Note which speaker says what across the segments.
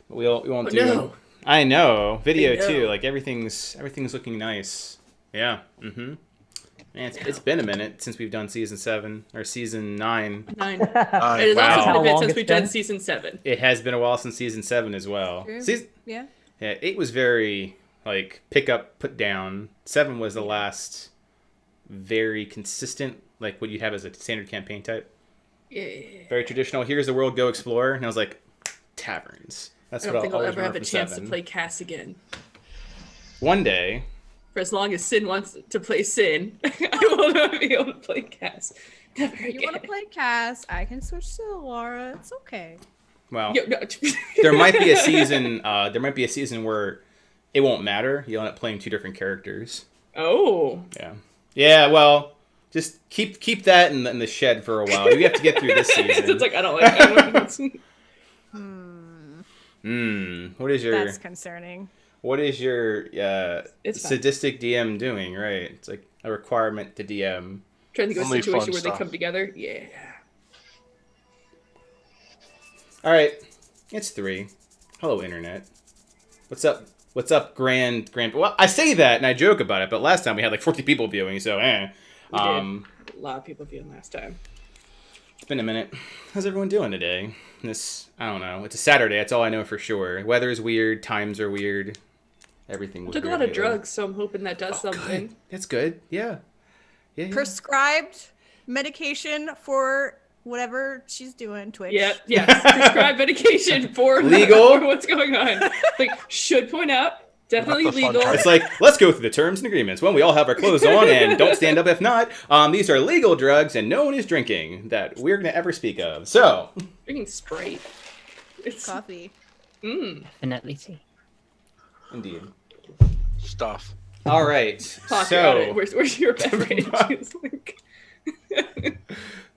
Speaker 1: We won't
Speaker 2: Oh
Speaker 1: do.
Speaker 2: no.
Speaker 1: I know video
Speaker 2: I know.
Speaker 1: too. Like everything's looking nice. Yeah. Mm-hmm. Man, it's been a minute since we've done season 7 or season 9.
Speaker 2: 9. It has
Speaker 1: Wow.
Speaker 2: also been
Speaker 3: How
Speaker 2: a bit
Speaker 3: long
Speaker 2: since
Speaker 3: it's
Speaker 2: we've done
Speaker 3: been?
Speaker 2: season 7.
Speaker 1: It has been a while since season 7 as well.
Speaker 4: True. Yeah.
Speaker 1: Yeah, 8 was very like pick up, put down. 7 was the last very consistent, like what you have as a standard campaign type.
Speaker 2: Yeah.
Speaker 1: Very traditional. Here's the world, go explore. And I was like, taverns. That's
Speaker 2: I
Speaker 1: what
Speaker 2: don't think I'll
Speaker 1: always
Speaker 2: ever have
Speaker 1: remember
Speaker 2: a
Speaker 1: from
Speaker 2: chance
Speaker 1: 7.
Speaker 2: to play Cass again.
Speaker 1: One day.
Speaker 2: For as long as Sin wants to play Sin, I will not be able to play Cass. Never again.
Speaker 4: You want to play Cass? I can switch to Laura. It's okay.
Speaker 1: Well,
Speaker 2: Yo, no.
Speaker 1: there might be a season. There might be a season where it won't matter. You'll end up playing 2 different characters.
Speaker 2: Oh.
Speaker 1: Yeah. Yeah. Well, just keep that in the shed for a while. You have to get through this season.
Speaker 2: It's like I don't like.
Speaker 1: What is your
Speaker 4: That's concerning.
Speaker 1: What is your
Speaker 2: It's fine.
Speaker 1: sadistic DM doing? Right. It's like a requirement to DM.
Speaker 2: Trying to go a
Speaker 5: Only
Speaker 2: situation
Speaker 5: fun
Speaker 2: where they
Speaker 5: stuff.
Speaker 2: come together. Yeah.
Speaker 1: All right. It's 3. Hello, internet. What's up? What's up, grand? Well, I say that and I joke about it, but last time we had like 40 people viewing, so
Speaker 2: We did. A lot of people viewing last time.
Speaker 1: It's been a minute. How's everyone doing today? I don't know. It's a Saturday. That's all I know for sure. Weather's weird. Times are weird. Everything was
Speaker 2: Took a
Speaker 1: weird
Speaker 2: lot of
Speaker 1: lately.
Speaker 2: drugs, so I'm hoping that does something.
Speaker 1: Good. That's good. Yeah. Yeah.
Speaker 4: Prescribed medication for whatever she's doing. Twitch.
Speaker 2: Yeah, yes. Prescribed medication for
Speaker 1: Legal?
Speaker 2: for what's going on. Like, should point out, definitely
Speaker 5: That's the fun
Speaker 2: legal.
Speaker 5: part.
Speaker 1: It's like, let's go through the terms and agreements. When we all have our clothes on and don't stand up if not. These are legal drugs and no one is drinking that we're going to ever speak of. So,
Speaker 2: Drinking Sprite. It's
Speaker 4: Coffee.
Speaker 3: Definitely tea.
Speaker 1: indeed.
Speaker 5: Stuff.
Speaker 1: All right.
Speaker 2: Pock, you're out of it.
Speaker 1: So,
Speaker 2: Where's your beverage? It's like-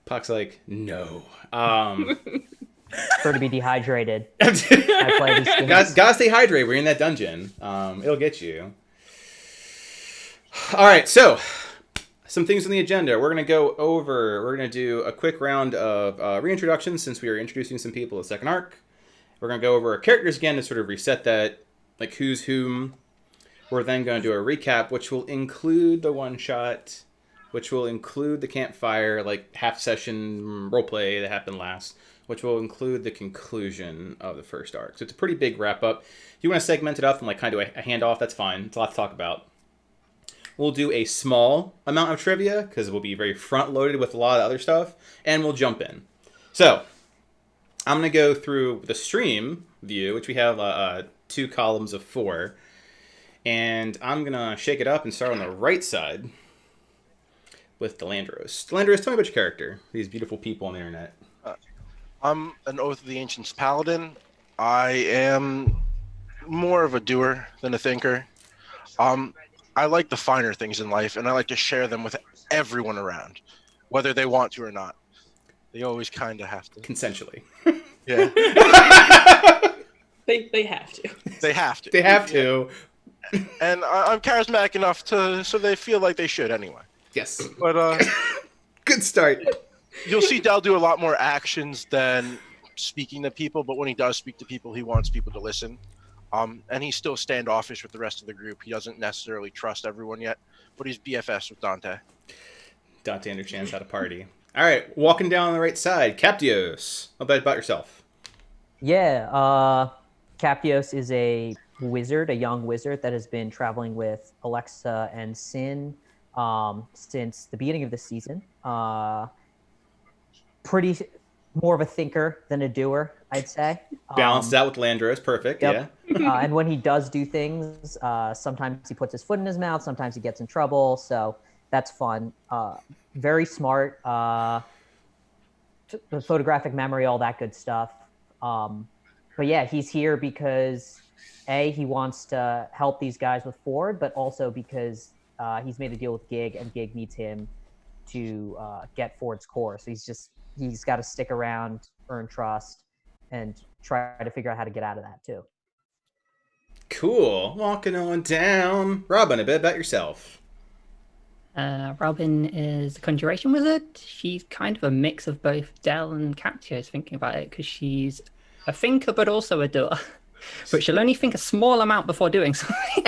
Speaker 1: Puck's like, no.
Speaker 3: Prefer to be dehydrated. I play these games.
Speaker 1: Gotta stay hydrated. We're in that dungeon. It'll get you. All right, so some things on the agenda. We're gonna do a quick round of reintroductions since we are introducing some people to the second arc. We're gonna go over our characters again to sort of reset that, like who's whom. We're then going to do a recap, which will include the one shot, which will include the campfire, like half session roleplay that happened last, which will include the conclusion of the first arc. So it's a pretty big wrap up. If you want to segment it up and like kind of do a handoff, that's fine. It's a lot to talk about. We'll do a small amount of trivia because we'll be very front loaded with a lot of other stuff, and we'll jump in. So I'm going to go through the stream view, which we have 2 columns of 4. And I'm going to shake it up and start on the right side with Delandros. Delandros, tell me about your character. These beautiful people on the internet.
Speaker 5: I'm an Oath of the Ancients paladin. I am more of a doer than a thinker. I like the finer things in life, and I like to share them with everyone around, whether they want to or not. They always kind of have to.
Speaker 1: Consensually.
Speaker 5: Yeah,
Speaker 2: they have to.
Speaker 5: they have to.
Speaker 1: They have to.
Speaker 5: And I'm charismatic enough so they feel like they should anyway.
Speaker 1: Yes.
Speaker 5: But
Speaker 1: Good start.
Speaker 5: you'll see Dell do a lot more actions than speaking to people, but when he does speak to people, he wants people to listen. And he's still standoffish with the rest of the group. He doesn't necessarily trust everyone yet, but he's BFS with Dante.
Speaker 1: Dante understands how to party. All right, walking down on the right side, Captios. A bit about yourself.
Speaker 3: Yeah, Capios is a wizard, a young wizard that has been traveling with Alexa and Sin since the beginning of the season. Pretty more of a thinker than a doer, I'd say.
Speaker 1: Balanced out with Landros. Perfect.
Speaker 3: Yep.
Speaker 1: Yeah.
Speaker 3: And when he does do things, sometimes he puts his foot in his mouth, sometimes he gets in trouble. So that's fun. Very smart. The photographic memory, all that good stuff. But yeah, he's here because he wants to help these guys with Ford, but also because he's made a deal with Gig, and Gig needs him to get Ford's core. So he's got to stick around, earn trust, and try to figure out how to get out of that too.
Speaker 1: Cool. Walking on down. Robin, a bit about yourself.
Speaker 6: Robin is a conjuration wizard. She's kind of a mix of both Dell and Captios, thinking about it, because she's a thinker but also a doer. but she'll only think a small amount before doing something.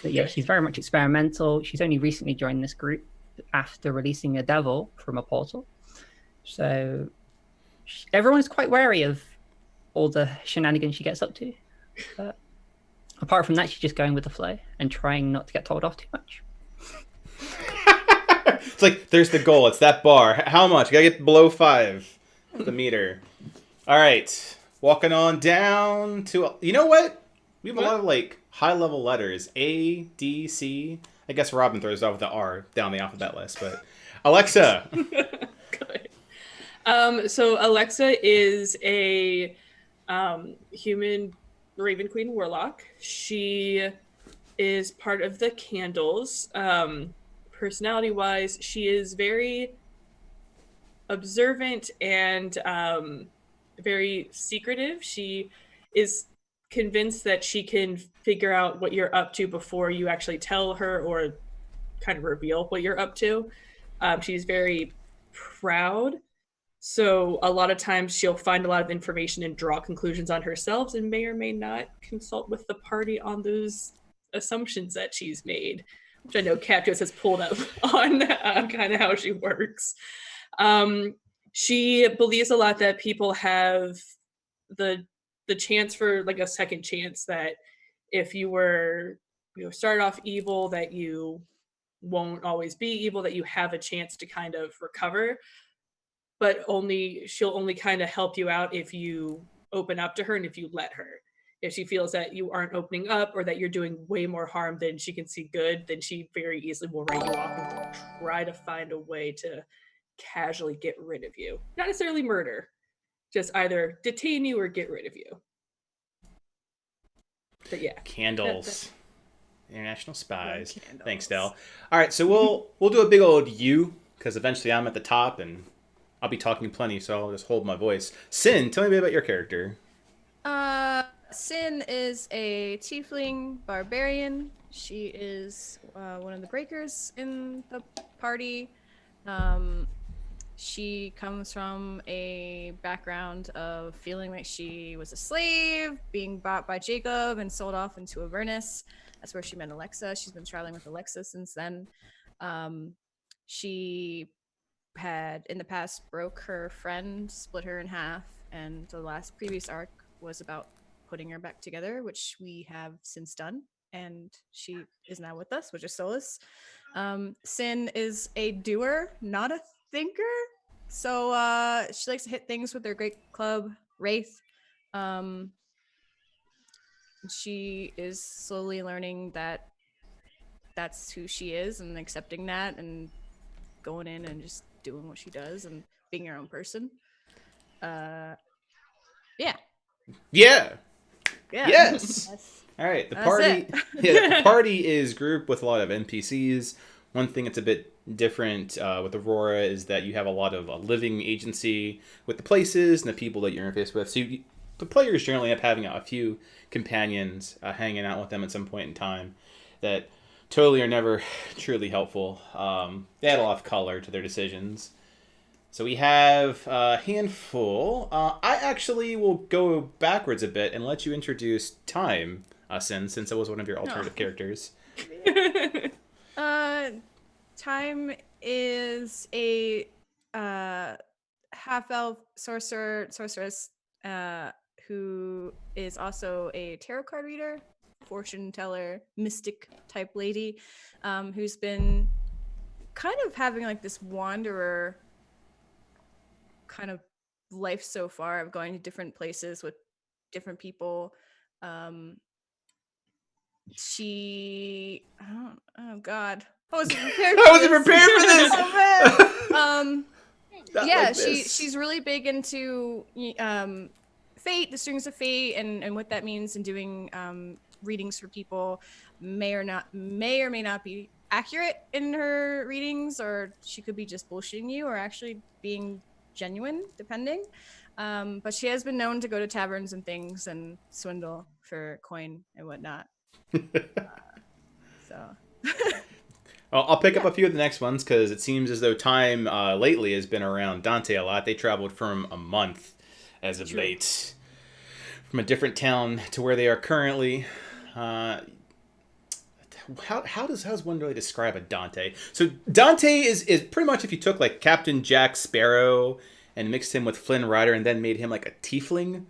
Speaker 6: But yeah, she's very much experimental. She's only recently joined this group after releasing a devil from a portal. So everyone's quite wary of all the shenanigans she gets up to. But apart from that, she's just going with the flow and trying not to get told off too much.
Speaker 1: It's like, there's the goal. It's that bar. How much? Gotta get below 5. The meter. All right. Walking on down to... You know what? We have a lot of, like, high-level letters. A, D, C. I guess Robin throws off with the R down the alphabet list, but... Alexa!
Speaker 2: Good. So Alexa is a human Raven Queen Warlock. She is part of the Candles. Personality-wise, she is very observant and very secretive. She is convinced that she can figure out what you're up to before you actually tell her or kind of reveal what you're up to. She's very proud. So a lot of times she'll find a lot of information and draw conclusions on herself and may or may not consult with the party on those assumptions that she's made, which I know Captious has pulled up on kind of how she works. She believes a lot that people have the chance for like a second chance, that if you were, started off evil, that you won't always be evil, that you have a chance to kind of recover, but she'll only kind of help you out if you open up to her and if you let her. If she feels that you aren't opening up or that you're doing way more harm than she can see good, then she very easily will write you off and try to find a way to casually get rid of you. Not necessarily murder, just either detain you or get rid of you. But yeah.
Speaker 1: Candles. International spies.
Speaker 2: Candles.
Speaker 1: Thanks, Del. All right, so we'll do a big old U, because eventually I'm at the top and I'll be talking plenty, so I'll just hold my voice. Sin, tell me a bit about your character.
Speaker 4: Sin is a tiefling barbarian. She is one of the breakers in the party. She comes from a background of feeling like she was a slave, being bought by Jacob and sold off into Avernus. That's where she met Alexa. She's been traveling with Alexa since then. She had in the past broke her friend, split her in half, and the previous arc was about putting her back together, which we have since done, and she is now with us, which is Solus. Sin is a doer, not a thinker, so she likes to hit things with her great club, Wraith. She is slowly learning that that's who she is and accepting that and going in and just doing what she does and being her own person. Yeah.
Speaker 1: Yeah.
Speaker 4: Yes.
Speaker 1: All right, the
Speaker 4: That's
Speaker 1: party.
Speaker 4: it.
Speaker 1: Yeah, the party is grouped with a lot of NPCs. One thing that's a bit different with Arhor'ha is that you have a lot of living agency with the places and the people that you interface with. So the players generally end up having a few companions hanging out with them at some point in time that totally are never truly helpful. They add a lot of color to their decisions. So we have a handful. I actually will go backwards a bit and let you introduce Time, since it was one of your alternative characters.
Speaker 4: Time is a half-elf sorceress who is also a tarot card reader, fortune teller, mystic type lady, who's been kind of having like this wanderer kind of life so far of going to different places with different people. Oh God, I wasn't prepared for this. She's really big into fate, the strings of fate, and what that means, and doing readings for people. May or may not be accurate in her readings, or she could be just bullshitting you, or actually being genuine, depending. But she has been known to go to taverns and things and swindle for coin and whatnot.
Speaker 1: I'll pick up a few of the next ones because it seems as though Time lately has been around Dante a lot. They traveled from a month as of late. from a different town to where they are currently. How does one really describe a Dante? So Dante is pretty much if you took like Captain Jack Sparrow and mixed him with Flynn Rider and then made him like a tiefling.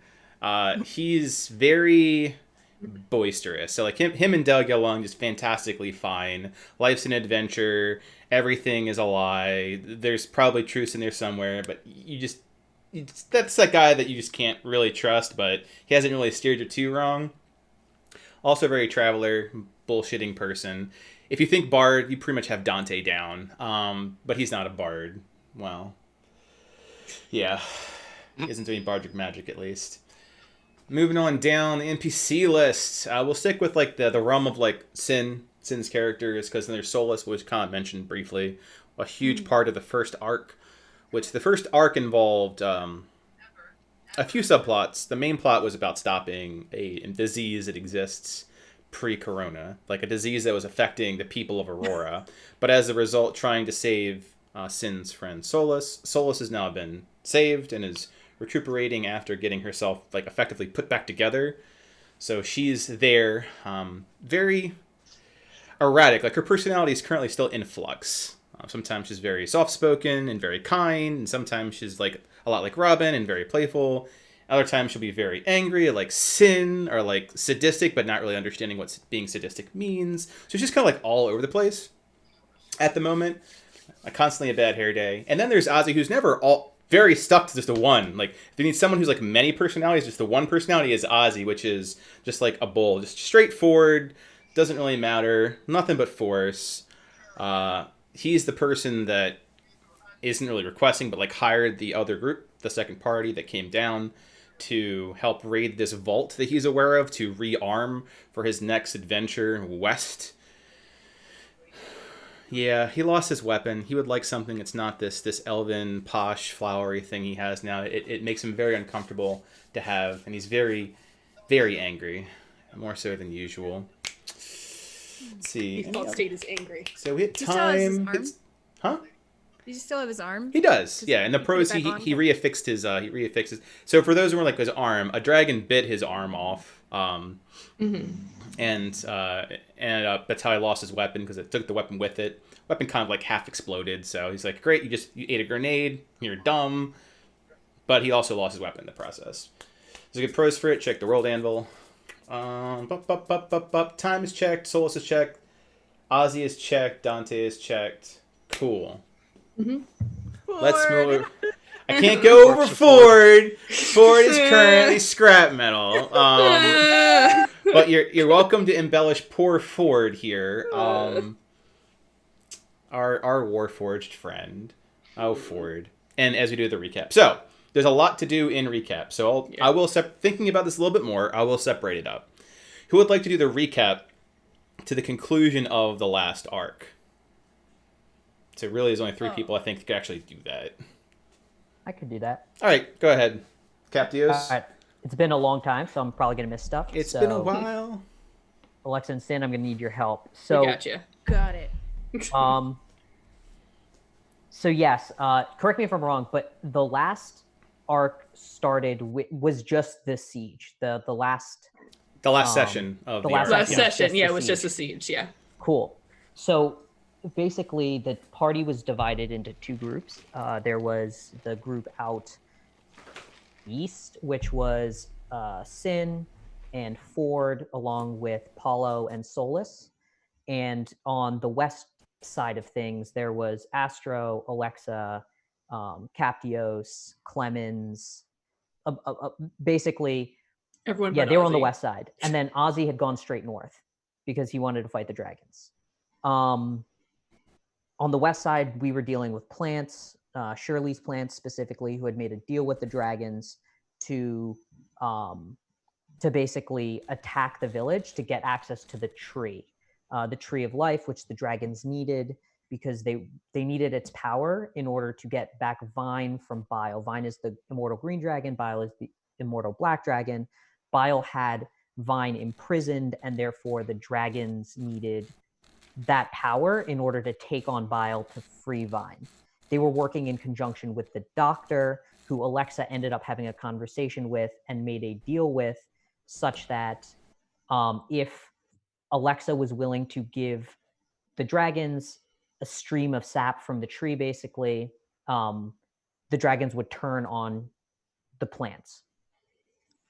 Speaker 1: He's very boisterous. So like him and Doug get along just fantastically fine. Life's an adventure. Everything is a lie. There's probably truth in there somewhere, but that's that guy that you just can't really trust, but he hasn't really steered you too wrong. Also very traveler, bullshitting person. If you think bard, you pretty much have Dante down. But he's not a bard. Well, yeah. He isn't doing bardic magic, at least. Moving on down the NPC list. We'll stick with like the realm of like Sin's characters, because then there's Solus, which Khan mentioned briefly. A huge part of the first arc. Which the first arc involved a few subplots. The main plot was about stopping a disease that exists pre-corona, like a disease that was affecting the people of Arhor'ha. But as a result, trying to save Sin's friend Solus. Solus has now been saved and is recuperating after getting herself like effectively put back together. So she's there, very erratic. Like her personality is currently still in flux. Sometimes she's very soft-spoken and very kind, and sometimes she's like a lot like Robin and very playful. Other times she'll be very angry, like Sin, or like sadistic, but not really understanding what being sadistic means. So she's kind of like all over the place at the moment. Constantly a bad hair day. And then there's Ozzy, who's never very stuck to just the one. Like if you need someone who's like many personalities, just the one personality is Ozzy, which is just like a bull, just straightforward, doesn't really matter, nothing but force. He's the person that isn't really requesting, but like hired the other group, the second party that came down to help raid this vault that he's aware of to rearm for his next adventure west. Yeah, he lost his weapon. He would like something that's not this elven, posh, flowery thing he has now. It makes him very uncomfortable to have, and he's very, very angry, more so than usual. Let's see.
Speaker 2: Default state is angry.
Speaker 1: So we hit
Speaker 4: He still has his
Speaker 1: time.
Speaker 4: arm?
Speaker 1: Huh?
Speaker 4: Does he still have his arm?
Speaker 1: He does. Yeah, in the
Speaker 4: he put
Speaker 1: pros
Speaker 4: it
Speaker 1: he
Speaker 4: back
Speaker 1: he
Speaker 4: on?
Speaker 1: reaffixed his So for those who were like his arm, a dragon bit his arm off. And that's how he lost his weapon, because it took the weapon with it. Weapon kind of like half exploded, so he's like, great, you ate a grenade, you're dumb. But he also lost his weapon in the process. There's a good pros for it. Check the world anvil. Time is checked. Solus is checked. Ozzy is checked. Dante is checked. Cool. Let's move. I can't go over Ford. Ford is currently scrap metal. But you're welcome to embellish poor Ford here. Our Warforged friend. Oh, Ford. And as we do the recap. So, there's a lot to do in recap. So I will thinking about this a little bit more, I will separate it up. Who would like to do the recap to the conclusion of the last arc? So really there's only 3 people I think that could actually do that.
Speaker 3: I could do that.
Speaker 1: All right, go ahead. Captios.
Speaker 3: All right. It's been a long time, so I'm probably going to miss stuff.
Speaker 1: It's been a while.
Speaker 3: Alexa and Sin, I'm going to need your help.
Speaker 2: I
Speaker 3: So,
Speaker 2: gotcha.
Speaker 4: Got it.
Speaker 3: So yes, correct me if I'm wrong, but the last arc started was just the siege. The last
Speaker 1: Session of
Speaker 3: the
Speaker 1: the
Speaker 3: last
Speaker 1: arc.
Speaker 2: Last
Speaker 3: Yeah.
Speaker 2: session,
Speaker 3: Just
Speaker 2: yeah,
Speaker 3: the
Speaker 2: it was just a
Speaker 3: siege.
Speaker 2: siege, yeah.
Speaker 3: Cool. So basically, the party was divided into 2 groups. There was the group out east, which was Sin and Ford, along with Paulo and Solus. And on the west side of things, there was Astro, Alexa, Captios, Clemens, basically,
Speaker 2: Everyone
Speaker 3: yeah,
Speaker 2: but
Speaker 3: they were on the
Speaker 2: Ozzy.
Speaker 3: west side. And then Ozzy had gone straight north because he wanted to fight the dragons. On the west side, we were dealing with plants, Shirley's plants specifically, who had made a deal with the dragons to basically attack the village to get access to the tree of life, which the dragons needed because they needed its power in order to get back Vine from Bile. Vine is the immortal green dragon. Bile is the immortal black dragon. Bile had Vine imprisoned, and therefore the dragons needed that power in order to take on Bile to free Vine. They were working in conjunction with the doctor who Alexa ended up having a conversation with and made a deal with, such that if Alexa was willing to give the dragons a stream of sap from the tree, basically, the dragons would turn on the plants.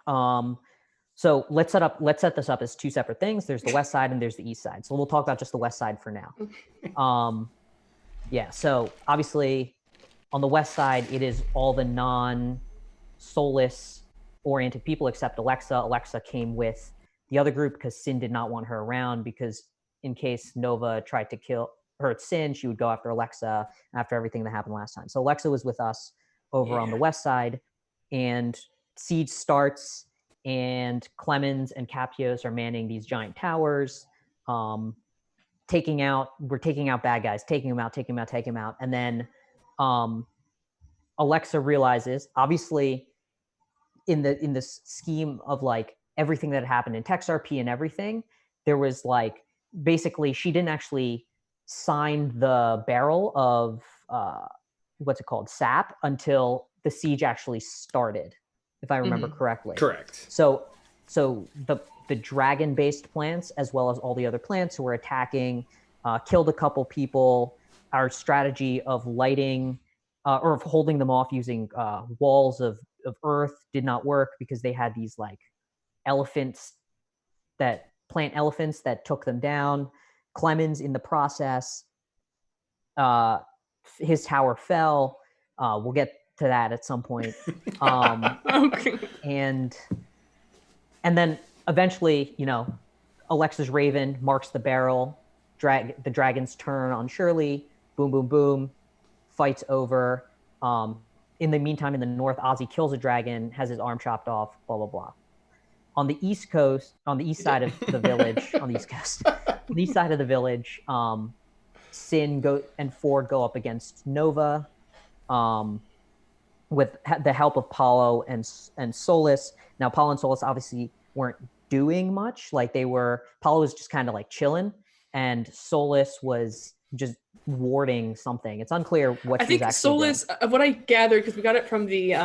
Speaker 3: So let's set this up as two separate things. There's the west side and there's the east side. So we'll talk about just the west side for now. Yeah, so obviously on the west side, it is all the non-soulless oriented people except Alexa. Alexa came with the other group because Sin did not want her around, because in case Nova tried to hurt Sin, she would go after Alexa after everything that happened last time. So Alexa was with us over on the west side, and siege starts, and Clemens and Capios are manning these giant towers. We're taking out bad guys, taking them out. And then Alexa realizes, obviously, in this scheme of like everything that happened in Text RP and everything, there was like, basically she didn't actually sign the barrel of what's it called, sap, until the siege actually started, if I remember correctly.
Speaker 1: Correct.
Speaker 3: So the dragon-based plants, as well as all the other plants who were attacking, killed a couple people. Our strategy of lighting or of holding them off using walls of earth did not work, because they had these like plant elephants that took them down. Clemens, in the process, his tower fell. We'll get to that at some point.
Speaker 2: Okay.
Speaker 3: And then eventually, Alexa's Raven marks the barrel. The dragons turn on Shirley. Boom, boom, boom. Fight's over. In the meantime, in the north, Ozzy kills a dragon, has his arm chopped off, blah, blah, blah. On the east side of the village, on the east side of the village, Sin and Ford go up against Nova, with the help of Paulo and Solus. Now, Paulo and Solus obviously weren't doing much. Like Paulo was just kind of like chilling, and Solus was just warding something. It's unclear what
Speaker 2: I
Speaker 3: she was
Speaker 2: think
Speaker 3: actually
Speaker 2: Solus,
Speaker 3: doing.
Speaker 2: what I gathered, because we got it from the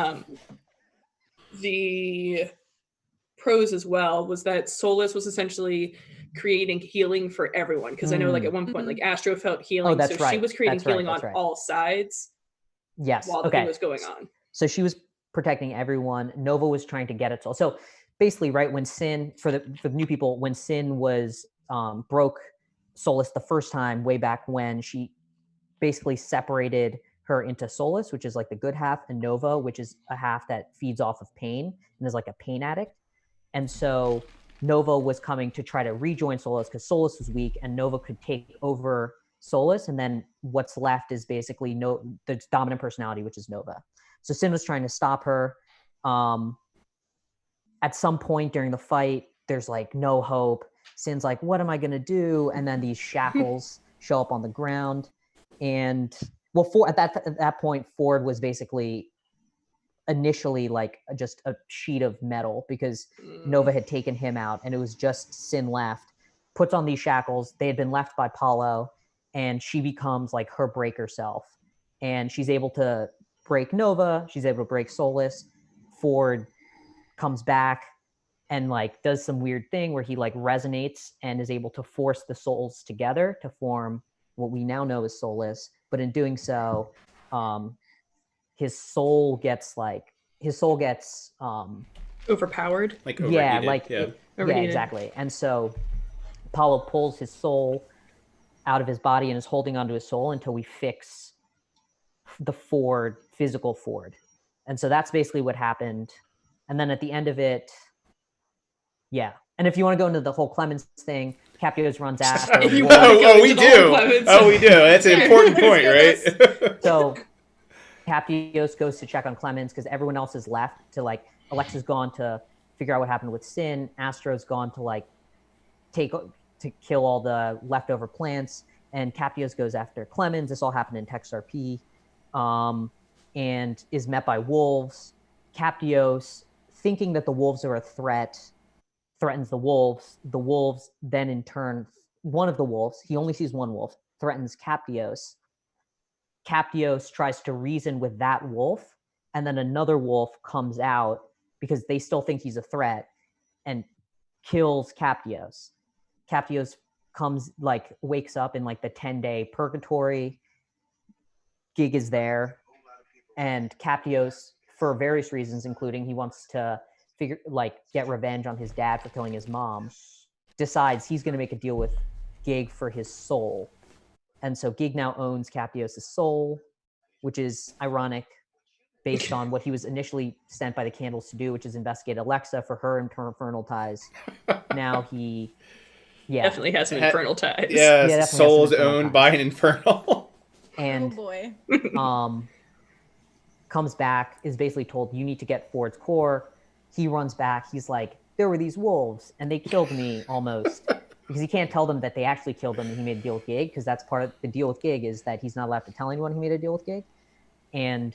Speaker 2: pros as well, was that Solus was essentially creating healing for everyone. Because I know, like, at one point, like, Astro felt healing,
Speaker 3: that's
Speaker 2: so
Speaker 3: right.
Speaker 2: she was creating
Speaker 3: That's right.
Speaker 2: healing
Speaker 3: That's
Speaker 2: on
Speaker 3: right.
Speaker 2: all sides.
Speaker 3: Yes.
Speaker 2: While the thing was going on.
Speaker 3: So she was protecting everyone. Nova was trying to get it. So basically, right, when Sin, for the new people, when Sin was broke Solus the first time, way back when, she basically separated her into Solus, which is like the good half, and Nova, which is a half that feeds off of pain and is like a pain addict. And so Nova was coming to try to rejoin Solus because Solus was weak, and Nova could take over Solus, and then what's left is basically the dominant personality, which is Nova. So Sin was trying to stop her. At some point during the fight, there's like no hope. Sin's like, what am I gonna do? And then these shackles show up on the ground. And at that point, Ford was basically initially like just a sheet of metal, because Nova had taken him out, and it was just Sin left. Puts on these shackles. They had been left by Paulo, and she becomes like her breaker self, and she's able to break Nova. She's able to break Solus. Ford comes back and like does some weird thing where he like resonates and is able to force the souls together to form what we now know as Solus. But in doing so, his soul gets
Speaker 2: Overpowered.
Speaker 1: Like overheated.
Speaker 3: Yeah, exactly. And so Paulo pulls his soul out of his body and is holding onto his soul until we fix the physical Ford. And so that's basically what happened. And then at the end of it, yeah. And if you want to go into the whole Clemens thing, Capios runs after.
Speaker 2: We do.
Speaker 1: That's an important point, right?
Speaker 3: So Capios goes to check on Clemens because everyone else is left to like, Alexa's gone to figure out what happened with Sin. Astro's gone to like to kill all the leftover plants. And Capios goes after Clemens. This all happened in Text RP. And is met by wolves. Capios, thinking that the wolves are a threat, threatens the wolves. The wolves then in turn, one of the wolves, he only sees one wolf, threatens Capios. Capios tries to reason with that wolf and then another wolf comes out because they still think he's a threat and kills Captios. Captios wakes up in like the 10-day purgatory. Gig is there, and Captios, for various reasons, including he wants to get revenge on his dad for killing his mom, decides he's going to make a deal with Gig for his soul. And so Gig now owns Captios' soul, which is ironic based on what he was initially sent by the Candles to do, which is investigate Alexa for her infernal ties. Now he
Speaker 2: definitely has some infernal ties.
Speaker 1: Yeah, soul is owned by an infernal.
Speaker 3: And
Speaker 4: oh boy.
Speaker 3: Comes back, is basically told, you need to get Ford's core. He runs back. He's like, there were these wolves, and they killed me almost. Because he can't tell them that they actually killed him and he made a deal with Gig, because that's part of the deal with Gig, is that he's not allowed to tell anyone he made a deal with Gig. And,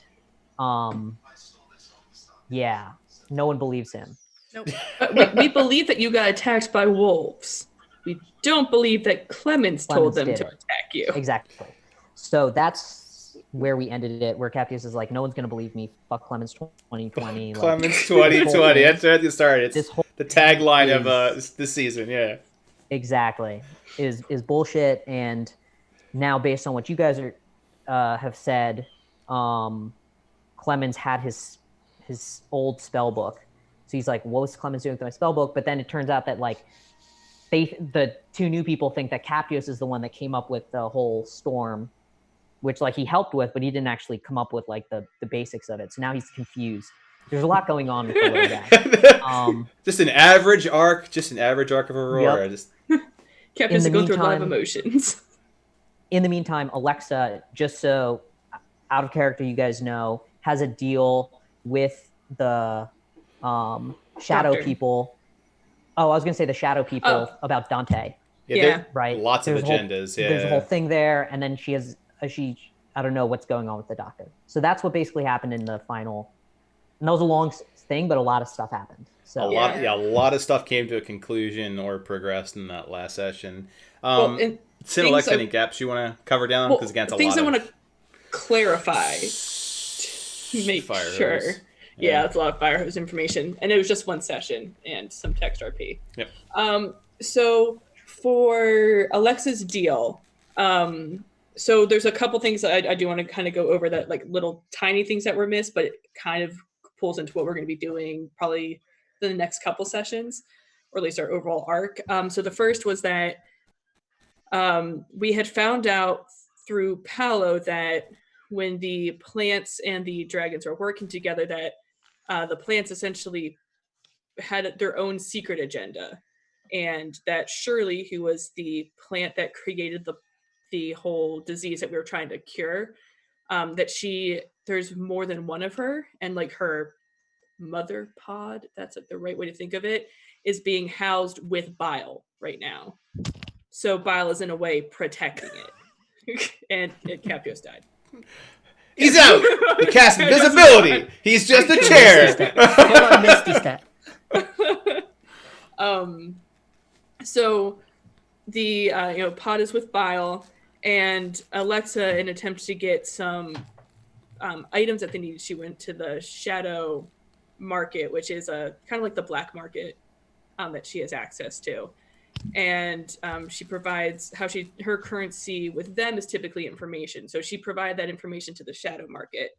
Speaker 3: yeah, no one believes him.
Speaker 4: Nope.
Speaker 2: We believe that you got attacked by wolves. We don't believe that Clemens told them to attack you.
Speaker 3: Exactly. So that's where we ended it, where Captius is like, no one's going to believe me. Fuck Clemens 2020.
Speaker 1: Clemens 2020. That's where it started. It's the tagline of this season, yeah.
Speaker 3: Exactly. Is bullshit. And now, based on what you guys have said, Clemens had his old spell book. So he's like, what was Clemens doing with my spell book? But then it turns out that the two new people think that Captius is the one that came up with the whole storm, which he helped with, but he didn't actually come up with the basics of it. So now he's confused. There's a lot going on with the little guy.
Speaker 1: Just an average arc of Aurora.
Speaker 3: Yep.
Speaker 2: Captius is going through a lot of emotions.
Speaker 3: In the meantime, Alexa, just so out of character you guys know, has a deal with the shadow people. Oh, I was going to say the shadow people about Dante.
Speaker 2: Yeah.
Speaker 3: Right.
Speaker 1: Lots of agendas.
Speaker 3: There's a whole thing there, and then I don't know what's going on with the doctor. So that's what basically happened in the final. And that was a long thing, but a lot of stuff happened. So
Speaker 1: a lot of stuff came to a conclusion or progressed in that last session. Alexa, any gaps you want to cover down? Because again, it's a
Speaker 2: things
Speaker 1: lot
Speaker 2: I want to clarify. Make
Speaker 1: fire
Speaker 2: sure.
Speaker 1: hose.
Speaker 2: Yeah, it's a lot of fire hose information, and it was just one session and some text RP.
Speaker 1: Yep.
Speaker 2: So for Alexa's deal, so there's a couple things that I do want to kind of go over, that little tiny things that were missed, but it kind of pulls into what we're going to be doing probably the next couple sessions, or at least our overall arc. So the first was that we had found out through Paolo that when the plants and the dragons were working together, that the plants essentially had their own secret agenda, and that Shirley, who was the plant that created the whole disease that we were trying to cure, that there's more than one of her, and her mother pod, that's the right way to think of it, is being housed with Bile right now. So Bile is in a way protecting it. And Captios died.
Speaker 1: He's out! He cast invisibility! He's just a chair!
Speaker 6: Misty step.
Speaker 2: So the pod is with Bile, and Alexa, in an attempt to get some items that they needed, she went to the Shadow Market, which is a kind of like the black market that she has access to. And she provides her currency with them is typically information. So she provided that information to the Shadow Market.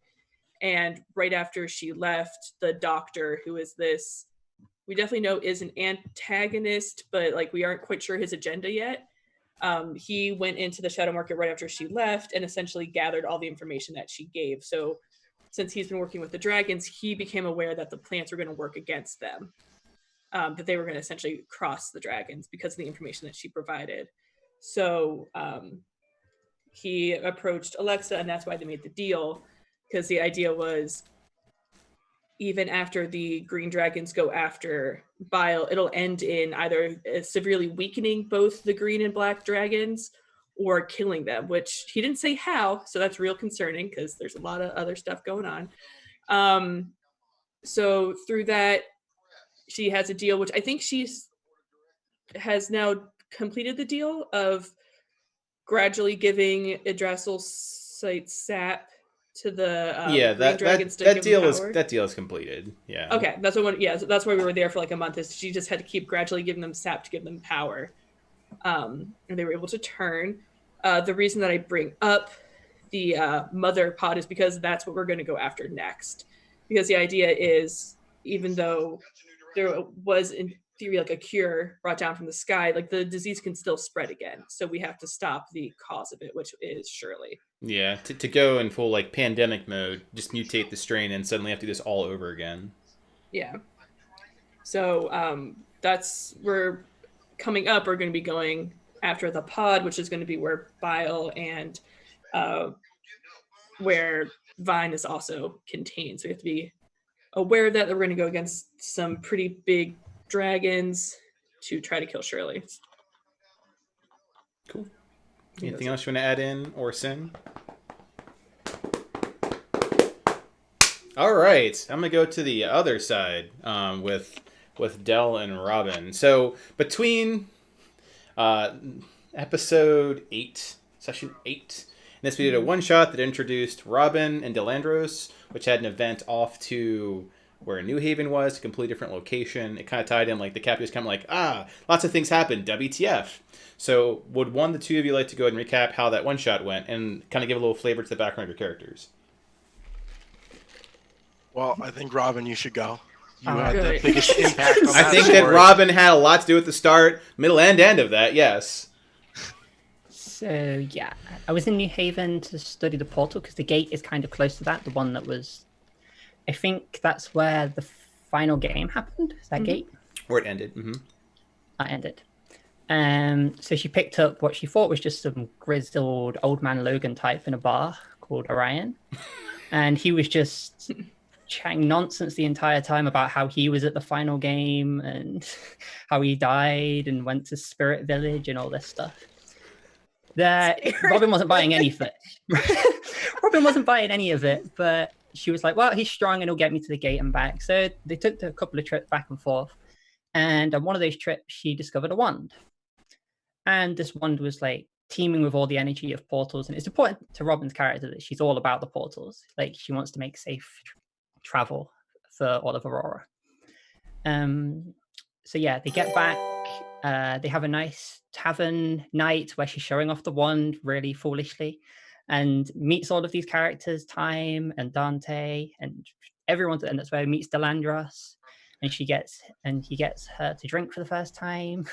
Speaker 2: And right after she left, the doctor, who is this, we definitely know is an antagonist, but we aren't quite sure his agenda yet. He went into the Shadow Market right after she left and essentially gathered all the information that she gave. So since he's been working with the dragons, he became aware that the plants were going to work against them. That they were going to essentially cross the dragons because of the information that she provided. So he approached Alexa, and that's why they made the deal, because the idea was, even after the green dragons go after Bile, it'll end in either severely weakening both the green and black dragons or killing them, which he didn't say how, so that's real concerning because there's a lot of other stuff going on. So through that, she has a deal, which I think has now completed the deal of gradually giving Yggdrasil site sap to the
Speaker 1: yeah,
Speaker 2: green
Speaker 1: that
Speaker 2: dragons to
Speaker 1: that
Speaker 2: give
Speaker 1: deal
Speaker 2: them
Speaker 1: is
Speaker 2: power?
Speaker 1: that deal is completed. Yeah.
Speaker 2: Okay, that's what. Yeah, so that's why we were there for like a month. Is she just had to keep gradually giving them sap to give them power, and they were able to turn. The reason that I bring up the mother pod is because that's what we're going to go after next. Because the idea is, even though there was in theory like a cure brought down from the sky, like the disease can still spread again. So we have to stop the cause of it, which is Shirley.
Speaker 1: Yeah, to go in full like pandemic mode, just mutate the strain and suddenly have to do this all over again.
Speaker 2: Yeah. So that's we're coming up. We're going to be going after the pod, which is going to be where Bile and where Vine is also contained. So we have to be aware of that. We're going to go against some pretty big dragons to try to kill Shirley.
Speaker 1: Cool. Anything else you want to add in or sing? All right, I'm gonna go to the other side with Dell and Robin. So between episode 8, session 8, and this we did a one shot that introduced Robin and Delandros, which had an event off to where New Haven was, a completely different location. It kind of tied in, like the captain was kind of like, lots of things happened, WTF. So would one of the two of you like to go ahead and recap how that one shot went and kind of give a little flavor to the background of your characters?
Speaker 5: Well, I think Robin, you should go. You
Speaker 6: Oh,
Speaker 5: had the
Speaker 2: really?
Speaker 5: biggest impact on
Speaker 1: I
Speaker 5: that
Speaker 1: think that
Speaker 5: story.
Speaker 1: Robin had a lot to do with the start, middle, and end of that, yes.
Speaker 6: So yeah, I was in New Haven to study the portal because the gate is kind of close to that. The one that was, I think that's where the final game happened. Is that gate?
Speaker 1: Or it ended. Mm-hmm.
Speaker 6: That ended. So she picked up what she thought was just some grizzled old man Logan type in a bar called Orion, and he was just chatting nonsense the entire time about how he was at the final game and how he died and went to Spirit Village and all this stuff. Robin wasn't buying any of it. Robin wasn't buying any of it, but she was like, well, he's strong and he'll get me to the gate and back. So they took a couple of trips back and forth. And on one of those trips, she discovered a wand. And this wand was like teeming with all the energy of portals. And it's important to Robin's character that she's all about the portals. Like she wants to make safe travel for all of Arhor'ha. So yeah, they get back. They have a nice tavern night where she's showing off the wand really foolishly and meets all of these characters, Time and Dante and everyone. And that's where he meets Delandros. And he gets her to drink for the first time.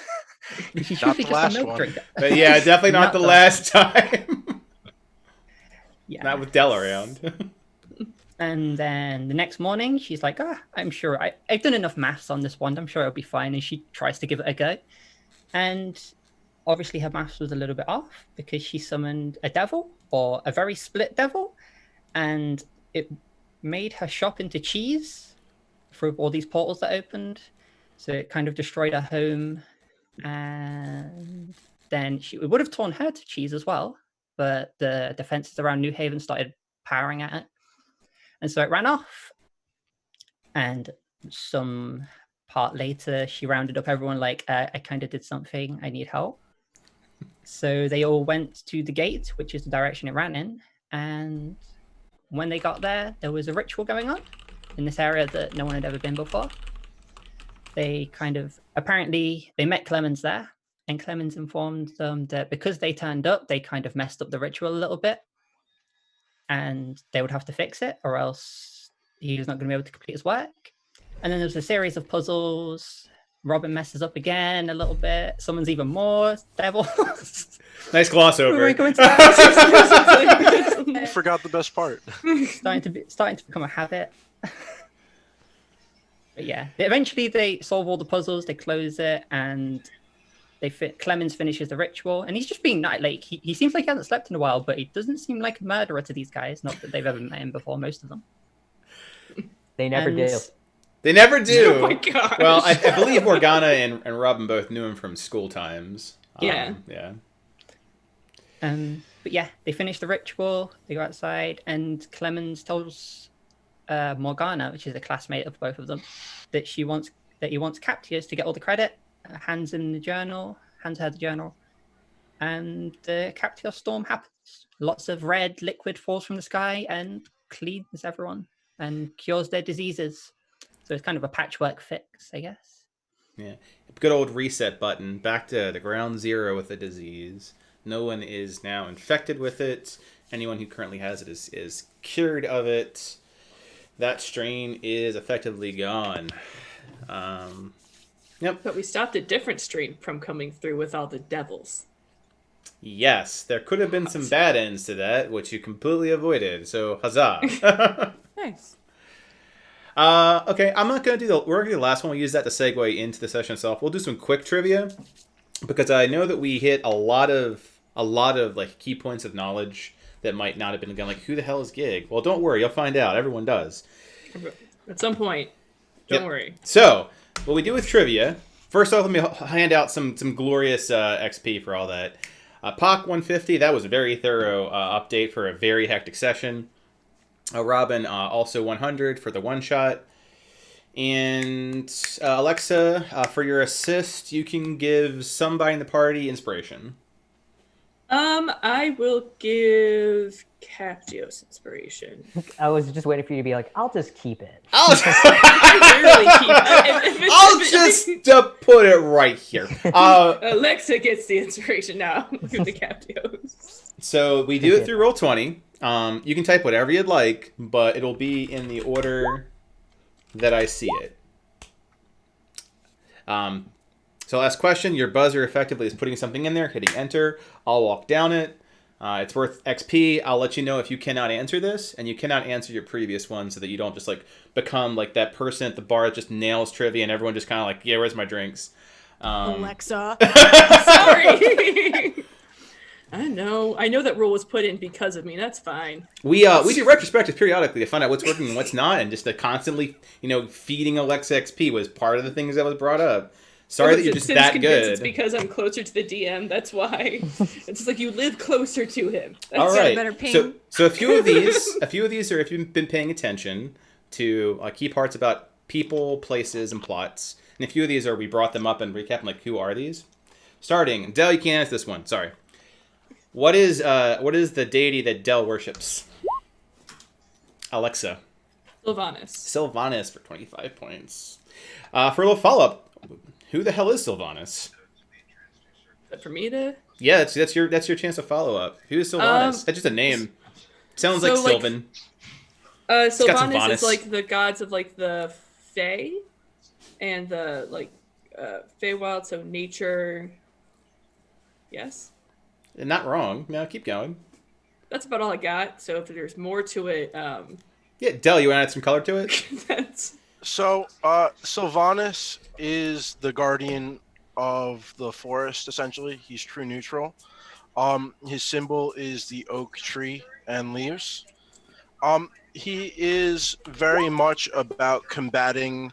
Speaker 6: She's
Speaker 5: Not
Speaker 6: usually
Speaker 5: the
Speaker 6: just
Speaker 5: last
Speaker 6: a milk
Speaker 5: one.
Speaker 6: drinker.
Speaker 1: But yeah, definitely not the last time.
Speaker 6: Yeah.
Speaker 1: Not with Dell around.
Speaker 6: And then the next morning, she's like, I'm sure I've done enough maths on this wand. I'm sure it'll be fine. And she tries to give it a go. And obviously her maths was a little bit off because she summoned a devil or a very split devil. And it made her shop into cheese for all these portals that opened. So it kind of destroyed her home. And then it would have torn her to cheese as well. But the defenses around New Haven started powering at it. And so it ran off. And some part later, she rounded up everyone like, I kind of did something. I need help. So they all went to the gate, which is the direction it ran in. And when they got there, there was a ritual going on in this area that no one had ever been before. They apparently met Clemens there. And Clemens informed them that because they turned up, they kind of messed up the ritual a little bit. And they would have to fix it, or else he was not going to be able to complete his work. And then there's a series of puzzles. Robin messes up again a little bit. Summons even more devils.
Speaker 1: Nice gloss over.
Speaker 6: We're going to that.
Speaker 5: You forgot the best part.
Speaker 6: starting to become a habit. But yeah, eventually they solve all the puzzles. They close it, and Clemens finishes the ritual, and he's just being nice. Like he seems like he hasn't slept in a while, but he doesn't seem like a murderer to these guys. Not that they've ever met him before, most of them.
Speaker 3: They never do.
Speaker 1: They never do.
Speaker 2: Oh my gosh.
Speaker 1: Well, I believe Morgana and Robin both knew him from school times.
Speaker 2: Yeah.
Speaker 1: Yeah.
Speaker 6: But yeah, they finish the ritual. They go outside, and Clemens tells Morgana, which is a classmate of both of them, that he wants Captius to get all the credit. Hands her the journal, and the Captios storm happens. Lots of red liquid falls from the sky, and cleans everyone and cures their diseases. So it's kind of a patchwork fix, I guess.
Speaker 1: Yeah. Good old reset button. Back to the ground zero with the disease. No one is now infected with it. Anyone who currently has it is cured of it. That strain is effectively gone. Yep.
Speaker 2: But we stopped a different strain from coming through with all the devils.
Speaker 1: Yes, there could have been some bad ends to that, which you completely avoided. So huzzah!
Speaker 4: Nice.
Speaker 1: Okay, I'm not gonna do we're gonna do the last one. We'll use that to segue into the session itself. We'll do some quick trivia because I know that we hit a lot of like key points of knowledge that might not have been like, who the hell is Gig? Well, don't worry, you'll find out. Everyone does.
Speaker 2: At some point. Don't worry.
Speaker 1: So, what we do with trivia, first off, let me hand out some glorious XP for all that. POC 150, that was a very thorough update for a very hectic session. Robin, also 100 for the one-shot. And Alexa, for your assist, you can give somebody in the party inspiration.
Speaker 2: I will give Captios inspiration.
Speaker 3: I was just waiting for you to be like, I'll just keep it.
Speaker 2: I rarely keep it.
Speaker 1: I'll just put it right here.
Speaker 2: Alexa gets the inspiration now. Give the Captios.
Speaker 1: So we do it through Roll20. You can type whatever you'd like, but it'll be in the order that I see it. So last question, your buzzer effectively is putting something in there, hitting enter. I'll walk down it. It's worth XP. I'll let you know if you cannot answer this, and you cannot answer your previous one so that you don't just like become like that person at the bar that just nails trivia and everyone just kind of like, yeah, where's my drinks?
Speaker 4: Alexa.
Speaker 2: Sorry. I know that rule was put in because of me. That's fine.
Speaker 1: We do retrospectives periodically to find out what's working and what's not, and just to constantly, feeding Alexa XP was part of the things that was brought up. Sorry that you're just that good.
Speaker 2: It's because I'm closer to the DM. That's why. It's just like you live closer to him. That's
Speaker 1: all right.
Speaker 4: Better ping.
Speaker 1: So a few of these are if you've been paying attention to key parts about people, places, and plots. And a few of these are we brought them up and recap. Like, who are these? Starting, Del, you can't answer this one. Sorry. What is the deity that Del worships? Alexa. Sylvanas for 25 points. For a little follow-up, who the hell is Sylvanas?
Speaker 2: Is that for me to?
Speaker 1: Yeah, that's your chance to follow up. Who is Sylvanas? That's just a name. Sounds like Sylvan.
Speaker 2: Sylvanas is like the gods of like the Fae and the Feywild, so nature. Yes.
Speaker 1: Not wrong. No, keep going.
Speaker 2: That's about all I got. So if there's more to it,
Speaker 1: yeah, Del, you want to add some color to it?
Speaker 5: So, Sylvanas is the guardian of the forest, essentially. He's true neutral. His symbol is the oak tree and leaves. He is very much about combating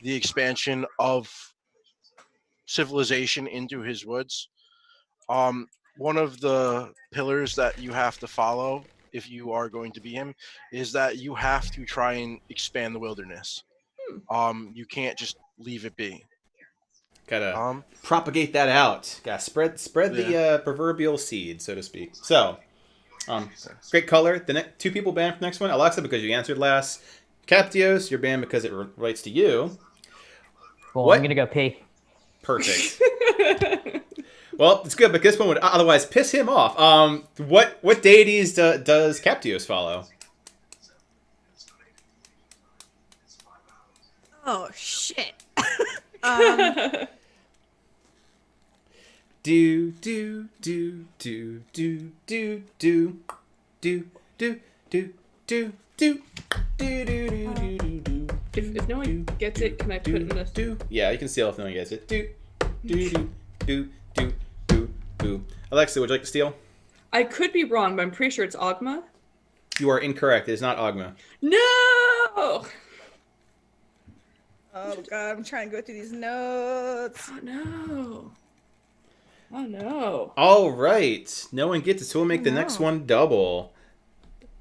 Speaker 5: the expansion of civilization into his woods. One of the pillars that you have to follow if you are going to be him is that you have to try and expand the wilderness. You can't just leave it be.
Speaker 1: Gotta propagate that out. Gotta spread the proverbial seed, so to speak. So, great color. The two people banned for the next one. Alexa, because you answered last. Captios, you're banned because it relates to you.
Speaker 3: Well, I'm gonna go pee.
Speaker 1: Perfect. Well, it's good, but this one would otherwise piss him off. What deities does Captios follow?
Speaker 4: Oh shit.
Speaker 1: Do do do do do do do do do do do do do.
Speaker 2: If no one gets it, can I put it in this?
Speaker 1: Yeah, you can steal if no one gets it. Do do do do do do do. Alexa, would you like to steal?
Speaker 2: I could be wrong, but I'm pretty sure it's Ogma.
Speaker 1: You are incorrect. It is not Ogma.
Speaker 2: No.
Speaker 4: Oh god, I'm trying to go through these notes.
Speaker 2: Oh no. Oh no.
Speaker 1: All right. No one gets it, so we'll make the next one double.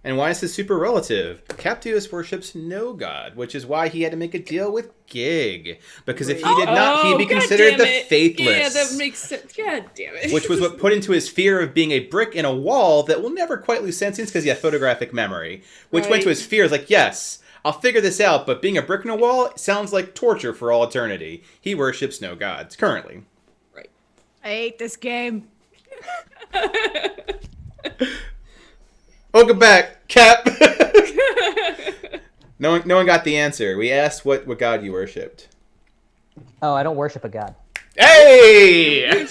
Speaker 1: And why is this super relative? Captius worships no god, which is why he had to make a deal with Gig. Because if he did not, he'd be considered the faithless.
Speaker 2: Yeah, that makes sense. God damn it.
Speaker 1: Which was what put into his fear of being a brick in a wall that will never quite lose sentience because he had photographic memory. Which went to his fears like, yes, I'll figure this out, but being a brick in a wall sounds like torture for all eternity. He worships no gods, currently.
Speaker 2: Right.
Speaker 4: I hate this game.
Speaker 1: Welcome back, Cap. No one got the answer. We asked what god you worshipped.
Speaker 3: Oh, I don't worship a god.
Speaker 1: Hey!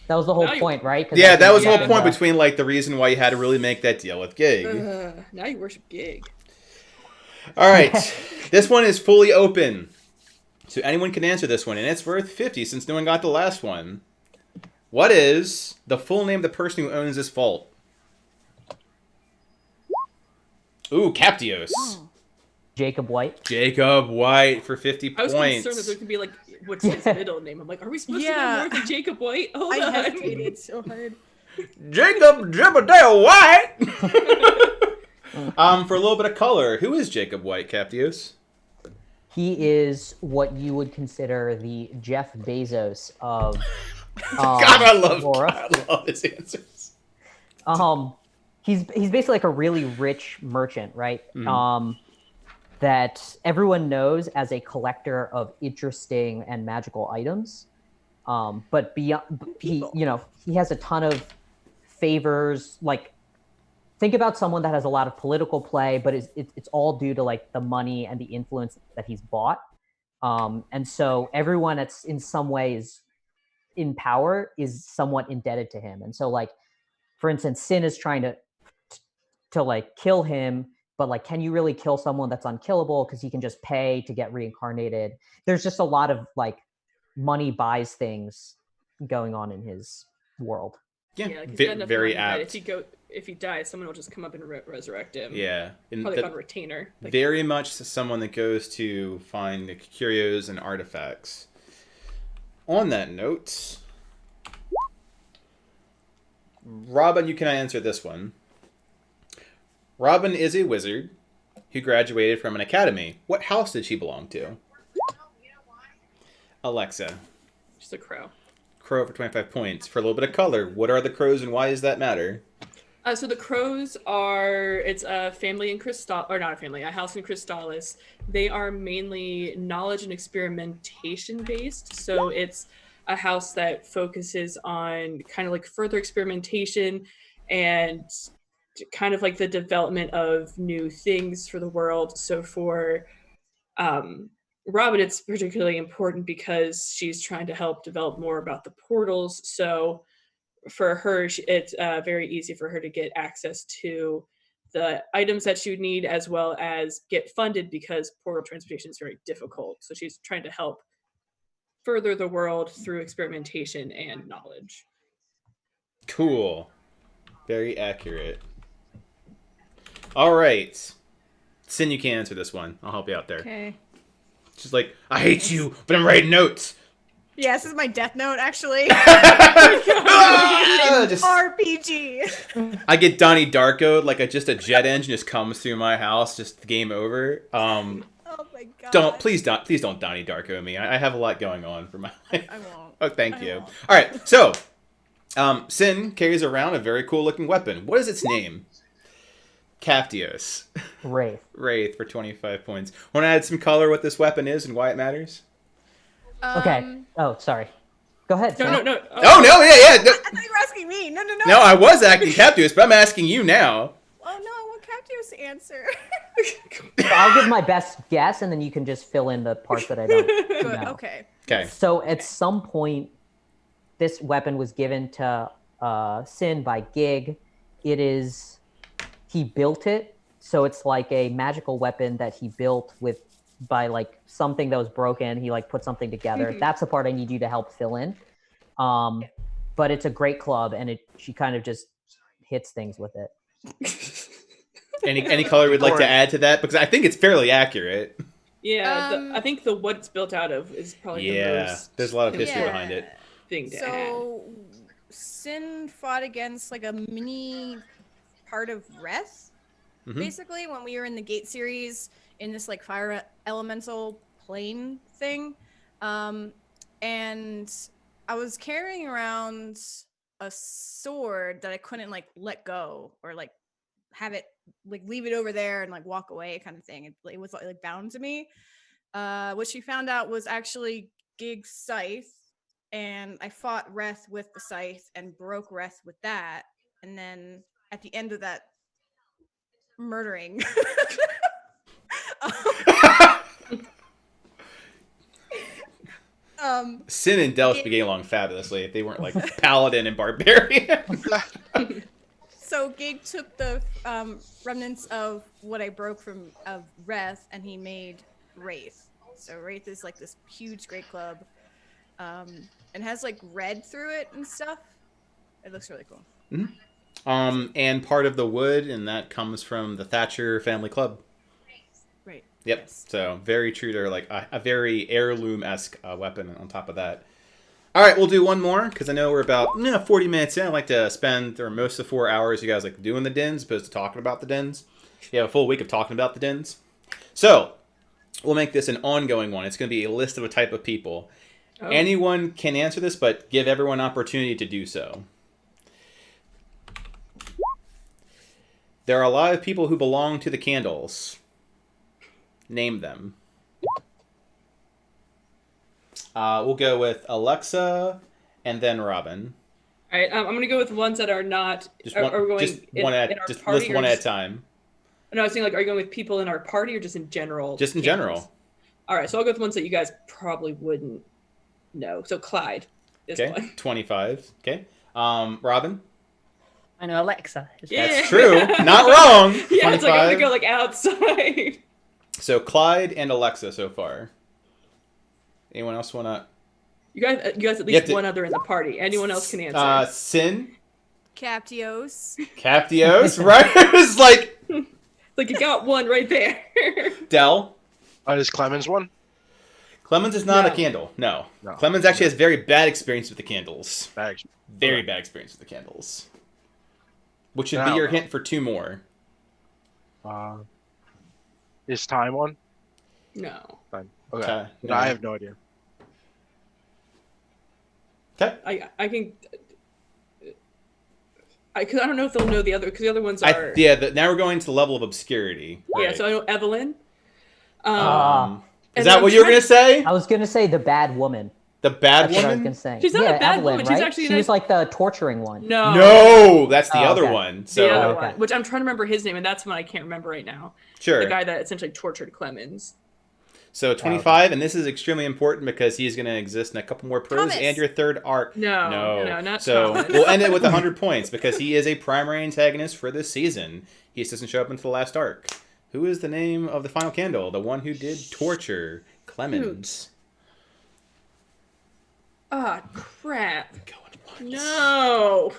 Speaker 3: That was the whole point, right?
Speaker 1: Yeah, that was the whole point between like the reason why you had to really make that deal with Gig.
Speaker 2: Now you worship Gig.
Speaker 1: All right, this one is fully open, so anyone can answer this one, and it's worth 50 since no one got the last one. What is the full name of the person who owns this vault? Ooh, Captios.
Speaker 3: Jacob White.
Speaker 1: Jacob White for 50
Speaker 2: I was
Speaker 1: points.
Speaker 2: concerned that there could be like, what's his middle name? I'm like, are we supposed to know more than Jacob White? Hold on.
Speaker 4: I hesitated so hard.
Speaker 1: Jacob Jebediah White! For a little bit of color, who is Jacob White, Captios?
Speaker 3: He is what you would consider the Jeff Bezos of
Speaker 1: God, I love his answers.
Speaker 3: He's basically like a really rich merchant, right?
Speaker 1: Mm-hmm.
Speaker 3: That everyone knows as a collector of interesting and magical items. But beyond, he has a ton of favors. Like, think about someone that has a lot of political play, but it's all due to like the money and the influence that he's bought. And so everyone that's in some ways in power is somewhat indebted to him. And so, like, for instance, Sin is trying to like kill him, but like, can you really kill someone that's unkillable because he can just pay to get reincarnated? There's just a lot of like money buys things going on in his world.
Speaker 2: Yeah, like he's got enough
Speaker 1: very
Speaker 2: money
Speaker 1: apt.
Speaker 2: that if he dies, someone will just come up and resurrect him.
Speaker 1: Yeah,
Speaker 2: Probably on retainer. Like,
Speaker 1: very much someone that goes to find the curios and artifacts. On that note, Robin, you can answer this one. Robin is a wizard who graduated from an academy. What house did she belong to? Alexa.
Speaker 2: just a crow.
Speaker 1: Crow for 25 points. For a little bit of color, what are the crows and why does that matter?
Speaker 2: So the crows it's a family in a house in Crystallis. They are mainly knowledge and experimentation based. So it's a house that focuses on kind of like further experimentation and kind of like the development of new things for the world. So for Robin, it's particularly important because she's trying to help develop more about the portals. So for her, it's very easy for her to get access to the items that she would need, as well as get funded because portal transportation is very difficult. So she's trying to help further the world through experimentation and knowledge.
Speaker 1: Cool. Very accurate. All right. Sin, you can answer this one. I'll help you out there.
Speaker 4: Okay.
Speaker 1: She's like, I hate you, but I'm writing notes.
Speaker 4: Yeah, this is my death note, actually.
Speaker 1: Just,
Speaker 4: RPG.
Speaker 1: I get Donnie Darko, like just a jet engine just comes through my house, just game over.
Speaker 4: Oh my god.
Speaker 1: Please don't Donnie Darko me. I have a lot going on for my life.
Speaker 4: I won't.
Speaker 1: Oh, thank you. All right, so Sin carries around a very cool looking weapon. What is its name? Captios.
Speaker 3: Wraith.
Speaker 1: Wraith for 25 points. Want to add some color what this weapon is and why it matters?
Speaker 3: Okay. Oh, sorry. Go ahead.
Speaker 2: No.
Speaker 1: Oh, no, yeah.
Speaker 4: I thought you were asking me. No.
Speaker 1: No, I was acting Captios, but I'm asking you now.
Speaker 4: Oh no, I want Captios to answer.
Speaker 3: So I'll give my best guess, and then you can just fill in the parts that I don't
Speaker 4: Good.
Speaker 3: know.
Speaker 4: Okay.
Speaker 1: Okay.
Speaker 3: So at some point, this weapon was given to Sin by Gig. He built it, so it's like a magical weapon that he built by like something that was broken. He like put something together.
Speaker 2: Mm-hmm.
Speaker 3: That's the part I need you to help fill in. But it's a great club, and she kind of just hits things with it.
Speaker 1: Any color we'd like to add to that? Because I think it's fairly accurate.
Speaker 2: Yeah, I think what it's built out of is probably the most
Speaker 1: there's a lot of history behind it.
Speaker 2: thing to add.
Speaker 4: So Sin fought against like a mini part of Reth, basically, when we were in the Gate series in this like fire elemental plane thing. And I was carrying around a sword that I couldn't like let go or like have it like leave it over there and like walk away kind of thing. It was like bound to me. What she found out was actually Gig's scythe, and I fought Reth with the scythe and broke Reth with that. And then at the end of that murdering,
Speaker 1: Sin and Delsh be getting along fabulously if they weren't like paladin and barbarian.
Speaker 4: So Gig took the remnants of what I broke from of Reth, and he made Wraith. So Wraith is like this huge great club, and has like red through it and stuff. It looks really cool.
Speaker 1: And part of the wood, and that comes from the Thatcher family club.
Speaker 4: Right.
Speaker 1: Yep.
Speaker 4: Yes.
Speaker 1: So very true to like a very heirloom-esque weapon on top of that. All right, we'll do one more because I know we're about 40 minutes in. I like to spend most of the 4 hours you guys like doing the dens opposed to talking about the dens. You have a full week of talking about the dens. So we'll make this an ongoing one. It's going to be a list of a type of people. Oh. Anyone can answer this, but give everyone an opportunity to do so. There are a lot of people who belong to the candles. Name them. We'll go with Alexa and then Robin.
Speaker 2: All right, I'm going to go with ones that are not... Just one, are going
Speaker 1: just
Speaker 2: in,
Speaker 1: one at,
Speaker 2: in our
Speaker 1: just
Speaker 2: party
Speaker 1: list one at a time.
Speaker 2: No, I was saying, like, are you going with people in our party or just in general?
Speaker 1: Just in general.
Speaker 2: All right, so I'll go with ones that you guys probably wouldn't know. So Clyde is one.
Speaker 1: 25. Okay. Robin?
Speaker 6: I know Alexa.
Speaker 1: That's true. Not wrong.
Speaker 2: Yeah, 25. It's like I'm going to go, like, outside.
Speaker 1: So Clyde and Alexa so far. Anyone else want to...
Speaker 2: You guys at least one other in the party. Anyone else can answer.
Speaker 1: Sin?
Speaker 4: Captios,
Speaker 1: right? It's like...
Speaker 2: Like you got one right there.
Speaker 1: Del?
Speaker 5: Is Clemens one?
Speaker 1: Clemens is not a candle. No. Clemens actually has very bad experience with the candles. Very bad experience with the candles. Which should be your hint for 2 more.
Speaker 5: Is Time one?
Speaker 2: No.
Speaker 5: Time. Okay. No. I have no idea.
Speaker 1: Okay.
Speaker 2: I can... Because I don't know if they'll know the other... Because the other ones are...
Speaker 1: now we're going to the level of obscurity. Right?
Speaker 2: Yeah, so I know Evelyn.
Speaker 1: Is that what you were going to say?
Speaker 3: I was going to say the bad woman.
Speaker 1: The bad woman?
Speaker 3: I was going to say.
Speaker 2: She's not a bad
Speaker 3: Evelyn,
Speaker 2: woman.
Speaker 3: Right?
Speaker 2: She's actually...
Speaker 3: She was like the torturing one.
Speaker 2: No,
Speaker 1: that's the other one. So...
Speaker 2: The other one, which I'm trying to remember his name, and that's one I can't remember right now.
Speaker 1: Sure.
Speaker 2: The guy that essentially tortured Clemens.
Speaker 1: So 25, and this is extremely important because he's going to exist in a couple more pros and your third arc.
Speaker 2: No, not
Speaker 1: so
Speaker 2: Thomas.
Speaker 1: We'll end it with 100 points because he is a primary antagonist for this season. He just doesn't show up until the last arc. Who is the name of the final candle? The one who did torture Clemens.
Speaker 2: Ah, crap. Going once. No.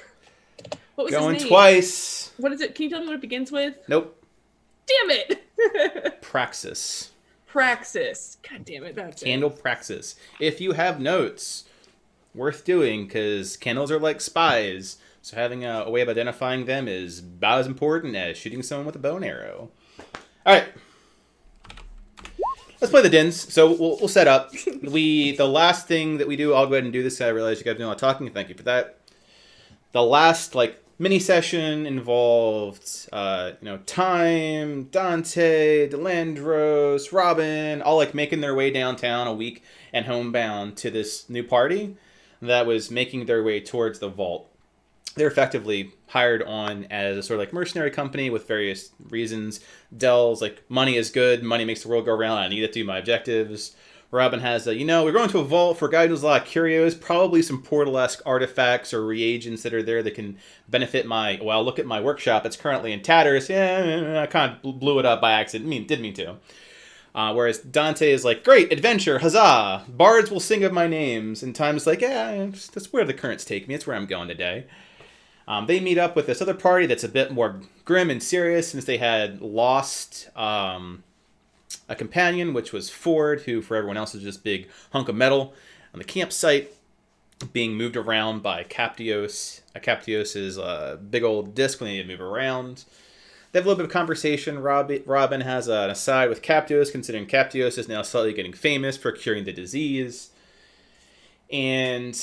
Speaker 2: What was
Speaker 1: going
Speaker 2: his name?
Speaker 1: Twice.
Speaker 2: What is it? Can you tell me what it begins with?
Speaker 1: Nope.
Speaker 2: Damn it.
Speaker 1: Praxis.
Speaker 2: Praxis. God damn it. That's
Speaker 1: Candle Praxis. If you have notes, worth doing because candles are like spies. So having a way of identifying them is about as important as shooting someone with a bow and arrow. All right. Let's play the dens. So we'll set up. The last thing that we do, I'll go ahead and do this. I realize you guys do a lot of talking. Thank you for that. The last mini session involved, Time, Dante, Delandros, Robin, all making their way downtown a week and homebound to this new party that was making their way towards the vault. They're effectively hired on as a sort of mercenary company with various reasons. Dell's money is good, money makes the world go round, I need it to do my objectives. Robin has we're going to a vault for a guy who knows a lot of curios, probably some Portal-esque artifacts or reagents that are there that can benefit look at my workshop. It's currently in tatters. Yeah, I kind of blew it up by accident. Didn't mean to. Whereas Dante is great, adventure, huzzah, bards will sing of my names. And Time's that's where the currents take me. It's where I'm going today. They meet up with this other party that's a bit more grim and serious since they had lost... a companion, which was Ford, who for everyone else is just big hunk of metal on the campsite. being moved around by Captios. Captios is a big old disc when they need to move around. They have a little bit of conversation. Robin has an aside with Captios, considering Captios is now slightly getting famous for curing the disease. And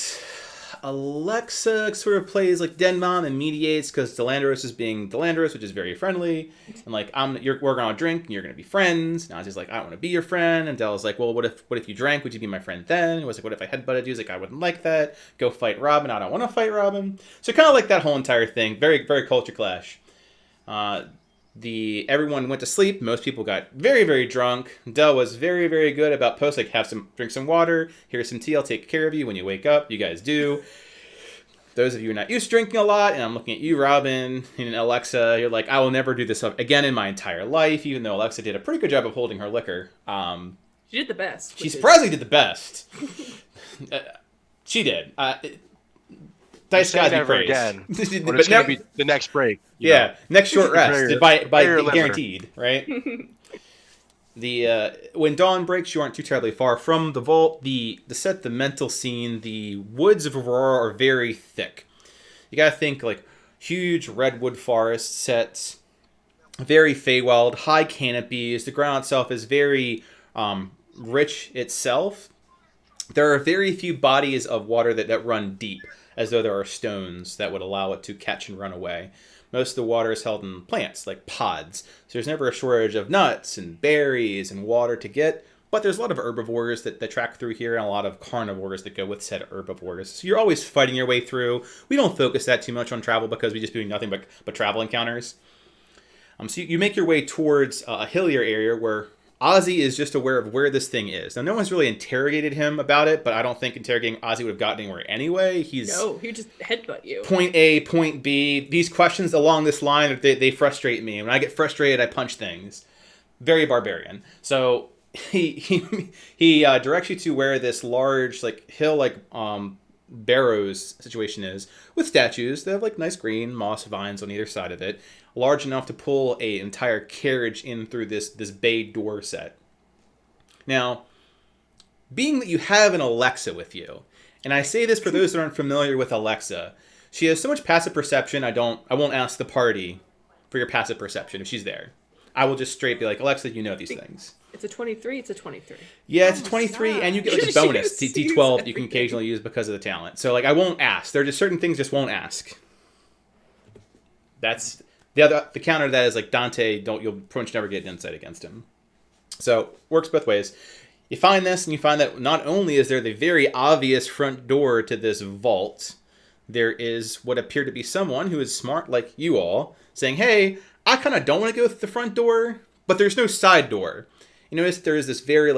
Speaker 1: Alexa sort of plays like Den Mom and mediates because Delandros is being Delandros, which is very friendly. And like, we're going to drink and you're going to be friends. And Ozzy's like, I don't want to be your friend. And Dell's like, well, what if you drank? Would you be my friend then? It was like, what if I headbutted you? He's like, I wouldn't like that. Go fight Robin. I don't want to fight Robin. So kind of like that whole entire thing. Very, very culture clash. Everyone went to sleep. Most people got very, very drunk. Dell was very, very good about like, drink some water. Here's some tea. I'll take care of you when you wake up. You guys do. Those of you who are not used to drinking a lot, and I'm looking at you, Robin, and Alexa, you're like, I will never do this again in my entire life, even though Alexa did a pretty good job of holding her liquor.
Speaker 2: She did the best.
Speaker 1: She surprisingly did the best. She did. Dice guys be praised.
Speaker 5: Again.
Speaker 1: But
Speaker 5: it's going to be the next break.
Speaker 1: Yeah, next short rest. by guaranteed, right? When dawn breaks, you aren't too terribly far from the vault. The set the mental scene. The woods of Arhor'ha are very thick. You gotta think like huge redwood forest sets, very Feywild, high canopies. The ground itself is very rich itself. There are very few bodies of water that run deep, as though there are stones that would allow it to catch and run away. Most of the water is held in plants, like pods. So there's never a shortage of nuts and berries and water to get. But there's a lot of herbivores that track through here and a lot of carnivores that go with said herbivores. So you're always fighting your way through. We don't focus that too much on travel because we just do nothing but travel encounters. So you make your way towards a hillier area where Ozzy is just aware of where this thing is. Now, no one's really interrogated him about it, but I don't think interrogating Ozzy would have gotten anywhere anyway.
Speaker 2: No, he would just headbutt you.
Speaker 1: Point A, point B. These questions along this line, they frustrate me. When I get frustrated, I punch things. Very barbarian. So he directs you to where this large hill barrows situation is, with statues. They have nice green moss vines on either side of it, large enough to pull an entire carriage in through this bay door set. Now, being that you have an Alexa with you, and I say this for those that aren't familiar with Alexa, she has so much passive perception. I won't ask the party for your passive perception if she's there. I will just straight be like, Alexa, you know these things.
Speaker 2: It's a 23. It's a 23.
Speaker 1: Yeah, it's a 23, and you get a bonus D12 that you can occasionally use because of the talent. So I won't ask. There are just certain things just won't ask. That's the counter to that is Dante. You'll pretty much never get an insight against him. So works both ways. You find this, and you find that not only is there the very obvious front door to this vault, there is what appeared to be someone who is smart like you all saying, "Hey, I kind of don't want to go through the front door, but there's no side door." You notice there is this very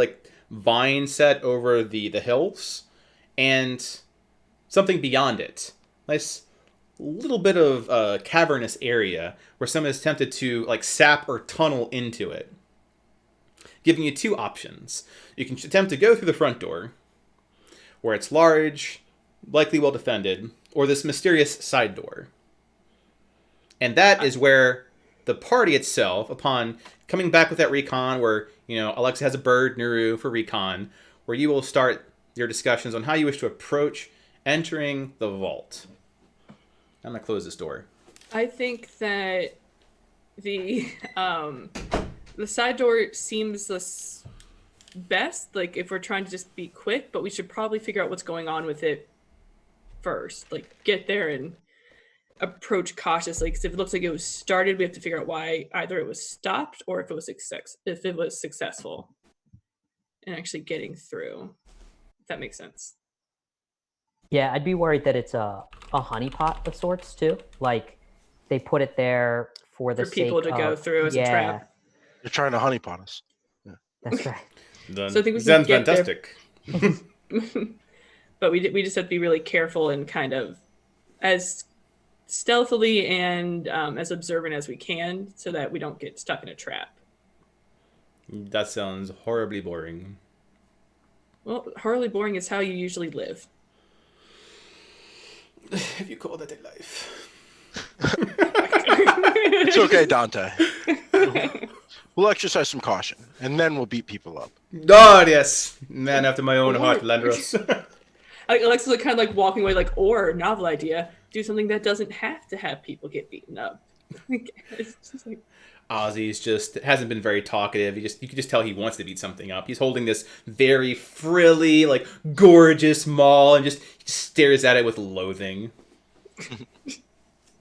Speaker 1: vine set over the hills, and something beyond it. Nice little bit of cavernous area where someone is tempted to sap or tunnel into it. Giving you two options. You can attempt to go through the front door, where it's large, likely well defended, or this mysterious side door. And that is where the party itself, upon coming back with that recon where, Alexa has a bird, Nuru, for recon, where you will start your discussions on how you wish to approach entering the vault. I'm going to close this door.
Speaker 2: I think that the side door seems the best, if we're trying to just be quick, but we should probably figure out what's going on with it first. Get there and approach cautiously, because if it looks like it was started, we have to figure out why either it was stopped or if it was successful in actually getting through. If that makes sense.
Speaker 3: Yeah, I'd be worried that it's a honeypot of sorts too. They put it there for
Speaker 2: people to go through as a trap.
Speaker 5: They're trying to honeypot us. Yeah.
Speaker 3: That's right.
Speaker 2: So I think we
Speaker 1: sounds
Speaker 2: can get
Speaker 1: fantastic.
Speaker 2: But we just have to be really careful and kind of as stealthily and as observant as we can, so that we don't get stuck in a trap.
Speaker 1: That sounds horribly boring.
Speaker 2: Well, horribly boring is how you usually live.
Speaker 1: If you call that a life.
Speaker 5: It's okay, Dante. We'll exercise some caution, and then we'll beat people up.
Speaker 1: Oh, yes. Man after my own heart, Landros.
Speaker 2: Like Alexa's like kind of like walking away, like, or novel idea, do something that doesn't have to have people get beaten up. It's just like
Speaker 1: Ozzy's just hasn't been very talkative. You can just tell he wants to beat something up. He's holding this very frilly, like gorgeous maul, and just stares at it with loathing.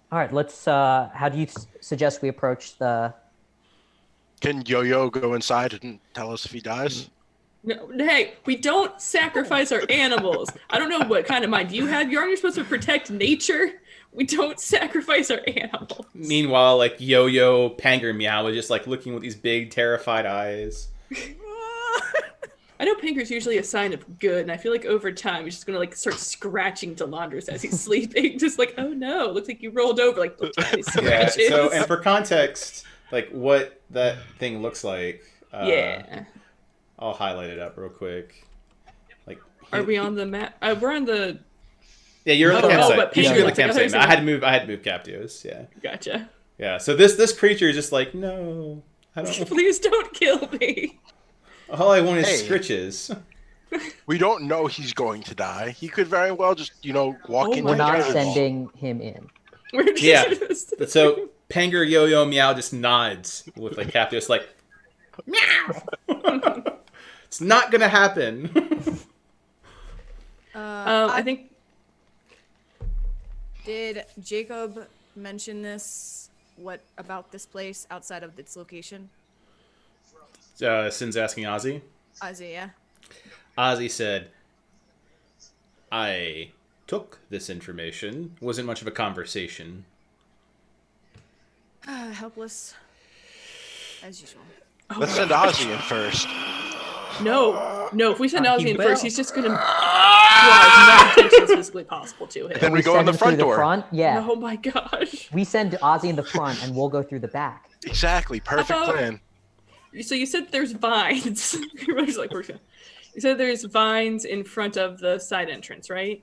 Speaker 3: All right, let's. How do you suggest we approach the?
Speaker 5: Can Yo-Yo go inside and tell us if he dies?
Speaker 2: no, hey, we don't sacrifice our animals. I don't know what kind of mind you have. You're supposed to protect nature. We don't sacrifice our animals.
Speaker 1: Meanwhile, like Yo-Yo, Panger, Meow is just like looking with these big, terrified eyes.
Speaker 2: I know Panker's usually a sign of good, and I feel like over time he's just gonna like start scratching Delandris as he's sleeping, just like, oh no, looks like you rolled over, like little tiny
Speaker 1: Yeah.
Speaker 2: scratches.
Speaker 1: So, and for context, like what that thing looks like.
Speaker 2: Yeah.
Speaker 1: I'll highlight it up real quick. Like,
Speaker 2: Are we on the map? We're on the.
Speaker 1: Yeah, you're on the
Speaker 2: Oh,
Speaker 1: campsite.
Speaker 2: but
Speaker 1: You should be on the
Speaker 2: Panger,
Speaker 1: campsite. I had to move Captios. Yeah.
Speaker 2: Gotcha.
Speaker 1: Yeah. So this creature is just like, no, I don't.
Speaker 2: Please don't kill me.
Speaker 1: All I want is
Speaker 5: Hey.
Speaker 1: scritches.
Speaker 5: We don't know he's going to die. He could very well just, walk
Speaker 2: Oh,
Speaker 5: into
Speaker 3: We're
Speaker 5: the
Speaker 3: not
Speaker 5: dragon ball.
Speaker 3: sending him in.
Speaker 2: We're just,
Speaker 1: Yeah. So Panger, Yo-Yo, Meow just nods with like Captios, like, meow. It's not gonna happen.
Speaker 2: I think
Speaker 4: Did Jacob mention this? What about this place outside of its location?
Speaker 1: Sin's asking Ozzy.
Speaker 4: Ozzy, yeah.
Speaker 1: Ozzy said, I took this information. Wasn't much of a conversation.
Speaker 4: Helpless, as usual.
Speaker 5: Let's send Ozzy in first.
Speaker 2: no. If we send
Speaker 6: He
Speaker 2: Ozzy in first,
Speaker 6: will.
Speaker 2: he's just gonna draw as much attention as physically possible to him.
Speaker 5: Then we go in
Speaker 3: send
Speaker 5: the
Speaker 3: him
Speaker 5: front
Speaker 3: through
Speaker 5: door.
Speaker 3: The front? Yeah.
Speaker 2: Oh my gosh.
Speaker 3: We send Ozzy in the front, and we'll go through the back.
Speaker 5: Exactly. Perfect
Speaker 2: How about-
Speaker 5: plan.
Speaker 2: So you said there's vines. Everybody's like, "Where's that?" You said there's vines in front of the side entrance, right?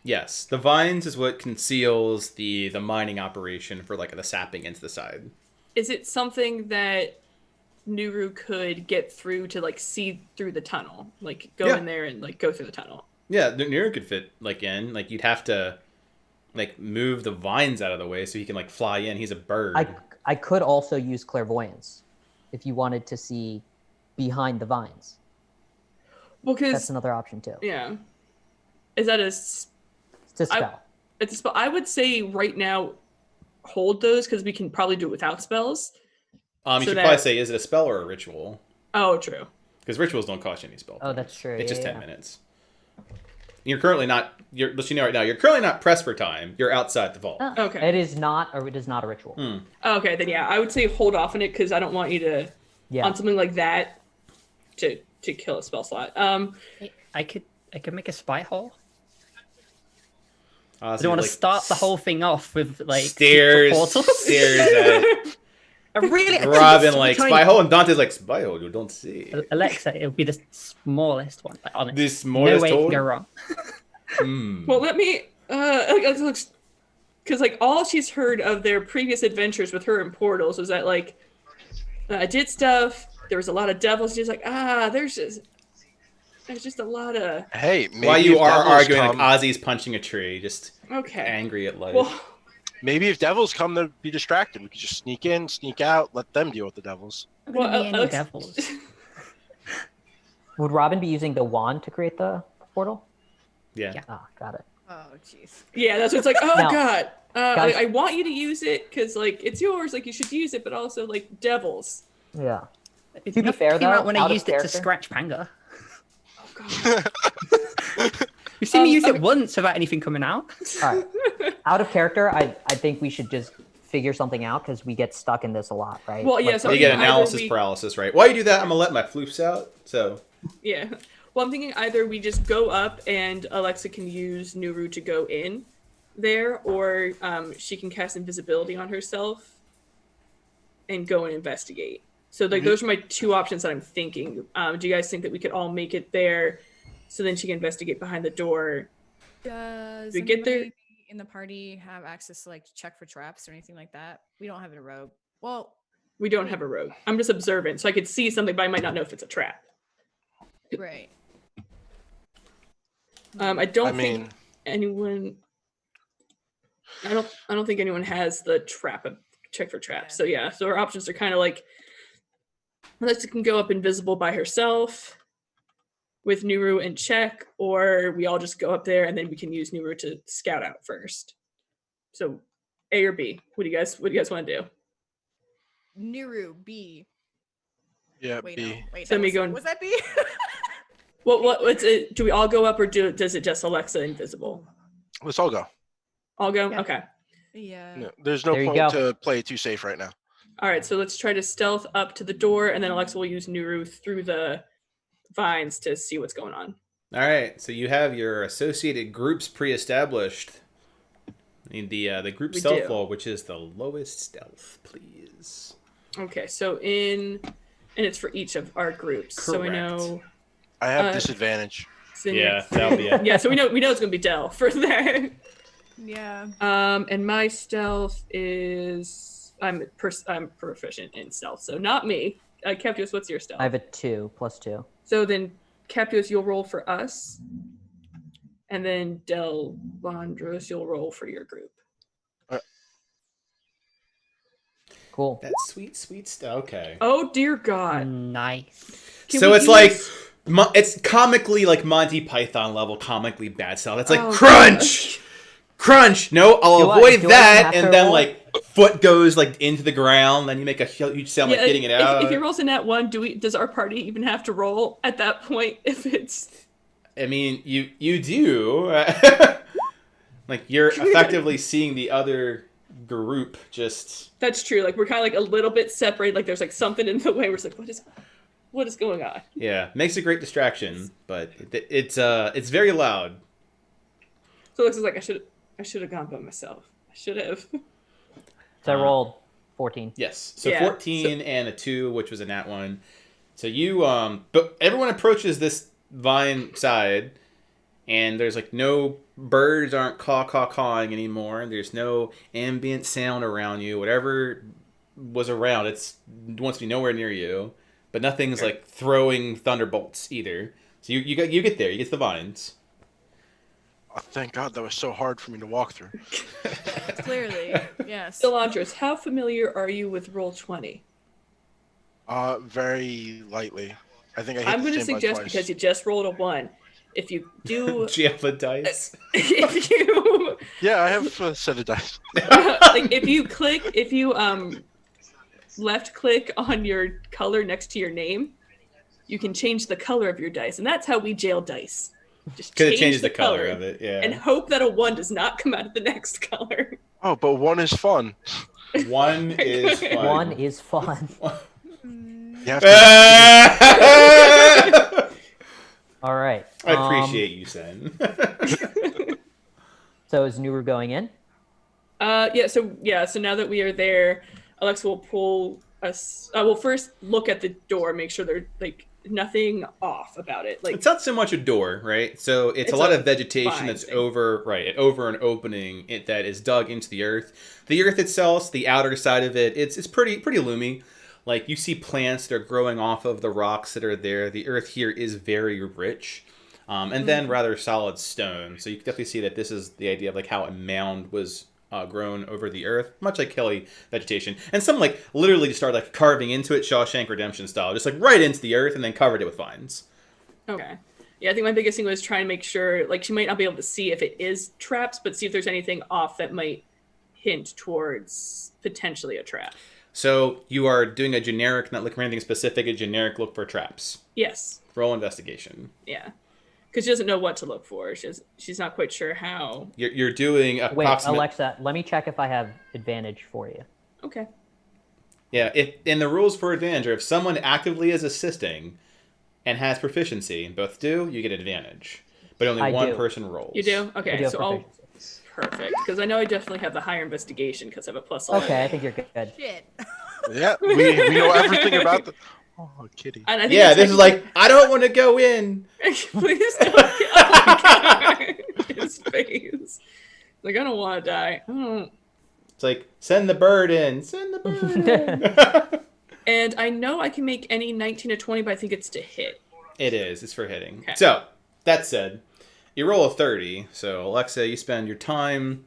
Speaker 1: Yes, the vines is what conceals the mining operation for like the sapping into the side.
Speaker 2: Is it something that Nuru could get through to like see through the tunnel, like go
Speaker 1: Yeah.
Speaker 2: in there and like go through the tunnel?
Speaker 1: Yeah, Nero could fit like in. Like you'd have to like move the vines out of the way so he can like fly in. He's a bird.
Speaker 3: I could also use clairvoyance if you wanted to see behind the vines.
Speaker 2: Well,
Speaker 3: That's
Speaker 2: because
Speaker 3: another option too.
Speaker 2: yeah, is that
Speaker 3: It's a spell.
Speaker 2: it's a spell? I would say right now, hold those because we can probably do it without spells.
Speaker 1: You
Speaker 2: so
Speaker 1: should
Speaker 2: that-
Speaker 1: probably say, is it a spell or a ritual?
Speaker 2: Oh, true.
Speaker 1: Because rituals don't cost you any spell.
Speaker 3: Oh, that's
Speaker 1: points.
Speaker 3: true,
Speaker 1: It's just
Speaker 3: yeah,
Speaker 1: 10
Speaker 3: yeah.
Speaker 1: minutes. You're currently not. Let you know right now. You're currently not pressed for time. You're outside the vault.
Speaker 3: Oh,
Speaker 2: Okay.
Speaker 3: It is not a ritual.
Speaker 2: Okay, then yeah, I would say hold off on it because I don't want you to
Speaker 3: Yeah.
Speaker 2: on something like that to kill a spell slot.
Speaker 6: I could make a spy hole. I
Speaker 1: Ozzy,
Speaker 6: don't want to
Speaker 1: like,
Speaker 6: start the whole thing off with like
Speaker 1: stares
Speaker 6: portals.
Speaker 1: stares at
Speaker 6: I really
Speaker 1: Robin like
Speaker 6: trying-
Speaker 1: spy hole, and Dante's like spy hole. You don't see.
Speaker 6: Alexa, it would be the smallest one. Like, honestly,
Speaker 1: The smallest
Speaker 6: no way it
Speaker 1: hole?
Speaker 6: can go wrong.
Speaker 2: Well, let me because like all she's heard of their previous adventures with her in portals was that like I did stuff. There was a lot of devils. She's like, there's just a lot of
Speaker 5: Hey, maybe
Speaker 1: While you
Speaker 5: if
Speaker 1: are
Speaker 5: devils
Speaker 1: arguing,
Speaker 5: come,
Speaker 1: like Ozzy's punching a tree, just
Speaker 2: okay.
Speaker 1: angry at life.
Speaker 2: Well,
Speaker 5: maybe if devils come, they'll be distracted. We could just sneak in, sneak out, let them deal with the devils.
Speaker 6: Not gonna
Speaker 2: well,
Speaker 6: be any
Speaker 2: Alex-
Speaker 6: devils.
Speaker 3: Would Robin be using the wand to create the portal?
Speaker 1: yeah.
Speaker 6: Yeah.
Speaker 3: Ah, got it.
Speaker 4: Oh, jeez.
Speaker 2: yeah, that's what it's like. Oh
Speaker 3: Now,
Speaker 2: god,
Speaker 3: guys-
Speaker 2: I want you to use it because like it's yours. Like you should use it, but also like devils.
Speaker 3: Yeah.
Speaker 6: It
Speaker 3: To be fair,
Speaker 6: came out
Speaker 3: though,
Speaker 6: when
Speaker 3: out
Speaker 6: I
Speaker 3: of
Speaker 6: used it to
Speaker 3: character-
Speaker 6: scratch Panga.
Speaker 2: Oh god.
Speaker 6: You've seen me use
Speaker 2: okay.
Speaker 6: it once without anything coming out.
Speaker 3: All right. Out of character, I think we should just figure something out because we get stuck in this a lot, right?
Speaker 2: Well, yeah,
Speaker 3: Like,
Speaker 2: so-
Speaker 1: You get
Speaker 2: either
Speaker 1: analysis
Speaker 2: we-
Speaker 1: paralysis, right? While you do that, I'm gonna let my floofs out. So
Speaker 2: Yeah. Well, I'm thinking either we just go up and Alexa can use Nuru to go in there, or she can cast invisibility on herself and go and investigate. So, like, those are my two options that I'm thinking. Do you guys think that we could all make it there so then she can investigate behind the door?
Speaker 4: Does
Speaker 2: We get there-
Speaker 4: anybody in the party have access to like check for traps or anything like that? We don't have it a rogue. Well,
Speaker 2: We don't have a rogue. I'm just observant, so I could see something, but I might not know if it's a trap.
Speaker 4: right.
Speaker 2: I don't
Speaker 5: I mean,
Speaker 2: think anyone. I don't think anyone has the check for traps. So yeah, so our options are kind of like Alexa can go up invisible by herself with Nuru and check, or we all just go up there and then we can use Nuru to scout out first. So A or B? What do you guys want to do?
Speaker 4: Nuru B.
Speaker 5: yeah,
Speaker 4: Wait,
Speaker 5: B.
Speaker 4: no. Wait,
Speaker 2: So
Speaker 4: that
Speaker 2: me
Speaker 4: was,
Speaker 2: going-
Speaker 4: was that B?
Speaker 2: What's it? Do we all go up or does it just Alexa invisible?
Speaker 5: Let's all go.
Speaker 2: All go?
Speaker 6: Yeah.
Speaker 2: Okay.
Speaker 4: Yeah.
Speaker 5: No, there's no
Speaker 3: There you
Speaker 5: point
Speaker 3: go.
Speaker 5: to play it too safe right now.
Speaker 2: All right, so let's try to stealth up to the door, and then Alexa will use Nuru through the vines to see what's going on.
Speaker 1: All right, so you have your associated groups pre-established. I need the group
Speaker 2: We
Speaker 1: stealth
Speaker 2: do.
Speaker 1: roll, which is the lowest stealth, please.
Speaker 2: Okay, so and it's for each of our groups. So we
Speaker 1: Correct.
Speaker 2: know.
Speaker 5: I have
Speaker 2: Uh,
Speaker 5: disadvantage.
Speaker 1: Yeah, that'll be it.
Speaker 2: Yeah, so we know it's gonna be Dell for that.
Speaker 4: Yeah.
Speaker 2: And my stealth is I'm proficient in stealth, so not me. Captius, what's your stealth?
Speaker 3: I have a 2 + 2.
Speaker 2: So then, Captius, you'll roll for us, and then Del Bondros, you'll roll for your group.
Speaker 3: Cool.
Speaker 1: That sweet stuff. Okay.
Speaker 2: Oh dear God!
Speaker 6: Nice.
Speaker 2: Can
Speaker 1: So
Speaker 2: we
Speaker 1: it's like
Speaker 2: use-
Speaker 1: it's comically like Monty Python level, comically bad style. It's like
Speaker 2: Oh,
Speaker 1: crunch, crunch. No, I'll
Speaker 3: Do I-
Speaker 1: avoid
Speaker 3: do I
Speaker 1: that,
Speaker 3: have
Speaker 1: and
Speaker 3: to
Speaker 1: then
Speaker 3: roll?
Speaker 1: like foot goes like into the ground. Then you make a huge sound like getting it out.
Speaker 2: If he rolls a nat 1, does our party even have to roll at that point? If it's
Speaker 1: I mean, you do. Like you're effectively seeing the other group just.
Speaker 2: that's true. Like we're kind of like a little bit separated. Like there's like something in the way. We're just like, what is going on?
Speaker 1: Yeah, makes a great distraction, but it's very loud.
Speaker 2: So Alexa's like, I should have gone by myself. I should have.
Speaker 3: So I rolled 14.
Speaker 1: Yes, so
Speaker 2: Yeah,
Speaker 1: 14 and a 2, which was a nat 1. So you but everyone approaches this vine side, and there's like no birds aren't cawing anymore. There's no ambient sound around you. Whatever was around, wants to be nowhere near you. But nothing's like throwing thunderbolts either. So you get there. You get to the vines.
Speaker 5: Oh, thank God that was so hard for me to walk through.
Speaker 4: Clearly. Yes.
Speaker 2: Delantros, how familiar are you with Roll20?
Speaker 5: Very lightly. I think I hit
Speaker 2: I'm
Speaker 5: the
Speaker 2: going to
Speaker 5: same button
Speaker 2: suggest
Speaker 5: twice.
Speaker 2: because you just rolled a 1. If you do,
Speaker 1: Java dice.
Speaker 2: if you
Speaker 5: Yeah, I have a set of dice.
Speaker 2: like if you left click on your color next to your name, you can change the color of your dice, and that's how we jail dice. Just
Speaker 1: Because it
Speaker 2: change
Speaker 1: changes the color of it. Yeah.
Speaker 2: and hope that a 1 does not come out of the next color.
Speaker 5: Oh, but one is fun.
Speaker 1: One is fun.
Speaker 3: 1 is fun.
Speaker 5: You have to
Speaker 3: All right.
Speaker 1: I appreciate you, Sen.
Speaker 3: So is Nuru going in?
Speaker 2: So now that we are there, Alexa will pull us. We'll first look at the door, make sure there's like nothing off about it. Like
Speaker 1: It's not so much a door, right? So it's a lot of vegetation that's
Speaker 2: thing.
Speaker 1: over an opening that is dug into the earth. The earth itself, the outer side of it, it's pretty loomy. Like you see plants that are growing off of the rocks that are there. The earth here is very rich, and then rather solid stone. So you can definitely see that this is the idea of like how a mound was grown over the earth, much like hilly vegetation. And some like literally just started like carving into it, Shawshank Redemption style, just like right into the earth and then covered it with vines.
Speaker 2: okay. Yeah, I think my biggest thing was trying to make sure, like, she might not be able to see if it is traps, but see if there's anything off that might hint towards potentially a trap.
Speaker 1: So you are doing a generic, not looking for anything specific, a generic look for traps.
Speaker 2: Yes.
Speaker 1: Roll investigation.
Speaker 2: Yeah. Because she doesn't know what to look for. She's not quite sure how.
Speaker 1: You're doing
Speaker 3: Wait,
Speaker 1: approximate.
Speaker 3: Alexa, let me check if I have advantage for you.
Speaker 2: Okay.
Speaker 1: Yeah, in the rules for advantage are if someone actively is assisting and has proficiency, and both do, you get advantage. But only
Speaker 3: I
Speaker 1: one
Speaker 3: do.
Speaker 1: person rolls.
Speaker 2: You do?
Speaker 3: I
Speaker 2: Okay,
Speaker 3: do have
Speaker 2: so I'll...
Speaker 3: proficiency.
Speaker 2: Perfect. Because I know I definitely have the higher investigation because I have a plus 11.
Speaker 3: Okay, I think you're good.
Speaker 4: Shit.
Speaker 5: Yeah, we know everything about the. Oh, kitty.
Speaker 2: And I think
Speaker 1: Yeah,
Speaker 2: it's
Speaker 1: this is like, I don't want to go in.
Speaker 2: Please don't kill oh my God. His face. Like, I don't want to die. I don't...
Speaker 1: It's like, send the bird in. Send the bird in.
Speaker 2: And I know I can make any 19 to 20, but I think it's to hit.
Speaker 1: It is. It's for hitting.
Speaker 2: Okay.
Speaker 1: So, that said, You roll a 30. So Alexa, you spend your time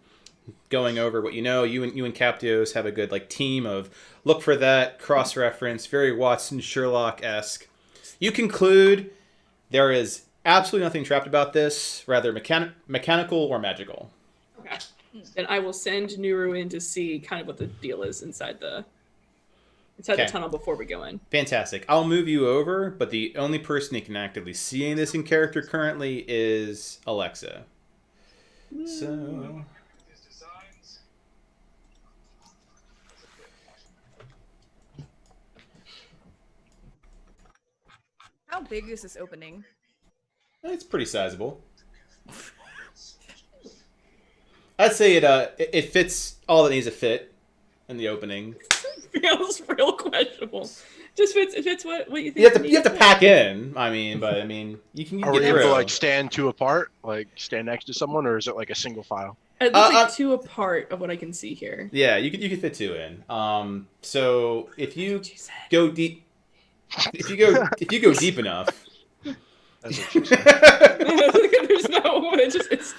Speaker 1: going over what you know. You and Captios have a good like team of look for that, cross-reference, very Watson Sherlock-esque. You conclude there is absolutely nothing trapped about this, rather mechanical or magical.
Speaker 2: Okay. Then I will send Nuru in to see kind of what the deal is inside the tunnel before we go in.
Speaker 1: Fantastic. I'll move you over, but the only person who can actively see this in character currently is Alexa. So...
Speaker 4: How big is this opening?
Speaker 1: It's pretty sizable. I'd say it fits all that needs to fit in the opening.
Speaker 2: Feels real questionable. Just fits what you think.
Speaker 1: You have to pack in. You can
Speaker 5: Are
Speaker 1: get
Speaker 5: we able
Speaker 1: through.
Speaker 5: to like stand two apart, like stand next to someone, or is it like a single file?
Speaker 2: It looks like two apart of what I can see here.
Speaker 1: Yeah, you can fit two in. So if you go deep, if you go deep enough.
Speaker 5: That's what she said.
Speaker 2: There's no. It's.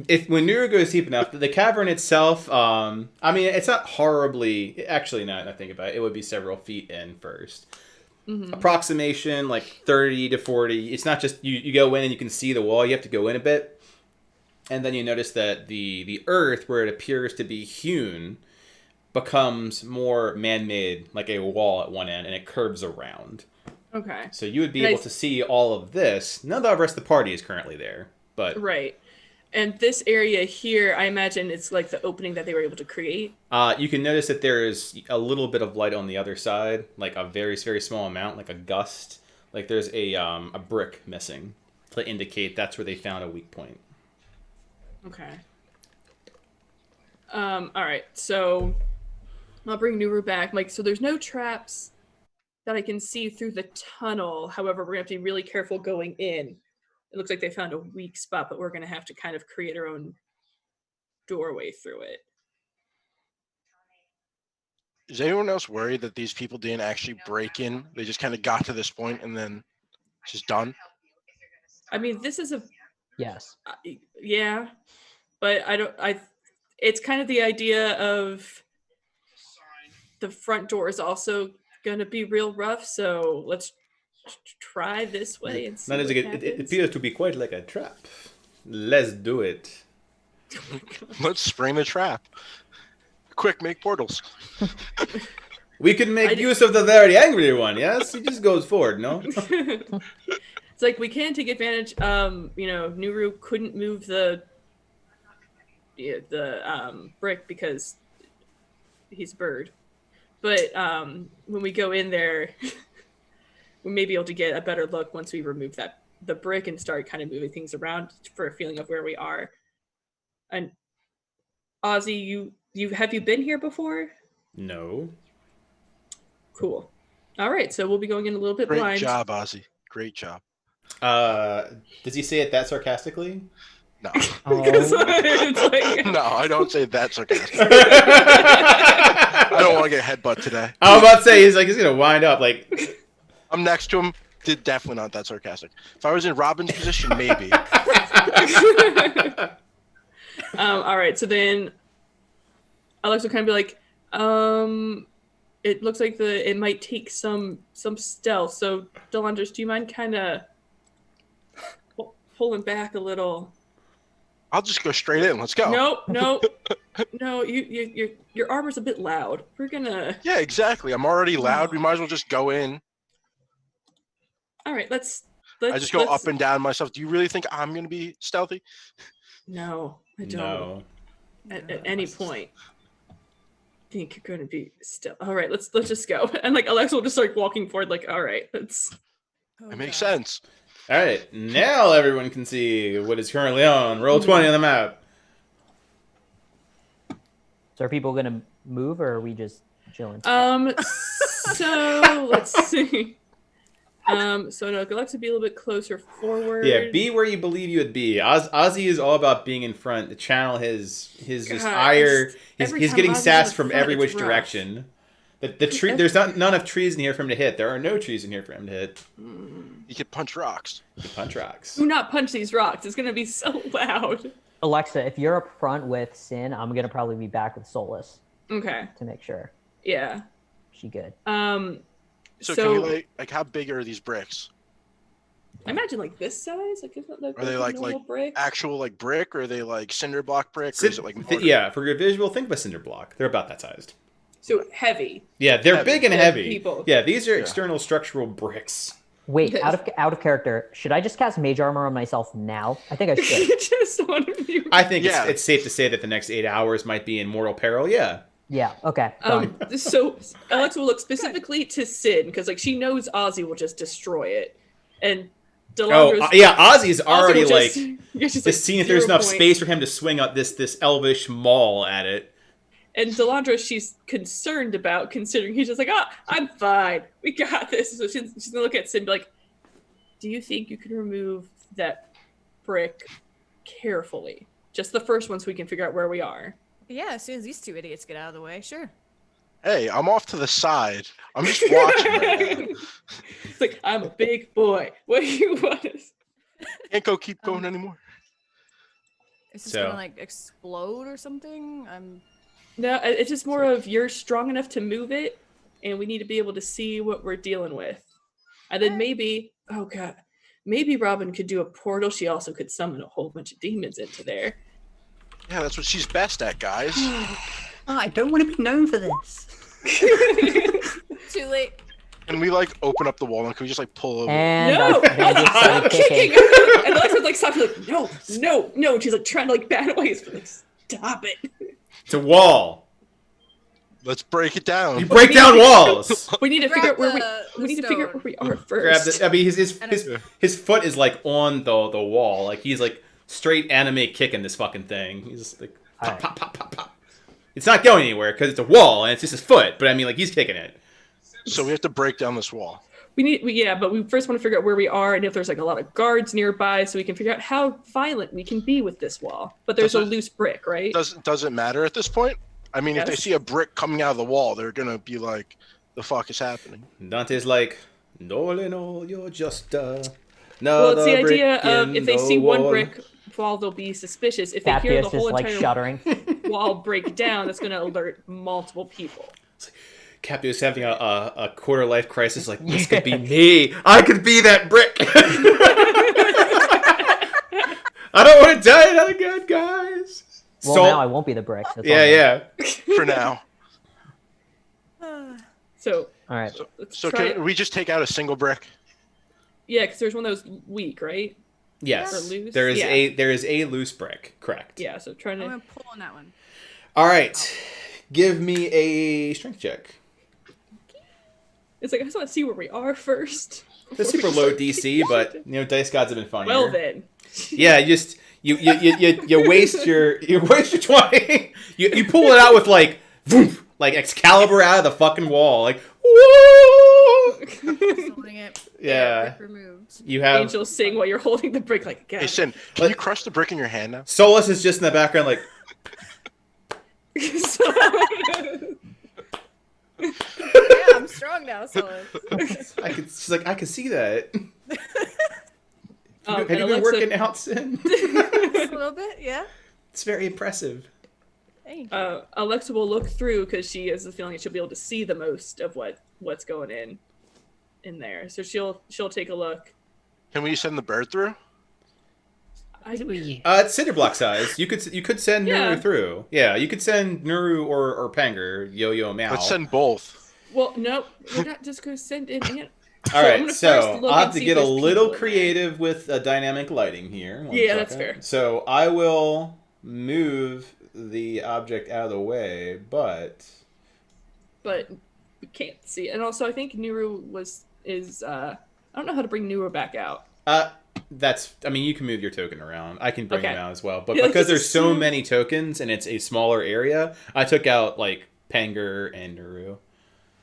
Speaker 1: If when Nuru goes deep enough, the cavern itself, it's not horribly. Actually, now that I think about it, it would be several feet in first.
Speaker 2: Mm-hmm.
Speaker 1: Approximation like 30 to 40. It's not just you go in and you can see the wall. You have to go in a bit, and then you notice that the earth where it appears to be hewn becomes more man-made, like a wall at one end, and it curves around.
Speaker 2: Okay.
Speaker 1: So you would be able to see all of this. None of the rest of the party is currently there, but
Speaker 2: right. And this area here, I imagine it's like the opening that they were able to create.
Speaker 1: You can notice that there is a little bit of light on the other side, like a very, very small amount, like a gust. Like there's a brick missing to indicate that's where they found a weak point.
Speaker 2: Okay. All right. So I'll bring Nuru back. So there's no traps that I can see through the tunnel. However, we're going to have to be really careful going in. It looks like they found a weak spot, but we're going to have to kind of create our own doorway through it.
Speaker 5: Is anyone else worried that these people didn't actually break in? They just kind of got to this point and then it's just done?
Speaker 2: This is a...
Speaker 3: Yes.
Speaker 2: Yeah. But it's kind of the idea of the front door is also going to be real rough, so let's try this way and see
Speaker 1: it appears to be quite like a trap. Let's do it.
Speaker 5: Let's spring the trap. Quick, make portals.
Speaker 1: We can make use of the very angry one, yes? He just goes forward, no?
Speaker 2: It's like we can take advantage. Nuru couldn't move the brick because he's a bird. But when we go in there, we may be able to get a better look once we remove the brick and start kind of moving things around for a feeling of where we are. And Ozzy, have you been here before?
Speaker 1: No.
Speaker 2: Cool. All right, so we'll be going in a little bit blind.
Speaker 5: Great job, Ozzy. Great job.
Speaker 1: Does he say it that sarcastically?
Speaker 5: No.
Speaker 2: It's like...
Speaker 5: No, I don't say that sarcastically. I don't want to get headbutt today.
Speaker 1: I was about to say he's gonna wind up like.
Speaker 5: I'm next to him. Definitely not that sarcastic. If I was in Robin's position, maybe.
Speaker 2: All right, so then Alex will kind of be like, it looks like it might take some stealth. So Delandris, do you mind kind of pulling back a little?
Speaker 5: I'll just go straight in. Let's go.
Speaker 2: No. Your armor's a bit loud. We're gonna.
Speaker 5: Yeah, exactly. I'm already loud. We might as well just go in.
Speaker 2: All right, let's.
Speaker 5: I just go up and down myself. Do you really think I'm gonna be stealthy?
Speaker 2: No, I don't.
Speaker 1: No.
Speaker 2: At any point, I think you're gonna be still. All right, let's just go. And like Alexa will just start walking forward. Like, all right, let's.
Speaker 5: It makes sense.
Speaker 1: All right, now everyone can see what is currently on. Roll 20 on the map.
Speaker 3: So are people gonna move, or are we just chilling?
Speaker 2: So let's see. So no, Alexa be a little bit closer forward.
Speaker 1: Yeah, be where you believe you would be. Ozzy is all about being in front to channel his just ire. He's getting sass from every which direction. The tree. There's not enough trees in here for him to hit. There are no trees in here for him to hit.
Speaker 5: You could punch rocks.
Speaker 1: You punch rocks.
Speaker 2: Do not punch these rocks. It's gonna be so loud.
Speaker 3: Alexa, if you're up front with Sin, I'm gonna probably be back with Solus
Speaker 2: Okay.
Speaker 3: to make sure
Speaker 2: Yeah.
Speaker 3: she good.
Speaker 5: So can we like how big are these bricks?
Speaker 2: I imagine like this size. Like, isn't that
Speaker 5: Are they like
Speaker 2: normal brick?
Speaker 5: actual like brick, or are they like cinder block brick, or is it like mortar?
Speaker 1: Yeah, for your visual, think of a cinder block. They're about that sized.
Speaker 2: So heavy.
Speaker 1: Yeah, they're
Speaker 5: Heavy.
Speaker 1: big and
Speaker 2: Yeah,
Speaker 1: heavy.
Speaker 2: people.
Speaker 1: Yeah, these are external structural bricks.
Speaker 3: Wait,
Speaker 2: Yes.
Speaker 3: out of character. Should I just cast Mage Armor on myself now? I think I should.
Speaker 2: Just one of you.
Speaker 1: I think
Speaker 5: Yeah.
Speaker 1: it's safe to say that the next 8 hours might be in mortal peril. Yeah.
Speaker 3: Yeah. Okay. Done.
Speaker 2: So Alex will look specifically to Sid because like she knows Ozzy will just destroy it, and
Speaker 1: Oh,
Speaker 2: Delandra's
Speaker 1: yeah. Ozzy's
Speaker 2: Ozzy
Speaker 1: already
Speaker 2: will
Speaker 1: like
Speaker 2: just
Speaker 1: just seeing if there's
Speaker 2: 0
Speaker 1: enough
Speaker 2: point.
Speaker 1: space for him to swing up this elvish maul at it.
Speaker 2: And Delandra, she's concerned about, considering he's just like, I'm fine. We got this. So she's going to look at Sid and be like, do you think you can remove that brick carefully? Just the first one so we can figure out where we are.
Speaker 4: Yeah, as soon as these two idiots get out of the way, sure.
Speaker 5: Hey, I'm off to the side. I'm just watching right now.
Speaker 2: It's like, I'm a big boy. What do you want us?
Speaker 5: Can't keep going anymore.
Speaker 4: Is this
Speaker 1: So-
Speaker 4: gonna like explode or something?
Speaker 2: No, it's just more of you're strong enough to move it, and we need to be able to see what we're dealing with. And then maybe, oh god, maybe Robin could do a portal. She also could summon a whole bunch of demons into there.
Speaker 5: Yeah, that's what she's best at, guys.
Speaker 6: I don't want to be known for this.
Speaker 4: Too late.
Speaker 5: And we like open up the wall and can we just like pull over?
Speaker 3: And
Speaker 2: No,
Speaker 3: I just started
Speaker 2: kicking.
Speaker 3: kicking.
Speaker 2: And Alex would like stop. Like, no. And she's like trying to like bat away. He's like, stop it.
Speaker 1: It's a wall.
Speaker 5: Let's break it down.
Speaker 1: You break down walls.
Speaker 2: We need to figure out where
Speaker 4: the
Speaker 2: we need to figure out where we are
Speaker 1: Grab
Speaker 2: first.
Speaker 1: the. I mean,
Speaker 4: And
Speaker 1: his foot is like on the wall. Like he's like straight anime kicking this fucking thing. He's just like pop,
Speaker 3: Alright.
Speaker 1: pop, pop, pop, pop. It's not going anywhere because it's a wall and it's just his foot. But I mean, like he's kicking it.
Speaker 5: So we have to break down this wall.
Speaker 2: But we first want to figure out where we are and if there's like a lot of guards nearby, so we can figure out how violent we can be with this wall. But there's
Speaker 5: Does
Speaker 2: a
Speaker 5: it-
Speaker 2: loose brick, right?
Speaker 5: Does it matter at this point? I mean, if they
Speaker 2: Yes.
Speaker 5: see a brick coming out of the wall, they're gonna be like, "The fuck is happening?"
Speaker 1: Dante's like, no, you're just
Speaker 2: Well,
Speaker 1: no.
Speaker 2: it's the idea of if they see one brick fall, they'll be suspicious. If they hear the
Speaker 3: Captius is
Speaker 2: whole
Speaker 3: like
Speaker 2: entire
Speaker 3: shuddering.
Speaker 2: wall break down, that's going to alert multiple people.
Speaker 1: Captius having a quarter life crisis. Like this could be me. I could be that brick. I don't want to die another good guys.
Speaker 3: Well, now I won't be the brick. That's all
Speaker 1: Yeah,
Speaker 3: good.
Speaker 1: yeah.
Speaker 5: For now.
Speaker 2: So
Speaker 3: All right.
Speaker 2: let's
Speaker 5: So
Speaker 2: try.
Speaker 5: can we just take out a single brick?
Speaker 2: Yeah, because there's one that was weak, right?
Speaker 1: Yes.
Speaker 2: Or loose?
Speaker 1: There is
Speaker 2: Yeah.
Speaker 1: there is a loose brick. Correct.
Speaker 2: Yeah. So trying
Speaker 4: I'm
Speaker 2: to.
Speaker 4: gonna pull on that one.
Speaker 1: All right. Give me a strength check.
Speaker 2: It's like I just want to see where we are first.
Speaker 1: It's super low DC, but you know dice gods have been funny.
Speaker 2: Well then.
Speaker 1: Yeah, you just you waste your 20. You pull it out with like voomp, like Excalibur out of the fucking wall, like whoa.
Speaker 4: Holding it.
Speaker 1: Yeah.
Speaker 4: Brick removed.
Speaker 1: You have
Speaker 2: Angels sing while you're holding the brick. Like, God.
Speaker 5: Hey, Sin, can you crush the brick in your hand now?
Speaker 1: Solus is just in the background, like
Speaker 2: So-
Speaker 4: Yeah, I'm strong now, so
Speaker 1: she's like I can see that. Have
Speaker 2: and
Speaker 1: you been
Speaker 2: Alexa-
Speaker 1: working out, Sin?
Speaker 4: a little bit, yeah.
Speaker 1: It's very impressive.
Speaker 4: Thank you.
Speaker 2: Alexa will look through because she has the feeling that she'll be able to see the most of what's going in there. So she'll take a look.
Speaker 5: Can we send the bird through?
Speaker 1: It's cinder block size. You could send
Speaker 2: Yeah.
Speaker 1: Nuru through. Yeah, you could send Nuru or Panger, Yo-Yo, Meow.
Speaker 5: Let's send both.
Speaker 2: Well, no, we're not just going to send in.
Speaker 1: All
Speaker 2: I'm
Speaker 1: right,
Speaker 2: gonna
Speaker 1: so
Speaker 2: first look
Speaker 1: I'll have
Speaker 2: and
Speaker 1: to
Speaker 2: see
Speaker 1: get
Speaker 2: if
Speaker 1: a
Speaker 2: there's
Speaker 1: little
Speaker 2: people in there.
Speaker 1: creative with dynamic lighting here. One
Speaker 2: Yeah, that's
Speaker 1: second.
Speaker 2: fair.
Speaker 1: So I will move the object out of the way, but
Speaker 2: But we can't see it. And also, I think Nuru is I don't know how to bring Nuru back out.
Speaker 1: I mean, you can move your token around. I can bring
Speaker 2: Okay.
Speaker 1: him out as well. But
Speaker 2: Yeah, like,
Speaker 1: because
Speaker 2: just
Speaker 1: there's so
Speaker 2: assume-
Speaker 1: many tokens and it's a smaller area, I took out like Panger and Nuru.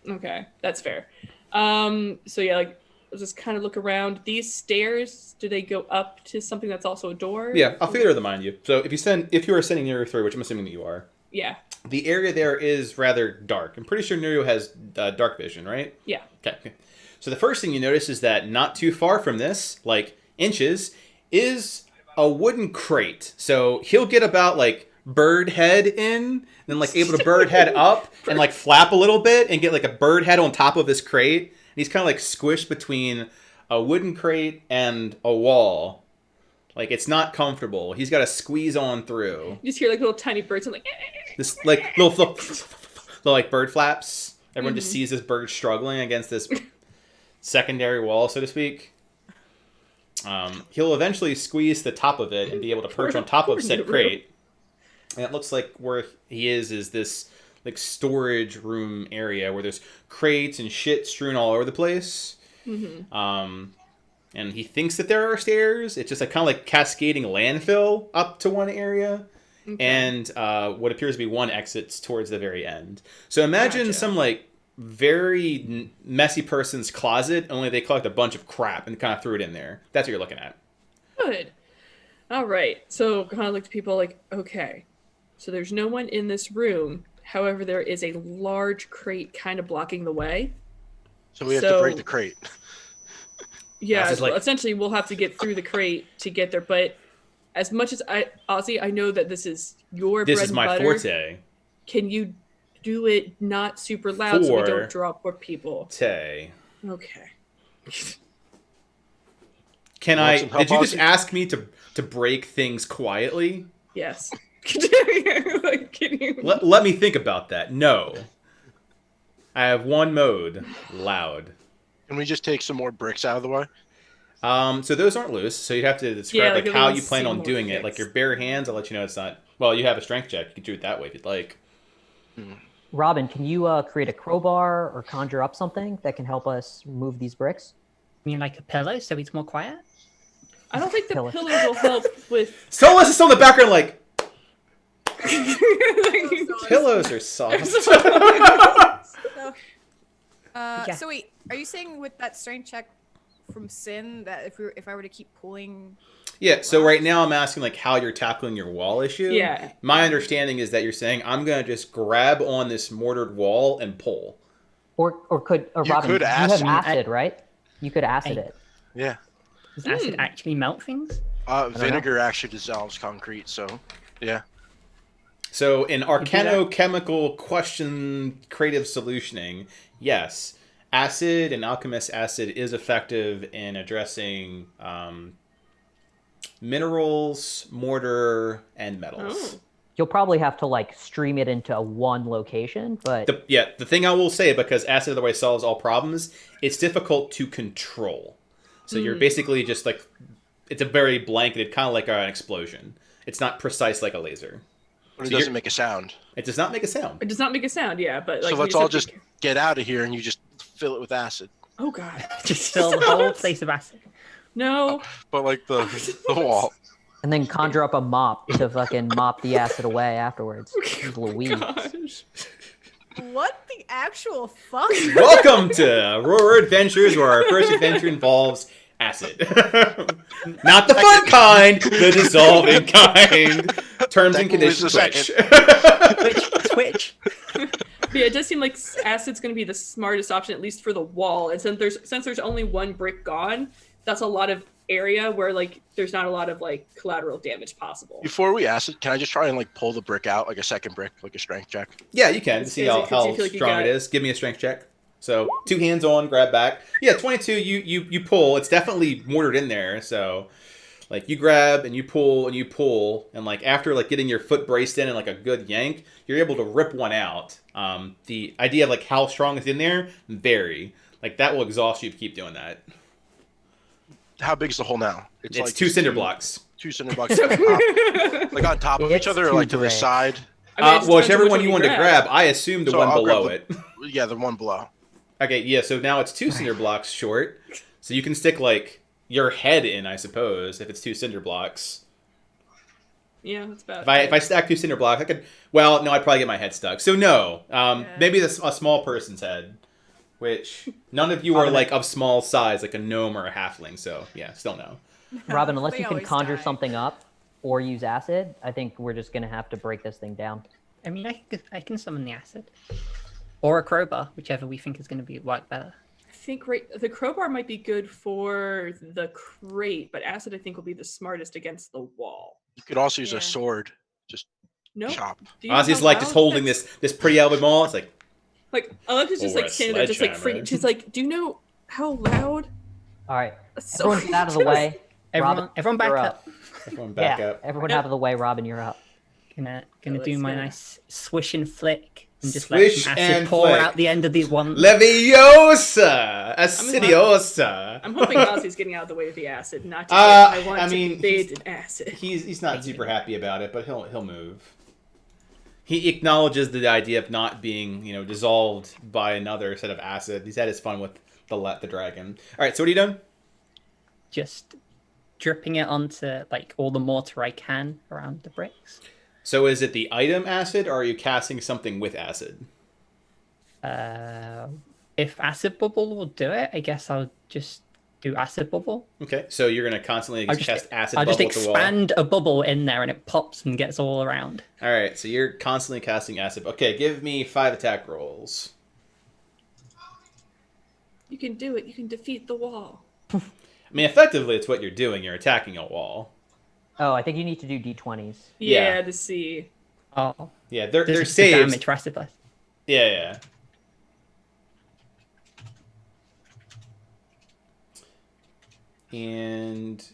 Speaker 2: Okay, that's fair. So yeah, like let's just kind of look around. These stairs, do they go up to something that's also a door?
Speaker 1: Yeah, I'll theater the mind you. So if you are sending Nuru through, which I'm assuming that you are,
Speaker 2: Yeah.
Speaker 1: the area there is rather dark. I'm pretty sure Nuru has dark vision, right?
Speaker 2: Yeah.
Speaker 1: Okay. So the first thing you notice is that not too far from this, like inches, is a wooden crate. So he'll get about like bird head in, then like able to bird head up and like flap a little bit and get like a bird head on top of this crate. And he's kind of like squished between a wooden crate and a wall. Like it's not comfortable. He's got to squeeze on through.
Speaker 2: You just hear like little tiny birds and like
Speaker 1: This like little like bird flaps. Everyone just sees this bird struggling against this secondary wall, so to speak. He'll eventually squeeze the top of it and be able to perch on top of said crate. And it looks like where he is this like storage room area where there's crates and shit strewn all over the place. And he thinks that there are stairs. It's just like kind of like cascading landfill up to one area. Okay. And what appears to be one exits towards the very end. So imagine some like very messy person's closet, only they collect a bunch of crap and kind of threw it in there. That's what you're looking at.
Speaker 2: Good. All right. So kind of look to people like, okay, so there's no one in this room. However, there is a large crate kind of blocking the way.
Speaker 5: So we have to break the crate.
Speaker 2: Yeah, like, essentially we'll have to get through the crate to get there. But as much as Ozzy, I know that this is your bread and butter. This is my forte. Can you do it not super loud so we don't draw poor people?
Speaker 1: Okay. Can I? Did you just ask me to break things quietly?
Speaker 2: Yes.
Speaker 1: Like, can you... let me think about that. No. I have one mode, loud.
Speaker 5: Can we just take some more bricks out of the way?
Speaker 1: So those aren't loose. So you'd have to describe like how you plan on doing it. Like your bare hands, I'll let you know it's not. Well, you have a strength check. You can do it that way if you'd like.
Speaker 3: Robin, can you create a crowbar or conjure up something that can help us move these bricks?
Speaker 6: You mean like a pillow so it's more quiet?
Speaker 2: I don't think the pillars will help with...
Speaker 1: Someone's still in the background like... Pillows are soft.
Speaker 4: So wait, are you saying with that strength check from Sin that if I were to keep pulling...
Speaker 1: Yeah, so right now I'm asking like how you're tackling your wall issue.
Speaker 2: Yeah.
Speaker 1: My understanding is that you're saying I'm gonna just grab on this mortared wall and pull.
Speaker 3: Or Robin, you have acid, right? You could acid it.
Speaker 5: Yeah.
Speaker 6: Does acid actually melt things?
Speaker 5: Vinegar actually dissolves concrete, so yeah.
Speaker 1: So in arcano-chemical question creative solutioning, yes, acid and alchemist acid is effective in addressing minerals, mortar, and metals.
Speaker 3: Oh. You'll probably have to like stream it into one location, but
Speaker 1: the thing I will say, because acid otherwise solves all problems, it's difficult to control. So you're basically just like, it's a very blanketed, kind of like an explosion. It's not precise like a laser.
Speaker 5: But it doesn't make a sound.
Speaker 1: It does not make a sound.
Speaker 2: It does not make a sound, yeah. But like,
Speaker 5: so let's all just get out of here and you just fill it with acid.
Speaker 2: Oh God!
Speaker 6: Just fill the whole place of acid.
Speaker 2: No.
Speaker 5: But like the wall.
Speaker 3: And then conjure up a mop to fucking mop the acid away afterwards. Louise.
Speaker 2: Gosh.
Speaker 4: What the actual fuck?
Speaker 1: Welcome to Arhor'ha Adventures, where our first adventure involves acid. Not the fun kind, the dissolving kind. Terms and conditions
Speaker 6: Twitch.
Speaker 2: But yeah, it does seem like acid's going to be the smartest option, at least for the wall. And since there's only one brick gone, that's a lot of area where like there's not a lot of like collateral damage possible.
Speaker 5: Before we acid, can I just try and like pull the brick out, like a second brick, like a strength check?
Speaker 1: Yeah, you can. See how strong it is. Give me a strength check. So 2 hands on, grab back. Yeah, 22. You pull. It's definitely mortared in there. So like you grab and you pull, and like after like getting your foot braced in and like a good yank, you're able to rip one out. The idea of like how strong it's in there vary. Like that will exhaust you to keep doing that.
Speaker 5: How big is the hole now?
Speaker 1: It's like 2 cinder blocks.
Speaker 5: 2 cinder blocks on top. Like on top of each other, or like to the side?
Speaker 2: I mean,
Speaker 1: whichever one you wanted to grab. I assume the one below it.
Speaker 5: Yeah, the one below.
Speaker 1: Okay, yeah, so now it's 2 cinder blocks short. So you can stick like your head in, I suppose, if it's 2 cinder blocks.
Speaker 2: Yeah, that's bad.
Speaker 1: If I stack 2 cinder blocks, I could... Well, no, I'd probably get my head stuck. So no, maybe a small person's head. Which none of you are like of small size, like a gnome or a halfling. So yeah, still no.
Speaker 3: Robin, unless you can conjure something up or use acid, I think we're just gonna have to break this thing down.
Speaker 6: I mean, I can summon the acid. Or a crowbar, whichever we think is going to work better.
Speaker 2: I think the crowbar might be good for the crate, but acid I think will be the smartest against the wall.
Speaker 5: You could also use
Speaker 4: Yeah.
Speaker 5: a sword. Just
Speaker 2: No.
Speaker 5: chop.
Speaker 1: Ozzy's like just holding this pretty Albert Mall. It's like
Speaker 2: Alexa's just
Speaker 1: Or
Speaker 2: like
Speaker 1: a
Speaker 2: standing there, just like
Speaker 1: sledgehammer.
Speaker 2: freaking. She's like, "Do you know how loud?"
Speaker 3: All right,
Speaker 2: That's so
Speaker 3: everyone get out of the
Speaker 2: ridiculous.
Speaker 3: way.
Speaker 6: Everyone,
Speaker 3: Robin,
Speaker 6: back
Speaker 3: you're
Speaker 6: up.
Speaker 1: everyone back
Speaker 3: yeah,
Speaker 1: up.
Speaker 3: everyone
Speaker 2: Yep.
Speaker 3: out of the way. Robin, you're up.
Speaker 6: Gonna
Speaker 2: let's
Speaker 6: do my
Speaker 2: go.
Speaker 6: nice swish and flick and just
Speaker 1: Swish
Speaker 6: let some acid
Speaker 1: and
Speaker 6: pour
Speaker 1: flick.
Speaker 6: out the end of the one.
Speaker 1: Leviosa, Acidiosa.
Speaker 2: I'm hoping Ozzy's getting out of the way of the acid, not just I want
Speaker 1: I
Speaker 2: to
Speaker 1: mean,
Speaker 2: be bathed in acid.
Speaker 1: He's not super happy about it, but he'll move. He acknowledges the idea of not being, dissolved by another set of acid. He's had his fun with the dragon. All right, so what are you doing?
Speaker 6: Just dripping it onto like all the mortar I can around the bricks.
Speaker 1: So is it the item acid, or are you casting something with acid?
Speaker 6: If acid bubble will do it, I guess I'll just do acid bubble.
Speaker 1: Okay, so you're gonna constantly cast acid
Speaker 6: I'll
Speaker 1: bubble
Speaker 6: just
Speaker 1: at the wall.
Speaker 6: expand a bubble in there and it pops and gets all around.
Speaker 1: All right, so you're constantly casting acid. Okay, give me 5 attack rolls.
Speaker 2: You can do it. You can defeat the wall.
Speaker 1: I mean, effectively, it's what you're doing. You're attacking a wall.
Speaker 3: Oh, I think you need to do d20s.
Speaker 1: Yeah.
Speaker 2: To see.
Speaker 6: Oh,
Speaker 1: Yeah, they're
Speaker 6: this is the
Speaker 1: saves.
Speaker 6: damage for acid blast.
Speaker 1: Yeah. And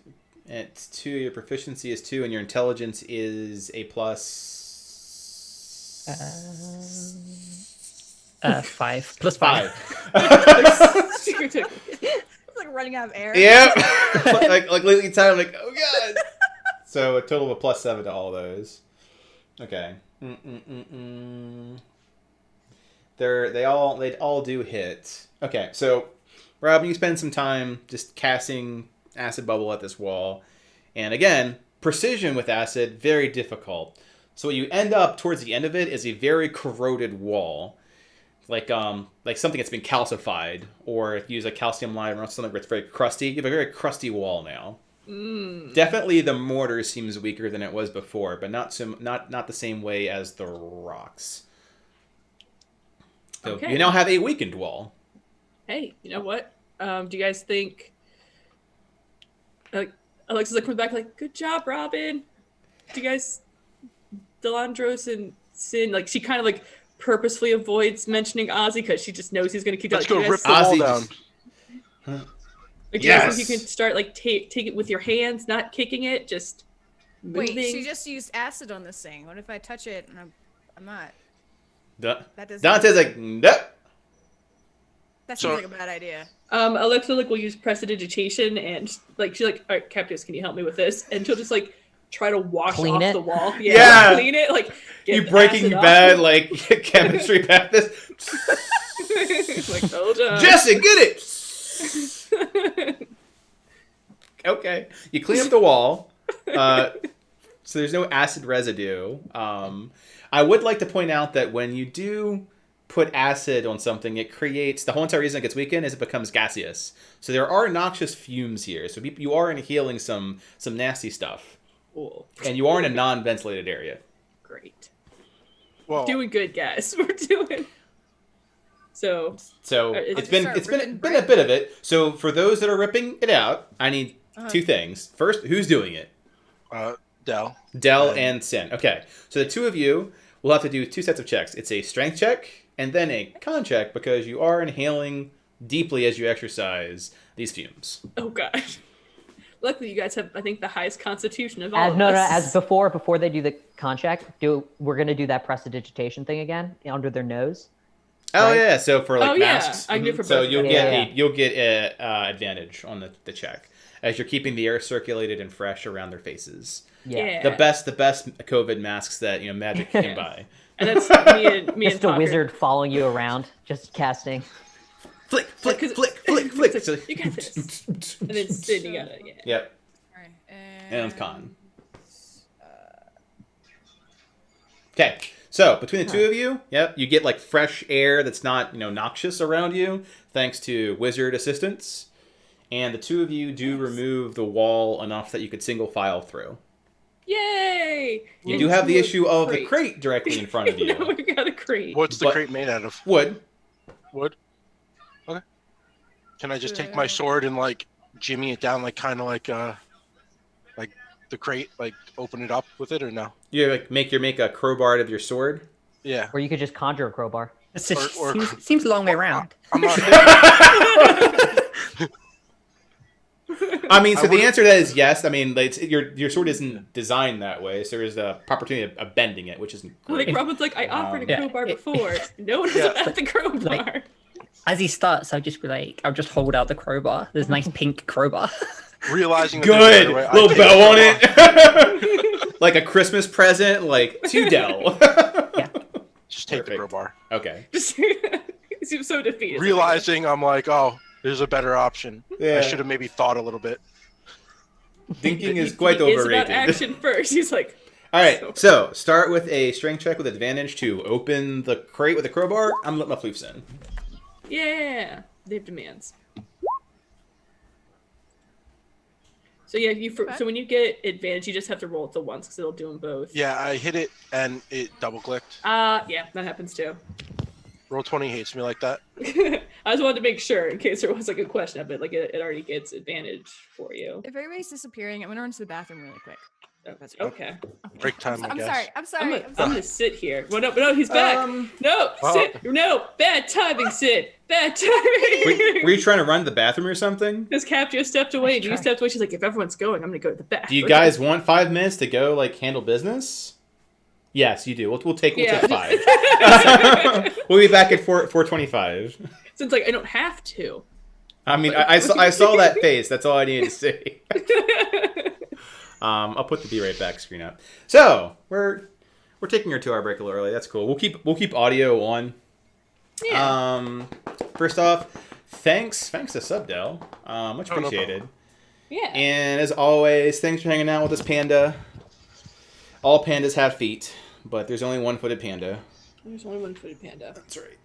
Speaker 1: it's 2. Your proficiency is 2, and your intelligence is a plus
Speaker 6: 5 plus
Speaker 1: 5.
Speaker 6: 5.
Speaker 4: It's like running out of air.
Speaker 1: Yep. like lately time, I'm like, oh god. So a total of a plus 7 to all those. Okay. They all do hit. Okay, so Robin, you spend some time just casting acid bubble at this wall, and again, precision with acid very difficult. So what you end up towards the end of it is a very corroded wall, like something that's been calcified, or if you use a calcium lime or something where it's very crusty. You have a very crusty wall now. Definitely, the mortar seems weaker than it was before, but not the same way as the rocks. So
Speaker 2: Okay.
Speaker 1: you now have a weakened wall.
Speaker 2: Hey, you know what? Do you guys think? Like Alexa's like coming back, like, "Good job, Robin." Do you guys, Delandros and Sin, like she kind of like purposefully avoids mentioning Ozzy because she just knows he's gonna keep.
Speaker 5: Let's
Speaker 2: like,
Speaker 5: go
Speaker 2: do you
Speaker 5: rip
Speaker 2: guys-
Speaker 5: the wall
Speaker 1: Ozzy
Speaker 5: down.
Speaker 1: just-
Speaker 2: Like, do you guys
Speaker 1: Yes.
Speaker 2: think you can start like take it with your hands, not kicking it, just moving?
Speaker 4: Wait, she just used acid on this thing. What if I touch it and I'm not? That doesn't.
Speaker 1: Dante's like, nope.
Speaker 4: That
Speaker 5: So-
Speaker 4: seems like a bad idea.
Speaker 2: Alexa like will use prestidigitation and like she's like, "All right, Captus, can you help me with this?" And she'll just like try to wash
Speaker 3: Clean
Speaker 2: off
Speaker 3: it?
Speaker 2: the wall.
Speaker 1: Yeah.
Speaker 2: Clean it. Like get
Speaker 1: You
Speaker 2: the
Speaker 1: Breaking
Speaker 2: acid off.
Speaker 1: Bad like chemistry path this.
Speaker 2: Like, hold on.
Speaker 1: Jesse, get it. Okay, you clean up the wall, so there's no acid residue. I would like to point out that when you do put acid on something, it creates the whole entire reason it gets weakened is it becomes gaseous. So there are noxious fumes here. So you are inhaling some nasty stuff,
Speaker 2: Cool.
Speaker 1: and you are in a non-ventilated area.
Speaker 2: Great.
Speaker 5: Well,
Speaker 2: Doing good, guys. We're doing. So
Speaker 1: So
Speaker 2: I'll
Speaker 1: it's
Speaker 4: just
Speaker 1: been
Speaker 4: start
Speaker 1: it's been
Speaker 4: ripping
Speaker 1: been a bit of it. So for those that are ripping it out, I need
Speaker 4: Uh-huh.
Speaker 1: 2 things. First, who's doing it?
Speaker 5: Dell.
Speaker 1: Dell and Sin. Okay, so the 2 of you will have to do 2 sets of checks. It's a strength check and then a con check because you are inhaling deeply as you exercise these fumes.
Speaker 2: oh god. Luckily, you guys have I think the highest constitution of all.
Speaker 3: As
Speaker 2: of
Speaker 3: no,
Speaker 2: us.
Speaker 3: as before they do the con check, we're gonna do that prestidigitation thing again under their nose.
Speaker 1: Oh
Speaker 3: Right.
Speaker 1: yeah, so for like
Speaker 2: Oh, yeah.
Speaker 1: masks,
Speaker 2: I can do it for
Speaker 1: so
Speaker 2: both.
Speaker 1: you'll
Speaker 3: Yeah.
Speaker 1: you'll get advantage on the check as you're keeping the air circulated and fresh around their faces.
Speaker 2: Yeah.
Speaker 1: The best COVID masks that Magic can buy.
Speaker 2: And that's me
Speaker 3: Just
Speaker 2: and
Speaker 3: a
Speaker 2: Talker.
Speaker 3: wizard following you around, just casting.
Speaker 1: Flick, flick,
Speaker 2: Because-
Speaker 1: flick, flick, flick.
Speaker 2: It's like, you got this. And then Sid, you got it. Yeah.
Speaker 1: Yep,
Speaker 4: All right.
Speaker 1: and con. Okay, so between the 2 of you, you get like fresh air that's not noxious around you, thanks to wizard assistance, and the 2 of you do remove the wall enough that you could single file through.
Speaker 2: Yay!
Speaker 1: You do have the
Speaker 2: Into a
Speaker 1: issue of the crate directly in front of you.
Speaker 2: No, we got a crate.
Speaker 5: What's the crate made out of?
Speaker 1: Wood.
Speaker 5: Wood. Okay. Can I just take my sword and like jimmy it down, like kind of like the crate, like open it up with it, or no?
Speaker 1: You like make a crowbar out of your sword.
Speaker 5: Yeah.
Speaker 3: Or you could just conjure a crowbar.
Speaker 6: Seems a long way around.
Speaker 5: I'm not.
Speaker 1: I mean, so the answer to that is yes. I mean, like, your sword isn't designed that way, so there's the opportunity of bending it, which isn't great.
Speaker 2: Like Robin's like, I offered a
Speaker 6: Yeah.
Speaker 2: crowbar before. No one knows about the crowbar.
Speaker 6: Like, as he starts, I'll just be like, I'll just hold out the crowbar. There's a nice pink crowbar.
Speaker 5: Realizing that
Speaker 1: Good,
Speaker 5: there's a better way, I
Speaker 1: little
Speaker 5: take
Speaker 1: bow on
Speaker 5: the crowbar.
Speaker 1: it, like a Christmas present, like to Dell.
Speaker 6: Yeah.
Speaker 5: Just take the
Speaker 1: Perfect.
Speaker 5: crowbar.
Speaker 1: Okay.
Speaker 2: He seems so defeated.
Speaker 5: Realizing I'm like, oh, there's a better option.
Speaker 1: Yeah.
Speaker 5: I should have maybe thought a little bit.
Speaker 1: Thinking is quite
Speaker 2: He is
Speaker 1: overrated.
Speaker 2: about action first. He's like,
Speaker 1: All right, so start with a strength check with advantage to open the crate with a crowbar. I'm letting my floofs in.
Speaker 2: yeah, they have demands. So yeah, so when you get advantage, you just have to roll it to once because it'll do them both.
Speaker 5: Yeah, I hit it and it double clicked.
Speaker 2: Yeah, that happens too.
Speaker 5: Roll 20 hates me like that.
Speaker 2: I just wanted to make sure in case there was like a question of it, like it already gets advantage for you.
Speaker 4: If everybody's disappearing, I'm gonna run to the bathroom really quick.
Speaker 2: Okay.
Speaker 5: Break time, I
Speaker 4: I'm
Speaker 5: guess.
Speaker 4: sorry. I'm
Speaker 2: I'm
Speaker 4: sorry.
Speaker 2: gonna sit here. Well, no, he's back. No, Sid. No, bad timing, Sid. Bad timing.
Speaker 1: Were you trying to run to the bathroom or something?
Speaker 2: Because Captio stepped away, and you
Speaker 6: try.
Speaker 2: stepped away. She's like, if everyone's going, I'm gonna go to the bathroom.
Speaker 1: Do you guys want 5 minutes to go like handle business? Yes, you do. We'll take 5. We'll be back at 4:25.
Speaker 2: Since like I don't have to.
Speaker 1: I mean, I saw that face. That's all I needed to say. I'll put the be right back screen up. So we're taking our 2-hour break a little early. That's cool. We'll keep audio on.
Speaker 2: Yeah.
Speaker 1: First off, thanks to Subdell. Much
Speaker 5: Oh, no
Speaker 1: appreciated.
Speaker 2: Yeah.
Speaker 1: And as always, thanks for hanging out with us, Panda. All pandas have feet, but there's only one-footed panda.
Speaker 2: There's only one-footed panda.
Speaker 1: That's right.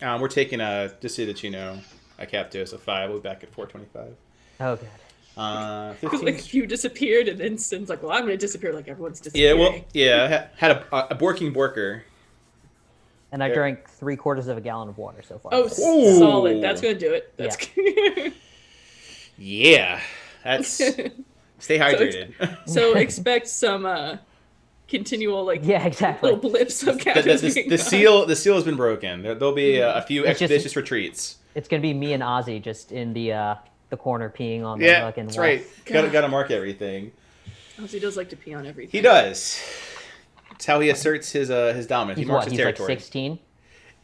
Speaker 1: We're taking just so that you know, a Captos of 5. We'll be back at 4:25.
Speaker 3: Oh god.
Speaker 1: 15.
Speaker 2: Like you disappeared, and then Sin's like, "Well, I'm gonna disappear like everyone's
Speaker 1: Yeah,
Speaker 2: disappearing."
Speaker 1: well, yeah. Had a borking borker.
Speaker 3: And I
Speaker 1: Yeah.
Speaker 3: drank 3/4 of a gallon of water so far.
Speaker 2: Oh,
Speaker 1: Ooh.
Speaker 2: solid. That's gonna do it. That's
Speaker 1: Yeah, that's stay hydrated.
Speaker 2: so expect some continual like
Speaker 3: Yeah, exactly.
Speaker 2: little blips of
Speaker 1: the,
Speaker 2: captains.
Speaker 1: the seal has been broken. There'll be a few
Speaker 3: It's just-
Speaker 1: expeditious retreats.
Speaker 3: It's gonna be me and Ozzy just in the corner peeing on the
Speaker 1: Yeah,
Speaker 3: fucking
Speaker 1: that's
Speaker 3: wall.
Speaker 1: right. Gotta mark everything.
Speaker 2: He does like to pee on everything.
Speaker 1: He does. It's how he asserts his dominance.
Speaker 3: He's
Speaker 1: he marks
Speaker 3: what?
Speaker 1: his
Speaker 3: He's like
Speaker 1: territory.
Speaker 3: 16.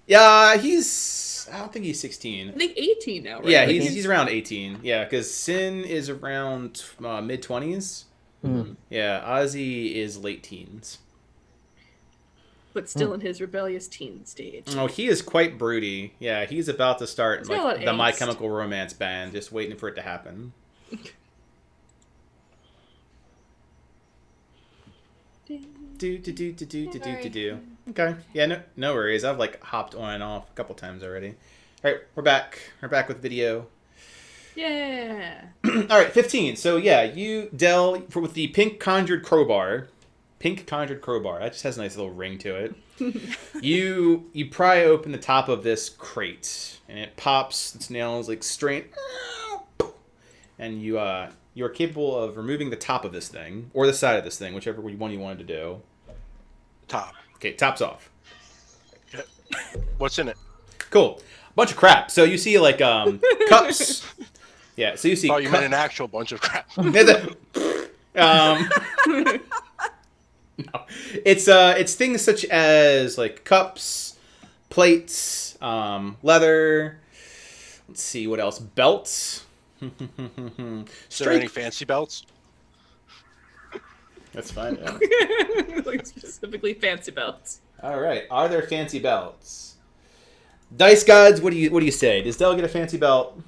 Speaker 1: Yeah, I don't think he's 16.
Speaker 2: I think 18 now, right?
Speaker 1: Yeah,
Speaker 2: Like,
Speaker 1: he's around 18. Yeah, because Sin is around mid-20s.
Speaker 3: Hmm.
Speaker 1: Yeah, Ozzy is late teens.
Speaker 2: but still in his rebellious teen stage.
Speaker 1: Oh, he is quite broody. Yeah, he's about to start
Speaker 2: He's got a lot of
Speaker 1: the My
Speaker 2: angst.
Speaker 1: Chemical Romance band, just waiting for it to happen. Do. Okay. Yeah, no worries. I've hopped on and off a couple times already. All right, we're back. We're back with video.
Speaker 2: Yeah.
Speaker 1: All right, 15. So yeah, you Dell with the pink conjured crowbar. Pink conjured crowbar. That just has a nice little ring to it. You pry open the top of this crate, and it pops its nails straight, and you're capable of removing the top of this thing or the side of this thing, whichever one you wanted to do.
Speaker 5: Top.
Speaker 1: Okay, top's off.
Speaker 5: Okay. What's in it?
Speaker 1: Cool. Bunch of crap. So you see cups. Yeah. So you see.
Speaker 5: Oh, you meant an actual bunch of crap.
Speaker 1: No. It's things such as cups, plates, leather. Let's see what else. Belts.
Speaker 5: Is there any fancy belts?
Speaker 1: That's fine. Yeah.
Speaker 2: Like specifically fancy belts.
Speaker 1: All right. Are there fancy belts? Dice gods, what do you say? Does Dell get a fancy belt?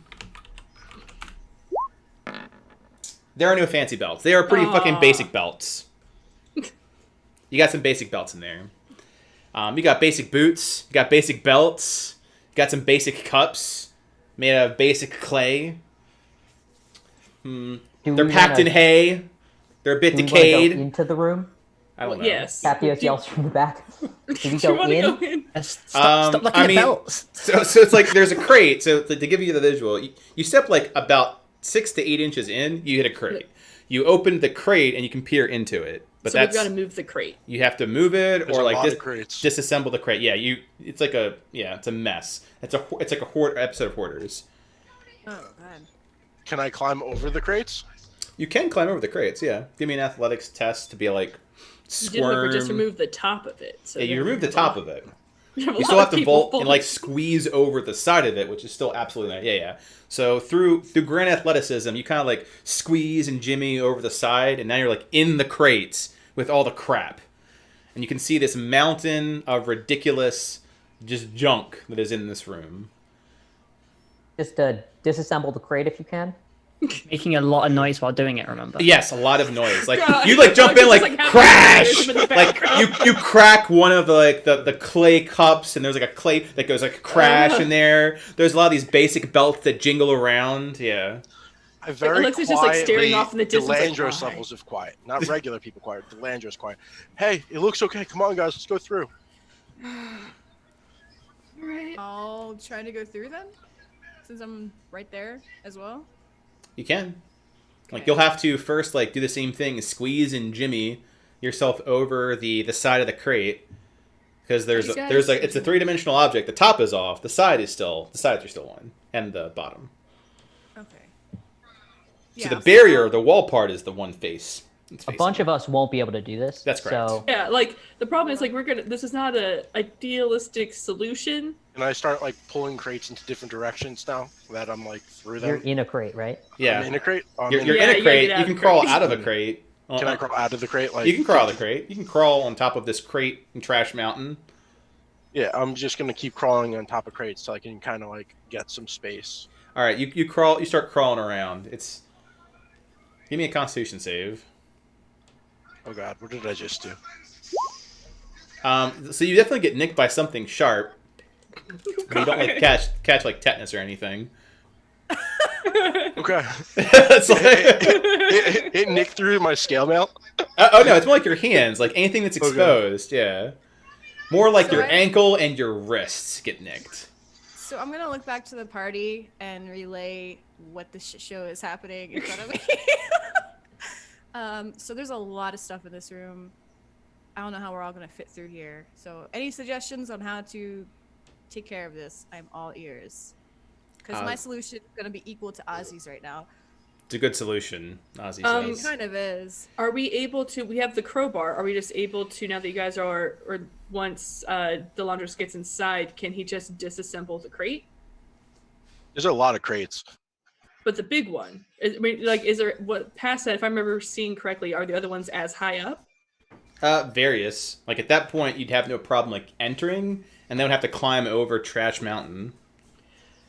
Speaker 1: There are no fancy belts. They are pretty fucking basic belts. You got some basic belts in there. You got basic boots. You got basic belts. You got some basic cups made out of basic clay. They're packed in hay. They're a bit
Speaker 3: Do we want to go
Speaker 1: decayed.
Speaker 3: into the room?
Speaker 1: I don't know.
Speaker 2: Yes.
Speaker 3: Capios yells from the back. Do we
Speaker 2: Do you
Speaker 3: go
Speaker 2: want to
Speaker 3: in?
Speaker 2: go in?
Speaker 6: Stop looking
Speaker 1: I
Speaker 6: at
Speaker 1: mean,
Speaker 6: belts.
Speaker 1: So it's like there's a crate. So to give you the visual, you step like about 6 to 8 inches in, you hit a crate. You open the crate and you can peer into it. But
Speaker 2: So
Speaker 1: that's
Speaker 2: we've got to move the crate.
Speaker 1: you have to move it
Speaker 5: There's
Speaker 1: or
Speaker 5: a
Speaker 1: like
Speaker 5: lot of crates.
Speaker 1: disassemble the crate. Yeah, it's like it's a mess. It's like a hoard episode of Hoarders.
Speaker 4: Oh god.
Speaker 5: Can I climb over the crates?
Speaker 1: You can climb over the crates. Yeah, give me an athletics test to be like
Speaker 2: You did look, or just
Speaker 1: squirm.
Speaker 2: remove the top of it. So
Speaker 1: Yeah, you
Speaker 2: then
Speaker 1: remove the
Speaker 2: have a
Speaker 1: top
Speaker 2: lot-
Speaker 1: of it.
Speaker 2: you have a
Speaker 1: You
Speaker 2: lot
Speaker 1: still
Speaker 2: of
Speaker 1: have to
Speaker 2: people
Speaker 1: vault and like squeeze over the side of it, which is still absolutely nice. Yeah. So through grand athleticism, you kind of like squeeze and jimmy over the side, and now you're like in the crates with all the crap, and you can see this mountain of ridiculous just junk that is in this room.
Speaker 3: Just disassemble the crate if you can.
Speaker 6: Making a lot of noise while doing it, remember?
Speaker 1: Yes, a lot of noise. Like
Speaker 2: God.
Speaker 1: you like jump in
Speaker 2: Just,
Speaker 1: like,
Speaker 2: like, having
Speaker 1: crash.
Speaker 2: noise in the
Speaker 1: Like
Speaker 2: background.
Speaker 1: you crack one of the like the clay cups, and there's like a clay that goes like crash in there. There's a lot of these basic belts that jingle around. Yeah.
Speaker 5: I very
Speaker 2: Alexa's just, like, staring
Speaker 5: quietly-
Speaker 2: off in the distance, like,
Speaker 5: Delandros
Speaker 2: why?
Speaker 5: levels of quiet, not regular people quiet. Delandros quiet. Hey, it looks okay. Come on, guys, let's go through.
Speaker 2: Right.
Speaker 4: I'll try to go through then, since I'm right there as well.
Speaker 1: You can. Like
Speaker 4: Okay.
Speaker 1: you'll have to first like do the same thing, squeeze and jimmy yourself over the side of the crate, because there's
Speaker 4: These
Speaker 1: there's
Speaker 4: guys-
Speaker 1: like it's a 3-dimensional object. The top is off, the sides are still on, and the bottom.
Speaker 4: Okay.
Speaker 1: So the barrier, the wall part, is the one face.
Speaker 3: A bunch of us won't be able to do this.
Speaker 1: That's correct.
Speaker 3: So
Speaker 2: Yeah, like the problem is like this is not a idealistic solution.
Speaker 5: And I start like pulling crates into different directions now that I'm like through
Speaker 3: you're
Speaker 5: them.
Speaker 3: in a crate, right?
Speaker 1: Yeah,
Speaker 5: I'm in a crate. Oh, I'm
Speaker 1: you're
Speaker 5: in
Speaker 1: in
Speaker 5: a-
Speaker 2: Yeah,
Speaker 1: a
Speaker 2: you gotta
Speaker 1: crate.
Speaker 2: get out
Speaker 1: You
Speaker 2: of
Speaker 1: can
Speaker 2: the
Speaker 1: crawl
Speaker 2: crate.
Speaker 1: out of a crate.
Speaker 5: Can I crawl out of the crate? Like
Speaker 1: You can crawl out of the crate. You can crawl on top of this crate and trash mountain.
Speaker 5: Yeah, I'm just gonna keep crawling on top of crates so I can kind of like get some space.
Speaker 1: All right, you crawl. You start crawling around. Give me a Constitution save.
Speaker 5: Oh god, what did I just do?
Speaker 1: So you definitely get nicked by something sharp. But you don't like catch like tetanus or anything.
Speaker 5: Okay.
Speaker 1: It's like,
Speaker 5: it nicked through my scale mail.
Speaker 1: oh no, it's more like your hands, like anything that's
Speaker 5: Okay.
Speaker 1: exposed. Yeah, more like
Speaker 4: So
Speaker 1: your
Speaker 4: I-
Speaker 1: ankle and your wrists get nicked.
Speaker 4: So I'm gonna look back to the party and relay what the shit show is happening in front of me. So there's a lot of stuff in this room. I don't know how we're all gonna fit through here. So any suggestions on how to take care of this? I'm all ears. Because my solution is gonna be equal to Ozzy's right now.
Speaker 1: It's a good solution, Ozzy
Speaker 4: It
Speaker 1: says.
Speaker 4: kind of is.
Speaker 2: Are we able to? We have the crowbar. Are we just able to now that you guys are, or once Delandros gets inside, can he just disassemble the crate?
Speaker 5: There's a lot of crates.
Speaker 2: But the big one, I mean, like, is there what past that? If I remember seeing correctly, are the other ones as high up?
Speaker 1: Various. Like at that point, you'd have no problem like entering, and then would have to climb over Trash Mountain.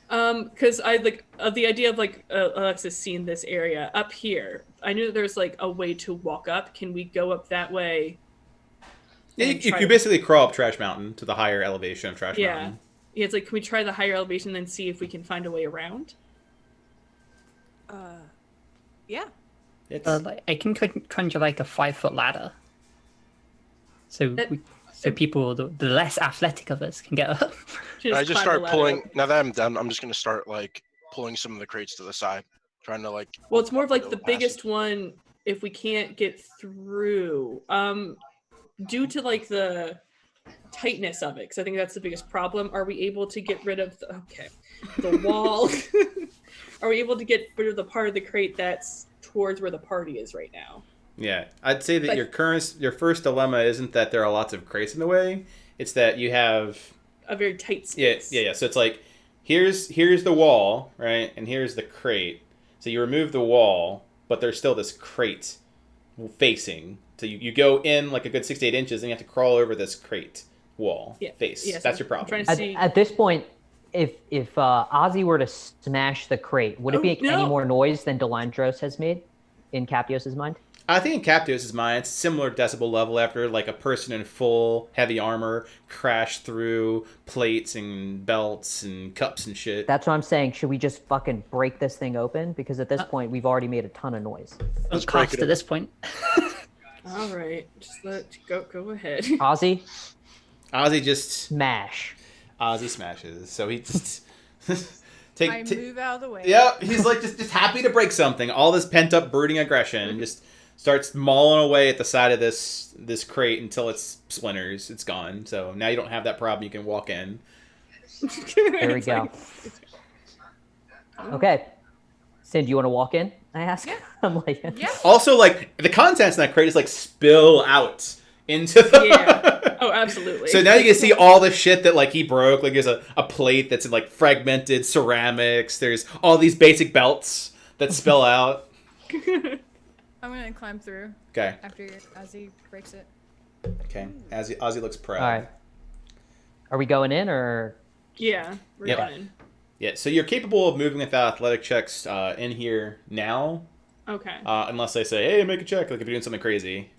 Speaker 2: Because I like the idea of like Alexis seeing this area up here. I knew that there's like a way to walk up. Can we go up that way?
Speaker 1: Yeah,
Speaker 2: and
Speaker 1: you
Speaker 2: try
Speaker 1: could
Speaker 2: to-
Speaker 1: basically crawl up Trash Mountain to the higher elevation of Trash
Speaker 2: Yeah.
Speaker 1: Mountain.
Speaker 2: Yeah, it's like, can we try the higher elevation and then see if we can find a way around?
Speaker 4: Yeah.
Speaker 1: It's,
Speaker 6: I can conjure like a 5-foot ladder, so
Speaker 2: That-
Speaker 6: so people the less athletic of us can get up.
Speaker 2: Should
Speaker 5: I just
Speaker 2: climb the
Speaker 5: start
Speaker 2: ladder
Speaker 5: pulling.
Speaker 2: up.
Speaker 5: Now that I'm done, I'm just gonna start like pulling some of the crates to the side, trying to like.
Speaker 2: Well, it's more of like
Speaker 5: build
Speaker 2: the
Speaker 5: a passage.
Speaker 2: biggest one. If we can't get through, due to like the tightness of it, because I think that's the biggest problem. Are we able to get rid of the wall? Are we able to get rid of the part of the crate that's towards where the party is right now?
Speaker 1: yeah, I'd say that
Speaker 2: Like-
Speaker 1: your first dilemma isn't that there are lots of crates in the way. It's that you have
Speaker 2: A very tight
Speaker 1: yeah.
Speaker 2: space.
Speaker 1: So it's like here's the wall, right, and here's the crate. So you remove the wall, but there's still this crate facing. So you go in like a good 6 to 8 inches, and you have to crawl over this crate wall face.
Speaker 2: Yeah, so
Speaker 1: That's your
Speaker 2: I'm
Speaker 1: problem.
Speaker 2: trying to see.
Speaker 3: At this point, if Ozzy were to smash the crate, would it
Speaker 2: Oh,
Speaker 3: make any
Speaker 2: no.
Speaker 3: more noise than Delandros has made in Capios's mind?
Speaker 1: I think in Captious' mind, it's similar decibel level after like a person in full heavy armor crashed through plates and belts and cups and shit.
Speaker 3: That's what I'm saying. Should we just fucking break this thing open? Because at this point, we've already made a ton of noise.
Speaker 5: Let's break
Speaker 6: Cost
Speaker 5: it
Speaker 6: at this point.
Speaker 2: All right, just go ahead.
Speaker 3: Ozzy,
Speaker 1: Ozzy just
Speaker 3: smash.
Speaker 1: Ozzy smashes. So he just
Speaker 4: I move out of the way.
Speaker 1: Yeah, he's like just happy to break something. All this pent up brooding aggression just starts mauling away at the side of this crate until it's splinters. It's gone. So now you don't have that problem. You can walk in.
Speaker 3: There we go. Okay. Sin, do you want to walk in? I ask.
Speaker 4: Yeah.
Speaker 3: I'm like,
Speaker 4: Yeah.
Speaker 1: Also, like the contents in that crate is like spill out into the.
Speaker 2: Yeah. Oh, absolutely.
Speaker 1: So now you can see all the shit that like he broke. Like there's a plate that's in like fragmented ceramics. There's all these basic belts that spill out.
Speaker 4: I'm gonna climb through
Speaker 1: Okay.
Speaker 4: after Ozzy breaks it.
Speaker 1: Okay. Ozzy looks proud.
Speaker 3: all right. Are we going in or?
Speaker 2: Yeah, we're
Speaker 1: Yep.
Speaker 2: going in.
Speaker 1: Yeah. So you're capable of moving without athletic checks in here now,
Speaker 2: Okay.
Speaker 1: unless they say, "Hey, make a check." Like if you're doing something crazy.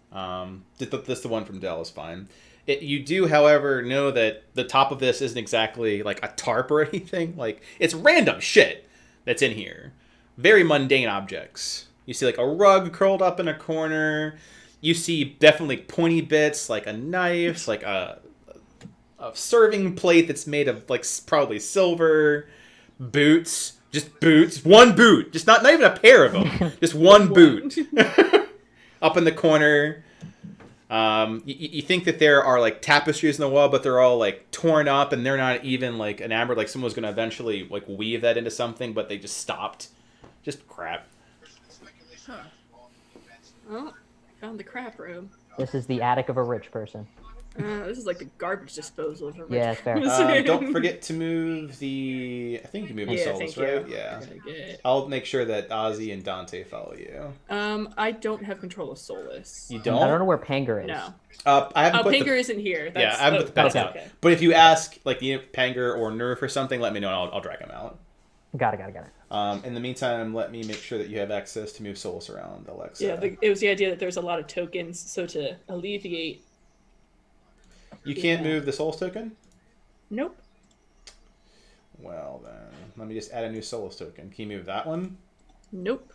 Speaker 1: This the one from Dell is fine. You do, however, know that the top of this isn't exactly like a tarp or anything. Like it's random shit that's in here. Very mundane objects. You see like a rug curled up in a corner. You see definitely pointy bits like a knife, like a serving plate that's made of like probably silver. Boots. Just boots. One boot. Just not even a pair of them. Just one boot. Up in the corner. You think that there are like tapestries in the wall, but they're all like torn up and they're not even like enamored. Like someone was going to eventually like weave that into something, but they just stopped. Just crap.
Speaker 2: Oh, I found the crap room.
Speaker 3: This is the attic of a rich person.
Speaker 2: This is like the garbage disposal of a rich
Speaker 3: Yeah, it's fair.
Speaker 2: person.
Speaker 1: Don't forget to move the. I think you can move the
Speaker 2: Yeah,
Speaker 1: souls,
Speaker 2: thank
Speaker 1: right?
Speaker 2: you.
Speaker 1: Yeah.
Speaker 2: Okay, good.
Speaker 1: I'll make sure that Ozzy and Dante follow you.
Speaker 2: I don't have control of Solus.
Speaker 1: You
Speaker 3: I don't
Speaker 1: don't?
Speaker 3: know where Panger is.
Speaker 2: No.
Speaker 1: I haven't put
Speaker 2: Panger
Speaker 1: the,
Speaker 2: isn't here.
Speaker 1: Yeah,
Speaker 2: That's,
Speaker 1: I haven't put the pets
Speaker 2: that's
Speaker 1: out.
Speaker 2: okay.
Speaker 1: But if you ask, like, Panger or Nerf or something, let me know and I'll drag him out.
Speaker 3: Got it.
Speaker 1: In the meantime, let me make sure that you have access to move souls around, Alexa.
Speaker 2: Yeah, it was the idea that there's a lot of tokens, so to alleviate.
Speaker 1: You can't
Speaker 2: Yeah.
Speaker 1: move the souls token?
Speaker 2: Nope.
Speaker 1: Well, then, let me just add a new souls token. Can you move that one?
Speaker 2: Nope.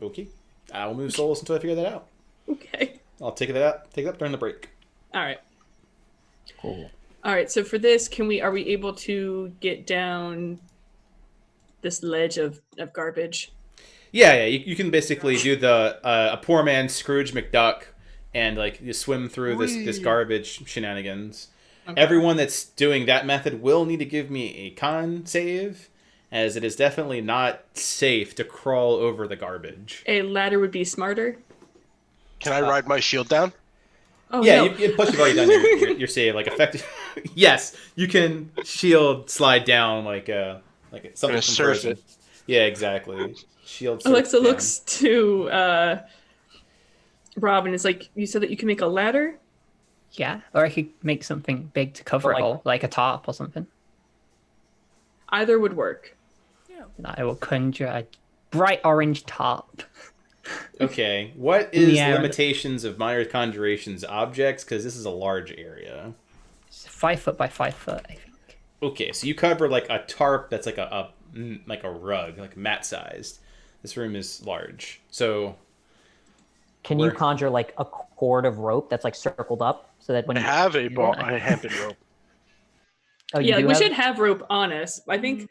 Speaker 1: Okay. I will move souls until I figure that out.
Speaker 2: Okay.
Speaker 1: I'll take it up during the break.
Speaker 2: All right.
Speaker 3: Cool.
Speaker 2: All right. So for this, are we able to get down this ledge of garbage?
Speaker 1: Yeah. You can basically do the a poor man's Scrooge McDuck, and like you swim through this garbage shenanigans.
Speaker 2: Okay.
Speaker 1: Everyone that's doing that method will need to give me a con save, as it is definitely not safe to crawl over the garbage.
Speaker 2: A ladder would be smarter.
Speaker 5: Can I ride my shield down?
Speaker 2: Oh
Speaker 1: Yeah,
Speaker 2: no.
Speaker 1: plus you've already done your save. Like effective. Yes, you can shield slide down like something
Speaker 5: Gonna
Speaker 1: from
Speaker 5: surf
Speaker 1: Frozen.
Speaker 5: it.
Speaker 1: Yeah, exactly. Shield. surf
Speaker 2: Alexa
Speaker 1: down.
Speaker 2: looks to Robin. Is like, you said that you can make a ladder.
Speaker 6: Yeah, or I could make something big to cover
Speaker 3: But,
Speaker 6: it all, like a tarp or something.
Speaker 2: Either would work.
Speaker 6: And I will conjure a bright orange tarp.
Speaker 1: Okay, what
Speaker 6: In
Speaker 1: is
Speaker 6: the
Speaker 1: the
Speaker 6: air.
Speaker 1: limitations of minor conjurations objects? Because this is a large area.
Speaker 6: It's 5 foot by 5 foot, I think.
Speaker 1: Okay, so you cover like a tarp that's like a rug, like mat sized. This room is large, so
Speaker 3: Can
Speaker 1: Where-
Speaker 3: you conjure like a cord of rope that's like circled up so that when
Speaker 5: I
Speaker 3: you
Speaker 5: have a hempen rope.
Speaker 3: oh, you
Speaker 2: Yeah,
Speaker 3: do
Speaker 2: we
Speaker 3: have-
Speaker 2: should have rope on us. I think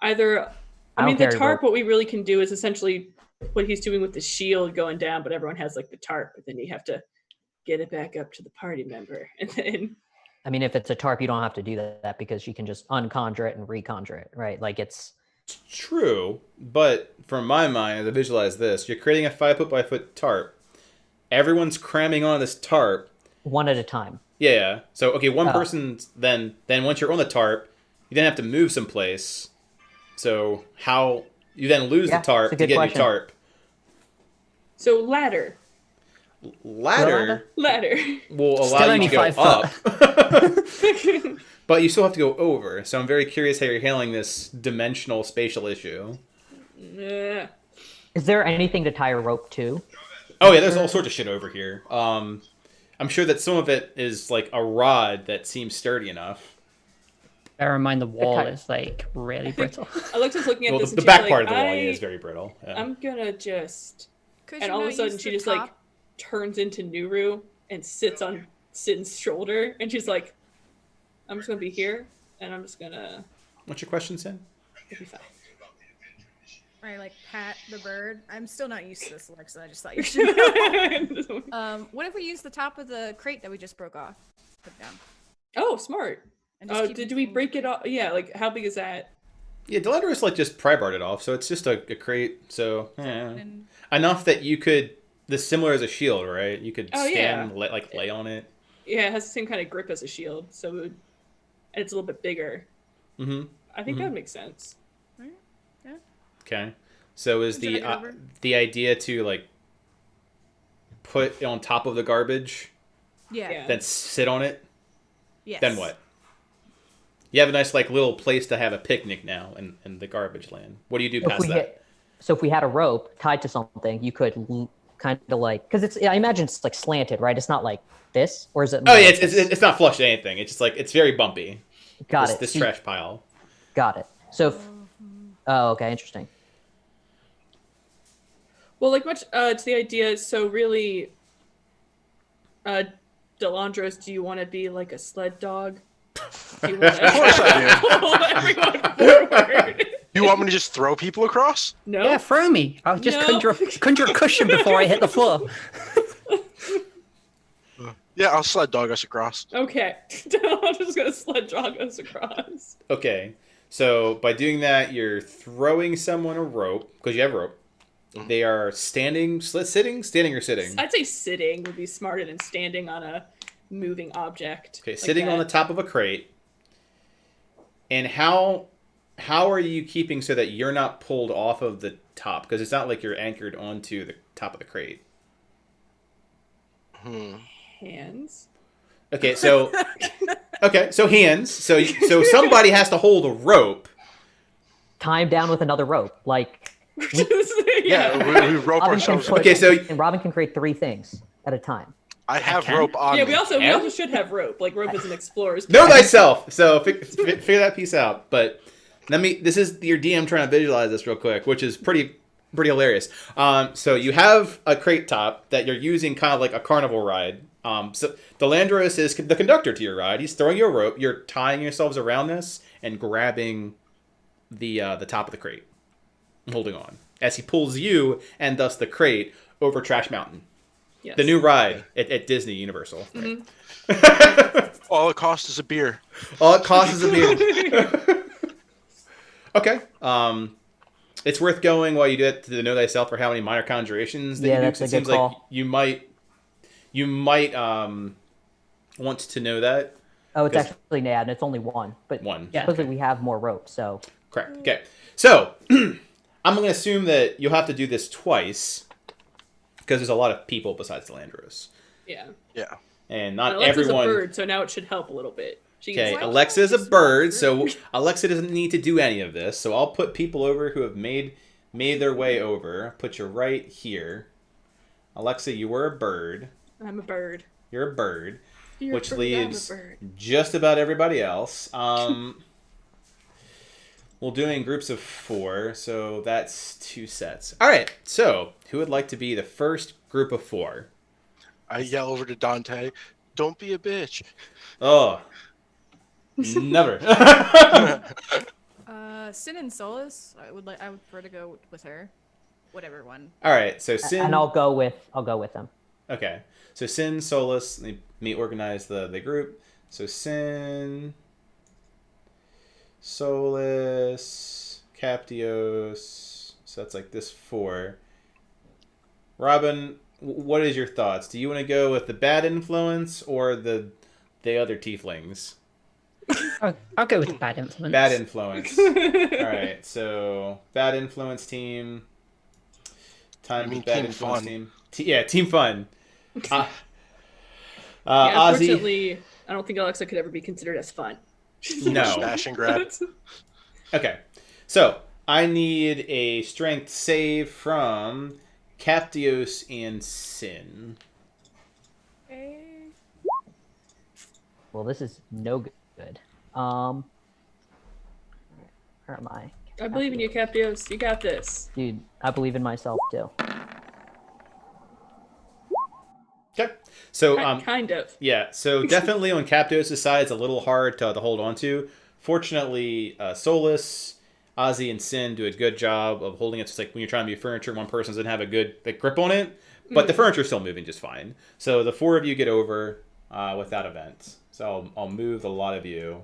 Speaker 2: either. I
Speaker 3: don't
Speaker 2: mean, the
Speaker 3: carry
Speaker 2: tarp.
Speaker 3: rope.
Speaker 2: What we really can do is essentially what he's doing with the shield going down, but everyone has like the tarp, but then you have to get it back up to the party member, and then.
Speaker 3: I mean, if it's a tarp, you don't have to do that because you can just unconjure it and reconjure it, right? Like it's
Speaker 1: true. But from my mind, as I visualize this, you're creating a 5 foot by foot tarp. Everyone's cramming on this tarp.
Speaker 3: one at a time.
Speaker 1: Yeah. So okay, one
Speaker 3: Oh.
Speaker 1: person then once you're on the tarp, you then have to move someplace. So how you then lose
Speaker 3: Yeah,
Speaker 1: the tarp
Speaker 3: it's a
Speaker 1: to
Speaker 3: good
Speaker 1: get a new
Speaker 3: question.
Speaker 1: tarp.
Speaker 2: So ladder.
Speaker 1: Ladder
Speaker 2: Ladder.
Speaker 1: will
Speaker 6: Still
Speaker 1: allow you
Speaker 6: only
Speaker 1: to go
Speaker 6: 5
Speaker 1: up.
Speaker 6: foot.
Speaker 1: But you still have to go over. So I'm very curious how you're handling this dimensional spatial issue.
Speaker 2: Yeah.
Speaker 3: Is there anything to tie a rope to?
Speaker 1: Oh yeah, there's all sorts of shit over here. I'm sure that some of it is like a rod that seems sturdy enough.
Speaker 6: Bear in mind the wall
Speaker 3: Okay.
Speaker 6: is like really brittle.
Speaker 2: Alexa's looking at
Speaker 1: Well,
Speaker 2: this.
Speaker 1: the
Speaker 2: And she's
Speaker 1: back
Speaker 2: like,
Speaker 1: part of the wall is very brittle. Yeah.
Speaker 2: I'm gonna just.
Speaker 4: 'Cause
Speaker 2: And
Speaker 4: you
Speaker 2: all of
Speaker 4: not
Speaker 2: a sudden,
Speaker 4: use
Speaker 2: she
Speaker 4: the
Speaker 2: just like
Speaker 4: top?
Speaker 2: turns into Nuru and sits on Sin's shoulder, and she's like, "I'm just gonna be here, and I'm just gonna
Speaker 1: What's your question, Sin?
Speaker 2: it'll be fine."
Speaker 4: I like pat the bird. I'm still not used to this, Alexa. I just thought you should know. What if we use the top of the crate that we just broke off? Put it down.
Speaker 2: Oh, smart.
Speaker 4: And just keep
Speaker 2: Did we
Speaker 4: between-
Speaker 2: break it off? Yeah, like how big is that?
Speaker 1: Yeah, Delandris like just pry barred it off, so it's just a crate. So
Speaker 4: And
Speaker 1: enough that you could. This similar as a shield, right? You could
Speaker 2: Oh,
Speaker 1: stand,
Speaker 2: yeah.
Speaker 1: lay on it.
Speaker 2: Yeah, it has the same kind of grip as a shield, so and it's a little bit bigger.
Speaker 1: Mm-hmm.
Speaker 2: I think that would make sense.
Speaker 1: Okay. So is
Speaker 4: Would you like it over?
Speaker 1: the idea to like put it on top of the garbage,
Speaker 4: yeah.
Speaker 2: Yeah.
Speaker 1: then sit on it?
Speaker 4: Yes.
Speaker 1: Then what? You have a nice like little place to have a picnic now in the garbage land. What do you do
Speaker 3: So if
Speaker 1: past
Speaker 3: we
Speaker 1: that?
Speaker 3: hit, so if we had a rope tied to something, you could kind of like, because it's, I imagine it's like slanted, right? It's not like this, or is it?
Speaker 1: Oh
Speaker 3: more
Speaker 1: yeah,
Speaker 3: like this?
Speaker 1: it's not flush to anything. It's just like it's very bumpy.
Speaker 3: Got
Speaker 1: this,
Speaker 3: it.
Speaker 1: This
Speaker 3: So-
Speaker 1: trash pile.
Speaker 3: Got it. So, oh, okay, interesting.
Speaker 2: Well, like much to the idea. So really, Delandros, do you want to be like a sled dog? Do you want
Speaker 5: Of course I do.
Speaker 2: pull everyone forward?
Speaker 5: You want me to just throw people across?
Speaker 2: No.
Speaker 6: Yeah, throw me. I'll just
Speaker 2: No.
Speaker 6: conjure a cushion before I hit the floor.
Speaker 5: Yeah, I'll sled dog us across.
Speaker 2: Okay. Delandros is gonna sled dog us across.
Speaker 1: Okay. So by doing that, you're throwing someone a rope because you have a rope.
Speaker 5: Mhm.
Speaker 1: They are standing, standing or sitting.
Speaker 2: I'd say sitting would be smarter than standing on a moving object.
Speaker 1: Okay,
Speaker 2: like
Speaker 1: sitting on the
Speaker 2: that.
Speaker 1: top of a crate. And how are you keeping so that you're not pulled off of the top? Because it's not like you're anchored onto the top of the crate.
Speaker 2: hands.
Speaker 1: Okay, so hands. So somebody has to hold a rope.
Speaker 3: Tie him down with another rope. Like,
Speaker 5: Yeah, we rope
Speaker 3: Robin can
Speaker 5: ourselves.
Speaker 3: put,
Speaker 1: Okay, so-
Speaker 3: and Robin can create 3 things at a time.
Speaker 5: I have
Speaker 6: can.
Speaker 5: rope on
Speaker 2: Yeah,
Speaker 5: me.
Speaker 2: we also
Speaker 1: And?
Speaker 2: should have rope. Like rope is an explorer's.
Speaker 1: Know thyself. So figure that piece out. But this is your DM trying to visualize this real quick, which is pretty hilarious. So you have a crate top that you're using kind of like a carnival ride. So Delandros is the conductor to your ride. He's throwing you a rope. You're tying yourselves around this and grabbing the top of the crate and holding on as he pulls you and thus the crate over Trash Mountain.
Speaker 2: Yes.
Speaker 1: The new ride at Disney Universal. Right?
Speaker 5: All it costs is a beer.
Speaker 1: All it costs is a beer. Okay. It's worth going while you do it to know thyself for how many minor conjurations that
Speaker 3: Yeah,
Speaker 1: you do.
Speaker 3: that's
Speaker 1: 'Cause
Speaker 3: a
Speaker 1: it
Speaker 3: good
Speaker 1: seems like
Speaker 3: call.
Speaker 1: you might want to know that.
Speaker 3: Oh, it's
Speaker 1: 'Cause-
Speaker 3: actually yeah, and it's only one. But
Speaker 1: One.
Speaker 6: Yeah.
Speaker 3: supposedly we have more rope, so
Speaker 1: Correct. Okay. So I'm going to assume that you'll have to do this twice because there's a lot of people besides Delandros.
Speaker 2: Yeah.
Speaker 5: Yeah.
Speaker 1: And not
Speaker 2: Alexa's
Speaker 1: everyone.
Speaker 2: a bird, so now it should help a little bit. She
Speaker 1: Okay,
Speaker 2: gets
Speaker 1: Alexa is a bird, so Alexa doesn't need to do any of this. So I'll put people over who have made their way over. Put you right here. Alexa, you were a bird.
Speaker 2: I'm a bird.
Speaker 1: You're a bird,
Speaker 2: You're
Speaker 1: which
Speaker 2: a bird, I'm a
Speaker 1: leaves
Speaker 2: bird.
Speaker 1: just about everybody else. We'll do it in groups of 4, so that's 2 sets. All right, so who would like to be the first group of 4?
Speaker 5: I yell over to Dante, "Don't be a bitch."
Speaker 1: Oh, never.
Speaker 4: Sin and Solus. I would prefer to go with her. Whatever one.
Speaker 1: All right, so Sin.
Speaker 3: and I'll go with them.
Speaker 1: Okay, so Sin, Solus, let me organize the group. So Sin, Solus, Captios, so that's like this 4. Robin, what is your thoughts? Do you want to go with the bad influence or the other tieflings?
Speaker 6: I'll go with the bad influence.
Speaker 1: Bad influence. All right, so bad influence team. Time
Speaker 5: You mean
Speaker 1: bad
Speaker 5: team
Speaker 1: influence
Speaker 5: fun.
Speaker 1: team. Yeah, team fun.
Speaker 2: Yeah,
Speaker 1: Ozzy.
Speaker 2: unfortunately, I don't think Alexa could ever be considered as fun.
Speaker 1: No.
Speaker 5: Smash and grab.
Speaker 1: Okay, so I need a strength save from Captios and Sin.
Speaker 4: Okay.
Speaker 3: Well, this is no good. Where am I?
Speaker 2: I believe in you, Captios. You got this.
Speaker 3: Dude, I believe in myself too.
Speaker 1: Okay. So,
Speaker 2: Kind of.
Speaker 1: yeah, so definitely on Captios' side, it's a little hard to hold on to. Fortunately, Solus, Ozzy, and Sin do a good job of holding it. It's like when you're trying to move furniture, one person doesn't have a good grip on it, but the furniture's still moving just fine. So the 4 of you get over without event. So I'll move a lot of you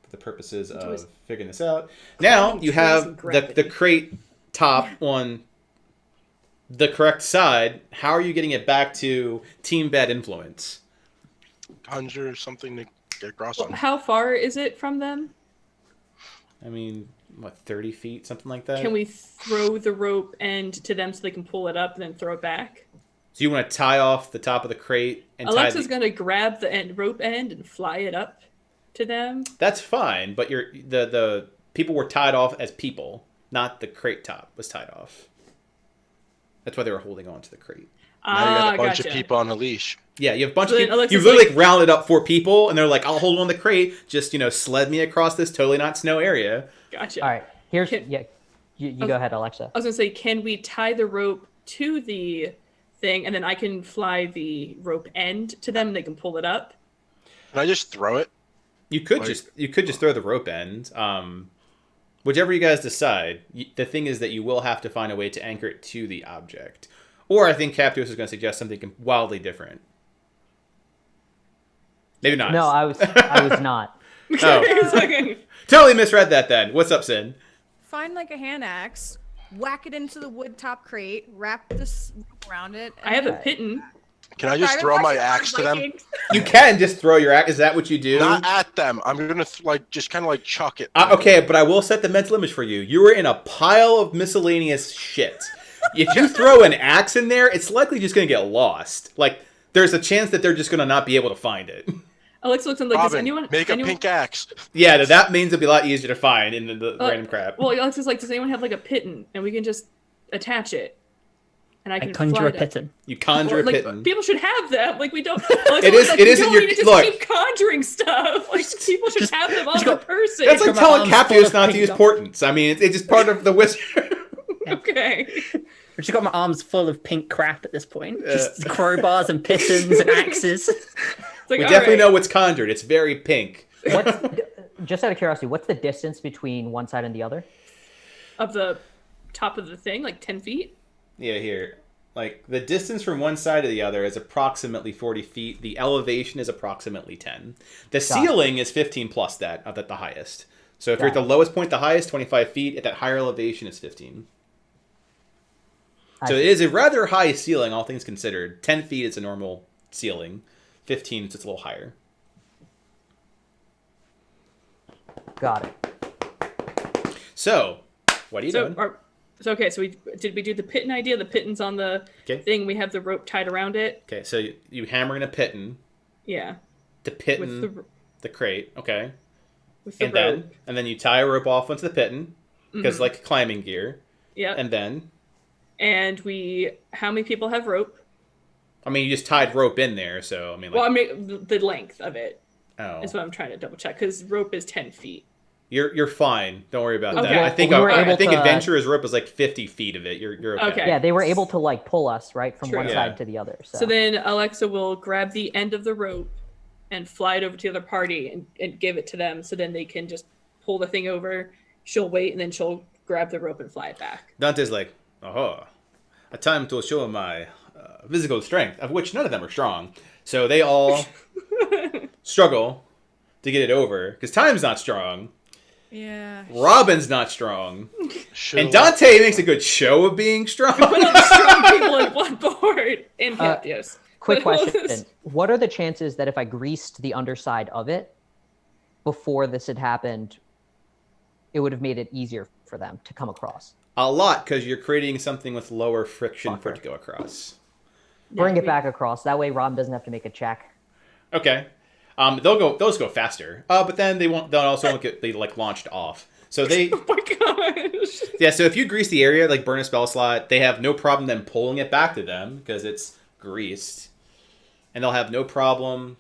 Speaker 1: for the purposes of figuring this out. Now you have the crate top on the correct side. How are you getting it back to team bed influence?
Speaker 5: Conjure something to get across on.
Speaker 2: How far is it from them?
Speaker 1: I mean, what, 30 feet, something like that?
Speaker 2: Can we throw the rope end to them so they can pull it up and then throw it back?
Speaker 1: So you want to tie off the top of the crate and
Speaker 2: Alexa's going to grab the rope end and fly it up to them.
Speaker 1: That's fine, but the people were tied off as people, not the crate top was tied off. That's why they were holding on to the crate.
Speaker 5: Now you got a bunch
Speaker 2: gotcha.
Speaker 5: of people on a leash.
Speaker 1: Yeah, you have a bunch
Speaker 2: So
Speaker 1: of
Speaker 2: then
Speaker 1: people.
Speaker 2: Alexa's
Speaker 1: You've literally
Speaker 2: like-
Speaker 1: rounded up 4 people, and they're like, I'll hold on to the crate. Just, sled me across this totally not snow area.
Speaker 2: Gotcha.
Speaker 3: All right, here's
Speaker 2: Can-
Speaker 3: you go ahead, Alexa.
Speaker 2: I was going to say, can we tie the rope to the thing and then I can fly the rope end to them and they can pull it up?
Speaker 5: Can I just throw it?
Speaker 1: You could
Speaker 5: Like-
Speaker 1: just throw the rope end. Whichever you guys decide. The thing is that you will have to find a way to anchor it to the object. Or I think Captios is going to suggest something wildly different. Maybe not.
Speaker 3: No, I was not.
Speaker 1: Oh.
Speaker 2: Okay.
Speaker 1: Totally misread that then. What's up, Sin?
Speaker 4: Find like a hand axe, whack it into the wood top crate, wrap this rope around it.
Speaker 2: I have a pitten.
Speaker 5: Can I just throw my axe to them?
Speaker 1: You can just throw your axe. Is that what you do?
Speaker 5: Not at them. I'm gonna just kind of like chuck it.
Speaker 1: Okay, but I will set the mental image for you. You were in a pile of miscellaneous shit. If you throw an axe in there, it's likely just going to get lost. Like, there's a chance that they're just going to not be able to find it.
Speaker 2: Alexa looks at like, does
Speaker 5: Robin,
Speaker 2: anyone
Speaker 5: make a pink axe.
Speaker 1: Yeah, that means it'll be a lot easier to find in the random crap.
Speaker 2: Well, Alexa's like, does anyone have like a pitten and we can just attach it? And I
Speaker 6: I
Speaker 2: can
Speaker 6: conjure
Speaker 2: fly
Speaker 6: a
Speaker 2: it up.
Speaker 6: pitten.
Speaker 1: You conjure a
Speaker 2: Like,
Speaker 1: pitten.
Speaker 2: people should have them. Like, we don't.
Speaker 1: It is- it isn't
Speaker 2: you
Speaker 1: your-
Speaker 2: don't need to
Speaker 1: look.
Speaker 2: just keep conjuring stuff. Like, people should have them on
Speaker 6: just
Speaker 2: the
Speaker 6: go-
Speaker 2: person.
Speaker 1: That's like
Speaker 6: From
Speaker 1: telling
Speaker 6: my arms full
Speaker 1: Captios
Speaker 6: of
Speaker 1: not to
Speaker 6: pink
Speaker 1: use
Speaker 6: dot-
Speaker 1: portents. I mean, it's just part of the wizard.
Speaker 2: Okay.
Speaker 6: I've just got my arms full of pink crap at this point. Just crowbars and pittons and axes.
Speaker 2: It's like,
Speaker 1: We
Speaker 2: all
Speaker 1: definitely
Speaker 2: right.
Speaker 1: know what's conjured. It's very pink.
Speaker 3: Just out of curiosity, what's the distance between one side and the other?
Speaker 2: Of the top of the thing, like 10 feet.
Speaker 1: Yeah, here. Like, the distance from one side to the other is approximately 40 feet. The elevation is approximately 10. The ceiling is 15 plus that, at the highest. So if you're at the lowest point, the highest, 25 feet. At that higher elevation, it's 15. So it is a rather high ceiling, all things considered. 10 feet is a normal ceiling. 15 is just a little higher.
Speaker 3: Got it.
Speaker 1: So, what are you doing?
Speaker 2: Okay, so did we do the pitten idea? The pitten's on the
Speaker 1: Okay.
Speaker 2: thing. We have the rope tied around it.
Speaker 1: Okay, so you hammer in a pitten
Speaker 2: Yeah.
Speaker 1: to
Speaker 2: With
Speaker 1: pitten the crate. Okay.
Speaker 2: with the
Speaker 1: And
Speaker 2: rope.
Speaker 1: then you tie a rope off onto the pitten, because like climbing gear.
Speaker 2: Yeah.
Speaker 1: And then,
Speaker 2: How many people have rope?
Speaker 1: I mean, you just tied rope in there, so, I mean, like,
Speaker 2: Well, I mean, the length of it
Speaker 1: oh.
Speaker 2: is what I'm trying to double check, because rope is 10 feet.
Speaker 1: You're fine. Don't worry about
Speaker 2: Okay.
Speaker 1: that. I think
Speaker 3: We were
Speaker 1: I
Speaker 3: able
Speaker 1: think
Speaker 3: to-
Speaker 1: Adventurer's rope is like 50 feet of it. You're okay.
Speaker 2: Okay.
Speaker 3: Yeah, they were able to like pull us right from
Speaker 2: True.
Speaker 3: one
Speaker 1: Yeah.
Speaker 3: side to the other.
Speaker 2: So then Alexa will grab the end of the rope and fly it over to the other party and give it to them, so then they can just pull the thing over. She'll wait, and then she'll grab the rope and fly it back.
Speaker 1: Dante's like, oh, a time to show my physical strength, of which none of them are strong. So they all struggle to get it over, because Time's not strong.
Speaker 4: Yeah.
Speaker 1: Robin's not strong.
Speaker 5: Should
Speaker 1: And Dante makes a good show of being strong.
Speaker 2: Put all the strong people in one board and Captios.
Speaker 3: quick question: what are the chances that if I greased the underside of it before this had happened, it would have made it easier for them to come across?
Speaker 1: A lot, because you're creating something with lower friction for it
Speaker 3: Fucker.
Speaker 1: to go across.
Speaker 3: Bring it back across. That way, Robin doesn't have to make a check.
Speaker 1: Okay. Those go faster. But then they also won't get launched off. So they,
Speaker 2: Oh my gosh.
Speaker 1: yeah. So if you grease the area, like burn a spell slot, they have no problem then pulling it back to them because it's greased, and they'll have no problem.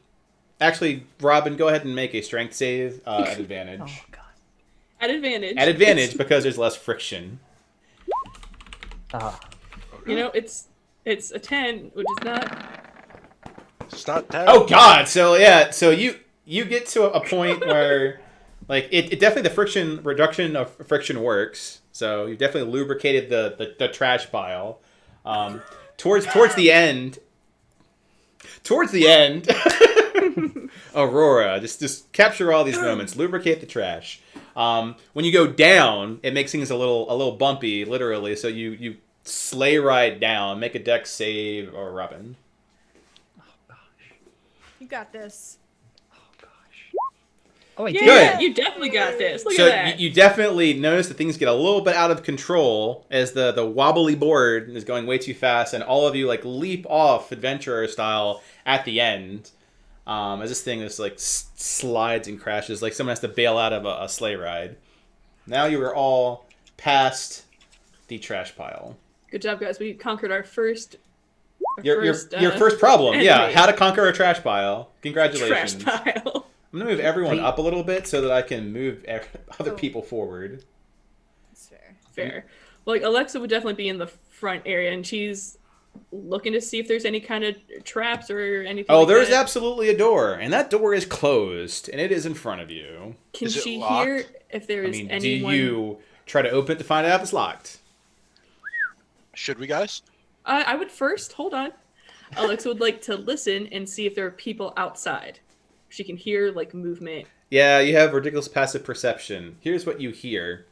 Speaker 1: Actually, Robin, go ahead and make a strength save at advantage.
Speaker 3: Oh god.
Speaker 2: At advantage.
Speaker 1: At advantage because there's less friction.
Speaker 2: You know, it's a 10, which is not.
Speaker 5: It's not terrible.
Speaker 1: Oh god. So yeah. So you get to a point where like it definitely the friction reduction of friction works. So you definitely lubricated the trash pile. Towards the end. Towards the end. Arhor'ha, just capture all these moments. Lubricate the trash. When you go down, it makes things a little bumpy, literally. So you sleigh ride down. Make a dex save, or Robin.
Speaker 4: You got this.
Speaker 6: Oh, I
Speaker 2: Yeah,
Speaker 6: did.
Speaker 1: Good.
Speaker 2: you definitely got this. Look
Speaker 1: So
Speaker 2: at that.
Speaker 1: you definitely notice that things get a little bit out of control as the wobbly board is going way too fast, and all of you like leap off adventurer style at the end. As this thing just like slides and crashes, like someone has to bail out of a sleigh ride. Now you are all past the trash pile.
Speaker 2: Good job, guys. We conquered our first.
Speaker 1: Your first problem, yeah.
Speaker 2: enemy.
Speaker 1: How to conquer a trash pile. Congratulations.
Speaker 2: Trash pile.
Speaker 1: I'm gonna move everyone
Speaker 3: Wait.
Speaker 1: up a little bit so that I can move other
Speaker 4: Oh.
Speaker 1: people forward.
Speaker 4: That's fair.
Speaker 2: Fair. Well, like Alexa would definitely be in the front area, and she's looking to see if there's any kind of traps or anything.
Speaker 1: Oh,
Speaker 2: like
Speaker 1: there's
Speaker 2: that.
Speaker 1: absolutely a door, and that door is closed, and it is in front of you.
Speaker 2: Can
Speaker 5: Is it
Speaker 2: she
Speaker 5: locked?
Speaker 2: hear if there
Speaker 1: I
Speaker 2: is
Speaker 1: mean,
Speaker 2: anyone?
Speaker 1: do you try to open it to find out if it's locked?
Speaker 5: Should we, guys?
Speaker 2: I would first hold on. Alexa would like to listen and see if there are people outside. She can hear like movement.
Speaker 1: Yeah, you have ridiculous passive perception. Here's what you hear.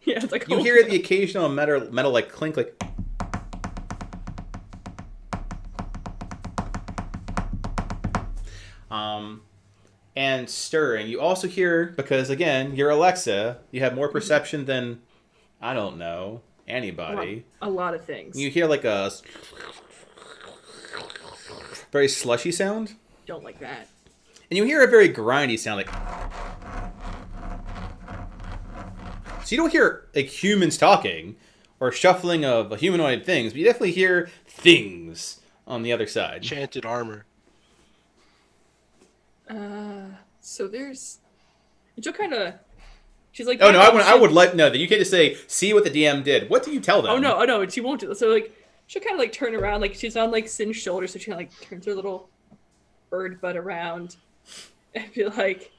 Speaker 2: Yeah, it's like
Speaker 1: You
Speaker 2: oh,
Speaker 1: hear the occasional metal like clink, like. And stirring. You also hear, because again, you're Alexa, you have more perception than, I don't know, anybody.
Speaker 2: a lot of things.
Speaker 1: You hear like a very slushy sound,
Speaker 2: Don't like that.
Speaker 1: and you hear a very grindy sound, like. So you don't hear like humans talking or shuffling of humanoid things, but you definitely hear things on the other side.
Speaker 5: Enchanted armor.
Speaker 2: So there's. And she'll kind of. She's like.
Speaker 1: Oh no, I
Speaker 2: she-
Speaker 1: would like no that you can't just say see what the DM did. What do you tell them?
Speaker 2: Oh no, she won't do that. So like, she'll kind of like turn around, like she's on like Sin's shoulder, so she kind of like turns her little bird butt around, and be like,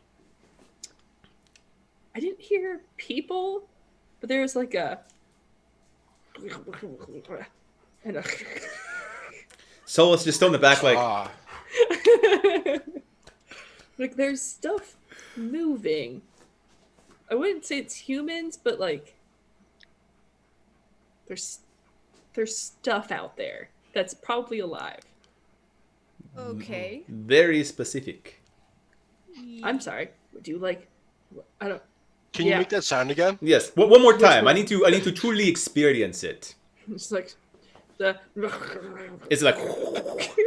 Speaker 2: I didn't hear people, but there's like a. And a.
Speaker 1: Solus just still in the back, like
Speaker 5: Ah,
Speaker 2: Like there's stuff moving. I wouldn't say it's humans, but like there's stuff out there that's probably alive.
Speaker 4: Okay.
Speaker 1: very specific.
Speaker 2: I'm sorry. Do you like? I don't.
Speaker 5: can you
Speaker 2: Yeah.
Speaker 5: make that sound again?
Speaker 1: Yes, one more
Speaker 2: Which
Speaker 1: time.
Speaker 2: one?
Speaker 1: I need to truly experience it.
Speaker 2: It's like the.
Speaker 1: It's like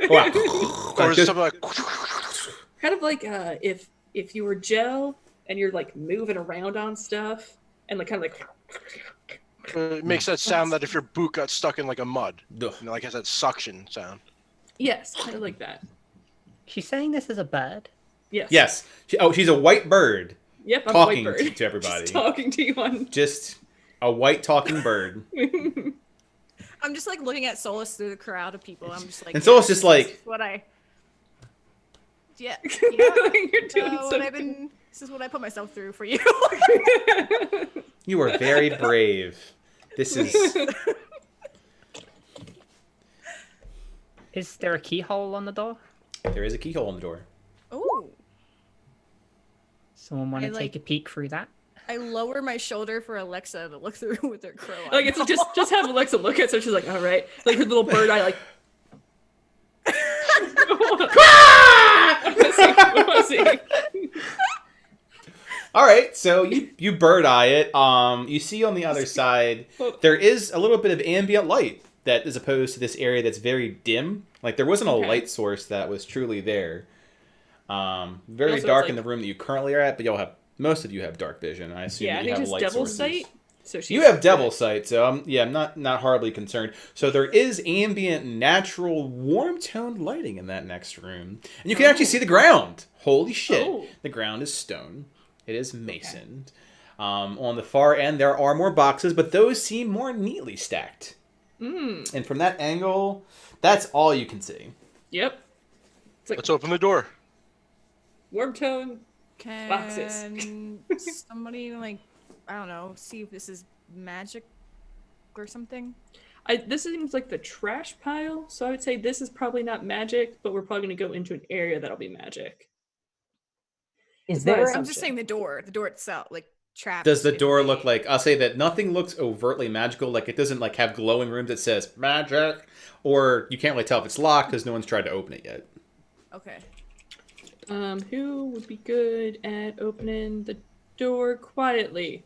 Speaker 5: Or is something like
Speaker 2: Kind of like if you were gel and you're like moving around on stuff and like kind of like.
Speaker 5: it makes that sound that if your boot got stuck in like a mud,
Speaker 1: Ugh.
Speaker 5: you know, like has that suction sound.
Speaker 2: Yes, kind of like that.
Speaker 6: She's saying this as a bird.
Speaker 2: Yes.
Speaker 1: Yes. She's a white bird.
Speaker 2: Yep. I'm
Speaker 1: Talking
Speaker 2: a white bird.
Speaker 1: to everybody.
Speaker 2: Just talking to you on.
Speaker 1: Just a white talking bird.
Speaker 4: I'm just like looking at Solus through the crowd of people. I'm just like.
Speaker 1: And Solus
Speaker 4: yeah,
Speaker 1: just like-
Speaker 4: this is what I. Yeah.
Speaker 2: You're doing
Speaker 4: What
Speaker 2: something.
Speaker 4: I've been. This is what I put myself through for you.
Speaker 1: You are very brave. This is
Speaker 6: Is there a keyhole on the door?
Speaker 1: there is a keyhole in the door.
Speaker 4: Oh.
Speaker 6: Someone want
Speaker 4: I
Speaker 6: to
Speaker 4: like-
Speaker 6: take a peek through that?
Speaker 4: I lower my shoulder for Alexa to look through with her crow.
Speaker 2: Like it's just have Alexa look at it, so she's like, all right, like her little bird eye, like. I wanna see.
Speaker 1: All right, so you bird eye it. You see on the other side there is a little bit of ambient light that is opposed to this area that's very dim. Like there wasn't a
Speaker 2: Okay.
Speaker 1: light source that was truly there. Very
Speaker 2: Also, it's
Speaker 1: dark
Speaker 2: like-
Speaker 1: in the room that you currently are at, but you'll have most of you have dark vision. I assume
Speaker 2: Yeah, I
Speaker 1: that you
Speaker 2: think
Speaker 1: have
Speaker 2: just
Speaker 1: light
Speaker 2: devil
Speaker 1: sources.
Speaker 2: sight. So she's
Speaker 1: You have devil
Speaker 2: good.
Speaker 1: sight, so I'm not horribly concerned. So there is ambient, natural, warm-toned lighting in that next room, and you can actually see the ground. Holy shit!
Speaker 2: Oh.
Speaker 1: The ground is stone. It is masoned. On the far end, there are more boxes, but those seem more neatly stacked. And from that angle, that's all you can see.
Speaker 2: Yep. It's like
Speaker 5: Let's open the door.
Speaker 2: warm tone.
Speaker 4: Can
Speaker 2: Boxes.
Speaker 4: somebody like, I don't know, see if this is magic or something?
Speaker 2: This seems like the trash pile, so I would say this is probably not magic, but we're probably going to go into an area that'll be magic.
Speaker 3: Is
Speaker 2: It's not
Speaker 3: there?
Speaker 2: a-
Speaker 4: I'm just saying the door itself, like trapped.
Speaker 1: Does the
Speaker 4: in
Speaker 1: door
Speaker 4: the-
Speaker 1: look like? I'll say that nothing looks overtly magical. Like it doesn't like have glowing rooms that says magic, or you can't really tell if it's locked because no one's tried to open it yet.
Speaker 4: Okay.
Speaker 2: Who would be good at opening the door quietly?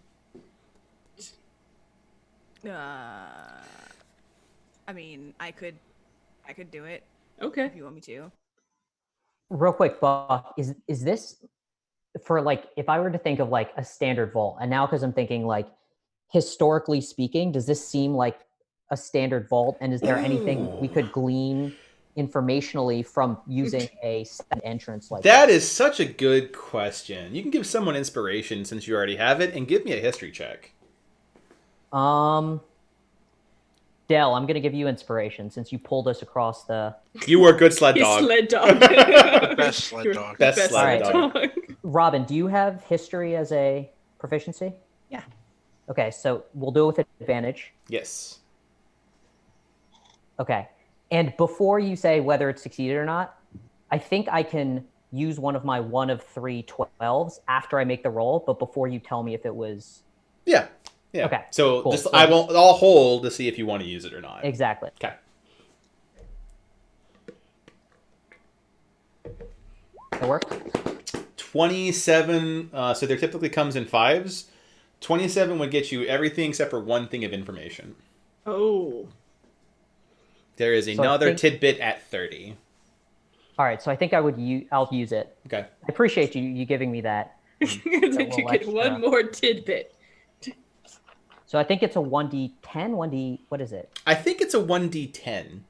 Speaker 4: I mean, I could do it
Speaker 2: Okay.
Speaker 4: if you want me to.
Speaker 3: Real quick, Buck, is this for like if I were to think of like a standard vault, and now because I'm thinking like historically speaking, does this seem like a standard vault? And is there anything we could glean informationally from using a set entrance like
Speaker 1: That
Speaker 3: this?
Speaker 1: is such a good question. You can give someone inspiration since you already have it, and give me a history check.
Speaker 3: Dell, I'm gonna give you inspiration since you pulled us across the.
Speaker 1: You were a good sled
Speaker 2: He's
Speaker 1: dog.
Speaker 2: sled dog.
Speaker 5: Best sled
Speaker 2: You're
Speaker 5: dog.
Speaker 1: Best
Speaker 2: best
Speaker 1: sled
Speaker 2: sled
Speaker 1: dog.
Speaker 3: Robin, do you have history as a proficiency?
Speaker 6: Yeah.
Speaker 3: Okay, so we'll do it with advantage.
Speaker 1: Yes.
Speaker 3: Okay. And before you say whether it succeeded or not, I think I can use one of my 1 of 3 12s after I make the roll, but before you tell me if it was
Speaker 1: Yeah. Yeah.
Speaker 3: Okay,
Speaker 1: So,
Speaker 3: cool.
Speaker 1: just,
Speaker 3: So
Speaker 1: I
Speaker 3: just-
Speaker 1: won't. I'll hold to see if you want to use it or not.
Speaker 3: exactly.
Speaker 1: Okay.
Speaker 3: That work?
Speaker 1: 27. So there typically comes in 5s. 27 would get you everything except for one thing of information.
Speaker 2: Oh.
Speaker 1: There is
Speaker 3: I
Speaker 1: another
Speaker 3: think-
Speaker 1: tidbit at 30.
Speaker 3: All right, so I think I'll use it.
Speaker 1: Okay.
Speaker 3: I appreciate you giving me that.
Speaker 2: It's like you
Speaker 3: little
Speaker 2: get
Speaker 3: extra.
Speaker 2: one more tidbit.
Speaker 3: So I think it's a 1d10, 1d what is it?
Speaker 1: I think it's a 1d10
Speaker 2: You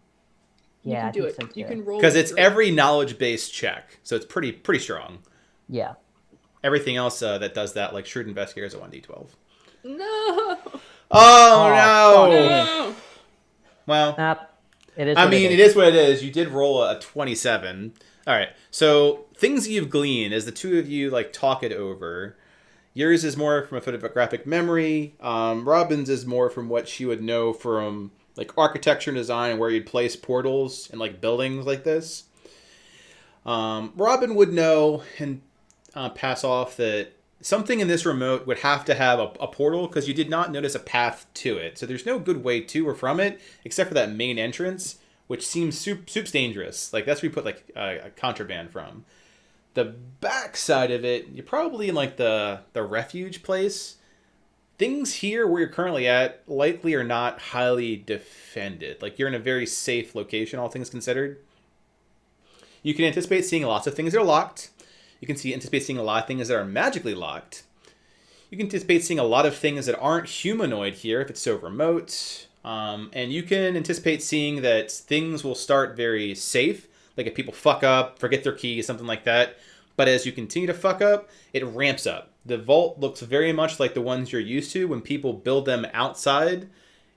Speaker 3: Yeah,
Speaker 2: can
Speaker 3: I
Speaker 2: do
Speaker 3: think
Speaker 2: it.
Speaker 3: so,
Speaker 2: You
Speaker 3: too.
Speaker 2: can roll
Speaker 1: because
Speaker 2: it
Speaker 1: it's
Speaker 2: through.
Speaker 1: every knowledge-based check, so it's pretty strong.
Speaker 3: Yeah.
Speaker 1: Everything else that does that, like Shrewd Investigator, is a 1d12.
Speaker 2: No.
Speaker 1: Oh, no!
Speaker 2: No.
Speaker 1: Well,
Speaker 3: It is.
Speaker 1: I
Speaker 3: what
Speaker 1: mean,
Speaker 3: it
Speaker 1: it is what it is. You did roll a 27. All right. So things you've gleaned as the two of you like talk it over. Yours is more from a photographic memory. Robin's is more from what she would know from like architecture and design and where you'd place portals and like buildings like this. Robin would know and pass off that something in this remote would have to have a portal because you did not notice a path to it. So there's no good way to or from it except for that main entrance, which seems soup's dangerous. Like that's where you put like a contraband from. The back side of it, you're probably in like the refuge place. Things here where you're currently at likely are not highly defended. Like you're in a very safe location, all things considered. You can anticipate seeing lots of things that are locked. You can anticipate seeing a lot of things that are magically locked. You can anticipate seeing a lot of things that aren't humanoid here if it's so remote. And you can anticipate seeing that things will start very safe. Like if people fuck up, forget their keys, something like that. But as you continue to fuck up, it ramps up. The vault looks very much like the ones you're used to when people build them outside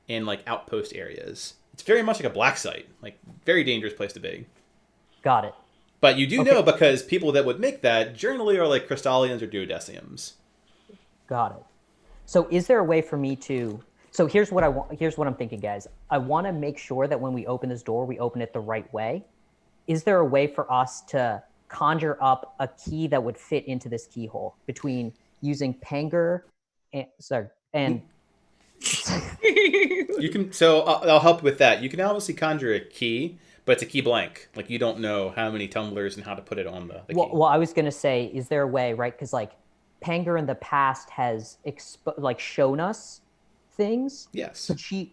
Speaker 1: in like outpost areas. It's very much like a black site, like very dangerous place to be.
Speaker 3: Got it.
Speaker 1: But you do
Speaker 3: Okay.
Speaker 1: know because people that would make that generally are like Crystallians or Duodeciums.
Speaker 3: Got it. So is there a way for me to? So here's what I want. Here's what I'm thinking, guys. I want to make sure that when we open this door, we open it the right way. Is there a way for us to conjure up a key that would fit into this keyhole between using Panger and
Speaker 1: You can. So I'll help with that. You can obviously conjure a key, but it's a key blank. Like you don't know how many tumblers and how to put it on the key.
Speaker 3: well, I was gonna say, is there a way, right? Because like Panger in the past has shown us things.
Speaker 1: Yes.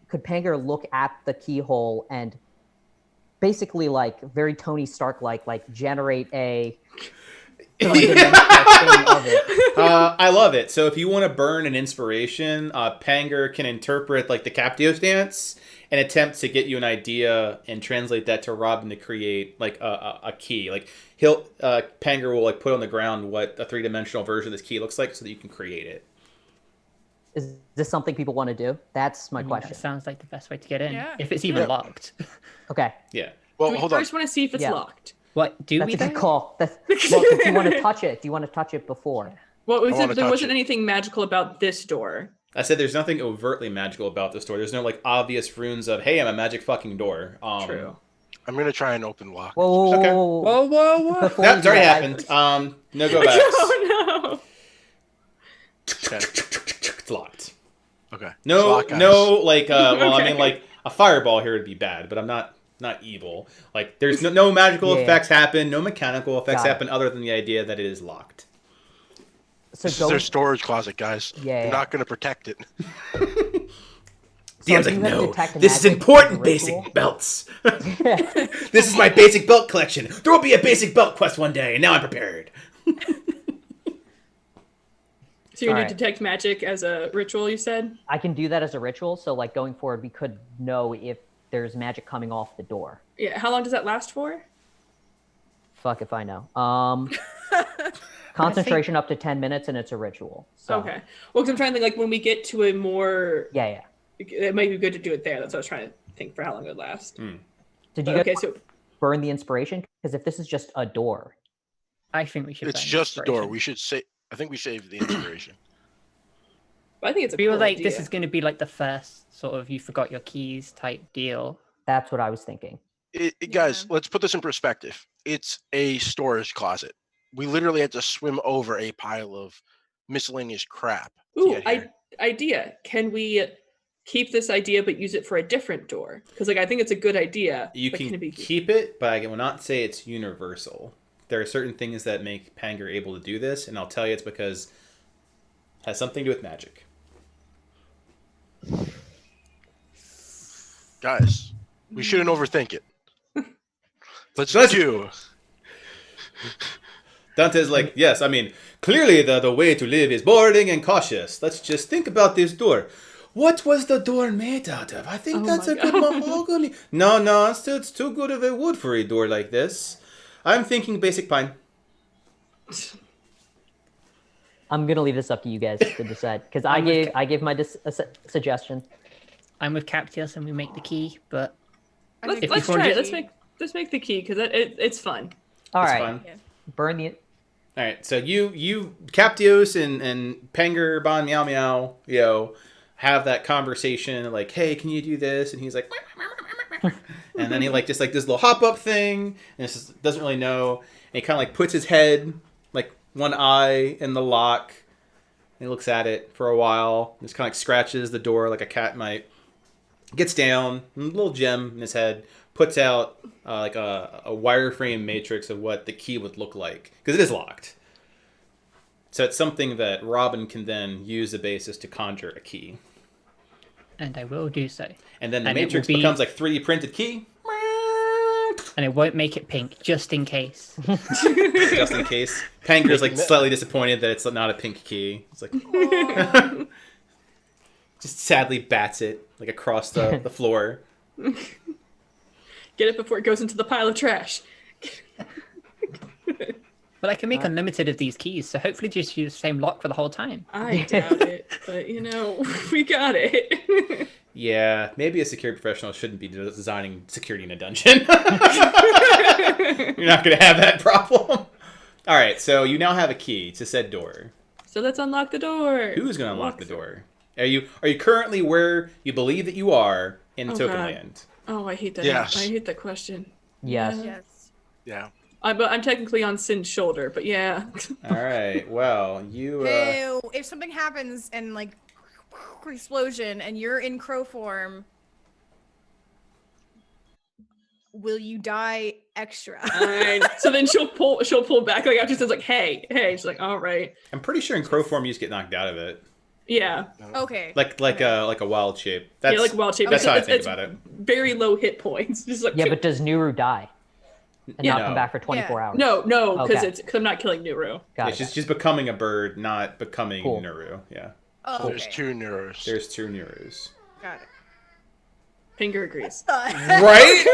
Speaker 3: Could Panger look at the keyhole and basically like very Tony Stark like generate a
Speaker 1: I love it. So if you want to burn an inspiration, Panger can interpret like the Captios dance and attempt to get you an idea and translate that to Robin to create like a key. Like Panger will like put on the ground what a 3-dimensional version of this key looks like so that you can create it.
Speaker 3: Is this something people want to do? That's my question.
Speaker 6: That sounds like the best way to get in.
Speaker 4: Yeah.
Speaker 6: If it's even locked.
Speaker 3: Okay.
Speaker 1: Yeah.
Speaker 5: Well,
Speaker 2: we
Speaker 5: hold on.
Speaker 2: first want to see if it's locked.
Speaker 6: What do
Speaker 3: That's
Speaker 6: we?
Speaker 3: a good
Speaker 6: though?
Speaker 3: call. Well, do you want to touch it? Do you want to touch it before?
Speaker 2: Well, we
Speaker 5: I
Speaker 2: said
Speaker 5: wanna
Speaker 2: there
Speaker 5: touch
Speaker 2: wasn't
Speaker 5: it.
Speaker 2: anything magical about this door.
Speaker 1: I said there's nothing overtly magical about this door. There's no like obvious runes of, hey, I'm a magic fucking door.
Speaker 2: True.
Speaker 5: I'm gonna try and open lock.
Speaker 3: Whoa,
Speaker 1: Okay.
Speaker 6: Whoa, whoa, whoa!
Speaker 3: Before
Speaker 1: That's
Speaker 3: you do
Speaker 1: already
Speaker 3: that,
Speaker 1: happened. No go backs.
Speaker 2: Oh
Speaker 5: Okay.
Speaker 1: It's locked.
Speaker 5: Okay. It's
Speaker 1: No,
Speaker 5: locked, guys.
Speaker 1: no, like, well, I
Speaker 2: Okay.
Speaker 1: mean, like, a fireball here would be bad, but I'm not evil. Like, there's no magical
Speaker 3: Yeah.
Speaker 1: effects happen, no mechanical effects
Speaker 3: Got it.
Speaker 1: happen other than the idea that it is locked.
Speaker 3: So
Speaker 5: This is
Speaker 3: go.
Speaker 5: their storage closet, guys.
Speaker 3: Yeah,
Speaker 5: They're
Speaker 3: yeah.
Speaker 5: not gonna protect it.
Speaker 3: So
Speaker 1: DM's
Speaker 3: do
Speaker 1: like,
Speaker 3: you have
Speaker 1: no,
Speaker 3: detect
Speaker 1: this is
Speaker 3: magic
Speaker 1: important
Speaker 3: as a
Speaker 1: basic
Speaker 3: ritual?
Speaker 1: belts. This is my basic belt collection. There will be a basic belt quest one day, and now I'm prepared.
Speaker 2: So you
Speaker 3: All
Speaker 2: do
Speaker 3: right.
Speaker 2: detect magic as a ritual, you said?
Speaker 3: I can do that as a ritual. So like going forward, we could know if there's magic coming off the door.
Speaker 2: Yeah. How long does that last for?
Speaker 3: Fuck if I know. Concentration up to 10 minutes, and it's a ritual. So,
Speaker 2: Okay. Well, because I'm trying to think, like, when we get to a more...
Speaker 3: Yeah, yeah.
Speaker 2: It might be good to do it there. That's what I was trying to think for how long it would last.
Speaker 3: Did
Speaker 2: But,
Speaker 3: you guys
Speaker 2: okay, so...
Speaker 3: burn the inspiration? Because if this is just a door,
Speaker 6: I think we should.
Speaker 5: It's
Speaker 6: burn
Speaker 5: just a door.
Speaker 6: inspiration.
Speaker 5: We should say. I think we saved the inspiration.
Speaker 2: I think it's a
Speaker 6: We were
Speaker 2: cool
Speaker 6: like,
Speaker 2: idea.
Speaker 6: this is going to be like the first sort of you forgot your keys type deal.
Speaker 3: that's what I was thinking.
Speaker 5: Guys, let's put this in perspective. It's a storage closet. We literally had to swim over a pile of miscellaneous crap. to
Speaker 2: Ooh,
Speaker 5: get here.
Speaker 2: idea. Can we keep this idea but use it for a different door? Because like I think it's a good idea.
Speaker 1: You
Speaker 2: but
Speaker 1: can
Speaker 2: it be...
Speaker 1: keep it, but I will not say it's universal. There are certain things that make Panger able to do this, and I'll tell you it's because it has something to do with magic.
Speaker 5: Guys, we shouldn't overthink it. Let's
Speaker 1: Let's-
Speaker 5: do.
Speaker 1: Dante's like, yes, I mean, clearly the way to live is boring and cautious. Let's just think about this door. What was the door made out of? I think
Speaker 2: Oh
Speaker 1: that's
Speaker 2: my
Speaker 1: a good
Speaker 2: God.
Speaker 1: mahogany. No, it's too good of a wood for a door like this. I'm thinking basic pine.
Speaker 3: I'm gonna leave this up to you guys to decide because I gave my suggestion.
Speaker 6: I'm with Captius and we make the key, but
Speaker 4: I
Speaker 2: Let's
Speaker 4: think
Speaker 6: If you
Speaker 2: try
Speaker 6: wanna
Speaker 2: it.
Speaker 6: do-
Speaker 2: Let's make the key because it's fun.
Speaker 3: All
Speaker 1: It's
Speaker 3: right,
Speaker 1: fun.
Speaker 3: burn the.
Speaker 1: All right, so you Captios and Panger Bon Meow Meow, have that conversation like, hey, can you do this? And he's like, and then he like just like this little hop up thing, and just doesn't really know. And he kind of like puts his head like one eye in the lock. And he looks at it for a while. Just kind of like scratches the door like a cat might. Gets down, a little gem in his head, puts out like a wireframe matrix of what the key would look like because it is locked. So it's something that Robin can then use the basis to conjure a key,
Speaker 6: and I will do so.
Speaker 1: and then the
Speaker 6: And it will
Speaker 1: matrix
Speaker 6: be-
Speaker 1: becomes like 3D printed key,
Speaker 6: And it won't make it pink, just in case.
Speaker 1: just in case. Panger's like slightly disappointed that it's not a pink key. It's like just sadly bats it like across the floor.
Speaker 2: Get it before it goes into the pile of trash.
Speaker 6: But I can make unlimited of these keys, so hopefully just use the same lock for the whole time.
Speaker 2: I doubt it, but we got it.
Speaker 1: Yeah, maybe a security professional shouldn't be designing security in a dungeon. You're not going to have that problem. All right, so you now have a key to said door.
Speaker 2: So let's unlock the door.
Speaker 1: Who's going to unlock the door? Are you currently where you believe that you are in
Speaker 2: Oh,
Speaker 1: Token
Speaker 2: God.
Speaker 1: Land?
Speaker 2: Oh, I hate that.
Speaker 5: Yes.
Speaker 2: I hate that question.
Speaker 3: Yes.
Speaker 4: Yes.
Speaker 5: Yeah.
Speaker 2: I'm technically on Sin's shoulder, but yeah.
Speaker 1: All right, well, you...
Speaker 4: Ew, if something happens and like explosion and you're in crow form, will you die extra?
Speaker 2: Fine. So then she'll pull back like after says like, hey. She's like, all right.
Speaker 1: I'm pretty sure in crow form you just get knocked out of it.
Speaker 2: Yeah.
Speaker 4: Okay.
Speaker 1: Like a wild shape. That's,
Speaker 2: Yeah, like wild shape.
Speaker 1: That's how I think
Speaker 2: it's
Speaker 1: about it.
Speaker 2: very low hit points. Just like
Speaker 3: Yeah, but does Nuru die? and
Speaker 2: Yeah.
Speaker 3: not
Speaker 1: No.
Speaker 3: come back for 24 hours.
Speaker 2: No, because
Speaker 3: Okay.
Speaker 2: I'm not killing Nuru.
Speaker 3: Got
Speaker 1: Yeah,
Speaker 3: it.
Speaker 1: she's becoming a bird, not becoming
Speaker 3: Cool.
Speaker 1: Nuru. Yeah.
Speaker 4: Oh,
Speaker 5: There's
Speaker 4: okay.
Speaker 5: 2 Neuros.
Speaker 1: There's 2 Nurus.
Speaker 4: Got it.
Speaker 2: Finger agrees.
Speaker 1: Right?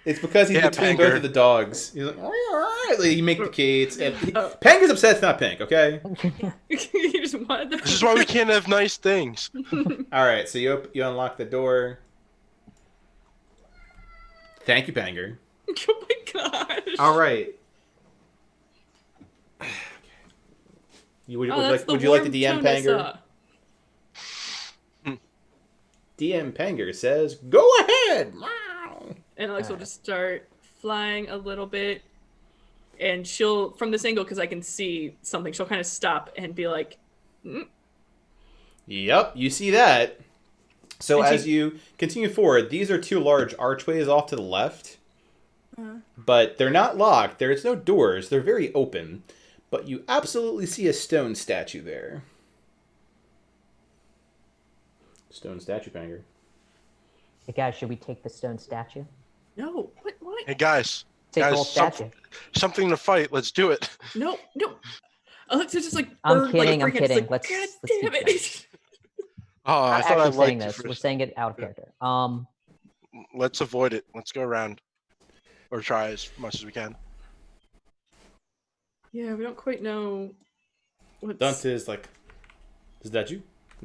Speaker 1: It's because he's
Speaker 5: Yeah,
Speaker 1: between both
Speaker 5: Panger.
Speaker 1: of the dogs. He's like, all right. Like, you make the cage. And
Speaker 2: Oh.
Speaker 1: Panger's upset it's not pink, okay?
Speaker 2: You just wanted the
Speaker 5: This is why we can't have nice things.
Speaker 1: All right, so you unlock the door. Thank you, Panger.
Speaker 2: Oh my gosh.
Speaker 1: All right. Would you like the DM Panger? DM Panger says, "Go ahead."
Speaker 2: And Alex will just start flying a little bit, and she'll, from this angle, because I can see something, she'll kind of stop and be like,
Speaker 1: Yep, you see that. So
Speaker 2: And she-
Speaker 1: as you continue forward, these are 2 large archways off to the left. But they're not locked. There's no doors. They're very open. But you absolutely see a stone statue there. Stone statue, Panger.
Speaker 3: Hey guys, should we take the stone statue?
Speaker 2: no, what?
Speaker 5: Hey guys,
Speaker 3: Take the
Speaker 5: Guys,
Speaker 3: whole statue.
Speaker 5: something to fight. Let's do it.
Speaker 2: No. Alexa's just like,
Speaker 3: I'm
Speaker 2: bird, like,
Speaker 3: kidding, I'm
Speaker 2: freaking- it's
Speaker 3: kidding.
Speaker 2: like,
Speaker 3: Let's
Speaker 2: God
Speaker 3: keep
Speaker 2: damn
Speaker 3: going.
Speaker 2: it.
Speaker 5: Oh, I
Speaker 3: Not
Speaker 5: thought I
Speaker 3: actually saying
Speaker 5: liked it
Speaker 3: this.
Speaker 5: for
Speaker 3: We're saying it out of character.
Speaker 5: Let's avoid it. Let's go around. Or try as much as we can.
Speaker 2: Yeah, we don't quite know what's...
Speaker 1: Dante is like, is that you?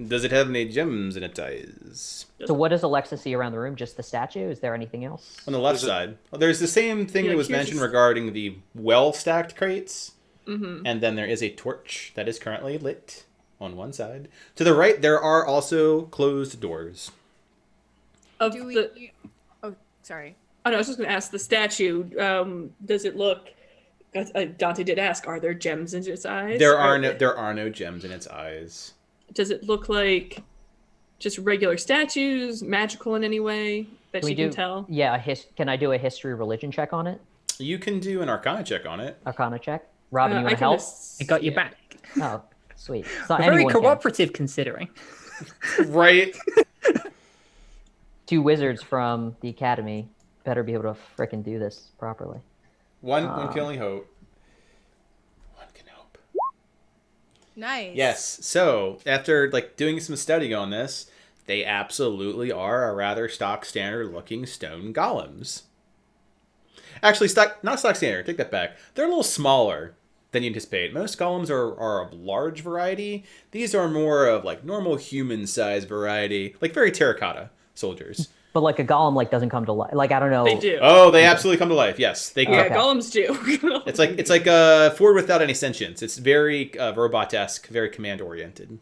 Speaker 1: Does it have any gems in its eyes?
Speaker 3: So what does Alexa see around the room? Just the statue? Is there anything else?
Speaker 1: On the left
Speaker 5: Is it-
Speaker 1: side. Well, there's the same thing
Speaker 2: Yeah,
Speaker 1: that was
Speaker 2: here's
Speaker 1: mentioned
Speaker 2: this-
Speaker 1: regarding the well-stacked crates.
Speaker 2: Mm-hmm.
Speaker 1: And then there is a torch that is currently lit on one side. To the right, there are also closed doors.
Speaker 2: Of
Speaker 4: Do we?
Speaker 2: the...
Speaker 4: Oh, sorry.
Speaker 2: Oh, no, I was just going to ask the statue, does it look... Dante did ask, are there gems in its eyes?
Speaker 1: There are no gems in its eyes.
Speaker 2: Does it look like just regular statues, magical in any way that
Speaker 3: Can we
Speaker 2: you can
Speaker 3: do-
Speaker 2: tell?
Speaker 3: Yeah, can I do a history religion check on it?
Speaker 1: You can do an Arcana check on it.
Speaker 3: Arcana check? Robin, you
Speaker 2: I
Speaker 3: want to
Speaker 2: can
Speaker 3: help?
Speaker 6: I got you
Speaker 2: yeah.
Speaker 6: back.
Speaker 3: Oh, sweet. It's not
Speaker 6: We're very
Speaker 3: anyone can.
Speaker 6: cooperative considering.
Speaker 1: Right?
Speaker 3: 2 wizards from the academy better be able to frickin' do this properly.
Speaker 1: One can only hope. One can hope.
Speaker 4: Nice.
Speaker 1: Yes. So, after doing some studying on this, they absolutely are a rather stock standard looking stone golems. Actually, not stock standard. Take that back. They're a little smaller than you anticipate. Most golems are of large variety. These are more of normal human size variety, very terracotta soldiers.
Speaker 3: But a golem doesn't come to life. I don't know.
Speaker 2: They do.
Speaker 1: Oh, they absolutely come to life. Yes, they
Speaker 2: Yeah,
Speaker 1: can.
Speaker 3: Okay.
Speaker 2: golems do.
Speaker 1: It's like Ford without any sentience. It's very robot-esque, very command oriented.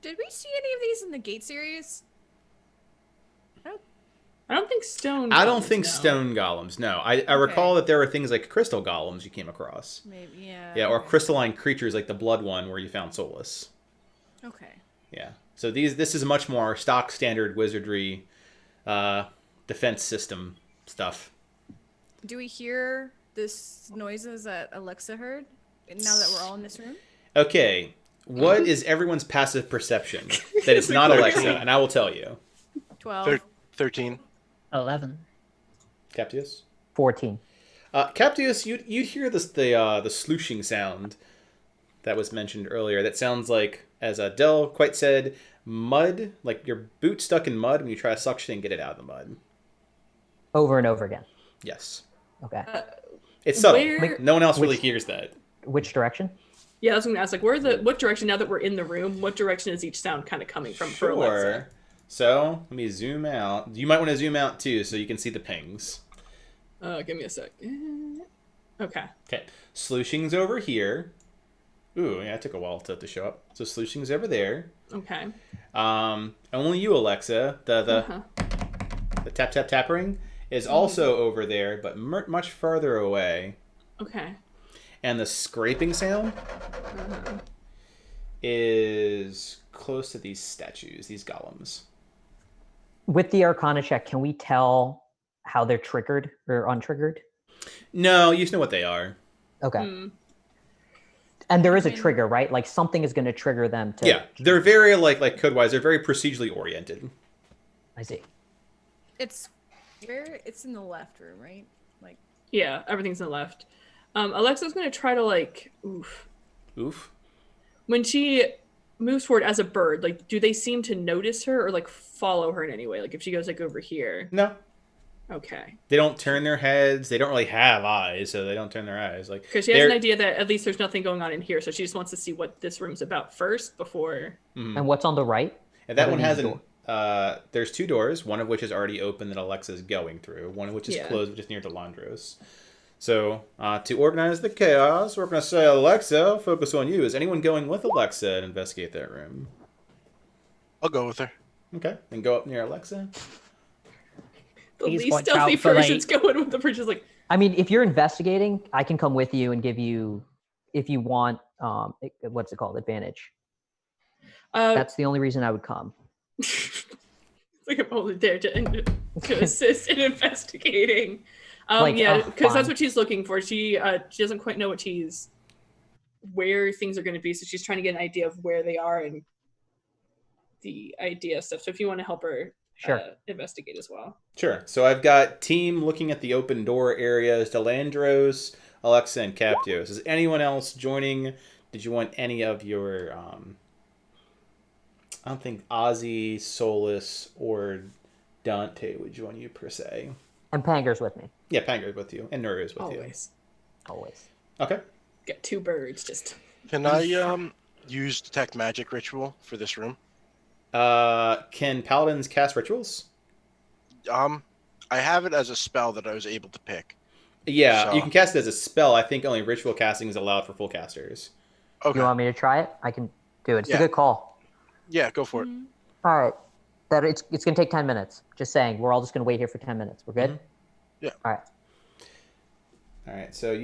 Speaker 4: Did we see any of these in the Gate series?
Speaker 2: I don't think stone.
Speaker 1: I don't
Speaker 2: golems,
Speaker 1: think
Speaker 2: no.
Speaker 1: stone golems. No, I recall that there were things like crystal golems you came across.
Speaker 4: Maybe. Yeah.
Speaker 1: Yeah, or crystalline creatures like the blood one where you found Solus.
Speaker 4: Okay.
Speaker 1: Yeah. So this is much more stock standard wizardry, defense system stuff.
Speaker 4: Do we hear this noises that Alexa heard? Now that we're all in this room.
Speaker 1: Okay, what is everyone's passive perception that it's not Alexa? And I will tell you.
Speaker 4: 12.
Speaker 5: 13.
Speaker 6: 11.
Speaker 1: Captius?
Speaker 3: 14.
Speaker 1: Captius, you'd hear the slooshing sound that was mentioned earlier. That sounds like, as Del quite said, mud, like your boot stuck in mud when you try to suction and get it out of the mud.
Speaker 3: Over and over again.
Speaker 1: Yes.
Speaker 3: Okay.
Speaker 1: It's subtle.
Speaker 2: Where-
Speaker 1: No one else really
Speaker 3: Which-
Speaker 1: hears that.
Speaker 3: Which direction?
Speaker 2: Yeah, I was going to ask, what direction, now that we're in the room, what direction is each sound kind of coming from for Alexa?
Speaker 1: Sure. So, let me zoom out. You might want to zoom out too so you can see the pings.
Speaker 2: Give me a sec. Okay.
Speaker 1: Okay. Slooshing's over here. Ooh, yeah, it took a while to show up. So slooshing's over there.
Speaker 2: Okay.
Speaker 1: Only you, Alexa. The
Speaker 2: Uh-huh.
Speaker 1: the tap tap tappering is also over there, but much farther away.
Speaker 2: Okay.
Speaker 1: And the scraping sound is close to these statues, these golems.
Speaker 3: With the Arcana check, can we tell how they're triggered or untriggered?
Speaker 1: No, you just know what they are.
Speaker 3: Okay.
Speaker 2: Hmm.
Speaker 3: And there is a trigger, right? Like something is going to trigger them to.
Speaker 1: Yeah, they're very like code-wise. They're very procedurally oriented.
Speaker 3: I see.
Speaker 4: It's Where it's in the left room, right? Like
Speaker 2: Yeah, everything's in the left. Alexa's gonna try to like
Speaker 1: Oof.
Speaker 2: when she moves forward as a bird, like do they seem to notice her or like follow her in any way? Like if she goes like over here.
Speaker 1: No.
Speaker 2: Okay.
Speaker 1: They don't turn their heads. They don't really have eyes, so they don't turn their eyes. Like
Speaker 2: Because she has an idea that at least there's nothing going on in here, so she just wants to see what this room's about first before.
Speaker 3: And what's on the right?
Speaker 1: And that
Speaker 3: What
Speaker 1: one
Speaker 3: are
Speaker 1: has
Speaker 3: these
Speaker 1: an. There's 2 doors, one of which is already open that Alexa's going through, one of which is
Speaker 2: Yeah.
Speaker 1: closed, which is near Delandros. So, to organize the chaos, we're going to say, Alexa, focus on you. Is anyone going with Alexa and investigate that room?
Speaker 5: I'll go with her.
Speaker 1: Okay, then go up near Alexa.
Speaker 2: The
Speaker 6: Please
Speaker 2: least
Speaker 6: watch
Speaker 2: stealthy
Speaker 6: out for,
Speaker 2: person's going with the person's like,
Speaker 3: I mean, if you're investigating, I can come with you and give you, if you want, what's it called, advantage. That's the only reason I would come.
Speaker 2: it's like I'm only there to assist in investigating.
Speaker 3: Like,
Speaker 2: Yeah, because that's
Speaker 3: fine.
Speaker 2: what she's looking for. She doesn't quite know where things are going to be, so she's trying to get an idea of where they are and the idea stuff. So if you want to help her
Speaker 3: Sure.
Speaker 2: investigate as well.
Speaker 1: Sure. So I've got team looking at the open door areas, Delandros, Alexa, and Captios. Is anyone else joining? Did you want any of your... I don't think Ozzy, Solus, or Dante would join you per se.
Speaker 3: And Panger's with me,
Speaker 1: Yeah, Panger's with you, and Nuru's with
Speaker 2: Always.
Speaker 3: always.
Speaker 1: you. Okay.
Speaker 2: Got 2 birds just.
Speaker 5: Can I use detect magic ritual for this room?
Speaker 1: Can paladins cast rituals?
Speaker 5: I have it as a spell that I was able to pick.
Speaker 1: Yeah,
Speaker 5: So-
Speaker 1: you can cast it as a spell. I think only ritual casting is allowed for full casters.
Speaker 5: Okay.
Speaker 3: You want me to try it? I can do it. It's
Speaker 5: Yeah.
Speaker 3: a good call.
Speaker 5: Yeah, go for it.
Speaker 3: All right. That it's going to take 10 minutes. Just saying. We're all just going to wait here for 10 minutes. We're good?
Speaker 5: Yeah.
Speaker 3: All right.
Speaker 1: All right. So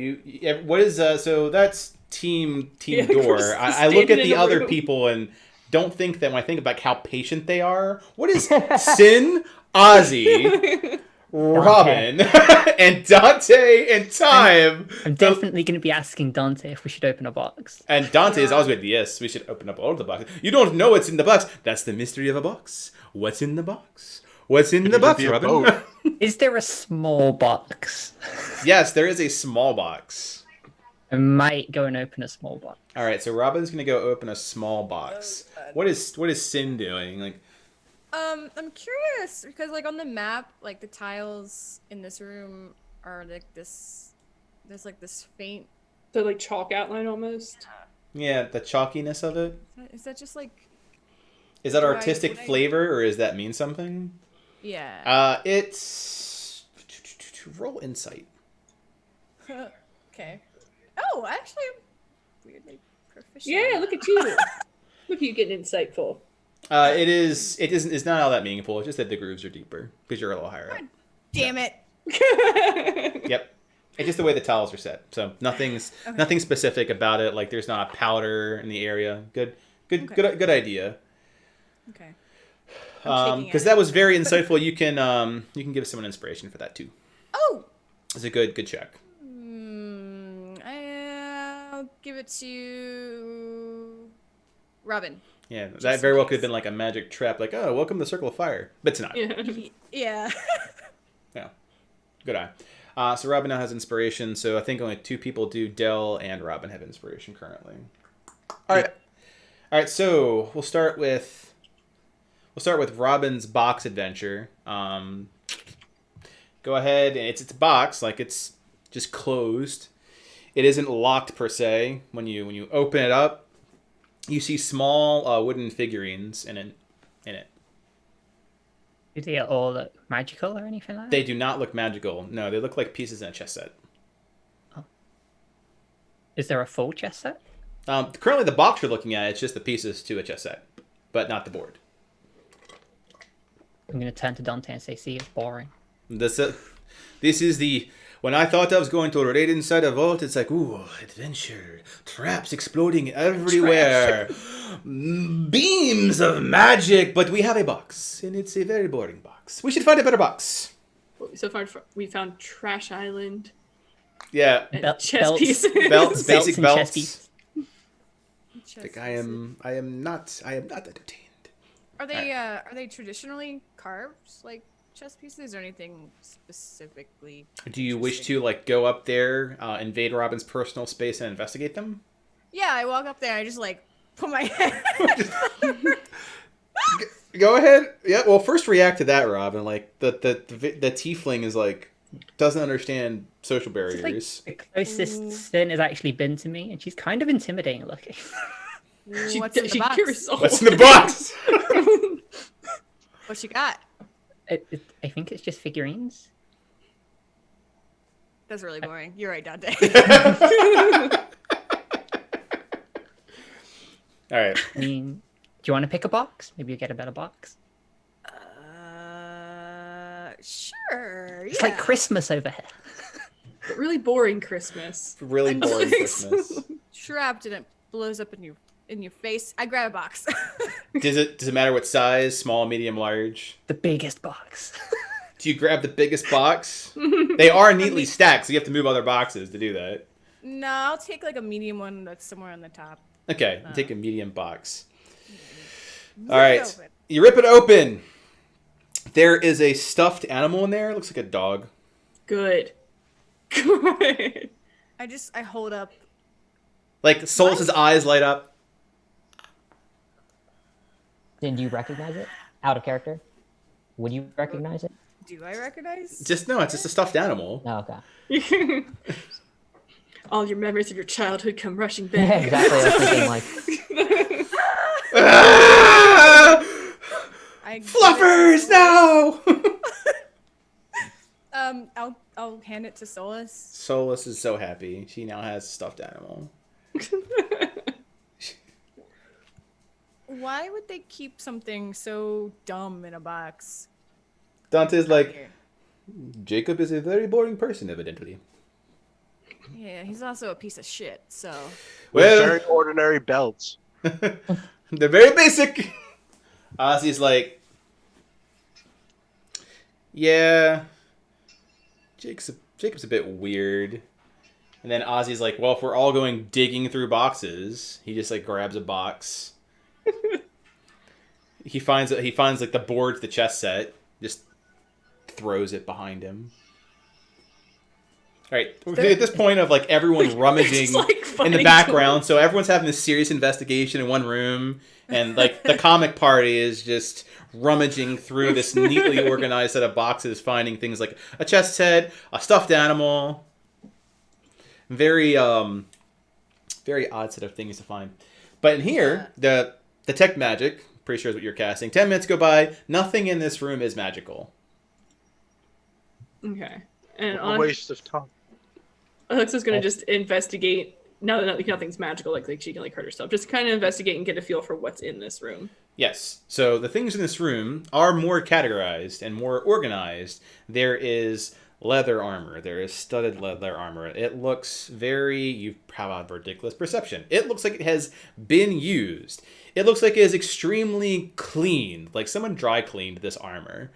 Speaker 1: what is so that's team
Speaker 2: Yeah,
Speaker 1: door.
Speaker 2: Chris is
Speaker 1: I look
Speaker 2: standing
Speaker 1: at
Speaker 2: in
Speaker 1: the
Speaker 2: a
Speaker 1: other
Speaker 2: room.
Speaker 1: people and don't think that when I think about how patient they are. What is Sin, Ozzy, Robin, and Dante and Time?
Speaker 6: I'm definitely going to be asking Dante if we should open a box.
Speaker 1: And Dante is always with, yes, we should open up all of the boxes. You don't know what's in the box. That's the mystery of a box. What's in the box? What's in the
Speaker 5: Could
Speaker 1: box,
Speaker 5: be a
Speaker 1: Robin?
Speaker 5: boat.
Speaker 6: Is there a small box?
Speaker 1: Yes, there is a small box.
Speaker 6: I might go and open a small box.
Speaker 1: All right, so Robin's gonna go open a small box. What is Sin doing? Like,
Speaker 4: I'm curious because like on the map, like the tiles in this room are like this. There's like this faint.
Speaker 2: So like chalk outline almost.
Speaker 1: yeah, the chalkiness of it.
Speaker 4: Is that just like?
Speaker 1: Is that
Speaker 4: Do I-
Speaker 1: artistic
Speaker 4: would I-
Speaker 1: flavor, or does that mean something?
Speaker 4: Yeah.
Speaker 1: It's roll insight.
Speaker 4: Okay. Oh, actually, I'm weirdly proficient.
Speaker 2: Yeah, look at you. Look at you getting insightful.
Speaker 1: It isn't. It's not all that meaningful. It's just that the grooves are deeper because you're a little higher up.
Speaker 4: Damn it.
Speaker 1: Yep. It's just the way the tiles are set. So nothing specific about it. Like there's not a powder in the area. Good idea.
Speaker 4: Okay.
Speaker 1: Because that was very insightful. You can give someone inspiration for that too.
Speaker 4: Oh.
Speaker 1: It's a good check.
Speaker 4: I'll give it to Robin.
Speaker 1: Yeah,
Speaker 4: Just
Speaker 1: that
Speaker 4: in
Speaker 1: very well
Speaker 4: case.
Speaker 1: could have been like a magic trap. Like, oh, welcome to the Circle of Fire, but it's not.
Speaker 2: Yeah.
Speaker 4: Yeah.
Speaker 1: Yeah, good eye. So Robin now has inspiration. So I think only 2 people do. Dell and Robin have inspiration currently. All right. So we'll start with Robin's box adventure. Go ahead, and it's a box, like it's just closed. It isn't locked per se. When you open it up, you see small wooden figurines in it.
Speaker 6: Do they all look magical or anything like that?
Speaker 1: They do not look magical. No, they look like pieces in a chess set.
Speaker 6: Is there a full chess set?
Speaker 1: Currently, the box you're looking at, it's just the pieces to a chess set, but not the board.
Speaker 6: I'm going to turn to Dante and say, see, it's boring.
Speaker 1: This is the... When I thought I was going to raid inside a vault, it's like, ooh, adventure, traps exploding everywhere, beams of magic, but we have a box, and it's a very boring box. We should find a better box.
Speaker 2: So far, we found Trash Island
Speaker 1: Yeah,
Speaker 2: and
Speaker 6: Bel-
Speaker 2: chess
Speaker 6: belts.
Speaker 2: pieces.
Speaker 1: belts, basic
Speaker 6: and chess
Speaker 1: belts.
Speaker 6: pieces.
Speaker 1: Like I am not entertained.
Speaker 4: Are they traditionally carved? Like chess pieces or anything specifically?
Speaker 1: Do you wish to like go up there, invade Robin's personal space, and investigate them?
Speaker 4: Yeah, I walk up there. I just like put my head.
Speaker 1: Go ahead. Yeah. Well, first react to that, Robin. Like the tiefling is like doesn't understand social barriers.
Speaker 6: Like, the closest Sin has actually been to me, and she's kind of intimidating looking.
Speaker 4: What's in the box?
Speaker 1: What's in the box?
Speaker 4: What you got?
Speaker 6: I think it's just figurines.
Speaker 4: That's really boring. You're right, Dante.
Speaker 1: All right.
Speaker 6: I mean, do you want to pick a box? Maybe you get a better box.
Speaker 4: Sure.
Speaker 6: It's like Christmas over here.
Speaker 2: But really boring Christmas.
Speaker 1: Really boring Christmas.
Speaker 4: Trapped and it blows up in your face. I grab a box.
Speaker 1: Does it matter what size? Small, medium, large?
Speaker 6: The biggest box.
Speaker 1: Do you grab the biggest box? They are neatly stacked, so you have to move other boxes to do that.
Speaker 4: No, I'll take like a medium one that's somewhere on the top.
Speaker 1: Okay, take a medium box.
Speaker 4: Rip
Speaker 1: All right,
Speaker 4: it open.
Speaker 1: you rip it open. There is a stuffed animal in there. It looks like a dog.
Speaker 2: Good. Good.
Speaker 4: I hold up.
Speaker 1: Like Solus's eyes light up.
Speaker 3: Did you recognize it? Out of character? Would you recognize it?
Speaker 4: Do I recognize?
Speaker 1: It's just a stuffed animal.
Speaker 3: No, okay.
Speaker 2: All your memories of your childhood come rushing
Speaker 3: Yeah,
Speaker 2: back.
Speaker 3: exactly. I was thinking like,
Speaker 1: Ah!
Speaker 4: I
Speaker 1: Fluffers, no!
Speaker 4: I'll hand it to Solus.
Speaker 1: Solus is so happy. She now has a stuffed animal.
Speaker 4: Why would they keep something so dumb in a box?
Speaker 1: Dante's like,
Speaker 4: Here.
Speaker 1: Jacob is a very boring person, evidently.
Speaker 4: Yeah, he's also a piece of shit. So
Speaker 5: With
Speaker 1: Well-
Speaker 5: very ordinary belts.
Speaker 1: They're very basic. Ozzy's like, yeah, Jacob's a bit weird. And then Ozzy's like, well, if we're all going digging through boxes, he just like grabs a box. he finds like the board to the chess set, just throws it behind him. All right, we're at this point of like everyone rummaging
Speaker 2: like
Speaker 1: in the
Speaker 2: finding
Speaker 1: background, so everyone's having this serious investigation in one room, and like the comic party is just rummaging through this neatly organized set of boxes, finding things like a chess set, a stuffed animal. Very very odd set of things to find. But in here, the tech magic, pretty sure is what you're casting. 10 minutes go by, nothing in this room is magical.
Speaker 2: Okay. And
Speaker 5: A waste of time.
Speaker 2: Alexa's gonna just investigate. Now that nothing's magical, like she can like hurt herself. Just kind of investigate and get a feel for what's in this room.
Speaker 1: Yes. So the things in this room are more categorized and more organized. There is leather armor. There is studded leather armor. It looks very... You have a ridiculous perception. It looks like it has been used. It looks like it is extremely clean. Like someone dry cleaned this armor.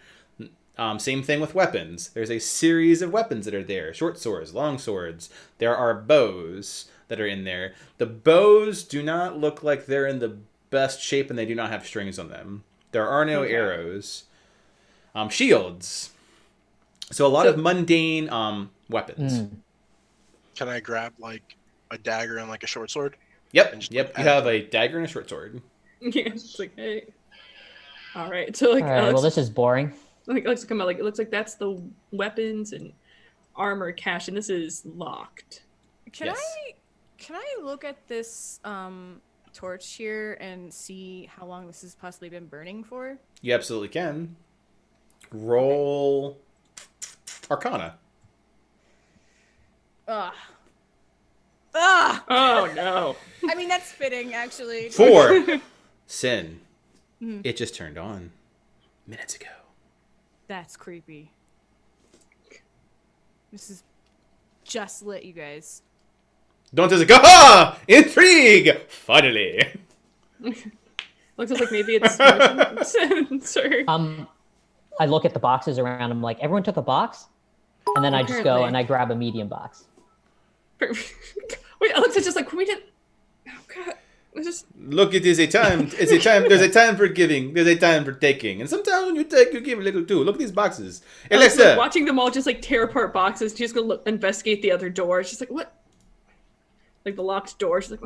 Speaker 1: Same thing with weapons. There's a series of weapons that are there. Short swords, long swords. There are bows that are in there. The bows do not look like they're in the best shape, and they do not have strings on them. There are no arrows. Shields. So a lot of mundane weapons.
Speaker 5: Can I grab like a dagger and like a short sword?
Speaker 1: Yep,
Speaker 5: And just,
Speaker 1: yep.
Speaker 5: like,
Speaker 1: You
Speaker 5: add
Speaker 1: have
Speaker 5: them?
Speaker 1: a dagger and a short sword.
Speaker 2: Yeah, it's like, hey. All right, so like,
Speaker 3: all right, well,
Speaker 2: Alex,
Speaker 3: this is boring.
Speaker 2: like Alex come out, like it looks like that's the weapons and armor cache, and this is locked.
Speaker 4: Can I look at this torch here and see how long this has possibly been burning for?
Speaker 1: You absolutely can. Roll Arcana.
Speaker 4: Ugh.
Speaker 2: Oh no!
Speaker 4: I mean, that's fitting, actually.
Speaker 1: 4. Sin.
Speaker 4: Mhm.
Speaker 1: It just turned on minutes ago.
Speaker 4: That's creepy. This is just lit, you guys.
Speaker 1: Dante's like, aha! Intrigue! Finally.
Speaker 2: Looks like maybe it's motion sensor.
Speaker 3: I look at the boxes around. I'm like, everyone took a box, and then I just go
Speaker 2: Apparently.
Speaker 3: and I grab a medium box.
Speaker 2: Wait, Alex is just like, we did. Oh god. It's just
Speaker 1: Look, it is a time. It's a time. There's a time for giving. There's a time for taking. And sometimes when you take, you give a little too. Look at these boxes.
Speaker 2: I was,
Speaker 1: Alexa.
Speaker 2: watching them all just like tear apart boxes. She's gonna investigate the other door. She's like, what? Like the locked door. She's like,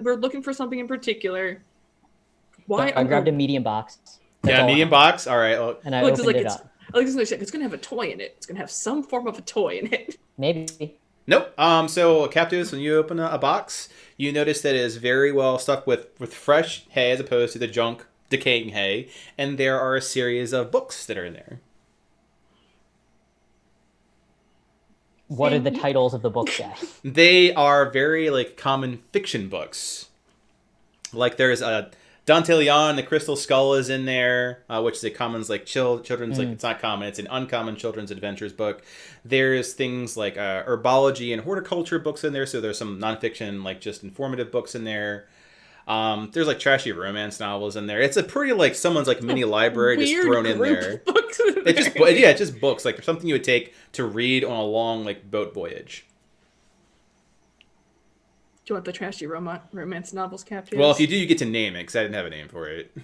Speaker 2: we're looking for something in particular. Why?
Speaker 3: I grabbed a medium box. That's
Speaker 1: Yeah,
Speaker 3: all I
Speaker 1: medium
Speaker 3: have.
Speaker 1: box. All right. Well,
Speaker 3: And I
Speaker 2: Alex is
Speaker 3: opened
Speaker 2: like,
Speaker 3: it up.
Speaker 2: Alex is like, it's gonna have a toy in it. It's gonna have some form of a toy in it.
Speaker 3: Maybe.
Speaker 1: nope. So Captives, when you open a box, you notice that it is very well stuffed with fresh hay as opposed to the junk, decaying hay, and there are a series of books that are in there.
Speaker 3: What are the titles of the books say?
Speaker 1: They are very like common fiction books. Like there's a Dante Leon, the Crystal Skull is in there, which is a common like children's like it's not common, it's an uncommon children's adventures book. There's things like herbology and horticulture books in there, so there's some nonfiction like just informative books in there. There's like trashy romance novels in there. It's a pretty like someone's like mini library just
Speaker 2: Weird
Speaker 1: thrown in
Speaker 2: group
Speaker 1: there.
Speaker 2: of books in
Speaker 1: It's just
Speaker 2: there.
Speaker 1: it's just books like something you would take to read on a long like boat voyage.
Speaker 2: Do you want the trashy romance novels, Captain?
Speaker 1: Well, if you do, you get to name it because I didn't have a name for it.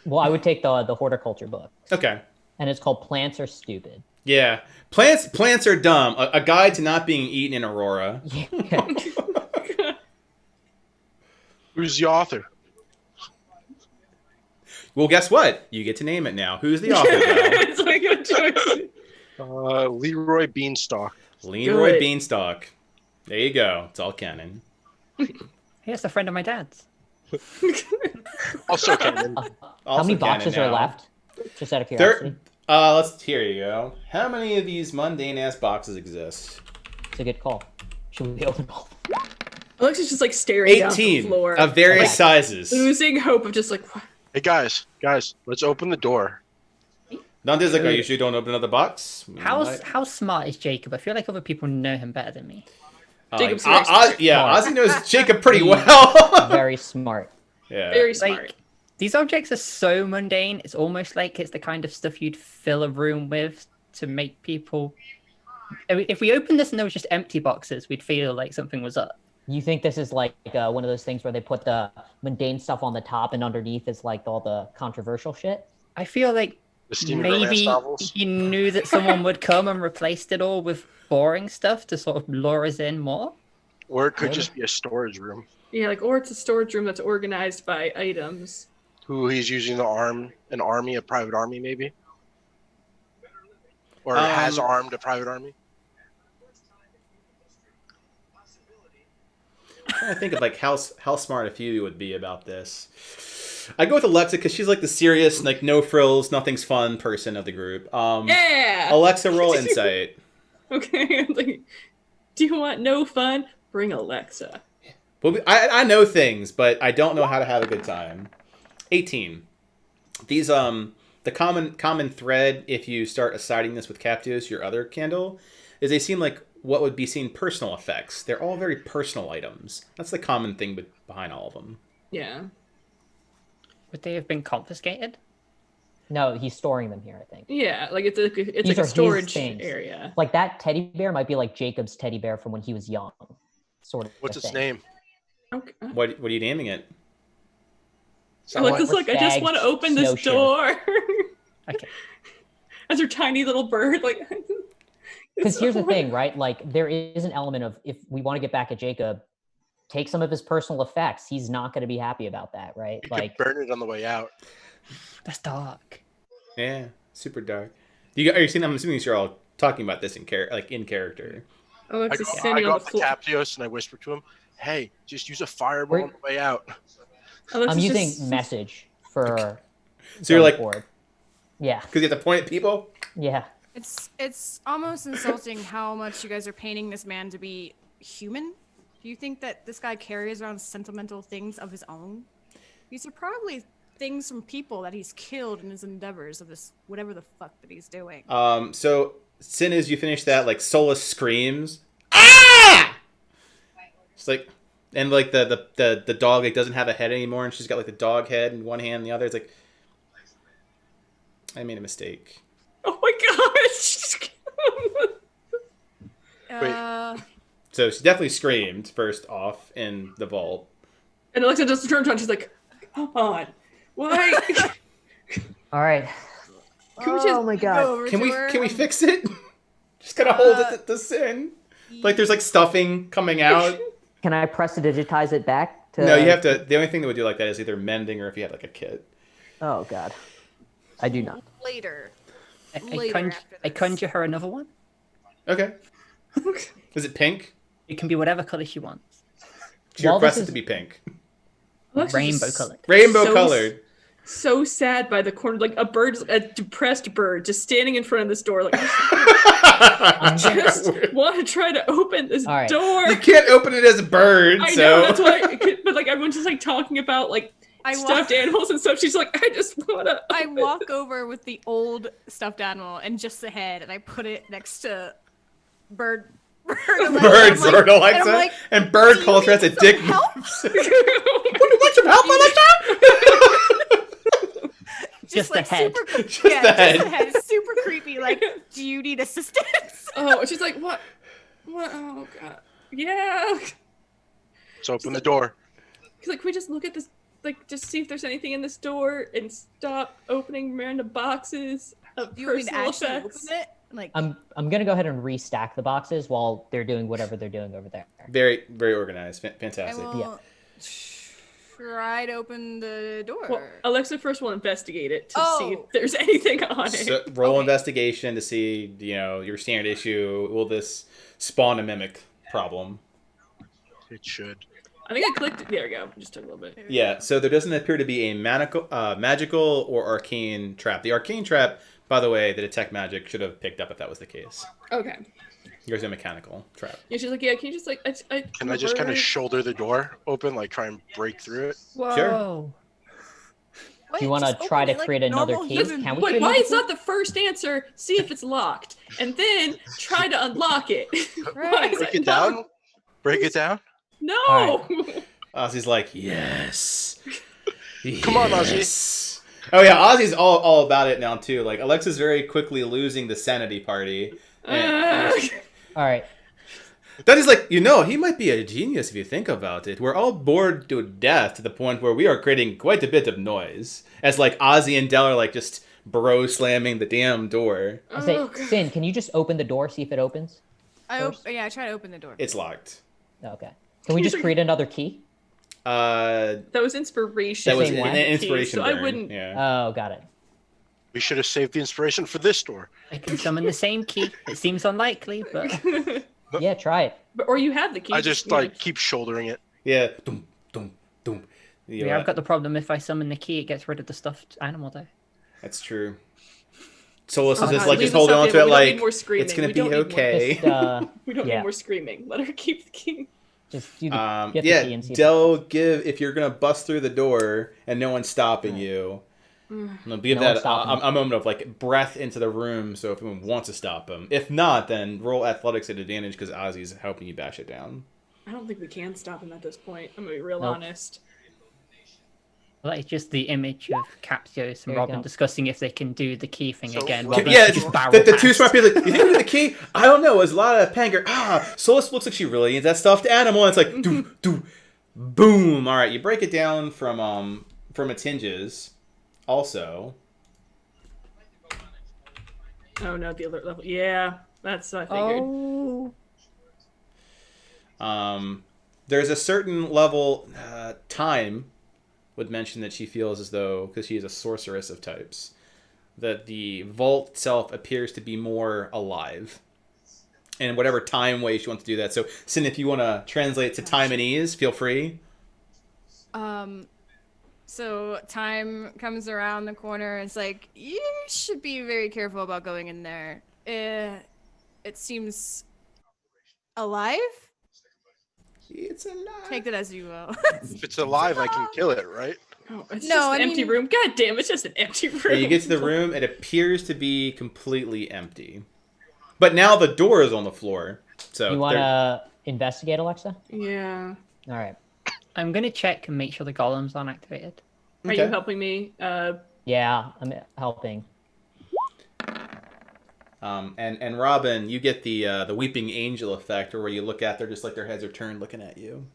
Speaker 3: Well, I would take the horticulture book,
Speaker 1: Okay.
Speaker 3: and it's called Plants Are Stupid.
Speaker 1: Yeah, plants are dumb. A guide to not being eaten in Aurora.
Speaker 3: Yeah.
Speaker 5: Who's the author?
Speaker 1: Well, guess what? You get to name it now. Who's the author? Joe?
Speaker 2: It's like a choice.
Speaker 5: Leroy Beanstalk.
Speaker 1: Leroy
Speaker 2: Good.
Speaker 1: Beanstalk. There you go. It's all canon.
Speaker 6: Hey, that's a friend of my dad's.
Speaker 5: Also canon.
Speaker 3: How
Speaker 1: Also
Speaker 3: many
Speaker 1: canon
Speaker 3: boxes
Speaker 1: now.
Speaker 3: are left? Just out of curiosity.
Speaker 1: Here you go. How many of these mundane ass boxes exist?
Speaker 3: It's a good call. Should we open all?
Speaker 2: Alexa's just like staring down at the
Speaker 1: 18
Speaker 2: floor,
Speaker 1: of various
Speaker 3: Okay.
Speaker 1: sizes.
Speaker 2: losing hope of just like, what?
Speaker 5: Hey guys, let's open the door.
Speaker 1: Dante's like, are you sure you don't open another box?
Speaker 6: How smart is Jacob? I feel like other people know him better than me.
Speaker 2: Jacob's very smart.
Speaker 1: Yeah,
Speaker 3: Smart.
Speaker 1: Ozzy knows Jacob pretty well.
Speaker 3: Very smart.
Speaker 1: Yeah.
Speaker 2: Very smart.
Speaker 6: Like, these objects are so mundane. It's almost like it's the kind of stuff you'd fill a room with to make people. I mean, if we opened this and there was just empty boxes, we'd feel like something was up.
Speaker 3: You think this is like one of those things where they put the mundane stuff on the top and underneath is like all the controversial shit?
Speaker 6: I feel like
Speaker 5: The steamy romance
Speaker 6: maybe
Speaker 5: novels.
Speaker 6: he knew that someone would come and replaced it all with boring stuff to sort of lure us in more.
Speaker 5: Or it could just be a storage room.
Speaker 2: Yeah, like, or it's a storage room that's organized by items.
Speaker 5: Who he's using to arm an army, a private army maybe? Or has armed a private army?
Speaker 1: I'm trying to think of like how smart a few would be about this. I go with Alexa because she's like the serious, like no frills, nothing's fun person of the group.
Speaker 2: Yeah.
Speaker 1: Alexa, roll insight.
Speaker 2: Okay. I'm like, do you want no fun? Bring Alexa.
Speaker 1: Well, I know things, but I don't know how to have a good time. 18. These the common thread if you start assigning this with Captius, your other candle, is they seem like what would be seen personal effects. They're all very personal items. That's the common thing behind all of them.
Speaker 2: Yeah.
Speaker 6: Would they have been confiscated?
Speaker 3: No, he's storing them here, I think.
Speaker 2: Yeah, like it's like
Speaker 3: These
Speaker 2: a
Speaker 3: are his
Speaker 2: storage
Speaker 3: things.
Speaker 2: area.
Speaker 3: Like that teddy bear might be like Jacob's teddy bear from when he was young. Sort of.
Speaker 5: What's its
Speaker 3: thing.
Speaker 5: name?
Speaker 2: Okay.
Speaker 1: What are you naming it?
Speaker 2: Alexa's
Speaker 3: Or
Speaker 2: like, I just
Speaker 3: Stag
Speaker 2: want to open this
Speaker 3: Snowshoe.
Speaker 2: door.
Speaker 6: Okay.
Speaker 2: As her tiny little bird, like.
Speaker 3: Because here's the thing, right? Like there is an element of if we want to get back at Jacob, take some of his personal effects. He's not going to be happy about that, right?
Speaker 5: You
Speaker 3: Like
Speaker 5: could burn it on the way out.
Speaker 6: That's dark.
Speaker 1: Yeah, super dark. Are you seeing? I'm assuming you're all talking about this in character.
Speaker 5: I
Speaker 2: Alexa's
Speaker 5: go,
Speaker 2: standing
Speaker 5: I go
Speaker 2: on
Speaker 5: up
Speaker 2: the
Speaker 5: to
Speaker 2: floor.
Speaker 5: Captios and I whisper to him, hey, just use a fireball on the way out.
Speaker 2: Alexa's
Speaker 3: I'm using
Speaker 2: just-
Speaker 3: message for.
Speaker 1: So you're like,
Speaker 3: board. Yeah,
Speaker 1: because you have to point at people.
Speaker 3: yeah.
Speaker 4: It's almost insulting how much you guys are painting this man to be human. Do you think that this guy carries around sentimental things of his own? These are probably things from people that he's killed in his endeavors of this whatever the fuck that he's doing.
Speaker 1: So Sin, as you finish that, like Solus screams, ah! It's like, and like the dog like doesn't have a head anymore, and she's got like the dog head in one hand, and the other. It's like, I made a mistake.
Speaker 2: Oh my gosh!
Speaker 1: So she definitely screamed first off in the vault.
Speaker 2: And Alexa just turns around. She's like, "Come on, why?"
Speaker 3: All right.
Speaker 2: Can we just
Speaker 3: Oh my god.
Speaker 1: Can we fix it? Just gotta hold it to sin. Like there's like stuffing coming out.
Speaker 3: Can I press to digitize it back? To...
Speaker 1: No, you have to. The only thing that would do like that is either mending or if you had like a kit.
Speaker 3: Oh god. I do not.
Speaker 4: Later.
Speaker 6: I conjure her another one.
Speaker 1: Okay. Is it pink?
Speaker 6: It can be whatever color she wants.
Speaker 1: She
Speaker 3: Well,
Speaker 1: requests
Speaker 3: this
Speaker 1: it
Speaker 3: is-
Speaker 1: to be pink.
Speaker 2: Alexa's
Speaker 6: Rainbow
Speaker 2: just
Speaker 6: colored.
Speaker 1: Rainbow
Speaker 2: So
Speaker 1: colored.
Speaker 2: So sad by the corner, like a depressed bird, just standing in front of this door, like just want to try to open this
Speaker 3: All right.
Speaker 2: door.
Speaker 1: You can't open it as a bird,
Speaker 2: I
Speaker 1: so
Speaker 2: know that's why. But like everyone's just like talking about like
Speaker 4: I
Speaker 2: stuffed animals and stuff. She's like, I just wanna.
Speaker 4: I
Speaker 2: open
Speaker 4: walk over with the old stuffed animal and just the head, and I put it next to Bird.
Speaker 1: Bird,
Speaker 4: Bird
Speaker 1: Alexa, and Bird
Speaker 4: "Do you
Speaker 1: calls her as a
Speaker 4: need some
Speaker 1: dick.
Speaker 4: help?"
Speaker 1: Want some help, Alexa?
Speaker 6: Just the
Speaker 4: like
Speaker 6: head.
Speaker 4: super,
Speaker 1: Just
Speaker 4: yeah,
Speaker 1: the
Speaker 4: just
Speaker 1: head.
Speaker 4: the head, super creepy. Like, do you need assistance?
Speaker 2: Oh, she's like, what? What? Oh god. Yeah.
Speaker 5: Let's open the door.
Speaker 2: He's like, can we just look at this? Like, just see if there's anything in this door and stop opening random boxes of
Speaker 4: Do you want me to
Speaker 2: personal
Speaker 4: actually
Speaker 2: effects.
Speaker 4: open it? Like,
Speaker 3: I'm gonna go ahead and restack the boxes while they're doing whatever they're doing over there.
Speaker 1: Very, very organized.
Speaker 4: I
Speaker 1: Fantastic.
Speaker 4: will try to open the door.
Speaker 2: Well, Alexa first will investigate it to see if
Speaker 4: Oh.
Speaker 2: there's anything on it.
Speaker 1: So roll
Speaker 4: Okay.
Speaker 1: investigation to see, your standard issue. Will this spawn a mimic problem?
Speaker 5: It should.
Speaker 2: I think I clicked. There we go. Just took a little bit.
Speaker 1: Yeah, so there doesn't appear to be a magical or arcane trap. The arcane trap, by the way, the detect magic should have picked up if that was the case.
Speaker 2: Okay.
Speaker 1: Here's a mechanical trap.
Speaker 2: Yeah, she's like, yeah. Can you just like,
Speaker 5: Can I just kind of shoulder the door open, like try and break through it?
Speaker 6: Whoa.
Speaker 1: Sure.
Speaker 4: What?
Speaker 3: Do you want to
Speaker 4: Just
Speaker 3: try
Speaker 4: open
Speaker 3: to
Speaker 4: it like
Speaker 3: create another
Speaker 4: normal
Speaker 3: key?
Speaker 4: human.
Speaker 3: Can we
Speaker 2: Wait,
Speaker 3: create
Speaker 2: why
Speaker 3: another
Speaker 2: is
Speaker 3: key?
Speaker 2: not the first answer? See if it's locked, and then try to unlock it. Why
Speaker 4: Right.
Speaker 2: is
Speaker 5: Break
Speaker 2: it
Speaker 5: it down? Break it down?
Speaker 2: No.
Speaker 3: All
Speaker 1: Ozzy's like, yes.
Speaker 5: Come on, Ozzy.
Speaker 1: Yes. Oh yeah, Ozzy's all about it now too. Like Alexa's very quickly losing the sanity party. And
Speaker 3: All right.
Speaker 1: Daddy's like, he might be a genius if you think about it. We're all bored to death to the point where we are creating quite a bit of noise. As like Ozzy and Del are like just bro slamming the damn door.
Speaker 3: I say,
Speaker 2: Oh, God.
Speaker 3: Sin, can you just open the door, see if it opens?
Speaker 4: I
Speaker 3: First.
Speaker 4: I try to open the door.
Speaker 1: It's locked.
Speaker 3: Okay. Can we just create another key?
Speaker 1: That
Speaker 2: That was inspiration.
Speaker 1: was
Speaker 3: Same
Speaker 1: an
Speaker 3: way.
Speaker 1: inspiration
Speaker 2: So I
Speaker 1: burn.
Speaker 2: wouldn't.
Speaker 1: Yeah.
Speaker 3: Oh, got it.
Speaker 5: We should have saved the inspiration for this door.
Speaker 6: I can summon the same key. It seems unlikely, but
Speaker 3: Yeah, try it.
Speaker 2: Or you have the key.
Speaker 5: I just
Speaker 2: you know,
Speaker 5: like keep shouldering it.
Speaker 1: Yeah. Dum, dum, dum.
Speaker 6: yeah, I've got the problem. If I summon the key, it gets rid of the stuffed animal, though.
Speaker 1: That's true. Solus is
Speaker 2: Oh,
Speaker 1: just
Speaker 2: God,
Speaker 1: like
Speaker 2: leave
Speaker 1: just
Speaker 2: us
Speaker 1: holding
Speaker 2: up
Speaker 1: on
Speaker 2: here.
Speaker 1: to it
Speaker 2: We don't need
Speaker 1: like
Speaker 2: more screaming.
Speaker 1: it's gonna
Speaker 2: We
Speaker 1: be
Speaker 2: don't need more-
Speaker 1: okay.
Speaker 3: Just,
Speaker 2: we don't
Speaker 3: yeah.
Speaker 2: need more screaming. Let her keep the key.
Speaker 3: just you get the key
Speaker 1: Yeah,
Speaker 3: and see if
Speaker 1: Del, give if you're gonna bust through the door and no one's stopping you. Give
Speaker 3: No
Speaker 1: that
Speaker 3: one's stopping
Speaker 1: a moment of like breath into the room, so if anyone wants to stop him. If not, then roll athletics at advantage because Ozzy's helping you bash it down.
Speaker 2: I don't think we can stop him at this point. I'm gonna be real
Speaker 3: Nope.
Speaker 2: honest.
Speaker 6: Well, it's just the image of Captios
Speaker 3: There
Speaker 6: and
Speaker 3: you
Speaker 6: Robin
Speaker 3: go.
Speaker 6: discussing if they can do the key thing
Speaker 5: So-
Speaker 6: again.
Speaker 5: Can-
Speaker 6: Robin
Speaker 1: Yeah,
Speaker 6: just barrel
Speaker 1: the two
Speaker 6: past.
Speaker 1: smart people like, you think we need the key? I don't know. There's a lot of panger. Solus looks like she really needs that stuffed animal. And it's like, do, boom. All right, you break it down from its hinges. Also,
Speaker 2: Oh no, the alert level. Yeah, that's what I figured.
Speaker 6: Oh,
Speaker 1: there's a certain level time would mention that she feels as though, because she is a sorceress of types, that the vault itself appears to be more alive. And in whatever time way she wants to do that. So, Sin, if you want to translate to time and ease, feel free.
Speaker 4: So time comes around the corner. And it's like, you should be very careful about going in there. It seems alive.
Speaker 1: It's alive.
Speaker 4: Take that as you will.
Speaker 5: If it's alive, I can kill it, right?
Speaker 2: Oh, it's
Speaker 4: No,
Speaker 2: just
Speaker 4: I
Speaker 2: an empty
Speaker 4: mean-
Speaker 2: room. God damn, it's just an empty room.
Speaker 1: Yeah, you get to the room, it appears to be completely empty. But now the door is on the floor. So
Speaker 3: you want to investigate, Alexa?
Speaker 2: Yeah.
Speaker 3: All right.
Speaker 6: I'm gonna check and make sure the golems aren't activated.
Speaker 2: Are
Speaker 1: Okay.
Speaker 2: you helping me?
Speaker 3: Yeah, I'm helping.
Speaker 1: And Robin, you get the weeping angel effect, where you look at, they're just like their heads are turned looking at you.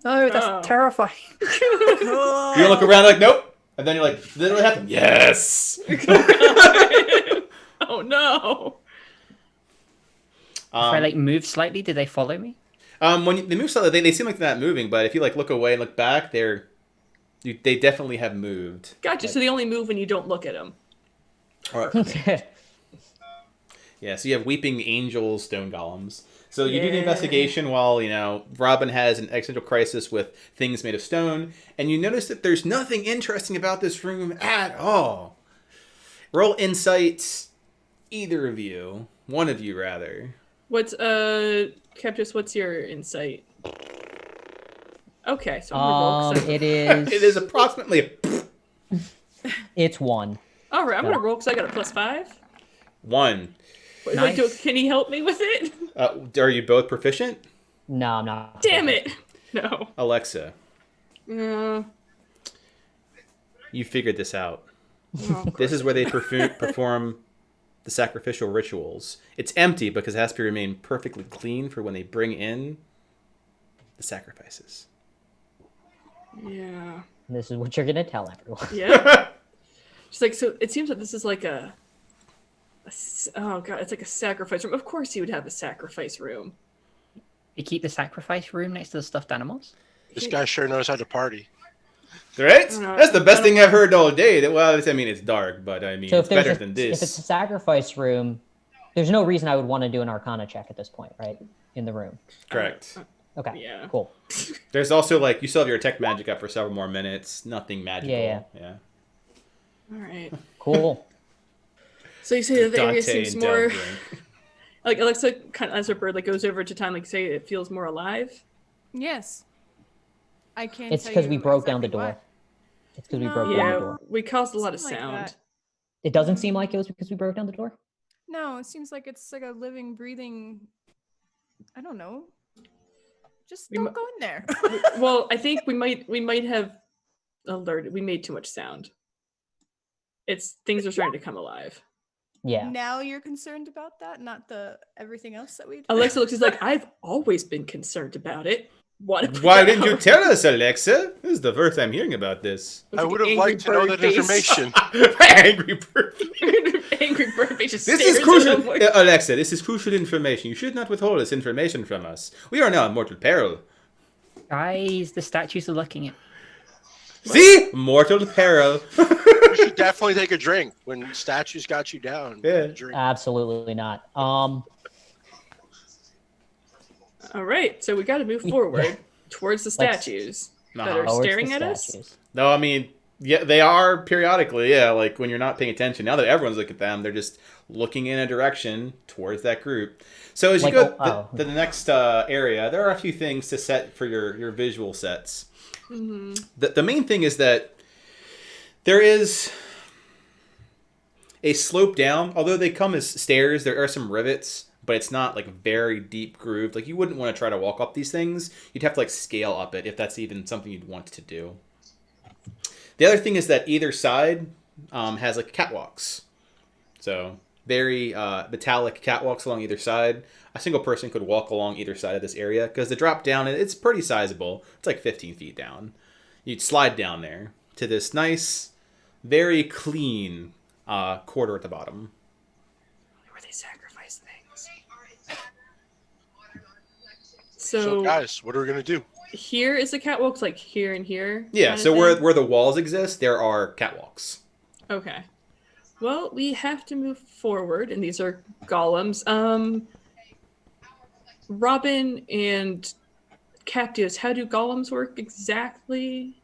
Speaker 6: Oh, that's
Speaker 2: Oh.
Speaker 6: terrifying.
Speaker 1: You look around like, nope. And then you're like, did it happen? Yes.
Speaker 2: Oh no.
Speaker 6: If I like move slightly, do they follow me?
Speaker 1: When they move slightly, they seem like they're not moving, but if you like look away and look back, they definitely have moved.
Speaker 2: Gotcha. So they only move when you don't look at them.
Speaker 1: All right. Yeah, so you have weeping angel stone golems. So you do the
Speaker 2: Yeah.
Speaker 1: investigation while, Robin has an existential crisis with things made of stone, and you notice that there's nothing interesting about this room at all. Roll insight, either of you. One of you, rather.
Speaker 2: What's Captus, what's your insight? Okay, so I'm gonna roll. 'Cause
Speaker 3: It is.
Speaker 1: It is approximately
Speaker 3: It's 1.
Speaker 2: All right, I'm gonna roll because I got a +5.
Speaker 1: 1.
Speaker 2: Wait,
Speaker 6: Nice.
Speaker 2: can he help me with it?
Speaker 1: Are you both proficient?
Speaker 3: No, I'm not.
Speaker 2: Damn it! No.
Speaker 1: Alexa,
Speaker 2: Uh,
Speaker 1: you figured this out.
Speaker 2: oh,
Speaker 1: This is where they perform the sacrificial rituals. It's empty because it has to remain perfectly clean for when they bring in the sacrifices.
Speaker 2: yeah.
Speaker 3: This is what you're gonna tell everyone.
Speaker 2: Yeah. She's like, so it seems that this is like oh god, it's like a sacrifice room. Of course he would have a sacrifice room.
Speaker 6: You keep the sacrifice room next to the stuffed animals.
Speaker 5: This guy sure knows how to party.
Speaker 1: Right?
Speaker 2: No,
Speaker 1: That's the best
Speaker 2: I
Speaker 1: thing
Speaker 2: don't
Speaker 1: I've heard all day. Well, I mean, it's dark, but I mean,
Speaker 3: So
Speaker 1: it's
Speaker 3: if there's
Speaker 1: better
Speaker 3: a,
Speaker 1: than
Speaker 3: if it's a
Speaker 1: this.
Speaker 3: sacrifice room, there's no reason I would want to do an Arcana check at this point, right? In the room.
Speaker 1: Correct.
Speaker 3: Okay.
Speaker 2: Yeah.
Speaker 3: Cool.
Speaker 1: There's also, like, you still have your attack magic up for several more minutes. Nothing magical.
Speaker 3: Yeah.
Speaker 2: All right.
Speaker 3: Cool.
Speaker 2: So you say that the area
Speaker 1: Dante
Speaker 2: seems
Speaker 1: and
Speaker 2: more
Speaker 1: Delbrink.
Speaker 2: like Alexa kind of as a bird like goes over to time like say it feels more alive.
Speaker 4: Yes. I can't.
Speaker 3: It's
Speaker 4: tell
Speaker 3: because
Speaker 4: you
Speaker 3: we broke down the
Speaker 4: exactly
Speaker 3: door.
Speaker 4: why.
Speaker 3: It's because we
Speaker 4: No.
Speaker 3: broke down the
Speaker 2: Yeah,
Speaker 3: door.
Speaker 2: we caused a lot of
Speaker 4: Something like
Speaker 2: sound.
Speaker 4: that.
Speaker 3: It doesn't seem like it was because we broke down the door.
Speaker 4: No, it seems like it's like a living, breathing. I don't know. Just
Speaker 2: We
Speaker 4: don't
Speaker 2: mu-
Speaker 4: go in there.
Speaker 2: Well, I think we might have alerted. We made too much sound. Things are starting to come alive.
Speaker 3: Yeah.
Speaker 4: Now you're concerned about that, not the everything else that we did.
Speaker 2: Alexa looks. She's like, I've always been concerned about it. What?
Speaker 1: Why didn't you tell us, Alexa? This is the first I'm hearing about this.
Speaker 5: I would have liked to know that information.
Speaker 1: Angry bird.
Speaker 2: Angry bird face just
Speaker 1: This
Speaker 2: stares
Speaker 1: is
Speaker 2: at
Speaker 1: crucial,
Speaker 2: him like-
Speaker 1: Alexa. This is crucial information. You should not withhold this information from us. We are now in mortal peril.
Speaker 6: Guys, the statues are looking at.
Speaker 1: See, mortal peril.
Speaker 5: You should definitely take a drink when statues got you down.
Speaker 1: Yeah.
Speaker 5: Drink.
Speaker 3: Absolutely not.
Speaker 2: All right, so we got to move forward towards the
Speaker 3: Let's-
Speaker 2: statues that
Speaker 1: Uh-huh.
Speaker 2: are
Speaker 3: Towards the
Speaker 2: staring at us.
Speaker 3: statues.
Speaker 1: No, I mean, yeah, they are periodically. Yeah, like when you're not paying attention. Now that everyone's looking at them, they're just looking in a direction towards that group. So as you
Speaker 3: Like,
Speaker 1: go
Speaker 3: oh.
Speaker 1: to the next area, there are a few things to set for your visual sets.
Speaker 2: Mm-hmm.
Speaker 1: The main thing is that there is a slope down. Although they come as stairs, there are some rivets, but it's not like very deep grooved. Like you wouldn't want to try to walk up these things. You'd have to like scale up it if that's even something you'd want to do. The other thing is that either side has like catwalks. So very metallic catwalks along either side. A single person could walk along either side of this area because the drop down, it's pretty sizable. It's like 15 feet down. You'd slide down there to this nice, very clean corridor at the bottom.
Speaker 2: Where they sacrifice things.
Speaker 5: So
Speaker 2: So
Speaker 5: guys, what are we gonna do?
Speaker 2: here is the catwalks, like here and here.
Speaker 1: Yeah,
Speaker 2: kinda
Speaker 1: so
Speaker 2: thing?
Speaker 1: where the walls exist, there are catwalks.
Speaker 2: Okay. Well, we have to move forward, and these are golems. Robin and Captius, how do golems work exactly?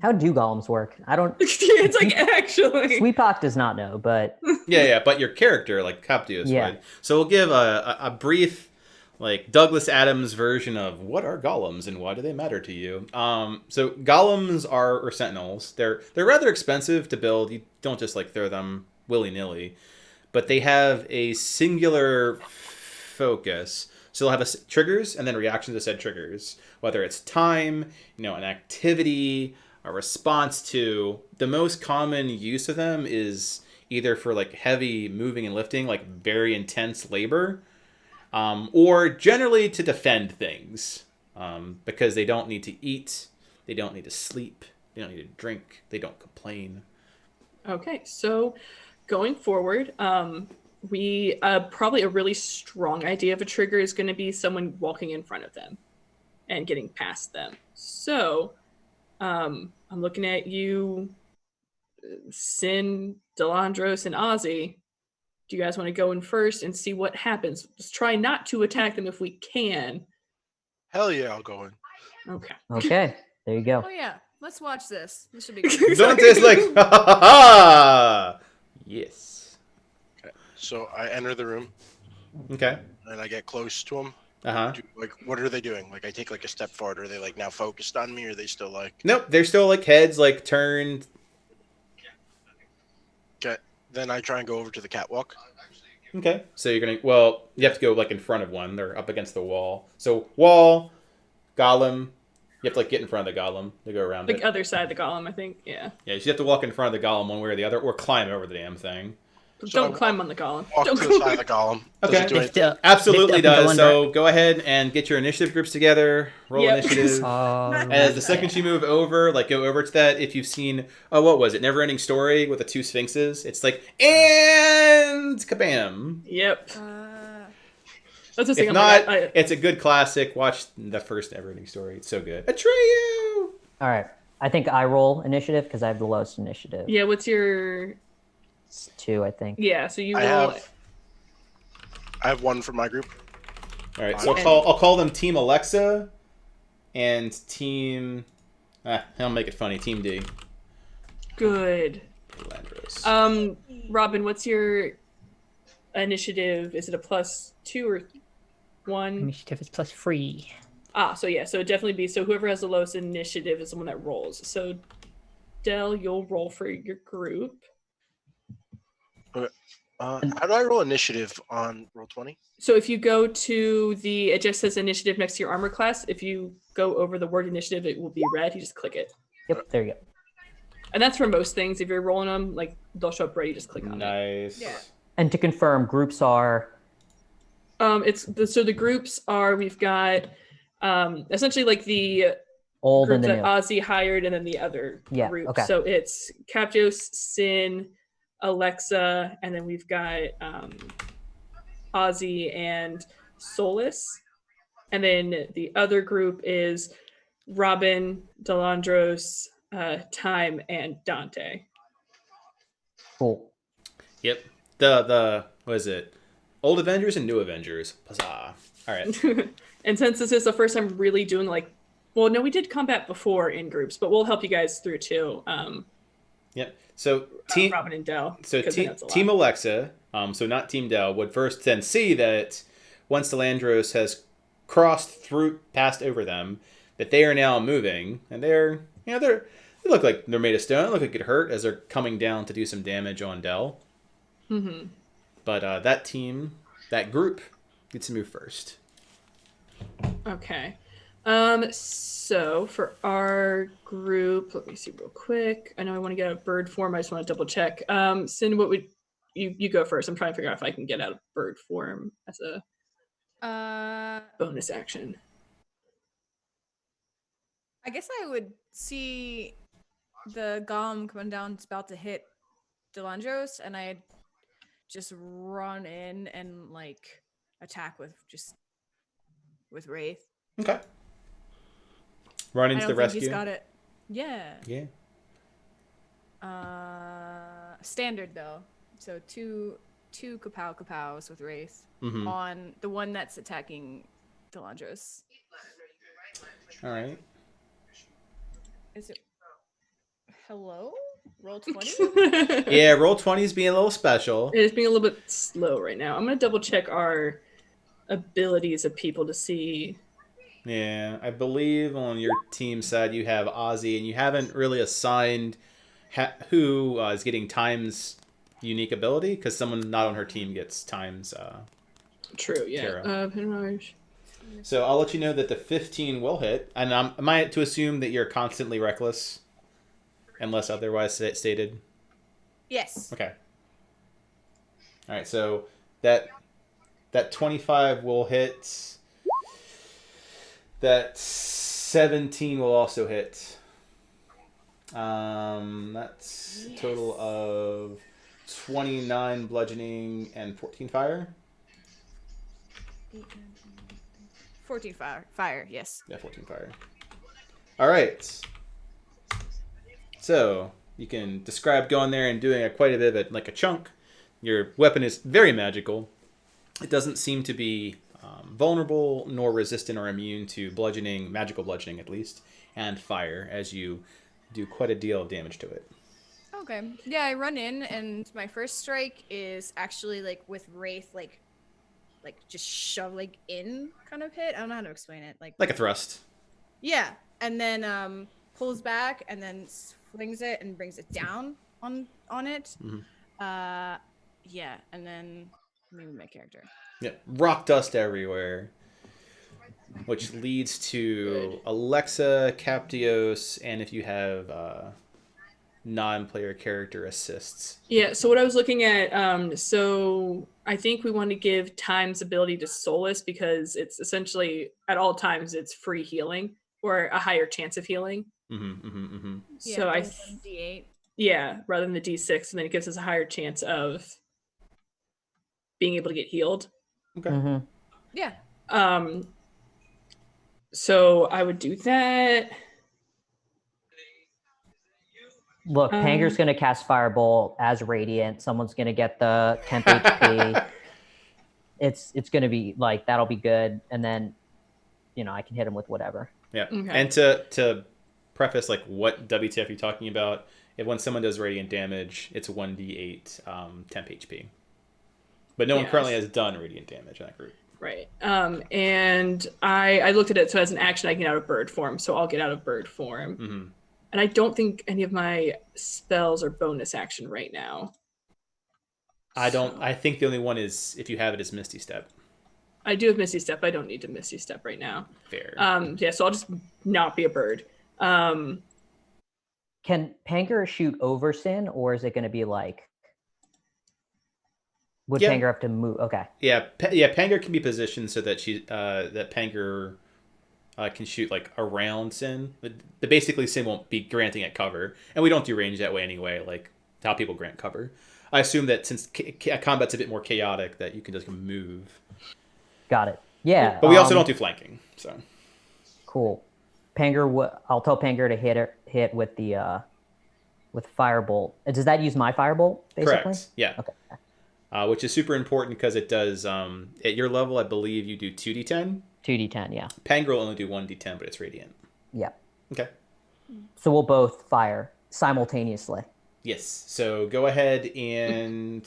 Speaker 3: How do golems work? I don't.
Speaker 2: It's like actually.
Speaker 3: Sweepak does not know, but
Speaker 1: Yeah, but your character, like Captius,
Speaker 3: Yeah.
Speaker 1: would. So we'll give a brief, like Douglas Adams version of what are golems and why do they matter to you. So golems or sentinels. They're rather expensive to build. You don't just like throw them willy nilly, but they have a singular focus. So they'll have triggers and then reactions to said triggers. Whether it's time, an activity, a response to. The most common use of them is either for like heavy moving and lifting, like very intense labor, or generally to defend things. because they don't need to eat, they don't need to sleep, they don't need to drink, they don't complain.
Speaker 2: Okay, so going forward, we probably a really strong idea of a trigger is going to be someone walking in front of them and getting past them. So I'm looking at you, Sin, Delandros, and Ozzy. Do you guys want to go in first and see what happens? Let's try not to attack them if we can.
Speaker 5: Hell yeah, I'll go in.
Speaker 2: Okay.
Speaker 3: Okay, there you go.
Speaker 4: Oh yeah, let's watch this. This should be good.
Speaker 1: Dante's like, ha ha ha! Yes.
Speaker 5: Okay. So I enter the room
Speaker 1: Okay.
Speaker 5: and I get close to them.
Speaker 1: Uh-huh.
Speaker 5: Like, what are they doing? Like, I take like a step forward. Are they like now focused on me, or are they still like?
Speaker 1: Nope, they're still like heads like turned.
Speaker 5: Okay. Then I try and go over to the catwalk.
Speaker 1: Okay. So you're gonna, well, you have to go like in front of one. They're up against the wall. So wall, golem. You have to like get in front of the golem to go around
Speaker 2: Like
Speaker 1: it.
Speaker 2: other side of the golem, I think. Yeah.
Speaker 1: Yeah, you have to walk in front of the golem one way or the other, or climb over the damn thing.
Speaker 5: So
Speaker 2: Don't climb on the golem.
Speaker 5: Walk
Speaker 2: Don't
Speaker 5: to the side of the golem. Does
Speaker 1: Okay.
Speaker 5: it do
Speaker 6: Lift
Speaker 5: anything?
Speaker 6: it up.
Speaker 1: Absolutely
Speaker 6: Lift up and go
Speaker 1: does. So go ahead and get your initiative groups together. Roll
Speaker 2: Yep.
Speaker 1: initiative. As the second you move over, like go over to that. If you've seen, oh, what was it? Never-ending Story with the two sphinxes. It's like, and kabam.
Speaker 2: Yep. That's the thing.
Speaker 1: If
Speaker 2: I'm
Speaker 1: not,
Speaker 2: like,
Speaker 1: it's a good classic. Watch the first Never-ending Story. It's so good. Atreyu.
Speaker 3: All right. I think I roll initiative because I have the lowest initiative.
Speaker 2: yeah. What's your?
Speaker 3: It's 2, I think.
Speaker 2: Yeah. So you
Speaker 5: I
Speaker 2: roll.
Speaker 5: have one for my group.
Speaker 1: All right. So
Speaker 2: And-
Speaker 1: I'll call them Team Alexa and Team. I'll make it funny. Team D.
Speaker 2: Good.
Speaker 1: Landros.
Speaker 2: Robin, what's your initiative? Is it a +2 or 1?
Speaker 6: Initiative is +3.
Speaker 2: So yeah, so it'd definitely be, so whoever has the lowest initiative is the one that rolls. So Del, you'll roll for your group.
Speaker 5: How do I roll initiative on Roll20?
Speaker 2: So if you go to it just says initiative next to your armor class. If you go over the word initiative, it will be red. You just click it.
Speaker 3: Yep, there you go.
Speaker 2: And that's for most things. If you're rolling them, like they'll show up red, you just click on it.
Speaker 1: Nice.
Speaker 4: Yeah.
Speaker 3: And to confirm, groups are
Speaker 2: So the groups are, we've got essentially like the
Speaker 3: old
Speaker 2: group
Speaker 3: and the
Speaker 2: that
Speaker 3: new.
Speaker 2: Ozzy hired and then the other
Speaker 3: Yeah,
Speaker 2: group.
Speaker 3: okay.
Speaker 2: So it's Captios, Sin, Alexa, and then we've got Ozzy and Solus. And then the other group is Robin, Delandros, Time, and Dante.
Speaker 3: Cool.
Speaker 1: Yep. The what is it? Old Avengers and New Avengers. Huzzah. All right.
Speaker 2: And since this is the first time really doing well, no, we did combat before in groups, but we'll help you guys through too.
Speaker 1: Yep. So team.
Speaker 2: Robin and Del.
Speaker 1: So
Speaker 2: 'cause I know it's a lot.
Speaker 1: Team Alexa. So not Team Dell would first then see that once Delandros has passed over them, that they are now moving, and they look like they're made of stone. They look like it get hurt as they're coming down to do some damage on Dell.
Speaker 2: Mm-hmm.
Speaker 1: But that group gets to move first.
Speaker 2: Okay. So for our group, let me see real quick. I know I want to get out of bird form. I just want to double check. Sin, what would you go first? I'm trying to figure out if I can get out of bird form as a bonus action.
Speaker 4: I guess I would see the golem coming down. It's about to hit Delandros, and I'd just run in and attack with Wraith.
Speaker 1: Okay. Run
Speaker 4: I
Speaker 1: into
Speaker 4: don't
Speaker 1: the
Speaker 4: think
Speaker 1: rescue.
Speaker 4: he's got it. Yeah.
Speaker 1: Yeah.
Speaker 4: Standard though. So two kapows with Wraith
Speaker 1: Mm-hmm.
Speaker 4: on the one that's attacking Delandros.
Speaker 1: All right.
Speaker 4: Is it? Hello? Roll 20?
Speaker 1: Yeah, Roll20's being a little special.
Speaker 2: It is being a little bit slow right now. I'm going to double check our abilities of people to see.
Speaker 1: Yeah, I believe on your team side you have Ozzy, and you haven't really assigned who is getting Time's unique ability, because someone not on her team gets Time's.
Speaker 2: True, yeah.
Speaker 1: Tara. So I'll let you know that the 15 will hit, and am I to assume that you're constantly reckless, unless otherwise stated?
Speaker 4: Yes.
Speaker 1: Okay. All right, so that 25 will hit. That 17 will also hit. That's a total of 29 bludgeoning and 14 fire.
Speaker 4: 14 fire, yes.
Speaker 1: Yeah, 14 fire. All right. So you can describe going there and doing quite a bit of it, like a chunk. Your weapon is very magical. It doesn't seem to be vulnerable nor resistant or immune to bludgeoning, magical bludgeoning at least, and fire, as you do quite a deal of damage to it.
Speaker 4: Okay. Yeah, I run in, and my first strike is actually like with Wraith, like just shove like in kind of hit. I don't know how to explain it. Like
Speaker 1: a thrust.
Speaker 4: Yeah, and then pulls back and then swings it and brings it down on it.
Speaker 1: Mm-hmm.
Speaker 4: Yeah, and then maybe my character.
Speaker 1: Yeah, rock dust everywhere, which leads to Alexa, Captios, and if you have non-player character assists.
Speaker 2: Yeah, so what I was looking at, so I think we want to give Time's ability to Solace because it's essentially, at all times, it's free healing or a higher chance of healing. So
Speaker 4: yeah, D8.
Speaker 2: Yeah, rather than the D6, and then it gives us a higher chance of being able to get healed.
Speaker 1: Okay.
Speaker 3: Mm-hmm.
Speaker 4: Yeah.
Speaker 2: So I would do that.
Speaker 3: Look, Panger's going to cast Firebolt as Radiant. Someone's going to get the temp HP. It's going to be like, that'll be good. And then, I can hit him with whatever.
Speaker 1: Yeah.
Speaker 2: Okay.
Speaker 1: And to preface, like, what WTF you're talking about, when someone does Radiant damage, it's 1d8 temp HP. But no one currently has done Radiant damage in that group.
Speaker 2: Right. And I looked at it, so as an action, I can get out of bird form, so I'll get out of bird form.
Speaker 1: Mm-hmm.
Speaker 2: And I don't think any of my spells are bonus action right now.
Speaker 1: I think the only one is, if you have it, is Misty Step.
Speaker 2: I do have Misty Step. I don't need to Misty Step right now.
Speaker 1: Fair.
Speaker 2: Yeah, so I'll just not be a bird.
Speaker 3: Can Panger shoot over Sin, or is it going to be like... Would Panger have to move? Okay.
Speaker 1: Yeah, Panger can be positioned so that that Panger can shoot like around Sin. But basically, Sin won't be granting it cover, and we don't do range that way anyway. Like how people grant cover. I assume that since combat's a bit more chaotic, that you can just move.
Speaker 3: Got it. Yeah.
Speaker 1: But we also don't do flanking, so.
Speaker 3: Cool. Panger, I'll tell Panger to hit with the with Firebolt. Does that use my Firebolt? Basically?
Speaker 1: Correct. Yeah.
Speaker 3: Okay.
Speaker 1: Which is super important because it does, at your level, I believe you do 2d10.
Speaker 3: 2d10, yeah.
Speaker 1: Panger will only do 1d10, but it's radiant.
Speaker 3: Yeah.
Speaker 1: Okay.
Speaker 3: So we'll both fire simultaneously.
Speaker 1: Yes. So go ahead and...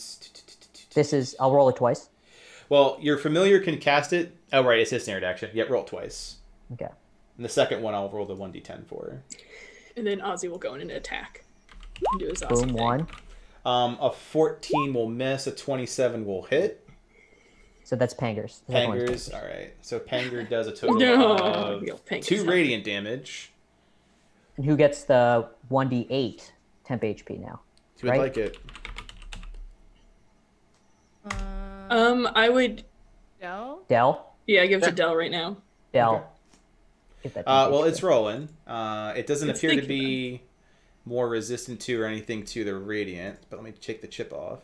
Speaker 3: I'll roll it twice.
Speaker 1: Well, your familiar can cast it. Oh, right. It's his standard action. Yep, roll it twice.
Speaker 3: Okay.
Speaker 1: And the second one, I'll roll the 1d10 for.
Speaker 2: And then Ozzy will go in and attack. And do his Ozzy
Speaker 3: Boom,
Speaker 2: thing.
Speaker 3: 1.
Speaker 1: A 14 will miss. A 27 will hit.
Speaker 3: So that's Panger's.
Speaker 1: Panger's. All right. So Panger does a total of 2 radiant damage.
Speaker 3: And who gets the 1d8 temp HP now?
Speaker 1: He would like it.
Speaker 2: I would...
Speaker 3: Del?
Speaker 2: Yeah, give it to Del right now.
Speaker 3: Del.
Speaker 1: Okay.
Speaker 3: Get that
Speaker 1: Well,
Speaker 3: HP.
Speaker 1: it's rolling. It doesn't
Speaker 2: It's
Speaker 1: appear to
Speaker 2: thinking
Speaker 1: be more resistant to or anything to the radiant, but let me take the chip off.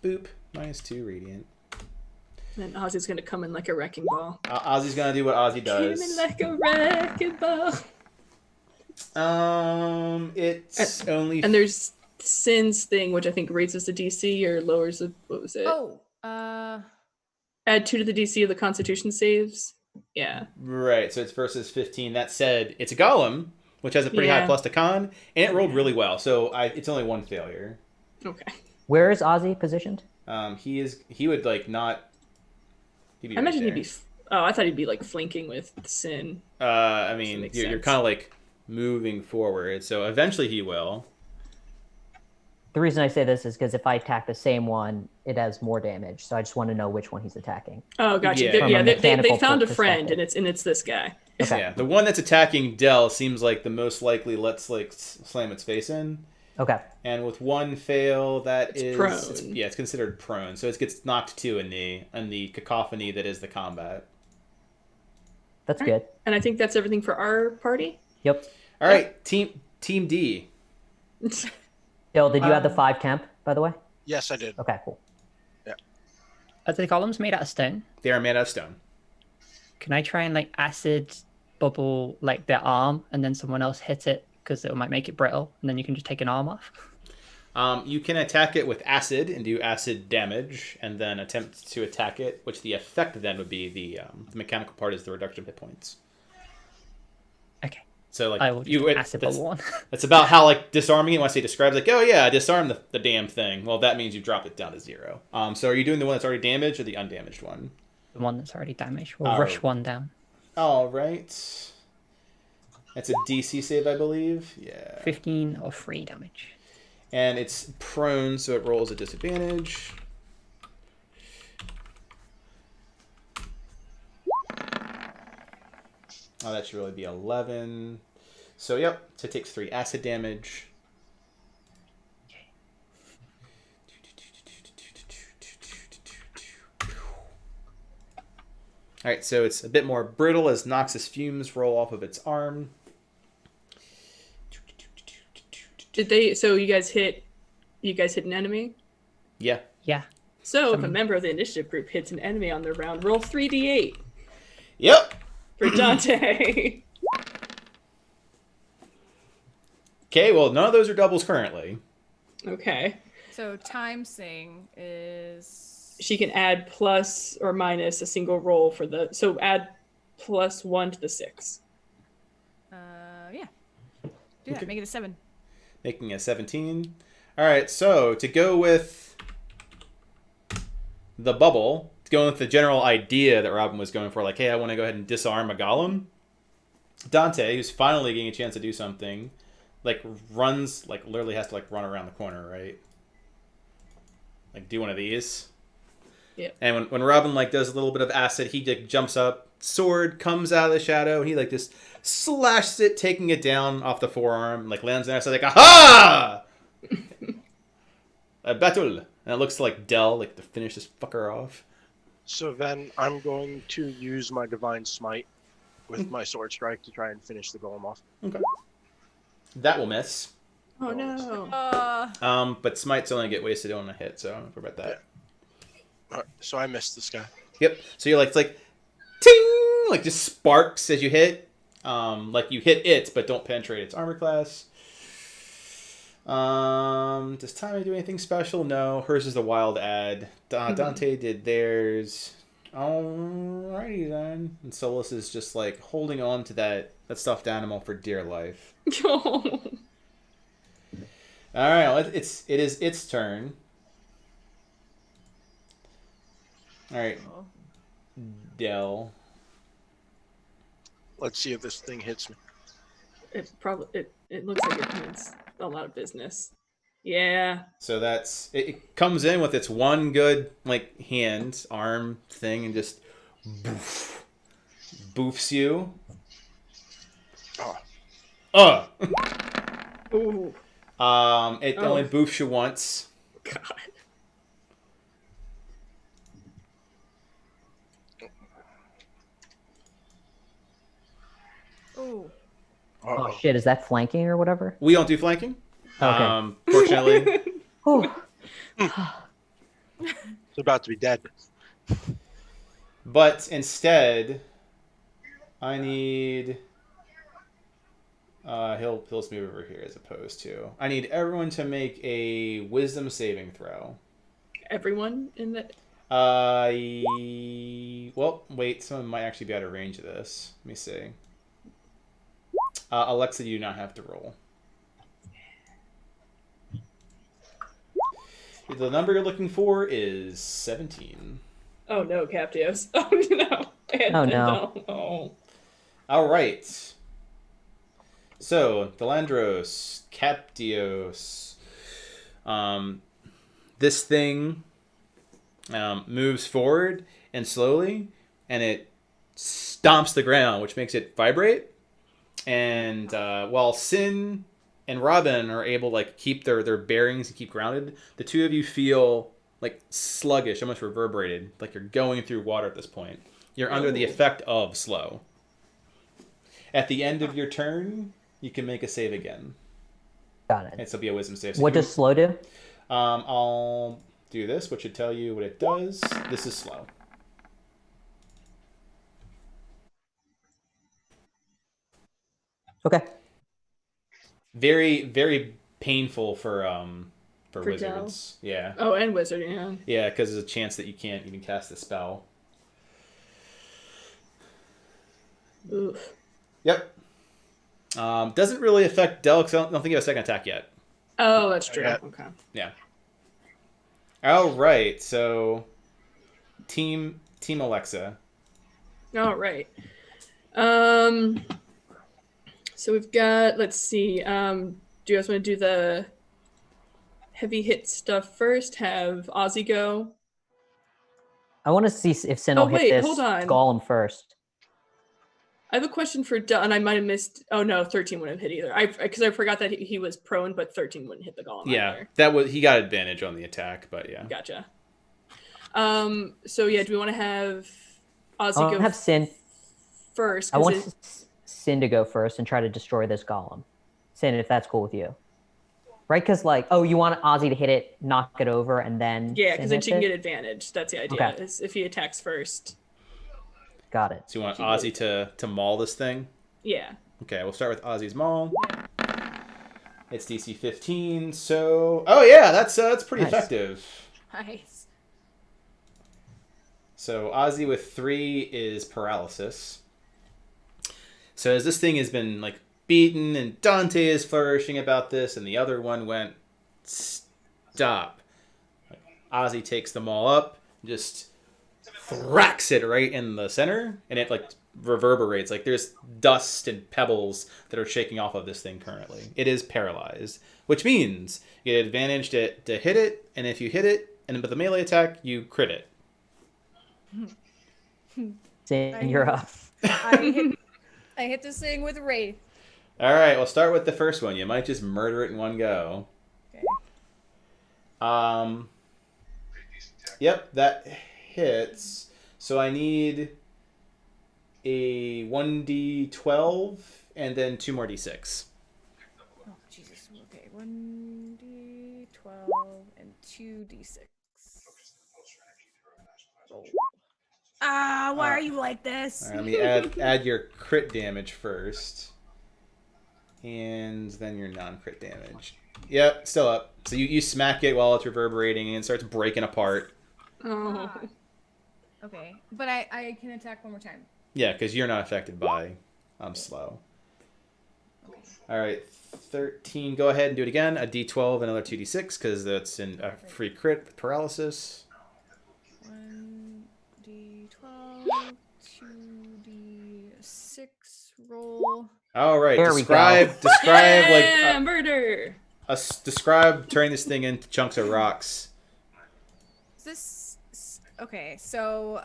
Speaker 1: Boop. -2 radiant.
Speaker 2: And then Ozzy's going to come in like a wrecking ball.
Speaker 1: Ozzy's gonna do what Ozzy does.
Speaker 2: Come in like a wrecking ball.
Speaker 1: It's only...
Speaker 2: And there's Sin's thing, which I think raises the DC or lowers the... What was it? Add 2 to the DC of the Constitution saves. Yeah.
Speaker 1: Right, so it's versus 15. That said, it's a golem, which has a pretty high plus to con, and it rolled really well, so it's only 1 failure.
Speaker 2: Okay.
Speaker 3: Where is Ozzy positioned?
Speaker 1: He would like not... He'd be
Speaker 2: I imagine
Speaker 1: right
Speaker 2: he'd be... Oh, I thought he'd be like flanking with Sin.
Speaker 1: I mean, you're kind of like moving forward, so eventually he will.
Speaker 3: The reason I say this is because if I attack the same one, it has more damage. So I just want to know which one he's attacking.
Speaker 2: Oh, gotcha.
Speaker 1: Yeah.
Speaker 2: They found a friend, and it's this guy.
Speaker 3: Okay.
Speaker 1: Yeah, the one that's attacking Del seems like the most likely. Let's like slam its face in.
Speaker 3: Okay.
Speaker 1: And with 1 fail, it's
Speaker 2: prone.
Speaker 1: It's considered prone, so it gets knocked to in the cacophony that is the combat.
Speaker 3: That's
Speaker 2: All right.
Speaker 3: good.
Speaker 2: And I think that's everything for our party.
Speaker 3: Yep.
Speaker 1: All right, Team D.
Speaker 3: Dill, did you add the 5 temp, by the way?
Speaker 5: Yes, I did.
Speaker 3: Okay, cool.
Speaker 6: Are the columns made out of stone?
Speaker 1: They are made out of stone.
Speaker 6: Can I try and like acid bubble like their arm, and then someone else hit it because it might make it brittle, and then you can just take an arm off?
Speaker 1: You can attack it with acid and do acid damage, and then attempt to attack it, which the effect then would be the mechanical part is the reduction of hit points.
Speaker 6: Okay.
Speaker 1: So like
Speaker 6: I will just acid bubble one.
Speaker 1: That's about how like disarming it. Once he describes like, oh yeah, disarm the damn thing. Well, that means you dropped it down to 0. So are you doing the one that's already damaged or the undamaged one?
Speaker 6: The one that's already damaged. We'll rush one down.
Speaker 1: All right. That's a DC save, I believe. Yeah.
Speaker 6: 15 or 3 damage.
Speaker 1: And it's prone, so it rolls at disadvantage. Oh, that should really be 11. So, yep, so it takes 3 acid damage. All right, so it's a bit more brittle as noxious fumes roll off of its arm.
Speaker 2: Did they? So you guys hit an enemy.
Speaker 1: Yeah.
Speaker 6: Yeah.
Speaker 2: So if a member of the initiative group hits an enemy on their round, roll 3d8
Speaker 1: Yep.
Speaker 2: for Dante.
Speaker 1: Okay, well, none of those are doubles currently.
Speaker 2: Okay.
Speaker 4: So times thing is
Speaker 2: She can add plus or minus a single roll for the. So add +1 to the 6.
Speaker 4: yeah. Do that. Make it a 7.
Speaker 1: Making a 17. All right, so to go with the bubble, going with the general idea that Robin was going for, like, hey, I want to go ahead and disarm a golem. Dante, who's finally getting a chance to do something, like runs, like literally has to like run around the corner, right? Like do one of these.
Speaker 2: Yeah.
Speaker 1: And when Robin like does a little bit of acid, he like jumps up, sword comes out of the shadow, and he like just slashes it, taking it down off the forearm, like lands there. So like, aha! A battle, and it looks like Dell, like to finish this fucker off.
Speaker 5: So then I'm going to use my divine smite with my sword strike to try and finish the golem off.
Speaker 1: Okay. That will miss.
Speaker 2: Oh no.
Speaker 1: But smites only get wasted on a hit, so I don't know about that.
Speaker 5: Alright, so I missed this guy.
Speaker 1: Yep. So you're like, it's like, ting! Like just sparks as you hit. Like you hit it, but don't penetrate its armor class. Does Tommy do anything special? No. Hers is the wild ad. Dante did theirs. Alrighty then. And Solus is just like holding on to that stuffed animal for dear life. Alright, well, it is its turn. Alright. Dell.
Speaker 5: Let's see if this thing hits me.
Speaker 2: It looks like it means a lot of business. Yeah.
Speaker 1: So that's it comes in with its one good like hand, arm thing and just boofs you.
Speaker 2: Ooh.
Speaker 1: It only boofs you once.
Speaker 2: God.
Speaker 4: Ooh.
Speaker 3: Oh shit, is that flanking or whatever?
Speaker 1: We don't do flanking.
Speaker 3: Okay.
Speaker 1: Fortunately.
Speaker 5: It's about to be dead.
Speaker 1: But instead, I need he'll just move over here as opposed to. I need everyone to make a wisdom saving throw.
Speaker 2: Everyone in the.
Speaker 1: Well, wait. Someone might actually be out of range of this. Let me see. Alexa, you do not have to roll. The number you're looking for is 17.
Speaker 2: Oh no, Captios. Oh no.
Speaker 3: Oh, no.
Speaker 2: Oh.
Speaker 1: All right. So, Delandros, Captios. This thing moves forward and slowly, and it stomps the ground, which makes it vibrate. And while Sin and Robin are able to like keep their bearings and keep grounded, the two of you feel like sluggish, almost reverberated, like you're going through water at this point. You're under the effect of slow. At the end of your turn, you can make a save again.
Speaker 3: Got it.
Speaker 1: And it'll be a wisdom save. So
Speaker 3: What
Speaker 1: you-
Speaker 3: does slow do?
Speaker 1: I'll do this, which should tell you what it does. This is slow.
Speaker 3: Okay.
Speaker 1: Very, very painful for
Speaker 2: For
Speaker 1: wizards. Yeah.
Speaker 2: Oh, and wizard, yeah.
Speaker 1: Yeah, because there's a chance that you can't even cast the spell.
Speaker 2: Oof.
Speaker 1: Yep. Doesn't really affect Del, because I don't think you have a second attack yet.
Speaker 2: Oh, that's true.
Speaker 5: Yeah.
Speaker 2: Okay.
Speaker 1: Yeah. All right, so Team Alexa.
Speaker 2: All right. So we've got, let's see. Do you guys want to do the heavy hit stuff first? Have Ozzy go?
Speaker 3: I want to see if Sin
Speaker 2: Oh,
Speaker 3: will
Speaker 2: wait,
Speaker 3: hit this
Speaker 2: hold on.
Speaker 3: golem first.
Speaker 2: I have a question for Del, and I might have missed. Oh no, 13 wouldn't have hit either. Because I forgot that he was prone, but 13 wouldn't hit the golem
Speaker 1: Yeah,
Speaker 2: either.
Speaker 1: he got advantage on the attack, but yeah.
Speaker 2: Gotcha. So yeah, do we want to have Ozzy
Speaker 3: I'll
Speaker 2: go
Speaker 3: have Sin.
Speaker 2: first?
Speaker 3: I
Speaker 2: 'Cause
Speaker 3: want
Speaker 2: it-
Speaker 3: Sin to go first and try to destroy this golem. Sin, if that's cool with you. Right? Because, like, oh, you want Ozzy to hit it, knock it over, and then.
Speaker 2: yeah,
Speaker 3: Sin
Speaker 2: because then
Speaker 3: hits
Speaker 2: she can
Speaker 3: it?
Speaker 2: get advantage. That's the idea.
Speaker 3: Okay.
Speaker 2: Is if he attacks first.
Speaker 3: Got it.
Speaker 1: So you want Ozzy to maul this thing?
Speaker 2: Yeah.
Speaker 1: Okay, we'll start with Ozzy's maul. It's DC 15, so yeah, that's pretty
Speaker 3: Nice.
Speaker 1: effective.
Speaker 4: Nice.
Speaker 1: So Ozzy with 3 is paralysis. So as this thing has been like beaten, and Dante is flourishing about this, and the other one went stop. Ozzy takes them all up, just thracks it right in the center, and it like reverberates. Like there's dust and pebbles that are shaking off of this thing currently. It is paralyzed, which means you get advantage to hit it, and if you hit it and with a melee attack, you crit it.
Speaker 3: Sin, you're up.
Speaker 4: I hit this thing with Wraith.
Speaker 1: All right, we'll start with the first one. You might just murder it in one go.
Speaker 4: Okay.
Speaker 1: Yep, that hits. So I need a 1d12 and then 2 more d6.
Speaker 4: Oh, Jesus. Okay. 1d12 and 2d6. Roll. Why are you like this?
Speaker 1: All right, let me add your crit damage first. And then your non-crit damage. Yep, still up. So you smack it while it's reverberating and it starts breaking apart.
Speaker 2: Oh.
Speaker 4: Okay. But I can attack one more time.
Speaker 1: Yeah, because you're not affected by slow.
Speaker 4: Okay.
Speaker 1: All right, 13. Go ahead and do it again. A d12, another 2d6, because that's in a free crit with paralysis.
Speaker 4: 1d12, 2d6, roll.
Speaker 1: All right,
Speaker 3: There we
Speaker 1: describe
Speaker 2: Yeah, murder.
Speaker 1: describe turning this thing into chunks of rocks.
Speaker 4: Okay, so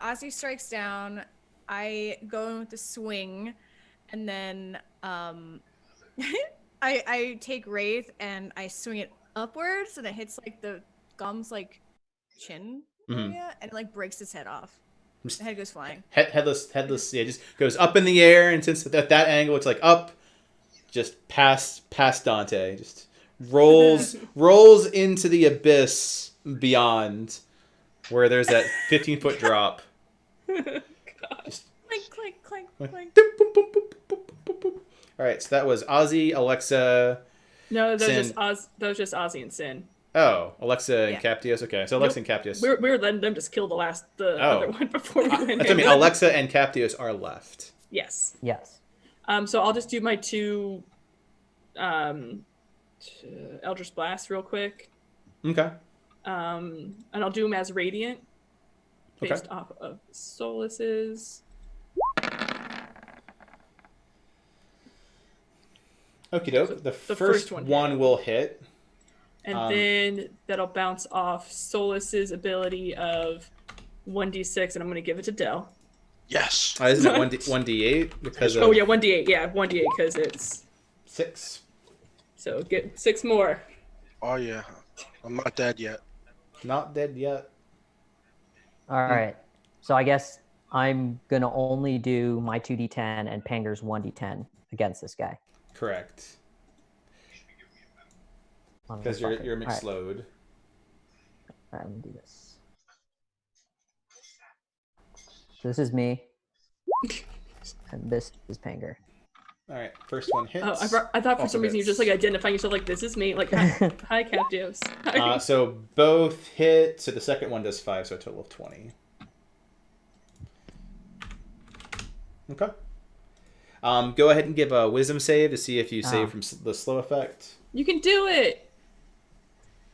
Speaker 4: Ozzy strikes down. I go in with the swing, and then I take Wraith and I swing it upwards, and it hits like the gum's like chin area, and it like breaks its head off. The head goes flying.
Speaker 1: Headless. Yeah, just goes up in the air, and since at that angle it's like up, just past Dante, just rolls into the abyss beyond, where there's that 15-foot drop. Just
Speaker 4: Clink, clink, clink, clink.
Speaker 1: boop, boop, boop, boop, boop, boop, boop. All right, so that was Ozzy, Alexa.
Speaker 2: No, that
Speaker 1: Sin.
Speaker 2: was just Ozzy and Sin.
Speaker 1: Oh, Alexa and
Speaker 4: Yeah.
Speaker 1: Captius. Okay, so Alexa and Captius.
Speaker 2: We were letting them just kill the other one before we went
Speaker 1: That's what I mean. Alexa and Captius are left.
Speaker 2: Yes.
Speaker 3: Yes.
Speaker 2: So I'll just do my 2 Eldritch Blast real quick.
Speaker 1: Okay.
Speaker 2: And I'll do them as radiant based off of Solus's.
Speaker 1: Okie doke.
Speaker 2: So
Speaker 1: The
Speaker 2: the
Speaker 1: first
Speaker 2: first one
Speaker 1: one will hit.
Speaker 2: And then that'll bounce off Solus's ability of 1d6, and I'm going to give it to Del.
Speaker 5: Yes.
Speaker 1: Isn't it 1d8 because of
Speaker 2: Oh yeah, 1d8. Yeah, 1d8 because it's
Speaker 1: 6?
Speaker 2: so get 6 more.
Speaker 5: Oh yeah. I'm not dead yet.
Speaker 1: Not dead yet.
Speaker 3: All right. So I guess I'm gonna only do my 2d10 and Panger's 1d10 against this guy.
Speaker 1: Correct. Because you're mixed load.
Speaker 3: All right, let me do this. So this is me, and this is Panger.
Speaker 1: All right, first one hits.
Speaker 2: Oh, I thought for some reason you're just like identifying yourself like this is me. Like, hi, captives.
Speaker 1: So both hit. So the second one does 5, so a total of 20. Okay. Go ahead and give a wisdom save to see if you save from the slow effect.
Speaker 2: You can do it.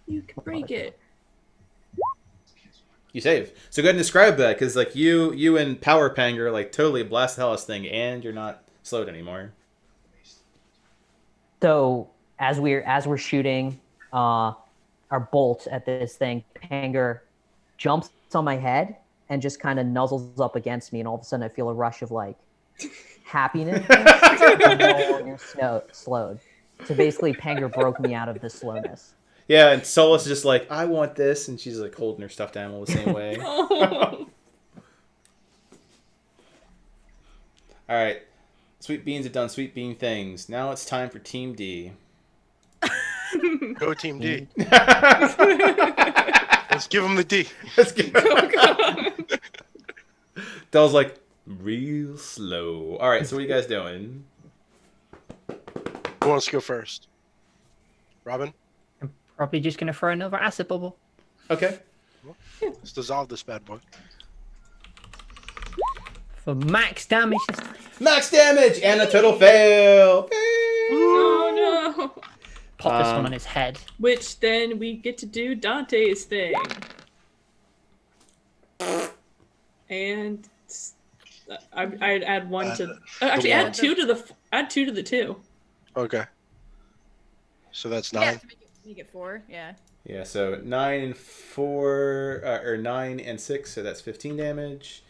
Speaker 2: You can break it.
Speaker 1: You save. So go ahead and describe that, because like you and Power Panger like totally blast the hell out of this thing, and you're not slowed anymore.
Speaker 3: So as we're shooting our bolt at this thing, Panger jumps on my head and just kind of nuzzles up against me, and all of a sudden I feel a rush of like happiness. And you're slowed. So basically, Panger broke me out of the slowness.
Speaker 1: Yeah, and Solus is just like, I want this, and she's like holding her stuffed animal the same way.
Speaker 2: Oh.
Speaker 1: All right, Sweet Beans have done Sweet Bean things. Now it's time for Team D.
Speaker 5: Go Team D. Let's give them the D.
Speaker 1: Let's get.
Speaker 2: Oh, God.
Speaker 1: Dell's like real slow. All right, so what are you guys doing?
Speaker 5: Who wants to go first? Robin?
Speaker 6: I'm probably just gonna throw another acid bubble.
Speaker 1: Okay.
Speaker 5: Let's dissolve this bad boy.
Speaker 6: For max damage.
Speaker 1: Max damage and a total fail.
Speaker 2: Oh no.
Speaker 6: Pop this one on his head.
Speaker 2: Which then we get to do Dante's thing. And I'd add one to actually
Speaker 5: one.
Speaker 2: add two to the 2.
Speaker 5: Okay. So that's
Speaker 4: Yeah,
Speaker 5: 9.
Speaker 4: to make it 4. Yeah.
Speaker 1: Yeah, so 9 and 4, or 9 and 6, so that's 15 damage.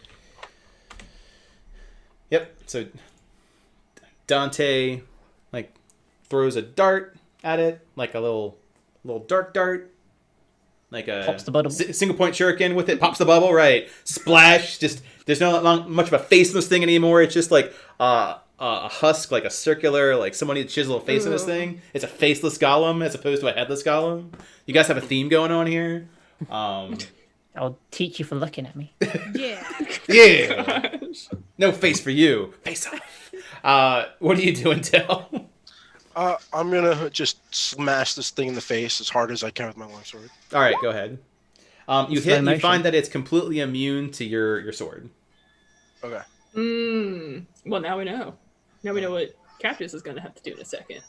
Speaker 1: Yep. So Dante like throws a dart at it, like a little dark dart, like a
Speaker 6: Pops the bubble.
Speaker 1: single point shuriken with it. Pops the bubble, right? Splash. Just there's not much of a faceless thing anymore. It's just like a husk, like a circular, like somebody chisel a face in this thing. It's a faceless golem as opposed to a headless golem. You guys have a theme going on here.
Speaker 6: I'll teach you for looking at me.
Speaker 4: Yeah.
Speaker 1: Yeah. No face for you. Face off. What are you doing, Dell?
Speaker 5: I'm gonna just smash this thing in the face as hard as I can with my longsword.
Speaker 1: All right, go ahead. You
Speaker 6: Slow
Speaker 1: hit. You
Speaker 6: motion.
Speaker 1: find that it's completely immune to your sword.
Speaker 5: Okay.
Speaker 2: Well, now we know. Now we know what Cactus is going to have to do in a second.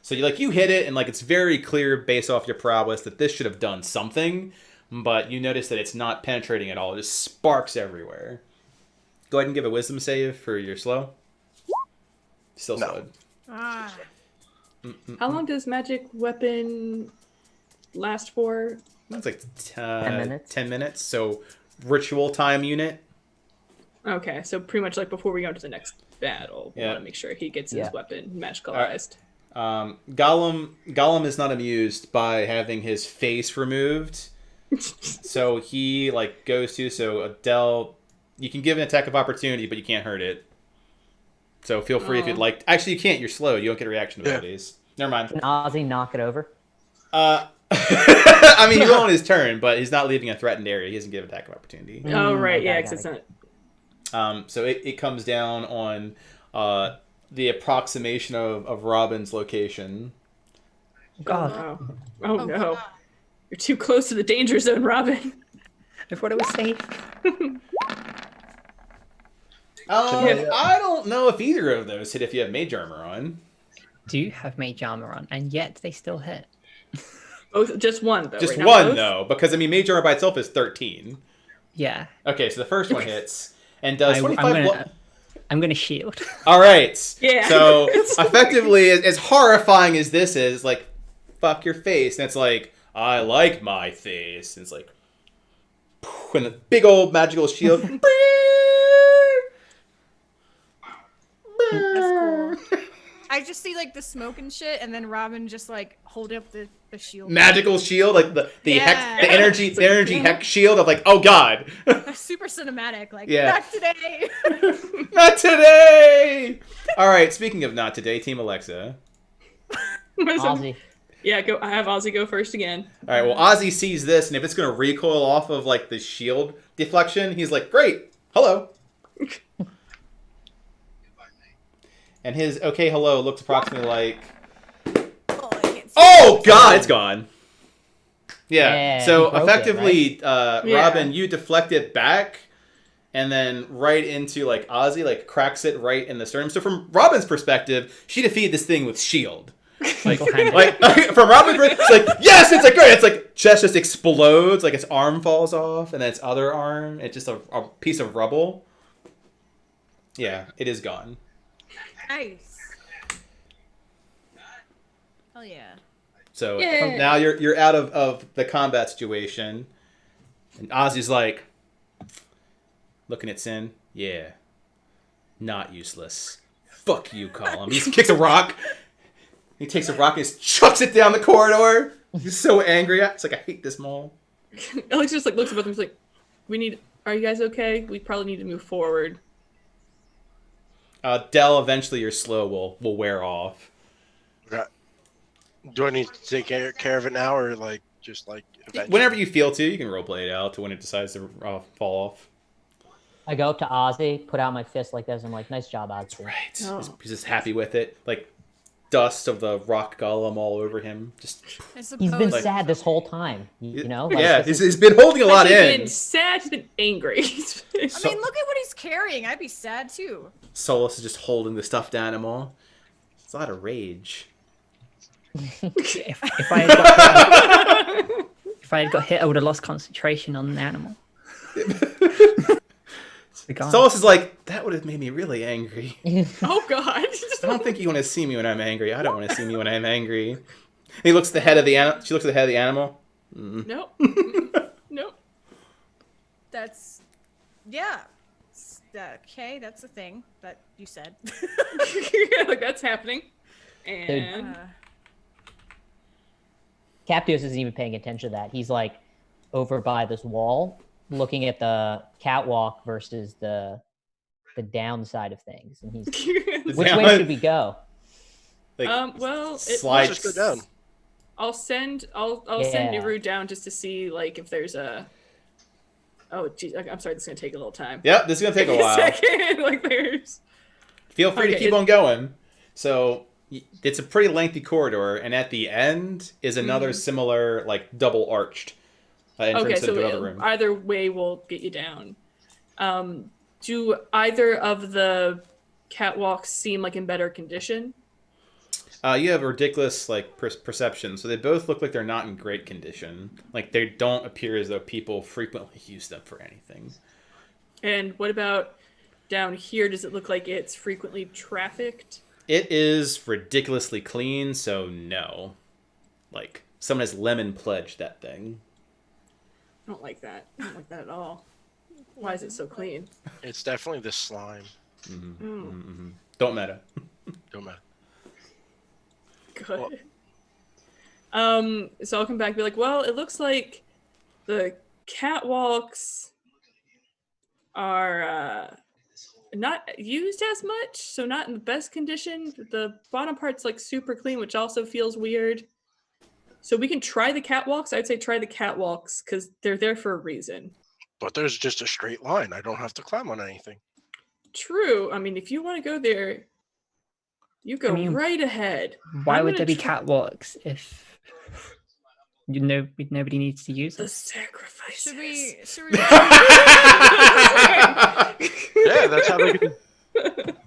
Speaker 1: So you hit it, and like it's very clear based off your prowess that this should have done something, but you notice that it's not penetrating at all. It just sparks everywhere. Go ahead and give a wisdom save for your slow. Still
Speaker 5: No.
Speaker 1: slowed.
Speaker 4: Ah.
Speaker 2: How long does magic weapon last for?
Speaker 1: That's like
Speaker 3: 10 minutes.
Speaker 1: 10 minutes. So ritual time unit.
Speaker 2: Okay, so pretty much like before we go into the next battle, we
Speaker 1: Yeah.
Speaker 2: want to make sure he gets
Speaker 3: Yeah.
Speaker 2: his weapon magicalized.
Speaker 1: Gollum is not amused by having his face removed. So he like goes to Adele. You can give an attack of opportunity, but you can't hurt it. So feel free if you'd like. Actually, you can't. You're slow. You don't get reaction abilities. Never mind.
Speaker 3: Can Ozzy knock it over?
Speaker 1: I mean, he's on his turn, but he's not leaving a threatened area. He doesn't give attack of opportunity.
Speaker 2: Oh right,
Speaker 3: okay,
Speaker 2: yeah,
Speaker 3: I
Speaker 2: because
Speaker 3: got
Speaker 2: it's not.
Speaker 1: So it comes down on the approximation of Robin's location.
Speaker 6: God,
Speaker 2: Oh no, you're too close to the danger zone, Robin.
Speaker 6: I thought it was safe.
Speaker 1: I don't know if either of those hit if you have mage armor on.
Speaker 6: Do have mage armor on, and yet they still hit.
Speaker 2: Both, just one though.
Speaker 1: Just
Speaker 2: right? Not
Speaker 1: one
Speaker 2: both?
Speaker 1: though, because I mean, mage armor by itself is 13.
Speaker 6: Yeah.
Speaker 1: Okay, so the first one hits and does 25.
Speaker 6: I'm gonna shield.
Speaker 1: All right.
Speaker 2: Yeah.
Speaker 1: So effectively, as horrifying as this is, like, fuck your face, and it's like, I like my face, and it's like, and a big old magical shield.
Speaker 4: That's cool. I just see like the smoke and shit, and then Robin just like hold up the shield.
Speaker 1: Magical shield, like the
Speaker 4: Yeah.
Speaker 1: hex, the energy hex shield of like, oh god.
Speaker 4: Super cinematic, like
Speaker 1: Yeah.
Speaker 4: not today.
Speaker 1: Not today! Alright, speaking of not today, Team Alexa.
Speaker 3: Ozzy.
Speaker 2: Yeah, go. I have Ozzy go first again.
Speaker 1: Alright, well, Ozzy sees this, and if it's going to recoil off of, like, the shield deflection, he's like, great, hello. And his okay hello looks approximately like...
Speaker 4: Oh, I can't see
Speaker 1: Oh, God, it's gone. Yeah,
Speaker 3: Yeah,
Speaker 1: so
Speaker 3: he broke it,
Speaker 1: effectively,
Speaker 2: Yeah.
Speaker 1: Robin, you deflect it back, and then right into, like, Ozzy, like, cracks it right in the sternum. So from Robin's perspective, she defeated this thing with shield. Like,
Speaker 6: Single-handed.
Speaker 1: like from Robin's perspective, it's like, yes, it's like great. It's like chest just explodes, like its arm falls off, and then its other arm, it's just a piece of rubble. Yeah, it is gone.
Speaker 4: Nice. Hell yeah.
Speaker 1: So
Speaker 2: Yeah.
Speaker 1: now you're out of the combat situation, and Ozzy's like looking at Sin. Yeah, not useless. Fuck you, Column. He just kicks a rock. He takes a rock and just chucks it down the corridor. He's so angry. It's like, I hate this mole.
Speaker 2: Alex just like looks at both of them. He's like, are you guys okay? We probably need to move forward.
Speaker 1: Dell, eventually your slow will wear off.
Speaker 5: Okay. Do I need to take care of it now, or like just like eventually?
Speaker 1: Whenever you feel to, you can roleplay it out to when it decides to fall off.
Speaker 3: I go up to Ozzy, put out my fist like this. I'm like, nice job, Ozzy.
Speaker 1: Right.
Speaker 2: Oh.
Speaker 1: He's just happy with it. Like, dust of the rock golem all over him. Just
Speaker 4: I
Speaker 3: He's
Speaker 4: suppose.
Speaker 3: been sad this whole time. You know? Like,
Speaker 1: yeah,
Speaker 3: this
Speaker 1: he's been holding a lot
Speaker 2: He's
Speaker 1: in.
Speaker 2: been sad. He's been angry.
Speaker 4: I mean, look at what he's carrying. I'd be sad too.
Speaker 1: Solus is just holding the stuffed animal. It's a lot of rage.
Speaker 6: If I had got hit, if I had got hit, I would have lost concentration on the animal. It's gone.
Speaker 1: Solus is like, that would have made me really angry.
Speaker 2: Oh God.
Speaker 1: I don't think you want to see me when I'm angry. I don't want to see me when I'm angry. And he looks at the head of the animal. She looks at the head of the animal.
Speaker 2: Nope. Nope.
Speaker 4: That's, yeah. Okay, that's the thing that you said.
Speaker 2: Like that's happening. And
Speaker 3: Captios isn't even paying attention to that. He's like over by this wall, looking at the catwalk versus the downside of things, and he's which way should we go?
Speaker 1: Like,
Speaker 2: well,
Speaker 5: Let's
Speaker 1: slide.
Speaker 5: just go down.
Speaker 2: I'll send
Speaker 3: Yeah.
Speaker 2: Naru down just to see like if there's a. Oh geez, I'm sorry. This is gonna take a little time.
Speaker 1: Yep, this is gonna take a while.
Speaker 2: Second, like there's.
Speaker 1: Feel free to
Speaker 2: Okay,
Speaker 1: keep on going. So it's a pretty lengthy corridor, and at the end is another similar, like double arched entrance
Speaker 2: Okay,
Speaker 1: into
Speaker 2: so
Speaker 1: another room.
Speaker 2: either way will get you down. Do either of the catwalks seem like in better condition?
Speaker 1: You have a ridiculous like perception, so they both look like they're not in great condition. Like they don't appear as though people frequently use them for anything.
Speaker 2: And what about down here? Does it look like it's frequently trafficked?
Speaker 1: It is ridiculously clean, so no. Like someone has lemon pledged that thing.
Speaker 2: I don't like that. I don't like that at all. Why is it so clean?
Speaker 5: It's definitely the slime.
Speaker 1: Don't matter.
Speaker 5: Don't matter.
Speaker 2: Good. So I'll come back and be like, well, it looks like the catwalks are not used as much, so not in the best condition. The bottom part's like super clean, which also feels weird. So we can try the catwalks. I'd say try the catwalks because they're there for a reason.
Speaker 5: But there's just a straight line. I don't have to climb on anything.
Speaker 2: True. I mean, if you want to go there, you go right ahead.
Speaker 6: Why
Speaker 2: I'm
Speaker 6: would there
Speaker 2: gonna
Speaker 6: be catwalks if nobody needs to use
Speaker 2: The
Speaker 6: them?
Speaker 2: sacrifices.
Speaker 4: Should we?
Speaker 5: Yeah, that's how they get.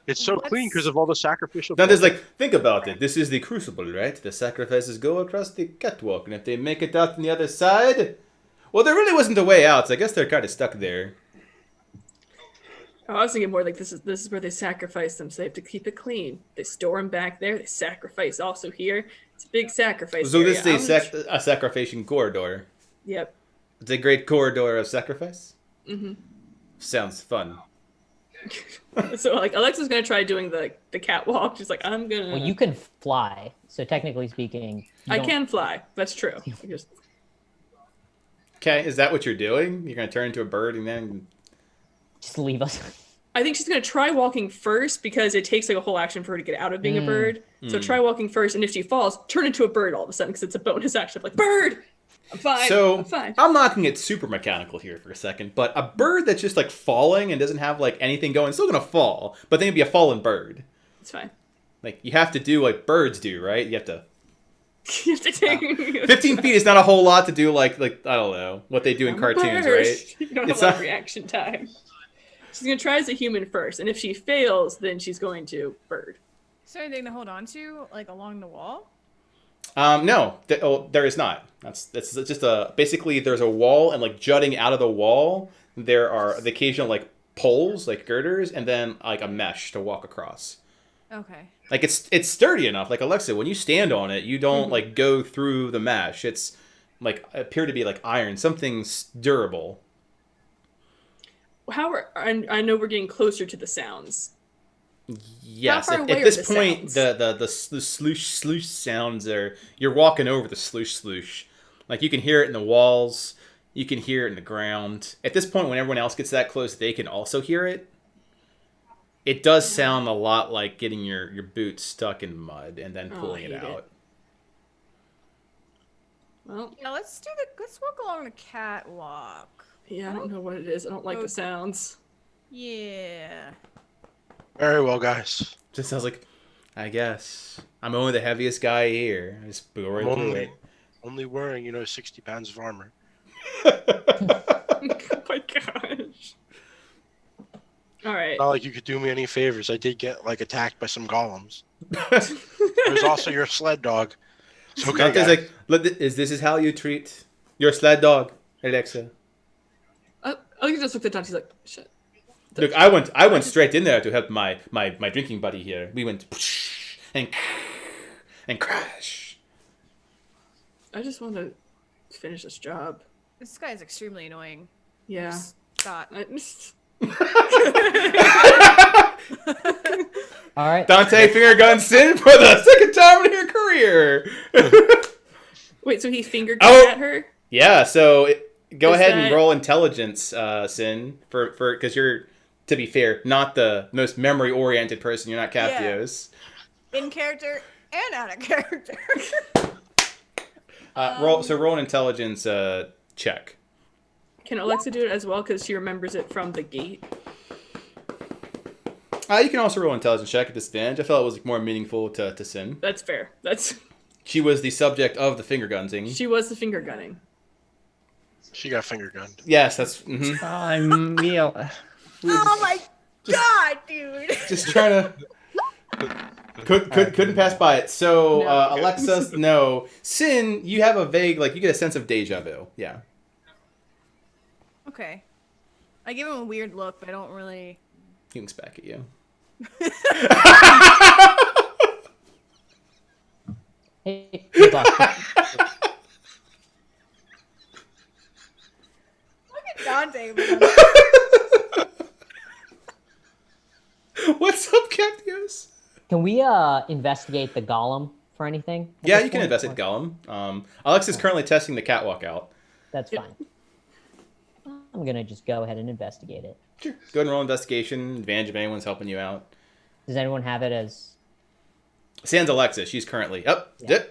Speaker 5: It's so clean because of all the sacrificial.
Speaker 1: Now there's like, think about it. This is the crucible, right? The sacrifices go across the catwalk, and if they make it out on the other side, well, there really wasn't a way out, so I guess they're kind of stuck there.
Speaker 2: I was thinking more like this is where they sacrifice them, so they have to keep it clean. They store them back there. They sacrifice also here. It's a big sacrifice.
Speaker 1: So
Speaker 2: area.
Speaker 1: this is a sacrificing corridor.
Speaker 2: Yep.
Speaker 1: It's a great corridor of sacrifice.
Speaker 2: Mm-hmm.
Speaker 1: Sounds fun.
Speaker 2: So like Alexa's gonna try doing the catwalk. She's like, I'm gonna.
Speaker 3: Well, you can fly, so technically speaking,
Speaker 2: I can fly. That's true. Just...
Speaker 1: Okay, is that what you're doing? You're gonna turn into a bird and then
Speaker 3: just leave us.
Speaker 2: I think she's gonna try walking first because it takes like a whole action for her to get out of being a bird. So try walking first, and if she falls, turn into a bird all of a sudden because it's a bonus action. Like bird, I'm fine.
Speaker 1: So
Speaker 2: I'm fine.
Speaker 1: I'm knocking it super mechanical here for a second, but a bird that's just like falling and doesn't have like anything going, it's still gonna fall, but then it'd be a fallen bird.
Speaker 2: It's fine.
Speaker 1: Like you have to do like birds do, right? You have to.
Speaker 2: You have to take
Speaker 1: 15 feet is not a whole lot to do. Like I don't know what they do in cartoons,
Speaker 2: bird.
Speaker 1: right?
Speaker 2: You don't
Speaker 1: It's
Speaker 2: have a lot
Speaker 1: not-
Speaker 2: of reaction time. She's gonna try as a human first, and if she fails, then she's going to bird.
Speaker 4: Is there anything to hold on to, like along the wall?
Speaker 1: No, there is not. That's just basically there's a wall, and like jutting out of the wall, there are the occasional like poles, like girders, and then like a mesh to walk across.
Speaker 4: Okay.
Speaker 1: Like it's sturdy enough. Like Alexa, when you stand on it, you don't like go through the mesh. It's like appear to be like iron. Something's durable.
Speaker 2: I know we're getting closer to the sounds.
Speaker 1: Yes.
Speaker 2: How far
Speaker 1: At
Speaker 2: away are
Speaker 1: this
Speaker 2: the
Speaker 1: point,
Speaker 2: sounds?
Speaker 1: the sloosh sounds are you're walking over the sloosh. Like you can hear it in the walls. You can hear it in the ground. At this point, when everyone else gets that close, they can also hear it. It does sound a lot like getting your boots stuck in mud and then pulling it
Speaker 2: I hate
Speaker 1: out.
Speaker 2: it. Well,
Speaker 4: Yeah, let's walk along the catwalk.
Speaker 2: yeah, I don't know what it is. I don't like the sounds.
Speaker 4: Yeah.
Speaker 5: Very well, guys.
Speaker 1: Just sounds like, I guess I'm only the heaviest guy here. I just go right through it.
Speaker 5: Only wearing 60 pounds of armor.
Speaker 2: Oh my gosh. All right.
Speaker 5: Not like you could do me any favors. I did get like attacked by some golems. There's also your sled dog. It's okay,
Speaker 1: Dante's
Speaker 5: guys.
Speaker 1: like, this is how you treat your sled dog, Alexa.
Speaker 2: You just looked at Dante. He's like, shit.
Speaker 1: Look, I went straight in there to help my drinking buddy here. We went and crash.
Speaker 2: I just want to finish this job.
Speaker 4: This guy is extremely annoying.
Speaker 2: Yeah.
Speaker 4: Scott.
Speaker 3: All right.
Speaker 1: Dante finger guns Sin for the second time in her career.
Speaker 2: Wait, so he finger
Speaker 1: Oh.
Speaker 2: at her?
Speaker 1: Yeah, so go
Speaker 2: Is
Speaker 1: ahead and
Speaker 2: that-
Speaker 1: roll intelligence, Sin, for because you're, to be fair, not the most memory-oriented person. You're not Captios.
Speaker 4: In character and out of character.
Speaker 1: Roll an intelligence check.
Speaker 2: Can Alexa do it as well because she remembers it from the gate?
Speaker 1: You can also roll an intelligence check at disadvantage. I felt it was more meaningful to Sin.
Speaker 2: That's fair.
Speaker 1: She was the subject of the finger gunsing.
Speaker 2: She was the finger gunning.
Speaker 5: She got finger gunned.
Speaker 1: Yes, that's
Speaker 6: I'm real.
Speaker 4: Oh my god, dude.
Speaker 1: just trying to. Couldn't pass by it. So
Speaker 2: No.
Speaker 1: Alexa, no. Sin, you have a vague you get a sense of deja vu. Yeah.
Speaker 4: Okay. I give him a weird look, but I don't really.
Speaker 1: He looks back at you.
Speaker 3: Hey, boss.
Speaker 4: Look at Dante.
Speaker 1: What's up, Captios?
Speaker 3: Can we investigate the golem for anything? at
Speaker 1: Yeah,
Speaker 3: this
Speaker 1: you can
Speaker 3: point?
Speaker 1: investigate Gollum. Alexa's currently testing the catwalk out.
Speaker 3: That's fine. I'm gonna just go ahead and investigate it.
Speaker 1: Sure. Go ahead and roll investigation. Advantage if anyone's helping you out.
Speaker 3: Does anyone have it as?
Speaker 1: Sans Alexa, she's currently up.
Speaker 3: Yeah.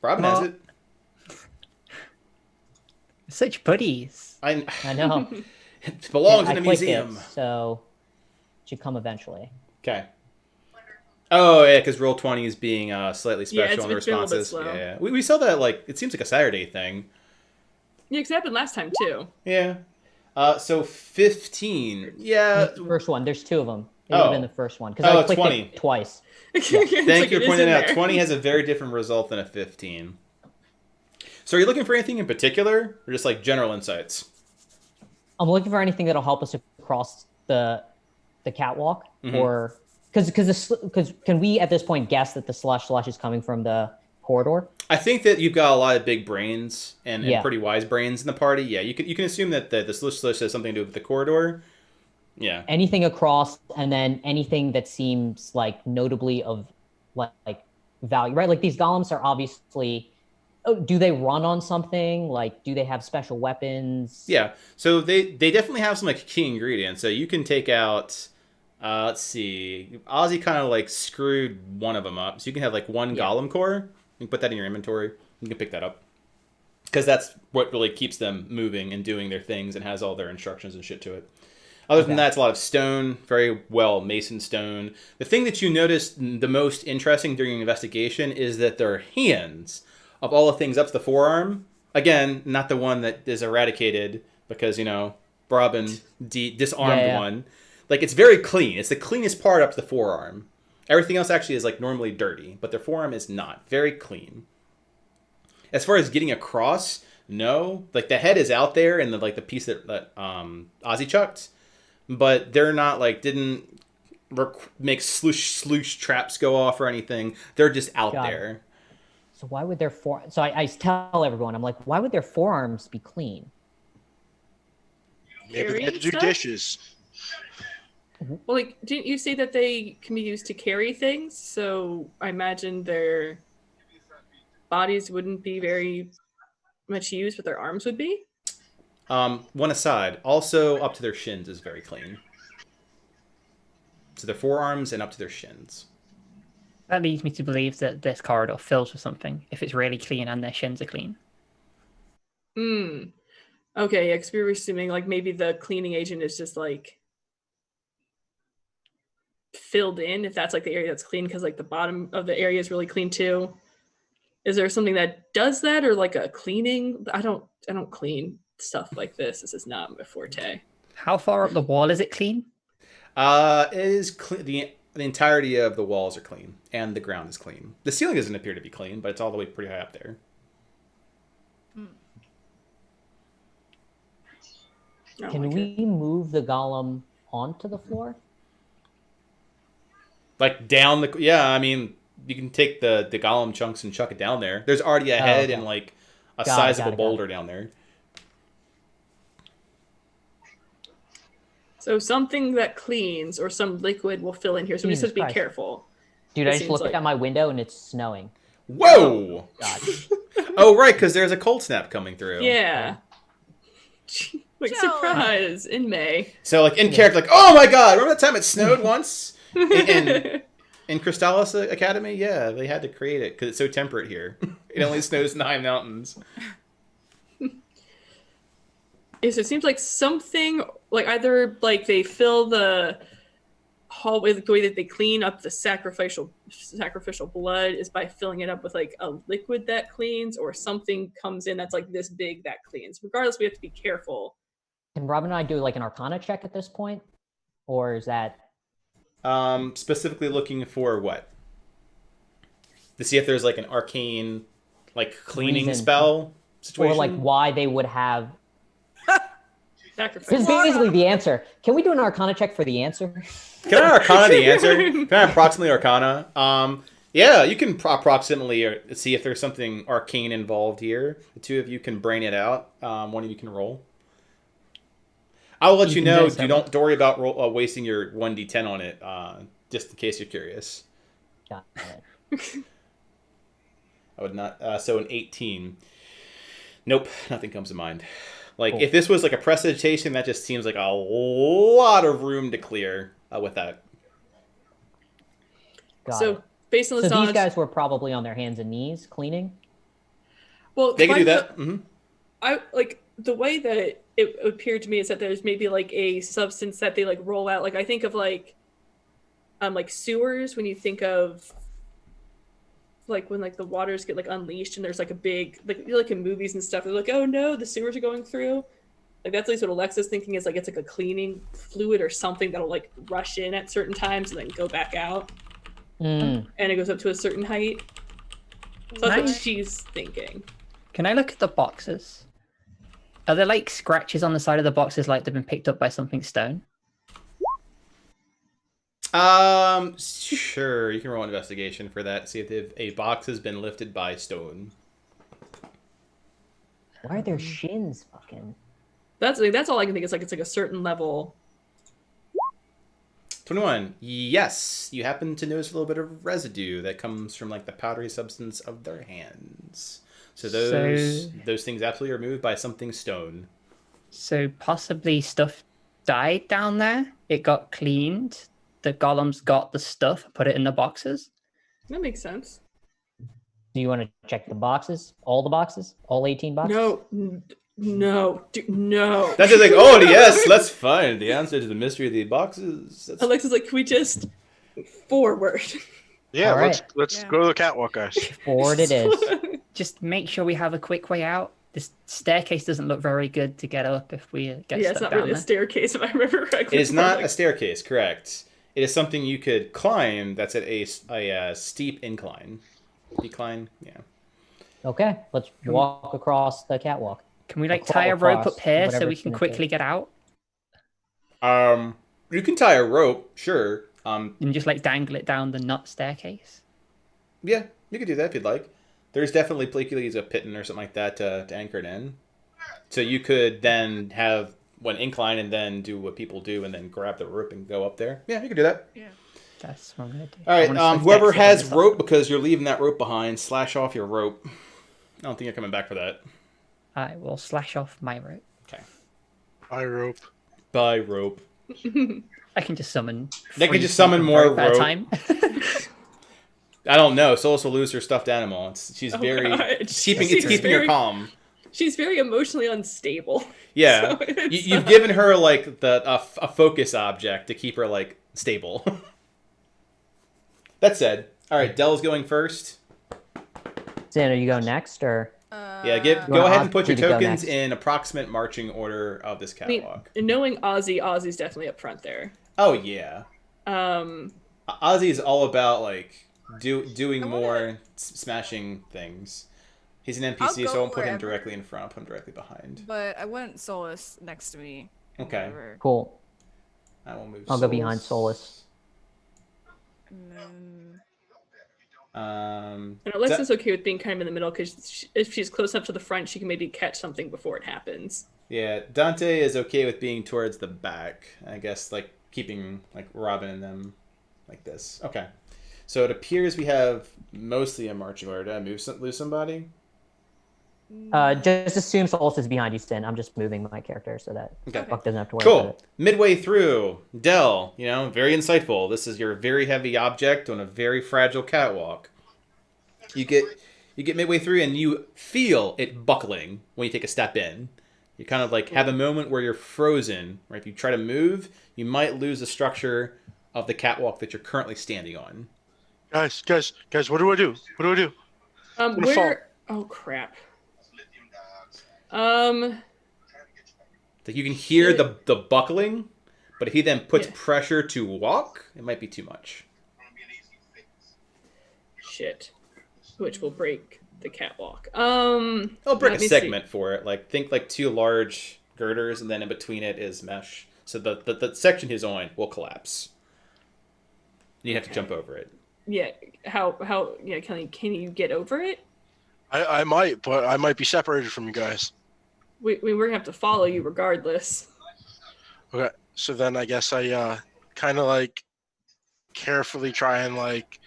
Speaker 1: Robin has it.
Speaker 6: Such buddies.
Speaker 3: I know.
Speaker 1: It belongs
Speaker 3: I
Speaker 1: in a
Speaker 3: clicked
Speaker 1: museum.
Speaker 3: it, so it should come eventually.
Speaker 1: Okay. Oh yeah, because roll 20 is being slightly
Speaker 2: Yeah,
Speaker 1: special in the
Speaker 2: it's been a little bit
Speaker 1: responses.
Speaker 2: slow.
Speaker 1: Yeah. We saw that it seems like a Saturday thing.
Speaker 2: Yeah, because it happened last time too.
Speaker 1: Yeah. So 15. Yeah.
Speaker 3: The first one. There's two of them. It would have been the first one because
Speaker 1: Oh,
Speaker 3: I clicked
Speaker 1: 20.
Speaker 3: it twice.
Speaker 1: Thank you for pointing out. 20 has a very different result than a 15. So are you looking for anything in particular, or just general insights?
Speaker 3: I'm looking for anything that'll help us across the catwalk,
Speaker 1: Mhm.
Speaker 3: or because can we at this point guess that the slush is coming from the corridor?
Speaker 1: I think that you've got a lot of big brains and
Speaker 3: Yeah.
Speaker 1: pretty wise brains in the party. Yeah, you can assume that the slush has something to do with the corridor. Yeah.
Speaker 3: anything across, and then anything that seems like notably of like value, right? Like these golems are obviously. Oh, do they run on something? Like, do they have special weapons?
Speaker 1: Yeah. So they definitely have some like key ingredients. So you can take out. Let's see. Ozzy kind of like screwed one of them up. So you can have like one
Speaker 3: Yeah.
Speaker 1: golem core. You can put that in your inventory. You can pick that up. Because that's what really keeps them moving and doing their things and has all their instructions and shit to it. Other than that, it's a lot of stone, very well mason stone. The thing that you notice the most interesting during your investigation is that their hands, of all the things up to the forearm, again, not the one that is eradicated because, Brabin disarmed
Speaker 3: Yeah.
Speaker 1: one. Like, it's very clean. It's the cleanest part up to the forearm. Everything else actually is, like, normally dirty, but their forearm is not. Very clean. As far as getting across, no. Like, the head is out there and, the piece that Ozzy chucked, but they're not, like, didn't make sloosh traps go off or anything. They're just out
Speaker 3: Got it.
Speaker 1: there.
Speaker 3: So why would their So I tell everyone, I'm like, why would their forearms be clean?
Speaker 5: Maybe they had to do
Speaker 2: Stuff?
Speaker 5: dishes.
Speaker 2: Well, like, didn't you say that they can be used to carry things? So I imagine their bodies wouldn't be very much used, but their arms would be.
Speaker 1: One aside, also up to their shins is very clean. So their forearms and up to their shins.
Speaker 6: That leads me to believe that this corridor fills with something if it's really clean and their shins are clean.
Speaker 2: Hmm. Okay, yeah, because we were assuming like maybe the cleaning agent is just like filled in if that's like the area that's clean because like the bottom of the area is really clean too. Is there something that does that or like a cleaning? I don't clean stuff like this. This is not my forte.
Speaker 6: How far up the wall is it clean?
Speaker 1: It is the entirety of the walls are clean and the ground is clean. The ceiling doesn't appear to be clean, but it's all the way pretty high up there.
Speaker 3: Can we move the golem onto the floor?
Speaker 1: Like down the I mean you can take the golem chunks and chuck it down there. There's already a head and like a sizable boulder down there.
Speaker 2: So something that cleans or some liquid will fill in here. So we just have to be careful.
Speaker 3: Dude, I just looked out my window and it's snowing.
Speaker 1: Whoa!
Speaker 3: God.
Speaker 1: Oh, right, because there's a cold snap coming through.
Speaker 2: Yeah. Like, surprise, in May.
Speaker 1: So, like, in character, like, oh my god, remember that time it snowed once? in Crystallis Academy? Yeah, they had to create it because it's so temperate here. It only snows in the high mountains.
Speaker 2: Yeah, so it seems like something, like either, like, they fill the hallway, the way that they clean up the sacrificial blood is by filling it up with, like, a liquid that cleans, or something comes in that's, like, this big that cleans. Regardless, we have to be careful.
Speaker 3: Can Robin and I do, like, an Arcana check at this point? Or is that...
Speaker 1: Specifically looking for what? To see if there's, like, an arcane, like, cleaning spell situation?
Speaker 3: Or, like, why they would have...
Speaker 2: Sacrifice.
Speaker 3: This is basically the answer. Can we do an Arcana check for the answer?
Speaker 1: Can I Arcana the answer? Can I approximately Arcana? Yeah, you can approximately see if there's something arcane involved here. The two of you can brain it out. One of you can roll. I'll let you know. Don't worry about wasting your 1d10 on it, just in case you're curious.
Speaker 3: Got it.
Speaker 1: I would not. So an 18. Nope, nothing comes to mind. Like, if this was like a prestidigitation, that just seems like a lot of room to clear with that.
Speaker 3: So,
Speaker 2: based on the
Speaker 3: these guys were probably on their hands and knees cleaning?
Speaker 1: Well, they can do that.
Speaker 2: I like the way that it appeared to me is that there's maybe like a substance that they like roll out. Like I think of like sewers when you think of like when like the waters get like unleashed and there's like a big like in movies and stuff. They're like, oh no, the sewers are going through. Like that's like what Alexa's thinking is like it's like a cleaning fluid or something that'll like rush in at certain times and then go back out. And it goes up to a certain height. So that's what she's thinking.
Speaker 6: Can I look at the boxes? Are there like scratches on the side of the boxes like they've been picked up by something stone?
Speaker 1: Sure. You can roll an investigation for that. See if a box has been lifted by stone.
Speaker 3: Why are their shins fucking?
Speaker 2: That's all I can think. It's like a certain level.
Speaker 1: 21. Yes, you happen to notice a little bit of residue that comes from like the powdery substance of their hands. So those things absolutely are moved by something stone.
Speaker 6: So possibly stuff died down there. It got cleaned. The golems got the stuff, put it in the boxes.
Speaker 2: That makes sense.
Speaker 3: Do you want to check the boxes? All the boxes? All 18 boxes?
Speaker 2: No, no.
Speaker 1: That's just like, oh yes, let's find the answer to the mystery of the boxes.
Speaker 2: Alexa's like, can we just forward?
Speaker 5: Yeah,
Speaker 3: All right.
Speaker 5: let's go to the catwalk, guys.
Speaker 3: Forward it is.
Speaker 6: Just make sure we have a quick way out. This staircase doesn't look very good to get up if we get
Speaker 2: Yeah,
Speaker 6: stuck
Speaker 2: it's not
Speaker 6: down
Speaker 2: really a
Speaker 6: there.
Speaker 2: staircase if I remember correctly.
Speaker 1: It is not a staircase, correct. It is something you could climb that's at a steep incline. Decline, yeah.
Speaker 3: Okay, let's walk across the catwalk.
Speaker 6: Can we like
Speaker 3: Crawl
Speaker 6: tie a rope
Speaker 3: across,
Speaker 6: up here so
Speaker 3: whatever
Speaker 6: we
Speaker 3: it's
Speaker 6: can
Speaker 3: gonna
Speaker 6: quickly
Speaker 3: take.
Speaker 6: get out
Speaker 1: You can tie a rope, sure.
Speaker 6: and just like dangle it down the nut staircase?
Speaker 1: Yeah, you could do that if you'd like. There's definitely like you could use a piton or something like that to anchor it in. So you could then have one incline and then do what people do and then grab the rope and go up there. Yeah, you could do that.
Speaker 4: Yeah.
Speaker 6: That's what I'm gonna do.
Speaker 1: All
Speaker 6: I
Speaker 1: right,
Speaker 6: wanna switch
Speaker 1: whoever
Speaker 6: decks up on
Speaker 1: has
Speaker 6: this
Speaker 1: rope, because you're leaving that rope behind, slash off your rope. I don't think you're coming back for that.
Speaker 6: I will slash off my rope.
Speaker 1: Okay.
Speaker 5: Bye, rope.
Speaker 1: Bye, rope.
Speaker 6: I can just summon.
Speaker 1: They can
Speaker 6: 3
Speaker 1: just summon
Speaker 6: feet of
Speaker 1: more
Speaker 6: rope at a
Speaker 1: rope.
Speaker 6: time.
Speaker 1: I don't know. Solus will lose her stuffed animal. She's very
Speaker 2: God.
Speaker 1: it's keeping
Speaker 2: She's
Speaker 1: her
Speaker 2: very-
Speaker 1: calm.
Speaker 2: She's very emotionally unstable.
Speaker 1: Yeah,
Speaker 2: So it's,
Speaker 1: you've given her like a focus object to keep her like stable. That said, all right, Dell's going first.
Speaker 3: Xander, you go next, or
Speaker 1: Yeah, go
Speaker 3: wanna
Speaker 1: ahead
Speaker 3: ask
Speaker 1: and put your
Speaker 3: you to go
Speaker 1: tokens
Speaker 3: next?
Speaker 1: in approximate marching order of this
Speaker 2: I mean,
Speaker 1: catwalk.
Speaker 2: knowing Ozzy's definitely up front there.
Speaker 1: Oh yeah,
Speaker 2: Um,
Speaker 1: Ozzy is all about like doing
Speaker 4: I wanna-
Speaker 1: more smashing things. He's an NPC,
Speaker 4: I'll
Speaker 1: so I
Speaker 4: go
Speaker 1: won't put him
Speaker 4: wherever.
Speaker 1: directly in front. I'll put him directly behind.
Speaker 4: But I want Solus next to me.
Speaker 1: Okay.
Speaker 4: Whatever.
Speaker 3: cool.
Speaker 1: I will move.
Speaker 3: I'll go behind Solus.
Speaker 4: And then...
Speaker 1: Um,
Speaker 2: and Alexa's okay with being kind of in the middle because if she's close enough to the front, she can maybe catch something before it happens.
Speaker 1: yeah, Dante is okay with being towards the back. I guess like keeping like Robin and them like this. Okay. So it appears we have mostly a marching order. Did I lose somebody?
Speaker 3: Just assume Solus is behind you, Stin. I'm just moving my character so that
Speaker 1: Okay.
Speaker 3: Buck doesn't have to worry about
Speaker 1: Cool.
Speaker 3: it.
Speaker 1: Midway through, Dell, very insightful. This is your very heavy object on a very fragile catwalk. You get midway through and you feel it buckling when you take a step in. You kind of like have a moment where you're frozen. Right? If you try to move, you might lose the structure of the catwalk that you're currently standing on.
Speaker 5: Guys, what do I do? What do I do? gonna
Speaker 2: Where? Oh crap.
Speaker 1: Like you can hear the buckling, but if he then puts
Speaker 2: Yeah.
Speaker 1: pressure to walk, it might be too much.
Speaker 2: Shit. Which will break the catwalk.
Speaker 1: I'll break
Speaker 2: let
Speaker 1: a
Speaker 2: me
Speaker 1: segment for it. Like think like 2 large girders, and then in between it is mesh. So the section he's on will collapse. You have to jump over it.
Speaker 2: Yeah. How? Yeah. Can you get over it?
Speaker 5: I might, but I might be separated from you guys.
Speaker 2: We're gonna have to follow you regardless.
Speaker 5: Okay, so then I guess I kind of like carefully try and like,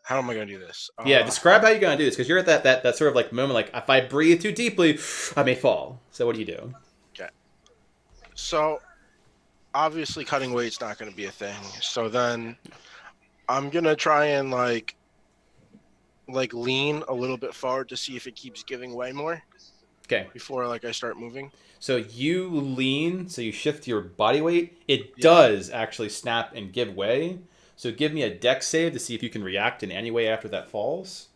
Speaker 5: how am I gonna do this?
Speaker 1: Yeah, describe how you're gonna do this, because you're at that sort of like moment, like if I breathe too deeply, I may fall. So what do you do?
Speaker 5: So obviously cutting weight's not gonna be a thing. So then I'm gonna try and like lean a little bit forward to see if it keeps giving way more
Speaker 1: Okay,
Speaker 5: before like I start moving.
Speaker 1: so you lean, so you shift your body weight. It does actually snap and give way. So give me a dex save to see if you can react in any way after that falls.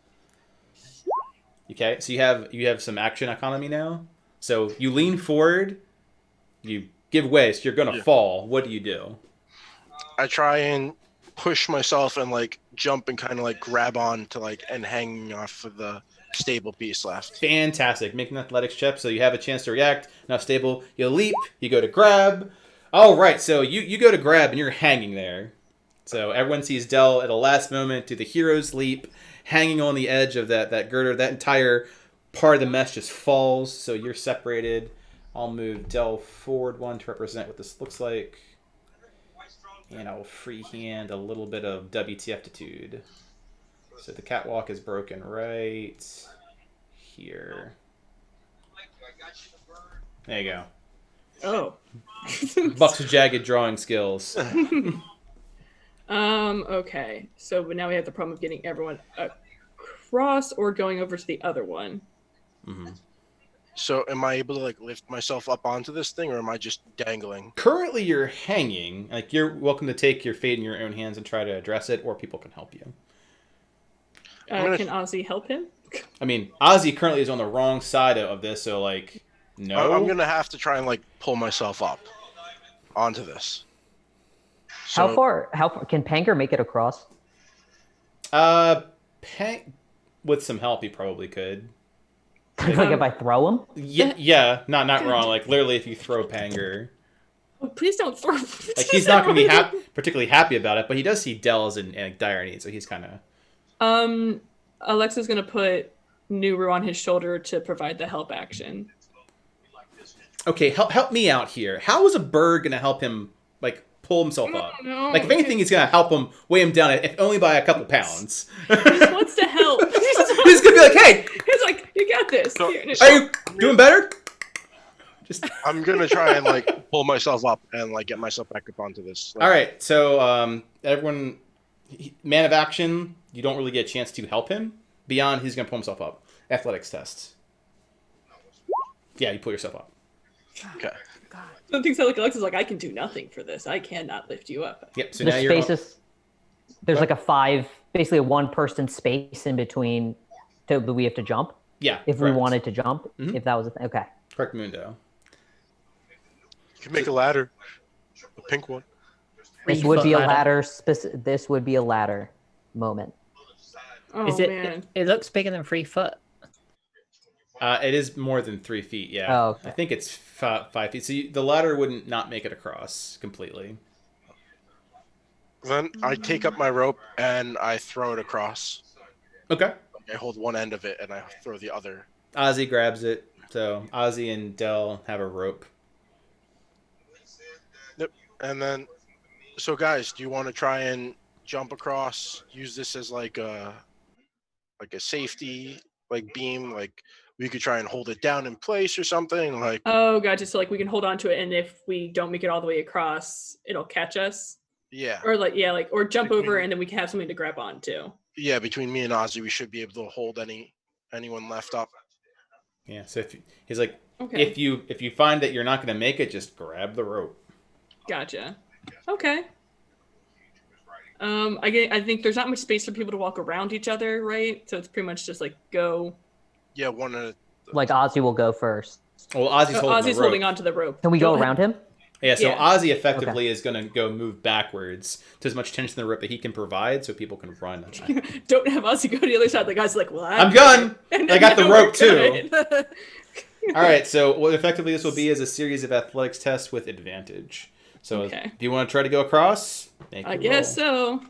Speaker 1: Okay, so you have some action economy now. So you lean forward, you give way, so you're gonna fall. What do you do?
Speaker 5: I try and push myself and like jump and kind of like grab on to like and hang off of the stable piece left.
Speaker 1: Fantastic. Make an athletics check so you have a chance to react. Now stable, you leap, you go to grab. All right, so you go to grab and you're hanging there. So everyone sees Dell at a last moment do the hero's leap, hanging on the edge of that girder. That entire part of the mesh just falls, so you're separated. I'll move Dell forward 1 to represent what this looks like. And I will freehand a little bit of WTF-titude. So the catwalk is broken right here. There you go.
Speaker 2: Oh.
Speaker 1: Buck's jagged drawing skills.
Speaker 2: Okay. So but now we have the problem of getting everyone across or going over to the other one.
Speaker 1: Mm-hmm.
Speaker 5: So am I able to like lift myself up onto this thing, or am I just dangling?
Speaker 1: Currently, you're hanging. Like, you're welcome to take your fate in your own hands and try to address it, or people can help you.
Speaker 2: Can Ozzy help him?
Speaker 1: I mean, Ozzy currently is on the wrong side of this, so like, no.
Speaker 5: I'm gonna have to try and like pull myself up onto this. So,
Speaker 3: How far can Panger make it across?
Speaker 1: With some help, he probably could.
Speaker 3: Like if I throw him?
Speaker 1: Yeah, not wrong. Like, literally, if you throw Panger,
Speaker 2: Oh, please don't throw.
Speaker 1: like, he's not going to be particularly happy about it, but he does see Dell's in like, dire need, so he's kind of.
Speaker 2: Alexa's gonna put Nuru on his shoulder to provide the help action.
Speaker 1: Okay, help me out here. How is a bird going to help him like pull himself up?
Speaker 2: No,
Speaker 1: Like, if anything, he's going to help him weigh him down, if only by a couple pounds.
Speaker 2: He just wants to help.
Speaker 1: He's going to be like, hey,
Speaker 2: He's like, you got this.
Speaker 5: So-
Speaker 2: Here,
Speaker 1: are you doing better? Just
Speaker 5: I'm gonna try and like pull myself up and like get myself back up onto this. Like,
Speaker 1: all right. So everyone, man of action, you don't really get a chance to help him. Beyond, he's going to pull himself up. Athletics test. Yeah, you pull yourself up.
Speaker 5: Okay.
Speaker 2: Some things like Alexa's like, I can do nothing for this. I cannot lift you up.
Speaker 1: Yep. So
Speaker 3: The
Speaker 1: now you're.
Speaker 3: spaces. There's like a 5, basically a 1-person space in between. Do we have to jump?
Speaker 1: Yeah.
Speaker 3: If
Speaker 1: correct.
Speaker 3: we wanted to jump,
Speaker 1: Mhm.
Speaker 3: if that was a thing. Okay.
Speaker 1: Correct, Mundo.
Speaker 5: You can make a ladder, a pink one.
Speaker 3: This would be a
Speaker 6: 3-foot
Speaker 3: ladder. This would be a ladder moment.
Speaker 2: Oh
Speaker 6: Is it?
Speaker 2: man.
Speaker 6: It looks bigger than 3 foot.
Speaker 1: It is more than 3 feet. Yeah.
Speaker 3: Oh, okay.
Speaker 1: I think it's 5 feet. So the ladder wouldn't not make it across completely.
Speaker 5: Then I take up my rope and I throw it across.
Speaker 1: Okay.
Speaker 5: I hold one end of it and I throw the other.
Speaker 1: Ozzy grabs it. So Ozzy and Dell have a rope.
Speaker 5: Yep. And then, so guys, do you want to try and jump across? Use this as like a safety like beam. Like we could try and hold it down in place or something. Like
Speaker 2: Oh, gotcha. So like we can hold on to it, and if we don't make it all the way across, it'll catch us.
Speaker 5: yeah,
Speaker 2: Or like or jump
Speaker 5: Like
Speaker 2: over,
Speaker 5: maybe-
Speaker 2: and then we can have something to grab on to.
Speaker 5: yeah. Between me and Ozzy, we should be able to hold anyone left up.
Speaker 1: Yeah. So he's like,
Speaker 2: Okay.
Speaker 1: if you find that you're not going to make it, just grab the rope.
Speaker 2: Gotcha. Okay. I think there's not much space for people to walk around each other, right? So it's pretty much just like go.
Speaker 5: Yeah, one at a
Speaker 3: Like Ozzy will go first.
Speaker 1: Well, Ozzy's holding
Speaker 2: Ozzy's
Speaker 1: the rope.
Speaker 2: holding onto the rope.
Speaker 3: Can we go
Speaker 2: Don't have-
Speaker 3: around him?
Speaker 1: Yeah. So
Speaker 2: Yeah.
Speaker 1: Ozzy effectively is going to go move backwards to as much tension in the rope that he can provide, so people can run.
Speaker 2: Don't have Ozzy go to the other side. The guy's like, well,
Speaker 1: I'm gone.
Speaker 2: And
Speaker 1: I got the
Speaker 2: then we're
Speaker 1: rope too.
Speaker 2: good.
Speaker 1: All right, so what effectively this will be is a series of athletics tests with advantage. So
Speaker 2: Okay.
Speaker 1: do you want to try to go across? Make
Speaker 2: I
Speaker 1: your
Speaker 2: guess
Speaker 1: roll.
Speaker 2: so.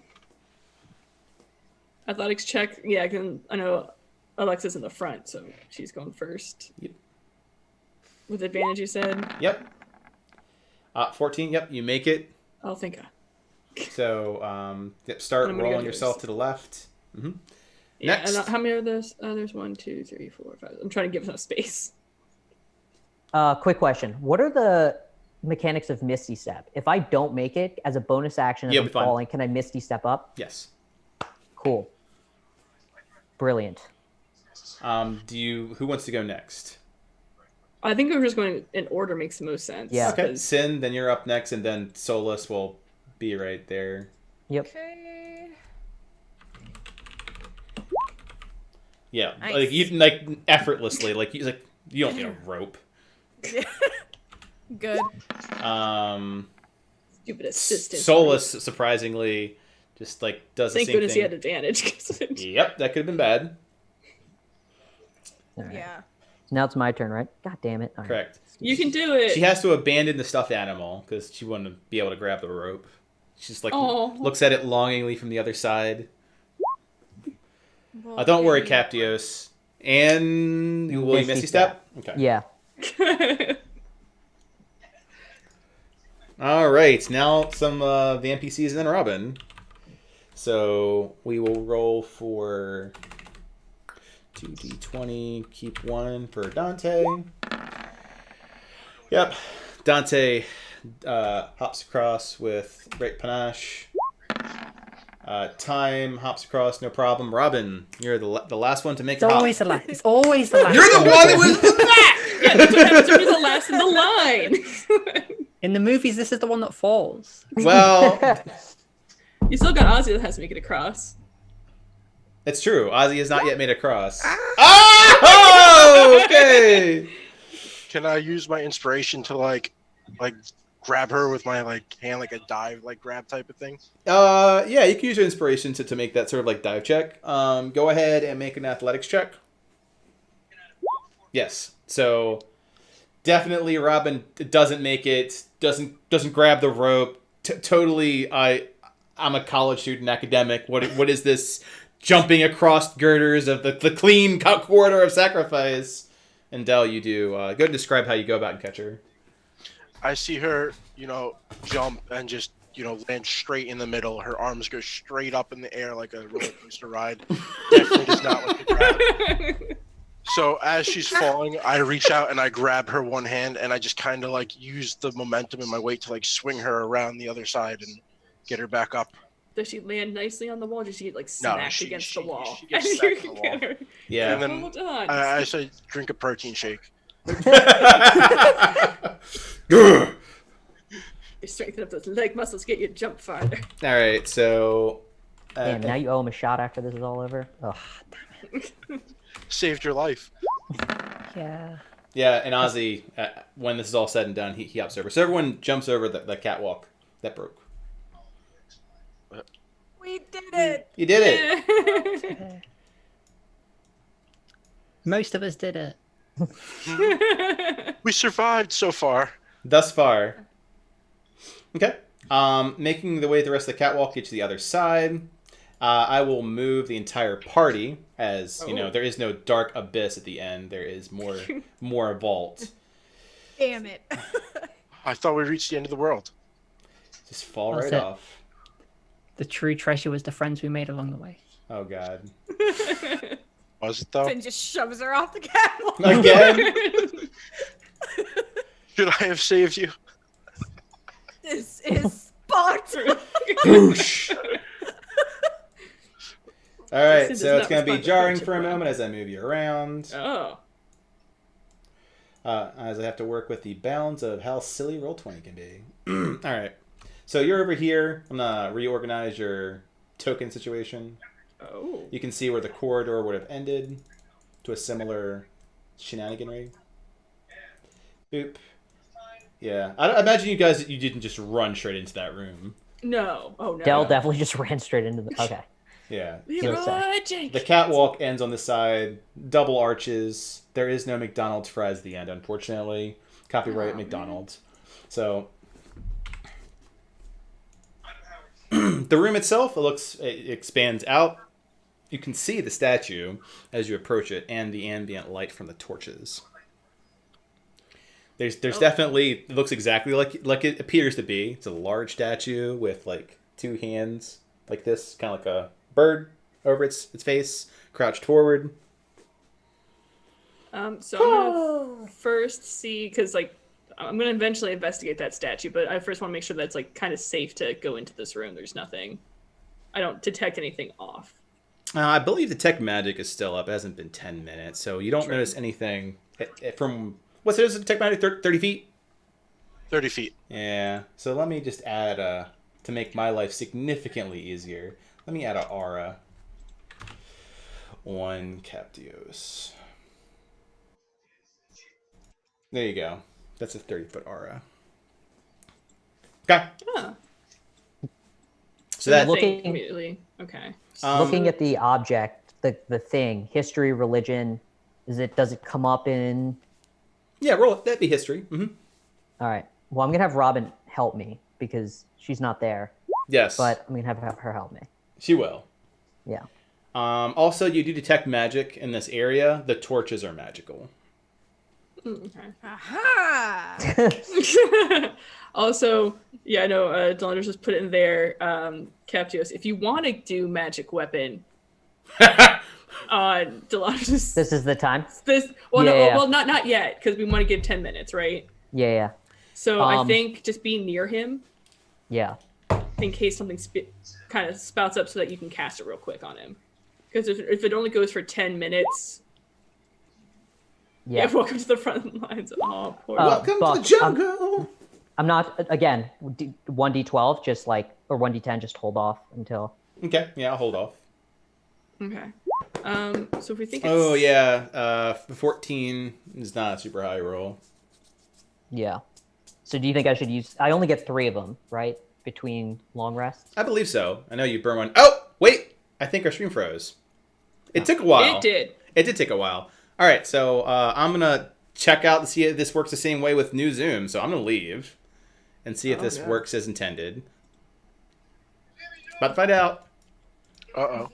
Speaker 2: Athletics check. Yeah, I know Alexa's in the front, so she's going first.
Speaker 1: Yep.
Speaker 2: With advantage, you said?
Speaker 1: Yep. 14, yep, you make it.
Speaker 2: Oh, thank God.
Speaker 1: So start
Speaker 2: I'm gonna go
Speaker 1: rolling
Speaker 2: here.
Speaker 1: yourself to the left.
Speaker 2: Yeah,
Speaker 1: Next.
Speaker 2: and how many are those? There's 1, 2, 3, 4, 5. I'm trying to give enough space.
Speaker 3: Quick question. What are the mechanics of Misty Step? If I don't make it as a bonus action as
Speaker 1: You'll
Speaker 3: I'm
Speaker 1: be fine.
Speaker 3: falling, can I Misty Step up?
Speaker 1: Yes.
Speaker 3: Cool. Brilliant.
Speaker 1: Who wants to go next?
Speaker 2: I think we're just going in order makes the most sense.
Speaker 3: Yeah.
Speaker 1: Okay,
Speaker 2: 'cause-
Speaker 1: Sin, then you're up next, and then Solus will be right there.
Speaker 3: Yep.
Speaker 4: Okay.
Speaker 1: Yeah,
Speaker 4: Nice.
Speaker 1: like you effortlessly, you don't need a rope.
Speaker 4: Good.
Speaker 2: Stupid assistant.
Speaker 1: Solus surprisingly just does the
Speaker 2: Thank
Speaker 1: same
Speaker 2: goodness
Speaker 1: thing.
Speaker 2: he had advantage. 'cause
Speaker 1: Yep, that could have been bad.
Speaker 3: All right.
Speaker 4: Yeah.
Speaker 3: Now it's my turn, right? God damn it. All right.
Speaker 1: Correct.
Speaker 2: you can do it.
Speaker 1: She has to abandon the stuffed animal because she wouldn't be able to grab the rope. She just
Speaker 2: Aw.
Speaker 1: looks at it longingly from the other side.
Speaker 4: Well,
Speaker 1: Don't worry,
Speaker 4: okay.
Speaker 1: Captios. And will you
Speaker 3: Misty
Speaker 1: Misty Step? Okay.
Speaker 3: Yeah.
Speaker 1: All right, now some of the NPCs and then Robin. So we will roll for 2d20, keep 1 for Dante. Yep, Dante hops across with great panache. Time hops across, no problem. Robin, you're the last one to make
Speaker 6: It's
Speaker 1: a hop.
Speaker 6: always the last. It's always the last.
Speaker 1: You're the one that was the back!
Speaker 2: Yeah, that's what happens when you're the last in the line.
Speaker 6: In the movies, this is the one that falls.
Speaker 1: Well,
Speaker 2: You still got Ozzy that has to make it across.
Speaker 1: it's true. Ozzy has not yet made a cross. Oh, okay.
Speaker 5: Can I use my inspiration to like grab her with my hand, like a dive grab type of thing?
Speaker 1: Yeah, you can use your inspiration to make that sort of dive check. Go ahead and make an athletics check. Yes. So definitely Robin doesn't make it, doesn't grab the rope. Totally I'm a college student academic. What is this jumping across girders of the clean corridor of sacrifice? And Del, you do. Go ahead and describe how you go about and catch her.
Speaker 5: I see her, jump and just, land straight in the middle. Her arms go straight up in the air like a roller coaster ride. Definitely does not like to grab. So as she's falling, I reach out and I grab her one hand and I just kind of use the momentum in my weight to swing her around the other side and get her back up.
Speaker 2: Does she land nicely on the wall? Or does she get smacked
Speaker 5: she-
Speaker 2: against
Speaker 5: she-
Speaker 2: the wall?
Speaker 5: she gets smacked on the wall.
Speaker 1: Yeah.
Speaker 5: And then
Speaker 2: Well done.
Speaker 5: I say drink a protein shake.
Speaker 2: You strengthen up those leg muscles, get you to jump farther.
Speaker 1: All right, so
Speaker 3: Damn, now you owe him a shot after this is all over. Oh,
Speaker 5: Saved your life.
Speaker 6: Yeah.
Speaker 1: yeah, and Ozzy, when this is all said and done, he hops over. So everyone jumps over the catwalk that broke.
Speaker 4: We did it.
Speaker 1: You did it.
Speaker 6: Most of us did it.
Speaker 5: We survived so far.
Speaker 1: Thus far. Okay. Making the way the rest of the catwalk get to the other side. I will move the entire party as, there is no dark abyss at the end. There is more vault.
Speaker 4: Damn it.
Speaker 5: I thought we reached the end of the world.
Speaker 1: Just fall
Speaker 6: That's
Speaker 1: right
Speaker 6: it.
Speaker 1: off.
Speaker 6: The true treasure was the friends we made along the way.
Speaker 1: Oh, God.
Speaker 5: Was it though?
Speaker 4: And just shoves her off the catwalk.
Speaker 1: Again?
Speaker 5: Should I have saved you?
Speaker 4: This is Sparta.
Speaker 1: Boosh! All right,
Speaker 2: This
Speaker 1: so
Speaker 2: is
Speaker 1: it's
Speaker 2: not
Speaker 1: going to be
Speaker 2: responsive
Speaker 1: jarring
Speaker 2: friendship
Speaker 1: for a
Speaker 2: round.
Speaker 1: moment as I move you around.
Speaker 2: Oh.
Speaker 1: As I have to work with the bounds of how silly Roll20 can be. All right. So you're over here. I'm going to reorganize your token situation.
Speaker 2: Oh.
Speaker 1: You can see where the corridor would have ended to a similar shenaniganry. Boop. Yeah. I imagine you guys, you didn't just run straight into that room.
Speaker 2: No. Oh, no.
Speaker 3: Dell definitely just ran straight into the. Okay.
Speaker 1: Yeah.
Speaker 2: Leroy Jenkins.
Speaker 1: The catwalk ends on the side, double arches. There is no McDonald's fries at the end, unfortunately. Copyright McDonald's. So the room itself, it expands out. You can see the statue as you approach it and the ambient light from the torches. There's definitely, it looks exactly like it appears to be. It's a large statue with two hands like this, kind of like a bird over its face, crouched forward.
Speaker 2: So I'm gonna first see, because I'm gonna eventually investigate that statue, but I first want to make sure that's kind of safe to go into this room. There's nothing, I don't detect anything off.
Speaker 1: I believe the tech magic is still up. It hasn't been 10 minutes, so you don't notice anything from, what's it, is it tech magic, 30 feet?
Speaker 5: 30 feet.
Speaker 1: Yeah, so let me just add to make my life significantly easier, let me add an aura on Captios. There you go. That's a 30-foot aura. Okay.
Speaker 2: Huh.
Speaker 1: So that
Speaker 3: Looking-
Speaker 2: immediately. Okay.
Speaker 3: Looking at the object, the thing, history, religion, does it come up in?
Speaker 1: yeah, roll it. That'd be history. Mm-hmm.
Speaker 3: All right. Well, I'm gonna have Robin help me because she's not there,
Speaker 1: Yes,
Speaker 3: but I'm gonna have her help me.
Speaker 1: she will.
Speaker 3: Yeah.
Speaker 1: Also, you do detect magic in this area. The torches are magical.
Speaker 2: Okay.
Speaker 4: Aha!
Speaker 2: Also, Yeah, I know. Delander's just put it in there. Captios, if you want to do magic weapon, Delander's
Speaker 3: This is the time.
Speaker 2: Well, no,
Speaker 3: Yeah.
Speaker 2: well, not yet, because we want to give 10 minutes, right?
Speaker 3: Yeah.
Speaker 2: So I think just be near him
Speaker 3: Yeah.
Speaker 2: in case something kind of spouts up, so that you can cast it real quick on him. Because if it only goes for 10 minutes.
Speaker 3: Yeah.
Speaker 2: Welcome to the front lines. Oh, poor.
Speaker 1: Welcome to the jungle.
Speaker 3: I'm not, again, 1d12, just like, or 1d10, just hold off until.
Speaker 1: Okay, yeah, I'll hold off.
Speaker 2: Okay. So if we think it's...
Speaker 1: Oh, yeah, 14 is not a super high roll.
Speaker 3: Yeah. So do you think I should use, I only get 3 of them, right? Between long rests?
Speaker 1: I believe so. I know you burn one. Oh, wait! I think our stream froze. It took a while.
Speaker 2: It did.
Speaker 1: It did take a while. All right, so I'm going to check out to see if this works the same way with new Zoom. So I'm going to leave and see if this works as intended. About to find out.
Speaker 5: Uh-oh.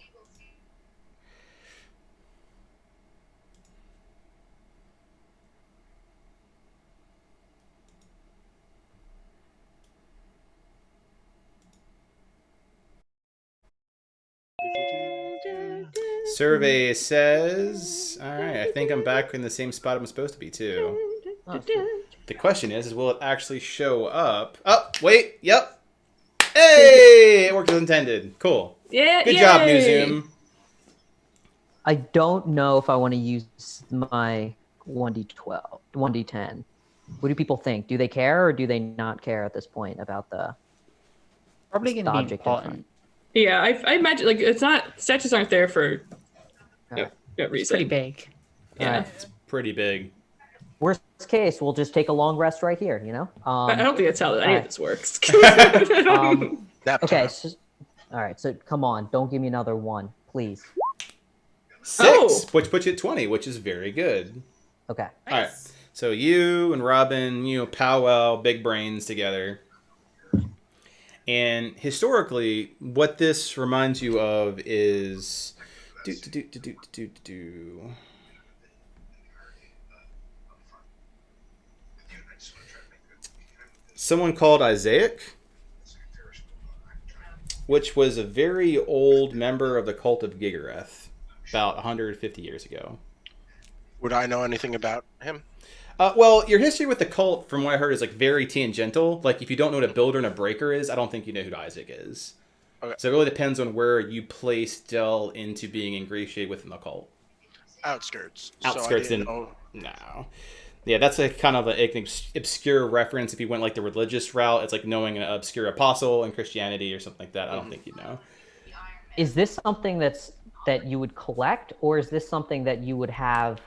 Speaker 1: Survey says, all right, I think I'm back in the same spot I'm supposed to be, too. The question is will it actually show up? Oh, wait, yep. Hey, it worked as intended. Cool.
Speaker 2: Yeah,
Speaker 1: Good
Speaker 2: yay!
Speaker 1: job, new Zoom.
Speaker 3: I don't know if I want to use my 1d12, 1d10. What do people think? Do they care or do they not care at this point about the
Speaker 6: Probably going to be
Speaker 3: object in front?
Speaker 6: important.
Speaker 2: Yeah, I imagine, like, it's not... Statues aren't there for
Speaker 3: Alright.
Speaker 2: that
Speaker 6: It's
Speaker 2: reason.
Speaker 6: pretty big.
Speaker 2: Yeah.
Speaker 3: Alright.
Speaker 1: It's pretty big.
Speaker 3: Worst case, we'll just take a long rest right here, you know?
Speaker 2: I don't think that's how any
Speaker 3: alright.
Speaker 2: of this works.
Speaker 5: Nap
Speaker 3: Okay,
Speaker 5: time.
Speaker 3: so, all right, so come on. Don't give me another 1, please.
Speaker 1: 6, which puts you at 20, which is very good.
Speaker 3: Okay.
Speaker 1: All right. So you and Robin, powwow big brains together. And historically, what this reminds you of is someone called Isaac, which was a very old member of the cult of Gigareth, about 150 years ago.
Speaker 5: Would I know anything about him?
Speaker 1: Well, your history with the cult, from what I heard, is like very tangential. Like, if you don't know what a builder and a breaker is, I don't think you know who Isaac is.
Speaker 5: Okay.
Speaker 1: So it really depends on where you place Dell into being ingratiated within the cult.
Speaker 5: Outskirts.
Speaker 1: Outskirts
Speaker 5: So I
Speaker 1: in...
Speaker 5: didn't know.
Speaker 1: No. Yeah, that's a kind of an obscure reference. If you went like the religious route, it's like knowing an obscure apostle in Christianity or something like that. I don't think you know.
Speaker 3: Is this something that you would collect, or is this something that you would have,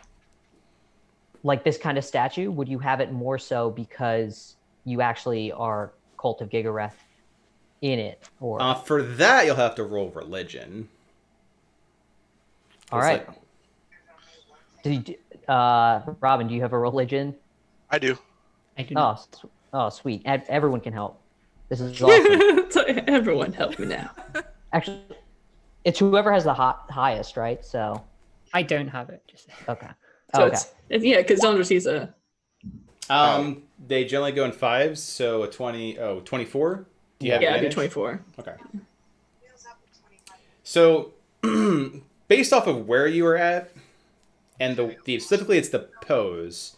Speaker 3: like this kind of statue? Would you have it more so because you actually are Cult of Gigareth in it? Or
Speaker 1: For that, you'll have to roll religion.
Speaker 3: all right. Robin, do you have a religion?
Speaker 5: I do.
Speaker 6: I do not.
Speaker 3: Oh, sweet. Everyone can help. This is awesome.
Speaker 2: So everyone help me now.
Speaker 3: Actually, it's whoever has the highest, right? So,
Speaker 6: I don't have it. Just
Speaker 3: okay.
Speaker 2: So
Speaker 3: Okay.
Speaker 2: yeah, because Dondra sees a...
Speaker 1: They generally go in 5s, so a 24? Do you have
Speaker 2: Yeah, it'd be
Speaker 1: advantage?
Speaker 2: 24.
Speaker 1: Okay. So, based off of where you were at, and the specifically it's the pose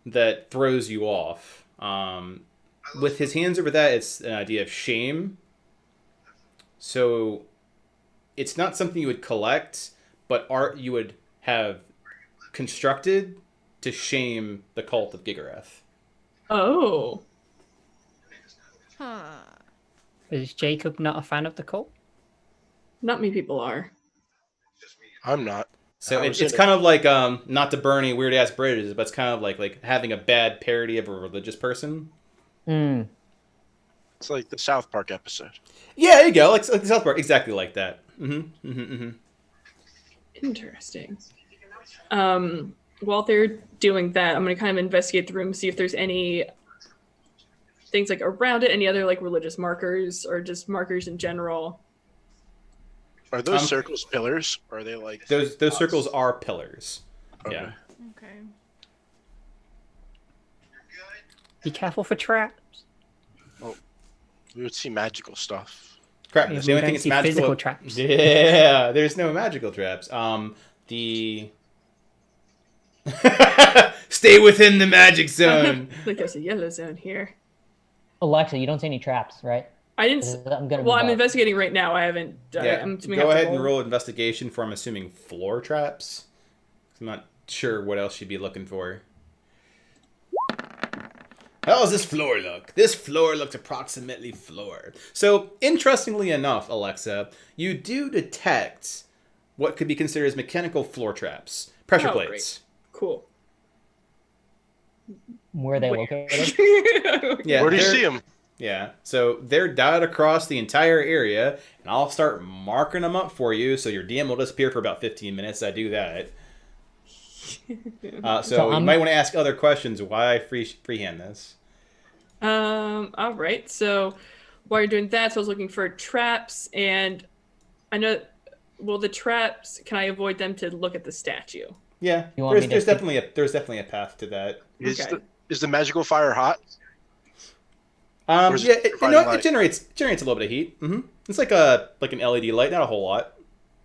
Speaker 1: that throws you off. With his hands over that, it's an idea of shame. So, it's not something you would collect, but art you would have constructed to shame the cult of Gigareth.
Speaker 2: Oh.
Speaker 4: Huh.
Speaker 6: is Jacob not a fan of the cult?
Speaker 2: Not many people are.
Speaker 5: I'm not.
Speaker 1: So
Speaker 5: I
Speaker 1: it's
Speaker 5: was in
Speaker 1: kind of like not to burn any weird ass bridges, but it's kind of like having a bad parody of a religious person.
Speaker 3: Mm.
Speaker 5: It's like the South Park episode.
Speaker 1: Yeah, there you go, like South Park, exactly like that.
Speaker 2: Interesting. While they're doing that, I'm going to kind of investigate the room, see if there's any things like around it, any other like religious markers or just markers in general.
Speaker 5: Are those circles pillars? Or are they like
Speaker 1: Those circles are pillars.
Speaker 5: Okay.
Speaker 1: Yeah.
Speaker 4: Okay.
Speaker 6: Be careful for traps.
Speaker 5: We would see magical stuff.
Speaker 1: Correct.
Speaker 6: Yeah,
Speaker 1: The
Speaker 6: we
Speaker 1: only
Speaker 6: don't
Speaker 1: thing it's
Speaker 6: see
Speaker 1: magical.
Speaker 6: physical traps.
Speaker 1: Yeah, there's no magical traps. The stay within the magic zone.
Speaker 2: Like there's a yellow zone here.
Speaker 3: Alexa, you don't see any traps, right?
Speaker 2: I didn't.
Speaker 3: 'Cause I'm gonna
Speaker 2: Well,
Speaker 3: move
Speaker 2: I'm
Speaker 3: up.
Speaker 2: investigating right now. I haven't.
Speaker 1: Yeah,
Speaker 2: I'm assuming I
Speaker 1: go
Speaker 2: have to
Speaker 1: ahead and roll investigation for, I'm assuming, floor traps. I'm not sure what else you'd be looking for. How does this floor look? This floor looks approximately floor. So, interestingly enough, Alexa, you do detect what could be considered as mechanical floor traps. Pressure
Speaker 2: Oh, great.
Speaker 1: plates.
Speaker 2: Cool.
Speaker 3: Where are they located?
Speaker 1: Yeah,
Speaker 5: Where do you
Speaker 1: they're-
Speaker 5: see them?
Speaker 1: Yeah, so they're dotted across the entire area, and I'll start marking them up for you, so your DM will disappear for about 15 minutes. I do that. So
Speaker 3: So
Speaker 1: you
Speaker 3: I'm-
Speaker 1: might want to ask other questions why I freehand this.
Speaker 2: All right. So while you're doing that, so I was looking for traps, and I know. Well, the traps. Can I avoid them to look at the statue?
Speaker 1: Yeah,
Speaker 3: You want me to
Speaker 1: there's
Speaker 3: skip-
Speaker 1: definitely a path to that.
Speaker 2: Okay.
Speaker 5: Is the magical fire hot? Or is
Speaker 1: Yeah,
Speaker 5: it
Speaker 1: it
Speaker 5: providing light?
Speaker 1: generates a little bit of heat. It's like an LED light, not a whole lot.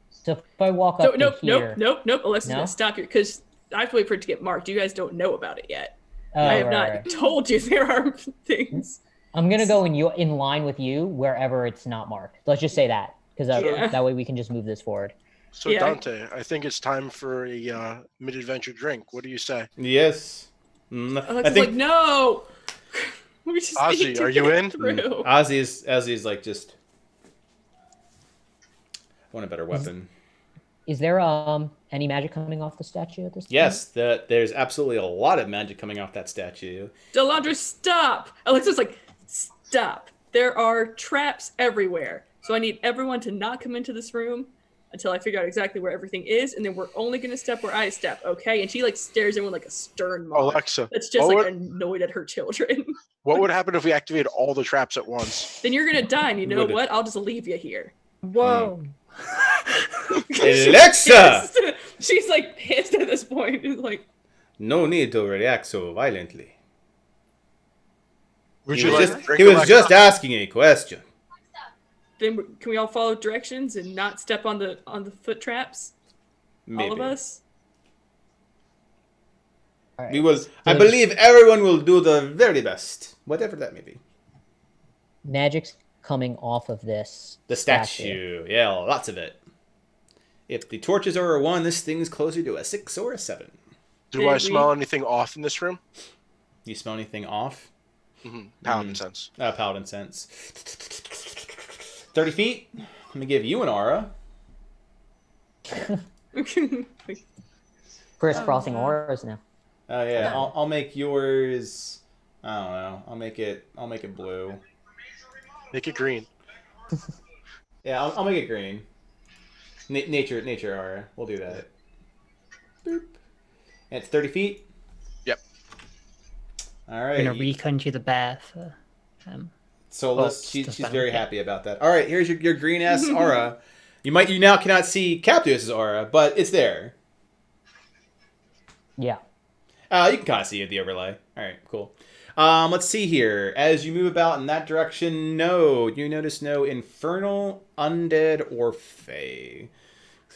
Speaker 3: So if I walk up
Speaker 2: So
Speaker 3: to
Speaker 2: nope,
Speaker 3: here,
Speaker 2: nope. Alyssa's
Speaker 3: No?
Speaker 2: gonna stop you because I have to wait for it to get marked. You guys don't know about it yet.
Speaker 3: oh,
Speaker 2: I have
Speaker 3: right,
Speaker 2: not
Speaker 3: right.
Speaker 2: told you there are things.
Speaker 3: I'm gonna go in line with you wherever it's not marked. Let's just say that, because
Speaker 2: Sure.
Speaker 3: that way we can just move this forward.
Speaker 5: So
Speaker 2: Yeah.
Speaker 5: Dante, I think it's time for a mid-adventure drink. What do you say?
Speaker 1: Yes. I
Speaker 2: Alexa's
Speaker 1: think
Speaker 2: like, no. We just
Speaker 5: Ozzy,
Speaker 2: need to
Speaker 5: are you
Speaker 2: get
Speaker 5: in?
Speaker 2: through.
Speaker 1: Ozzy's like just. I want a better weapon.
Speaker 3: Is there any magic coming off the statue at this time?
Speaker 1: Yes, there's absolutely a lot of magic coming off that statue.
Speaker 2: Delandra, stop! Alexa's like, stop. There are traps everywhere. So I need everyone to not come into this room until I figure out exactly where everything is, and then we're only gonna step where I step, okay? And she like stares in with like a stern mom.
Speaker 5: Alexa,
Speaker 2: That's just
Speaker 5: what
Speaker 2: like
Speaker 5: would-
Speaker 2: annoyed at her children.
Speaker 5: What would happen if we activated all the traps at once?
Speaker 2: Then you're gonna die, and you know
Speaker 1: Would it-
Speaker 2: what? I'll just leave you here.
Speaker 6: Whoa.
Speaker 1: Alexa!
Speaker 2: She's like pissed at this point. It's like,
Speaker 1: No need to react so violently.
Speaker 5: Would
Speaker 1: He
Speaker 5: you
Speaker 1: was,
Speaker 5: like
Speaker 1: just,
Speaker 5: to drink,
Speaker 1: he was
Speaker 5: Alexa?
Speaker 1: just asking a question.
Speaker 2: then can we all follow directions and not step on the foot traps?
Speaker 1: Maybe.
Speaker 2: All of us.
Speaker 3: All right.
Speaker 1: We will. I
Speaker 3: So
Speaker 1: believe everyone will do the very best, whatever that may be.
Speaker 3: magic's coming off of this
Speaker 1: The statue, yeah, lots of it. If the torches are a 1, this thing's closer to a 6 or a 7.
Speaker 5: Do I
Speaker 2: Did
Speaker 5: smell
Speaker 2: we-
Speaker 5: anything off in this room?
Speaker 1: You smell anything off?
Speaker 5: Paladin sense.
Speaker 1: Paladin sense. 30 feet. Let me give you an aura.
Speaker 3: crisscrossing
Speaker 4: no.
Speaker 3: auras now.
Speaker 1: Oh yeah,
Speaker 4: No.
Speaker 1: I'll make yours. I don't know. I'll make it blue.
Speaker 5: Make it green.
Speaker 1: Yeah, I'll make it green. Nature aura. We'll do that. Boop. And it's 30 feet.
Speaker 5: Yep.
Speaker 1: All
Speaker 6: I'm
Speaker 1: right.
Speaker 6: gonna reconjure the bear for
Speaker 1: So
Speaker 6: Oh,
Speaker 1: she's
Speaker 6: just
Speaker 1: very
Speaker 6: yeah.
Speaker 1: happy about that. All right, here's your green ass aura. You now cannot see Captius's aura, but it's there.
Speaker 3: Yeah.
Speaker 1: You can kind of see it, the overlay. All right, cool. Let's see here. As you move about in that direction, you notice no infernal, undead, or fey.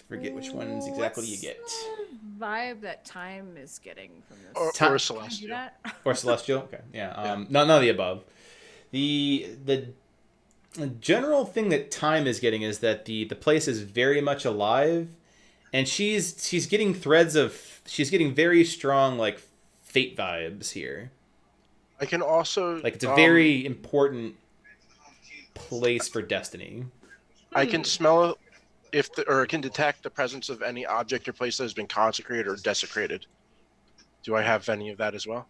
Speaker 1: Forget which ones exactly you get.
Speaker 4: What's the vibe that time is getting from this?
Speaker 5: Or
Speaker 4: Can you do
Speaker 5: celestial.
Speaker 4: that?
Speaker 1: Or celestial. Okay, yeah. None of the above. The general thing that time is getting is that the place is very much alive, and she's getting very strong like fate vibes here.
Speaker 5: I can also
Speaker 1: Like it's a very important place for destiny.
Speaker 5: I can smell or can detect the presence of any object or place that has been consecrated or desecrated. Do I have any of that as well?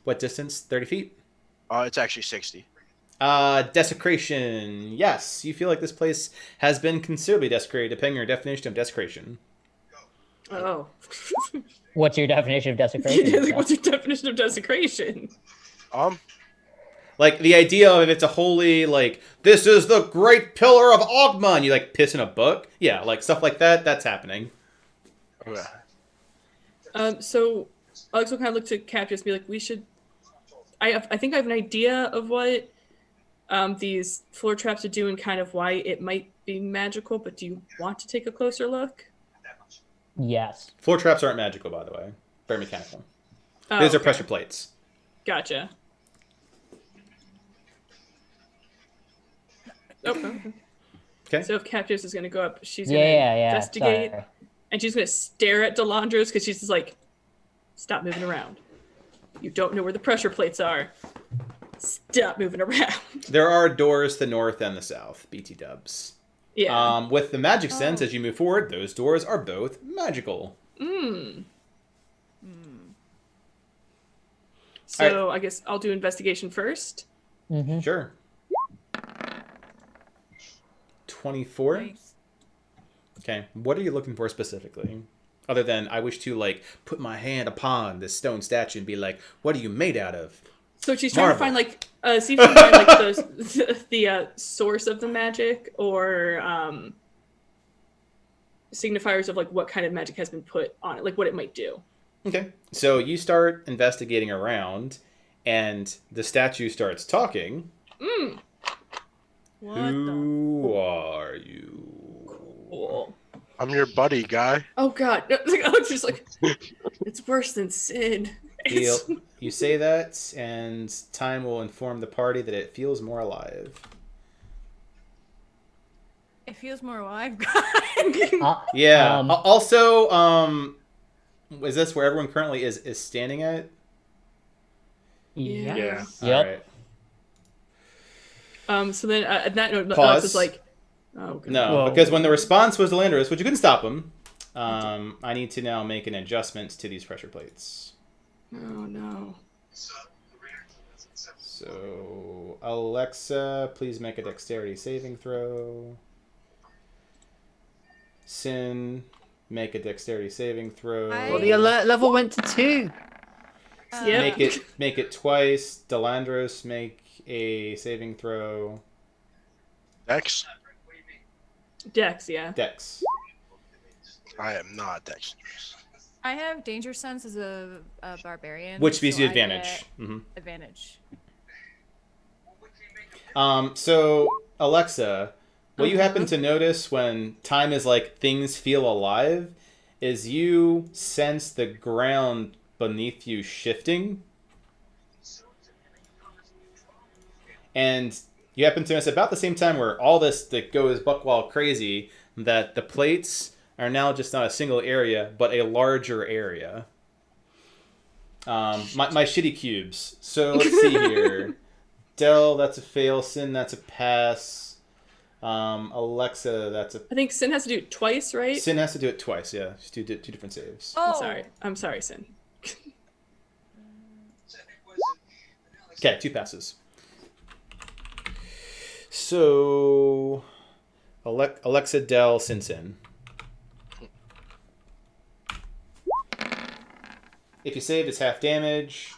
Speaker 1: What distance? 30 feet?
Speaker 5: It's actually 60.
Speaker 1: Desecration. Yes, you feel like this place has been considerably desecrated, depending on your definition of desecration.
Speaker 2: Oh.
Speaker 3: What's your definition of desecration?
Speaker 2: Yeah, like, what's your definition of desecration?
Speaker 1: Like the idea of it's a holy, like, this is the great pillar of Ogma, and you like piss in a book. Yeah, like stuff like that. That's happening.
Speaker 5: Okay.
Speaker 2: So Alex will kind of look to Captius and be like, we should. I think I have an idea of what these floor traps are doing kind of why it might be magical, but do you want to take a closer look?
Speaker 3: Yes.
Speaker 1: Floor traps aren't magical, by the way. Very mechanical.
Speaker 2: Oh,
Speaker 1: These are
Speaker 2: okay.
Speaker 1: pressure plates.
Speaker 2: Gotcha. Oh, okay.
Speaker 1: Okay.
Speaker 2: So if Captious is going to go up, she's
Speaker 3: Yeah,
Speaker 2: going to
Speaker 3: yeah.
Speaker 2: investigate,
Speaker 3: Sorry.
Speaker 2: and she's going to stare at Delandros because she's just like, stop moving around. You don't know where the pressure plates are. Stop moving around.
Speaker 1: There are doors to the north and the south, BT dubs.
Speaker 2: Yeah.
Speaker 1: With the magic sense, as you move forward, those doors are both magical.
Speaker 2: So I guess I'll do investigation first.
Speaker 3: Mm-hmm.
Speaker 1: Sure. 24.
Speaker 4: Nice.
Speaker 1: Okay. What are you looking for specifically? Other than I wish to like put my hand upon this stone statue and be like, "What are you made out of?"
Speaker 2: So she's trying
Speaker 1: Marvel.
Speaker 2: to find like, see if she can find like the source of the magic or signifiers of like what kind of magic has been put on it, like what it might do.
Speaker 1: Okay. So you start investigating around, and the statue starts talking.
Speaker 4: What
Speaker 1: Who are you?
Speaker 2: Cool.
Speaker 5: I'm your buddy, guy.
Speaker 2: Oh god. It's just like, it's worse than sin.
Speaker 1: Deal.
Speaker 2: It's-
Speaker 1: You say that, and time will inform the party that it feels more alive.
Speaker 4: It feels more alive.
Speaker 1: Yeah.
Speaker 3: Um,
Speaker 1: Also, is this where everyone currently is standing at?
Speaker 2: Yeah.
Speaker 6: Yeah.
Speaker 3: Yep.
Speaker 1: All right.
Speaker 2: So then at that note,
Speaker 1: Pause.
Speaker 2: Alex is like, oh god.
Speaker 1: No,
Speaker 6: Whoa.
Speaker 1: because when the response was Delandros, which you couldn't stop him, I need to now make an adjustment to these pressure plates.
Speaker 2: Oh no.
Speaker 1: So, Alexa, please make a dexterity saving throw. Sin, make a dexterity saving throw.
Speaker 6: Well, the alert level went to 2.
Speaker 2: Yeah.
Speaker 1: Make it twice. Delandros, make a saving throw.
Speaker 5: Dex?
Speaker 2: Dex, yeah.
Speaker 1: Dex.
Speaker 5: I am not dexterous.
Speaker 4: I have danger sense as a barbarian,
Speaker 1: Which gives
Speaker 4: so
Speaker 1: you
Speaker 4: I
Speaker 1: advantage.
Speaker 4: get
Speaker 1: Hmm.
Speaker 4: Advantage.
Speaker 1: So, Alexa, what you happen to notice when time is like things feel alive is you sense the ground beneath you shifting. And you happen to notice about the same time where all this that goes buck wild crazy that the plates are now just not a single area, but a larger area. My shitty cubes. So let's see here. Del, that's a fail. Sin, that's a pass. Alexa, that's a...
Speaker 2: I think Sin has to do it twice, right?
Speaker 1: Sin has to do it twice, yeah. Just do two different saves.
Speaker 4: Oh,
Speaker 2: I'm sorry, Sin.
Speaker 1: Okay, 2 passes. So... Alexa, Del, Sin. If you save, it's half damage.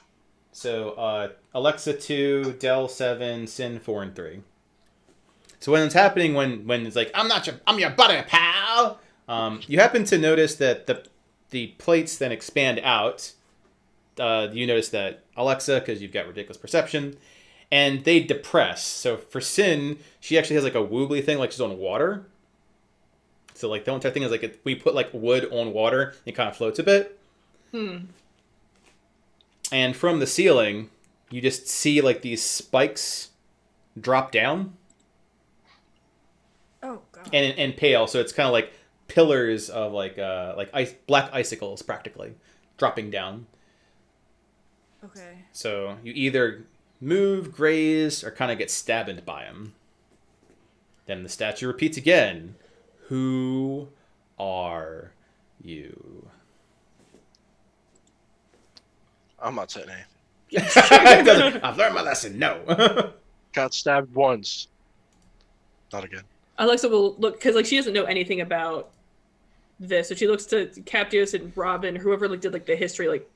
Speaker 1: So Alexa 2, Del 7, Sin 4 and 3. So when it's happening, when it's like I'm your buddy, pal. You happen to notice that the plates then expand out. You notice that Alexa, because you've got ridiculous perception, and they depress. So for Sin, she actually has like a woobly thing, like she's on water. So like the entire thing is like we put like wood on water, it kind of floats a bit. And from the ceiling, you just see like these spikes drop down
Speaker 4: oh god.
Speaker 1: and pale. So it's kind of like pillars of like ice, black icicles practically dropping down.
Speaker 4: Okay.
Speaker 1: So you either move, graze, or kind of get stabbed by them. Then the statue repeats again. Who are you?
Speaker 5: I'm not saying anything.
Speaker 1: I've learned my lesson. No.
Speaker 5: Got stabbed once. Not again.
Speaker 2: Alexa will look because like she doesn't know anything about this, so she looks to Captius and Robin, whoever like did like the history, like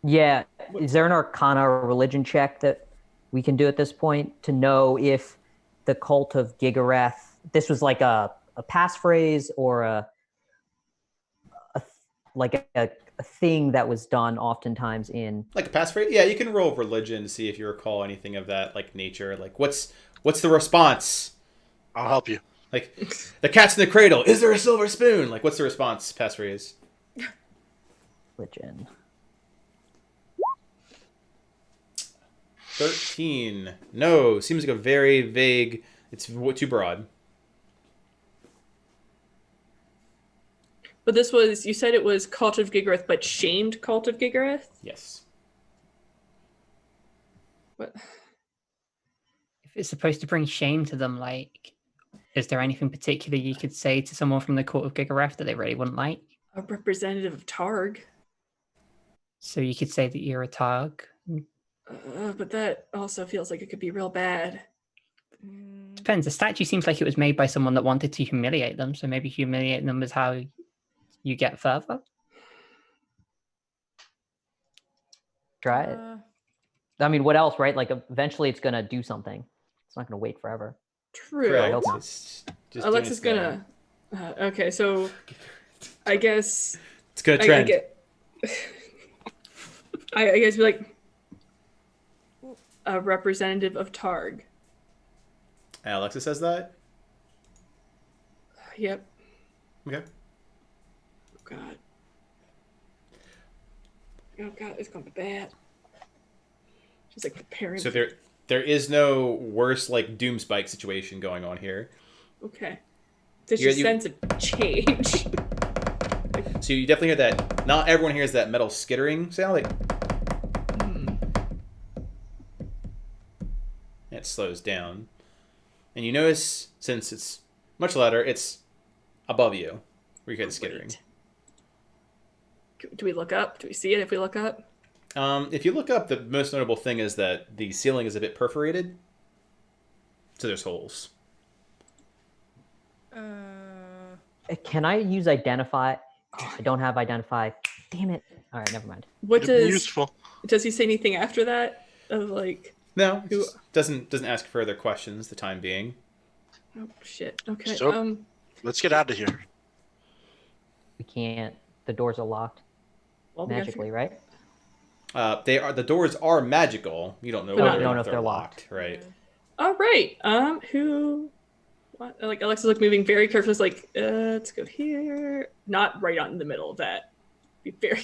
Speaker 3: Yeah. Is there an Arcana or religion check that we can do at this point to know if the cult of Gigareth, this was like a passphrase or a a thing that was done oftentimes in
Speaker 1: Like a passphrase? Yeah, you can roll religion to see if you recall anything of that like nature. Like what's the response?
Speaker 5: I'll help you.
Speaker 1: Like the cat's in the cradle. Is there a silver spoon? Like what's the response? Passphrase.
Speaker 3: religion.
Speaker 1: 13. No, seems like a very vague. It's too broad.
Speaker 2: But this was, you said it was Cult of Gigareth, but shamed Cult of Gigareth?
Speaker 1: Yes.
Speaker 2: What?
Speaker 6: If it's supposed to bring shame to them, like, is there anything particular you could say to someone from the Court of Gigareth that they really wouldn't like?
Speaker 2: A representative of Targ.
Speaker 6: So you could say that you're a Targ.
Speaker 2: But that also feels like it could be real bad.
Speaker 6: Depends. The statue seems like it was made by someone that wanted to humiliate them, so maybe humiliating them is how you get further.
Speaker 3: Try it. I mean, what else, right? Like, eventually it's going to do something. It's not going to wait forever.
Speaker 2: True.
Speaker 1: Correct.
Speaker 3: I hope not.
Speaker 1: It's just
Speaker 2: Alexa's
Speaker 1: doing its
Speaker 2: gonna.
Speaker 1: thing.
Speaker 2: Okay, so I guess
Speaker 1: It's gonna
Speaker 2: I
Speaker 1: trend.
Speaker 2: get. I guess be like a representative of Targ.
Speaker 1: Alexa says that.
Speaker 2: Yep.
Speaker 1: Okay.
Speaker 2: Oh God. Oh God, it's gonna be bad. She's like preparing.
Speaker 1: So there is no worse like doom spike situation going on here.
Speaker 2: Okay. Does
Speaker 1: You-
Speaker 2: she
Speaker 1: you-
Speaker 2: sense a change?
Speaker 1: So you definitely hear that. Not everyone hears that metal skittering sound. Like, it slows down, and you notice since it's much louder, it's above you where you hear the skittering.
Speaker 2: Great. Do we look up? Do we see it if we look up?
Speaker 1: If you look up, the most notable thing is that the ceiling is a bit perforated, so there's holes.
Speaker 3: Can I use identify? Oh, I don't have identify. Damn it. All right, never mind.
Speaker 2: What
Speaker 5: It'd be
Speaker 2: does
Speaker 5: useful.
Speaker 2: does he say anything after that? Of like,
Speaker 1: No, it
Speaker 2: Who-
Speaker 1: just doesn't ask further questions. The time being.
Speaker 2: oh shit. Okay.
Speaker 5: So- Let's get out of here.
Speaker 3: We can't. The doors are locked
Speaker 2: Well, we gotta
Speaker 3: magically, right?
Speaker 1: The doors are magical. You don't know
Speaker 2: But
Speaker 1: whether
Speaker 2: not-
Speaker 1: or
Speaker 3: don't
Speaker 1: not
Speaker 3: know if
Speaker 1: they're
Speaker 3: they're
Speaker 1: locked, right?
Speaker 2: All right. Who? What? Like Alexa's like moving very carefully. It's like, let's go here. Not right on in the middle of that. Be very.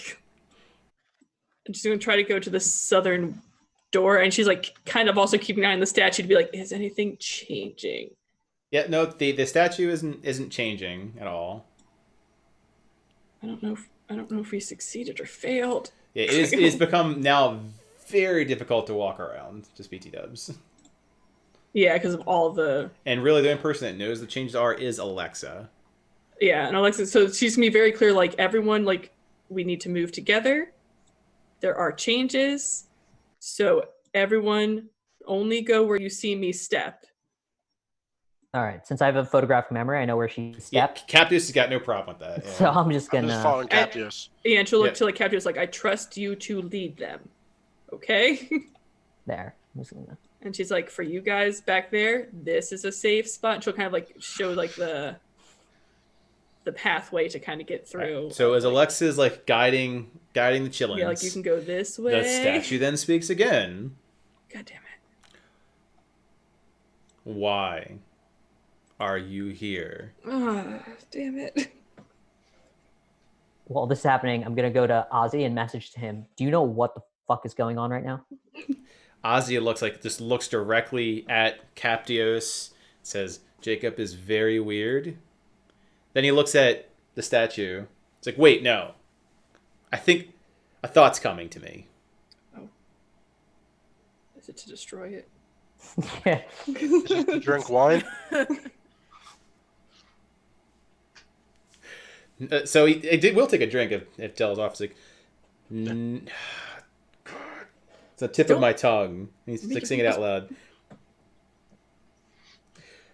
Speaker 2: I'm just gonna try to go to the southern door, and she's like, kind of also keeping an eye on the statue to be like, is anything changing?
Speaker 1: Yeah, no, the statue isn't changing at all.
Speaker 2: I don't know if we succeeded or failed.
Speaker 1: Yeah, it's become now very difficult to walk around. Just BT dubs.
Speaker 2: Yeah, because of all the.
Speaker 1: And really, the only person that knows the changes are is Alexa.
Speaker 2: Yeah, and Alexa, so she's gonna be very clear, like, everyone, like, we need to move together. There are changes. So everyone only go where you see me step.
Speaker 3: All right. Since I have a photographic memory, I know where she
Speaker 1: Yeah,
Speaker 3: stepped.
Speaker 1: Captus has got no problem with that. Yeah.
Speaker 3: So I'm just
Speaker 5: I'm
Speaker 3: gonna.
Speaker 5: just following Captius.
Speaker 2: Yeah, and she'll look
Speaker 1: Yeah.
Speaker 2: to like Captious like, I trust you to lead them. Okay?
Speaker 3: There. I'm just gonna.
Speaker 2: And she's like, for you guys back there, this is a safe spot. And she'll kind of like show like the pathway to kind of get through.
Speaker 1: So as Alexa's like guiding the chillins,
Speaker 2: Yeah, like you can go this way.
Speaker 1: the statue then speaks again.
Speaker 2: God damn it.
Speaker 1: Why are you here?
Speaker 2: Oh, damn it.
Speaker 3: While this is happening, I'm gonna go to Ozzy and message to him. Do you know what the fuck is going on right now?
Speaker 1: Ozzy looks directly at Captios, says, Jacob is very weird. Then he looks at the statue. It's like, wait, no. I think a thought's coming to me.
Speaker 2: Is it to destroy it?
Speaker 3: Yeah.
Speaker 5: Drink wine.
Speaker 1: So he will take a drink if Dell's off. It's like, it's the tip of my tongue. He's like saying it out loud. I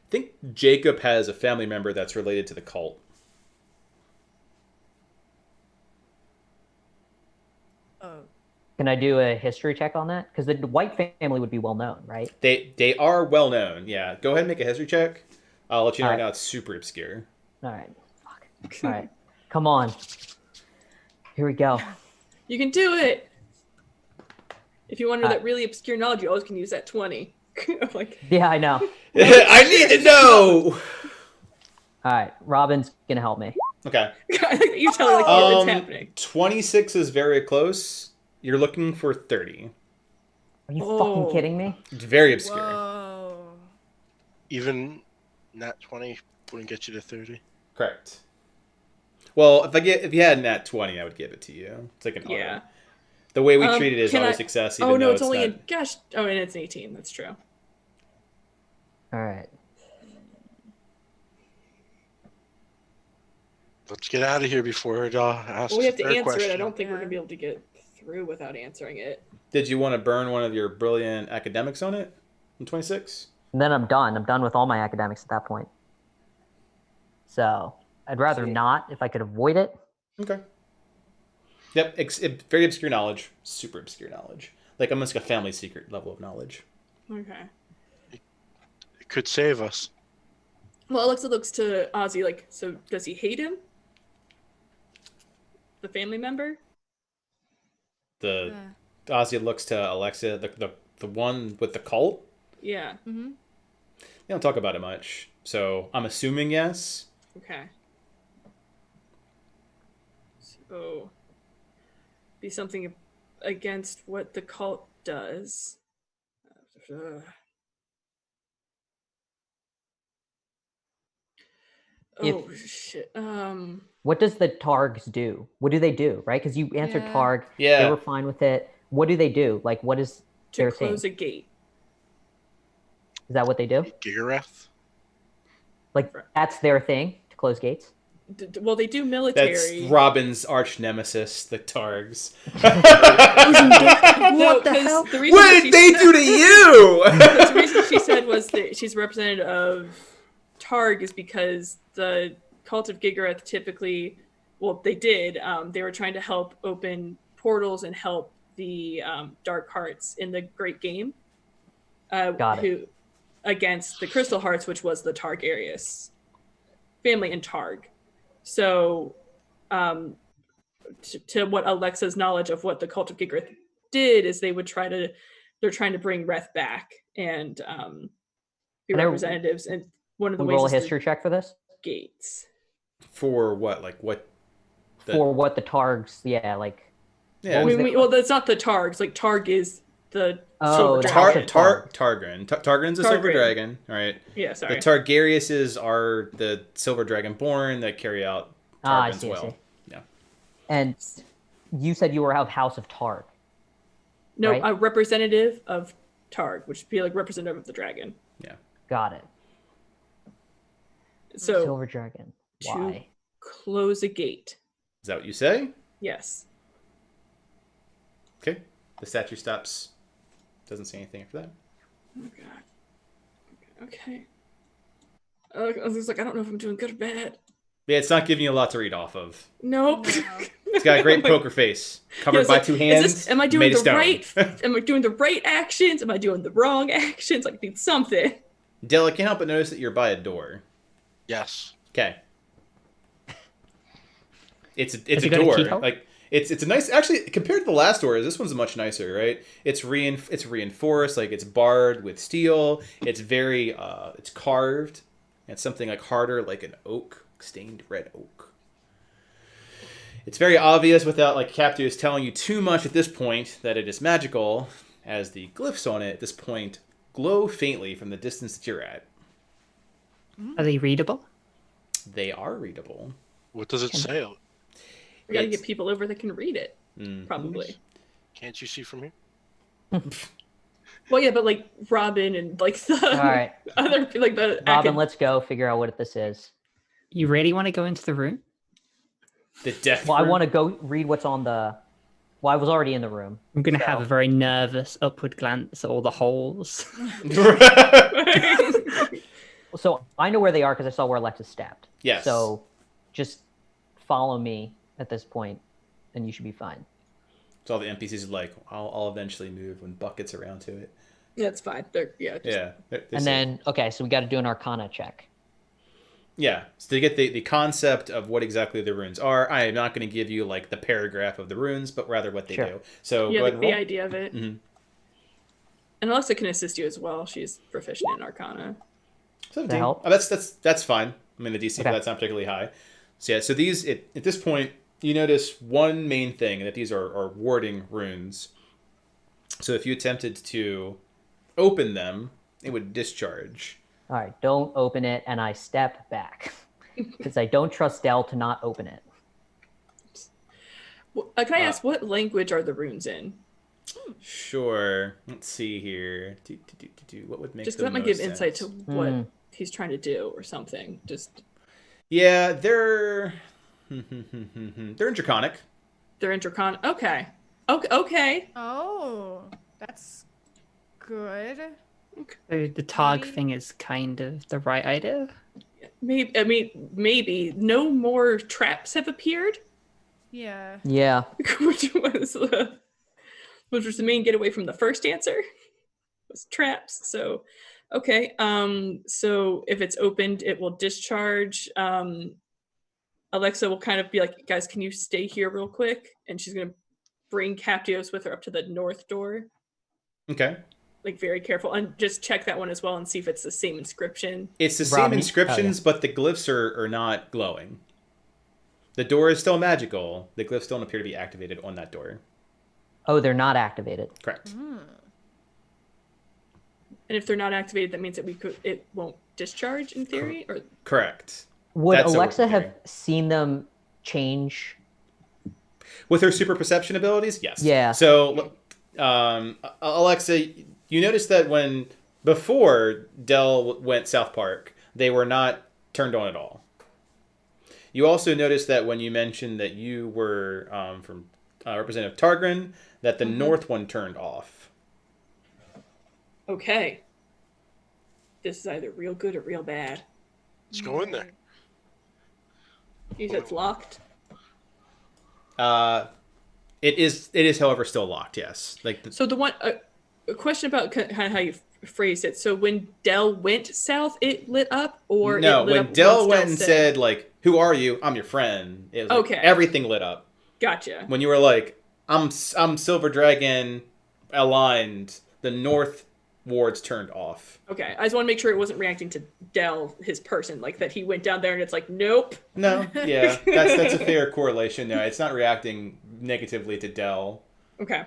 Speaker 1: think Jacob has a family member that's related to the cult.
Speaker 3: Can I do a history check on that? Because the White family would be well known, right?
Speaker 1: They are well known. Yeah, go ahead and make a history check. I'll let you know right
Speaker 3: Alright.
Speaker 1: now it's super obscure.
Speaker 3: All right. Fuck. All right. Come on. Here we go.
Speaker 2: You can do it. If you want to know that really obscure knowledge, you always can use that 20. Like,
Speaker 3: Yeah, I know.
Speaker 1: I need to know.
Speaker 3: All right, Robin's gonna help me.
Speaker 1: Okay.
Speaker 2: you tell her like yeah, it's happening.
Speaker 1: 26 is very close. You're looking for 30.
Speaker 3: Are you fucking kidding me?
Speaker 1: It's very obscure.
Speaker 4: Whoa.
Speaker 5: Even nat 20 wouldn't get you to 30.
Speaker 1: Correct. Well, if you had nat 20, I would give it to you. It's like an
Speaker 2: Yeah.
Speaker 1: honor. The way we treat it is
Speaker 2: can
Speaker 1: always
Speaker 2: I-
Speaker 1: success.
Speaker 2: Oh
Speaker 1: Even
Speaker 2: no,
Speaker 1: though
Speaker 2: it's only
Speaker 1: not...
Speaker 2: in gosh. Oh, and it's an 18. That's true.
Speaker 3: All right.
Speaker 5: Let's get out of here before it asks
Speaker 2: Well, we have to
Speaker 5: her
Speaker 2: answer
Speaker 5: question.
Speaker 2: it. I don't think we're
Speaker 4: Yeah.
Speaker 2: gonna be able to get through without answering it.
Speaker 1: Did you want to burn one of your brilliant academics on it? In 26?
Speaker 3: And then I'm done. I'm done with all my academics at that point. So I'd rather not if I could avoid it.
Speaker 1: Okay. Yep. Very obscure knowledge. Super obscure knowledge. Like almost like a family secret level of knowledge.
Speaker 2: Okay.
Speaker 5: It could save us.
Speaker 2: Well, Alexa looks to Ozzy like, so does he hate him? The family member?
Speaker 1: The Ozzy looks to Alexa, the one with the cult.
Speaker 2: Yeah.
Speaker 4: Mm-hmm.
Speaker 1: They don't talk about it much, so I'm assuming yes.
Speaker 2: Okay. So, be something against what the cult does. Oh shit.
Speaker 3: What does the Targs do? What do they do? Right? Because you answered
Speaker 4: Yeah.
Speaker 3: Targ.
Speaker 1: Yeah.
Speaker 3: They were fine with it. What do they do? Like, what is
Speaker 2: To
Speaker 3: their thing?
Speaker 2: close a gate.
Speaker 3: Is that what they do?
Speaker 5: Gigareth?
Speaker 3: Like, that's their thing to close gates.
Speaker 2: Well, they do
Speaker 1: That's
Speaker 2: military.
Speaker 1: Robin's arch nemesis, the Targs.
Speaker 2: No,
Speaker 3: What the
Speaker 2: 'cause
Speaker 3: hell?
Speaker 2: the reason
Speaker 1: What
Speaker 2: that
Speaker 1: did
Speaker 2: she
Speaker 1: they
Speaker 2: said-
Speaker 1: do to you?
Speaker 2: The reason she said was that she's representative of Targ is because the cult of Gigareth typically, well, they did. They were trying to help open portals and help the Dark Hearts in the Great Game.
Speaker 3: Got it.
Speaker 2: Who against the Crystal Hearts, which was the Targaryen family in Targ. So, to what Alexa's knowledge of what the cult of Gigareth did is they're trying to bring Reth back and be
Speaker 3: And I-
Speaker 2: representatives. And one of the
Speaker 3: We
Speaker 2: ways
Speaker 3: roll a
Speaker 2: is through
Speaker 3: history check for this.
Speaker 2: gates.
Speaker 1: For what? Like what?
Speaker 3: For what the Targs, yeah, like.
Speaker 1: Yeah.
Speaker 2: I
Speaker 3: was
Speaker 2: mean,
Speaker 3: the-
Speaker 2: well, that's not the Targs. Like Targ is the
Speaker 3: Oh,
Speaker 2: silver
Speaker 3: the
Speaker 2: dragon.
Speaker 3: House of
Speaker 1: Targaryen. Targaryen's a silver
Speaker 2: Targaryen.
Speaker 1: dragon. All right.
Speaker 2: Yeah, sorry.
Speaker 1: The Targaryeuses are the silver dragon born that carry out
Speaker 3: I
Speaker 1: Targaryen's
Speaker 3: see, I
Speaker 1: will.
Speaker 3: see.
Speaker 1: Yeah.
Speaker 3: And you said you were of House of Targ.
Speaker 2: No,
Speaker 3: right?
Speaker 2: a representative of Targ, which would be like representative of the dragon.
Speaker 3: Got it.
Speaker 2: So
Speaker 3: Silver Dragon. Why?
Speaker 2: close a gate.
Speaker 1: Is that what you say?
Speaker 2: Yes.
Speaker 1: Okay. The statue stops. Doesn't say anything after that.
Speaker 2: Oh god. Okay. I was like, I don't know if I'm doing good or bad.
Speaker 1: Yeah, it's not giving you a lot to read off of.
Speaker 2: Nope.
Speaker 1: It's got a great poker face, covered
Speaker 2: it's
Speaker 1: by
Speaker 2: like,
Speaker 1: two
Speaker 2: is
Speaker 1: hands.
Speaker 2: this- am I doing
Speaker 1: made of
Speaker 2: the
Speaker 1: stone.
Speaker 2: right? Am I doing the right actions? Am I doing the wrong actions? Like, need something.
Speaker 1: Della, can't help but notice that you're by a door.
Speaker 5: Yes.
Speaker 1: Okay. It's
Speaker 6: Have
Speaker 1: a
Speaker 6: you got a
Speaker 1: door.
Speaker 6: keyhole?
Speaker 1: Like it's a nice, actually compared to the last door, this one's much nicer, right? It's reinforced, like it's barred with steel. It's very it's carved. It's something like harder, like an oak, stained red oak. It's very obvious without like Captius telling you too much at this point that it is magical, as the glyphs on it at this point glow faintly from the distance that you're at.
Speaker 6: Are they readable?
Speaker 1: They are readable.
Speaker 5: What does it say?
Speaker 2: We gotta
Speaker 1: It's-
Speaker 2: get people over that can read it.
Speaker 1: Mhm.
Speaker 2: Probably.
Speaker 5: Can't you see from here?
Speaker 2: Well, yeah, but like Robin and like the
Speaker 3: All right,
Speaker 2: other like the
Speaker 3: Robin, let's go figure out what this is.
Speaker 6: You really want to go into the room?
Speaker 1: The death.
Speaker 3: Well, I want to go read what's on the. Well, I was already in the room.
Speaker 6: I'm going to
Speaker 3: So-
Speaker 6: have a very nervous upward glance at all the holes.
Speaker 3: So I know where they are because I saw where Alexis stabbed.
Speaker 1: Yes.
Speaker 3: So just follow me at this point, and you should be fine.
Speaker 1: So all the NPCs are like, I'll eventually move when Buck gets around to it.
Speaker 2: That's fine. They're just,
Speaker 1: Yeah.
Speaker 3: And then, okay, so we got to do an Arcana check.
Speaker 1: Yeah, so to get the concept of what exactly the runes are, I am not going to give you like the paragraph of the runes, but rather what they
Speaker 3: Sure.
Speaker 1: do. So
Speaker 2: Yeah,
Speaker 1: go ahead
Speaker 2: like
Speaker 1: and
Speaker 2: the
Speaker 1: roll.
Speaker 2: idea of it.
Speaker 1: Mhm.
Speaker 2: And Alexa can assist you as well. She's proficient in Arcana.
Speaker 1: 17.
Speaker 3: help?
Speaker 1: Oh, that's fine. I mean, the DC for
Speaker 3: Okay.
Speaker 1: that's not particularly high. So yeah, so these at this point you notice one main thing, that these are warding runes. So if you attempted to open them, it would discharge.
Speaker 3: All right, don't open it, and I step back because I don't trust Dell to not open it.
Speaker 2: Well, can I ask what language are the runes in?
Speaker 1: Sure. Let's see here. What would make
Speaker 2: Just
Speaker 1: the
Speaker 2: that might
Speaker 1: most
Speaker 2: give insight to
Speaker 1: sense?
Speaker 2: what he's trying to do or something. Just
Speaker 1: Yeah, they're they're in Draconic.
Speaker 2: they're in Dracon. Okay. Okay.
Speaker 4: Oh, that's good.
Speaker 6: So the tag
Speaker 4: Maybe-
Speaker 6: thing is kind of the right idea.
Speaker 2: Maybe. I mean, maybe no more traps have appeared,
Speaker 4: Yeah.
Speaker 3: Yeah.
Speaker 2: which was the main getaway from the first answer. Was traps. So, okay. So if it's opened, it will discharge. Alexa will kind of be like, "Guys, can you stay here real quick?" And she's gonna bring Captios with her up to the north door.
Speaker 1: Okay.
Speaker 2: Like very careful, and just check that one as well and see if it's the same inscription.
Speaker 1: It's the
Speaker 3: Rob,
Speaker 1: same inscriptions, but the glyphs are not glowing. The door is still magical. The glyphs don't appear to be activated on that door.
Speaker 3: Oh, they're not activated.
Speaker 1: Correct.
Speaker 2: And if they're not activated, that means that it won't discharge in theory, or
Speaker 1: Correct.
Speaker 3: Would
Speaker 1: That's a
Speaker 3: Alexa
Speaker 1: working
Speaker 3: have
Speaker 1: theory.
Speaker 3: seen them change?
Speaker 1: With her super perception abilities, yes.
Speaker 3: Yeah.
Speaker 1: So, Alexa, you noticed that before Dell went South Park, they were not turned on at all. You also noticed that when you mentioned that you were from Representative Targrin, that the north one turned off.
Speaker 2: okay. This is either real good or real bad.
Speaker 5: Let's go in there.
Speaker 2: You said it's locked.
Speaker 1: It is, however, still locked. Yes.
Speaker 2: So the one a question about kind of how you phrased it. So when Dell went south, it lit up, or
Speaker 1: no,
Speaker 2: it lit
Speaker 1: when
Speaker 2: up
Speaker 1: Dell
Speaker 2: once
Speaker 1: went and said like, "Who are you? I'm your friend." It was like,
Speaker 2: Okay.
Speaker 1: everything lit up.
Speaker 2: "Gotcha."
Speaker 1: When you were like, I'm Silver Dragon aligned, the north wards turned off.
Speaker 2: Okay, I just want to make sure it wasn't reacting to Dell, his person, like that he went down there and it's like, nope.
Speaker 1: No, yeah, that's a fair correlation. No, it's not reacting negatively to Dell.
Speaker 2: Okay.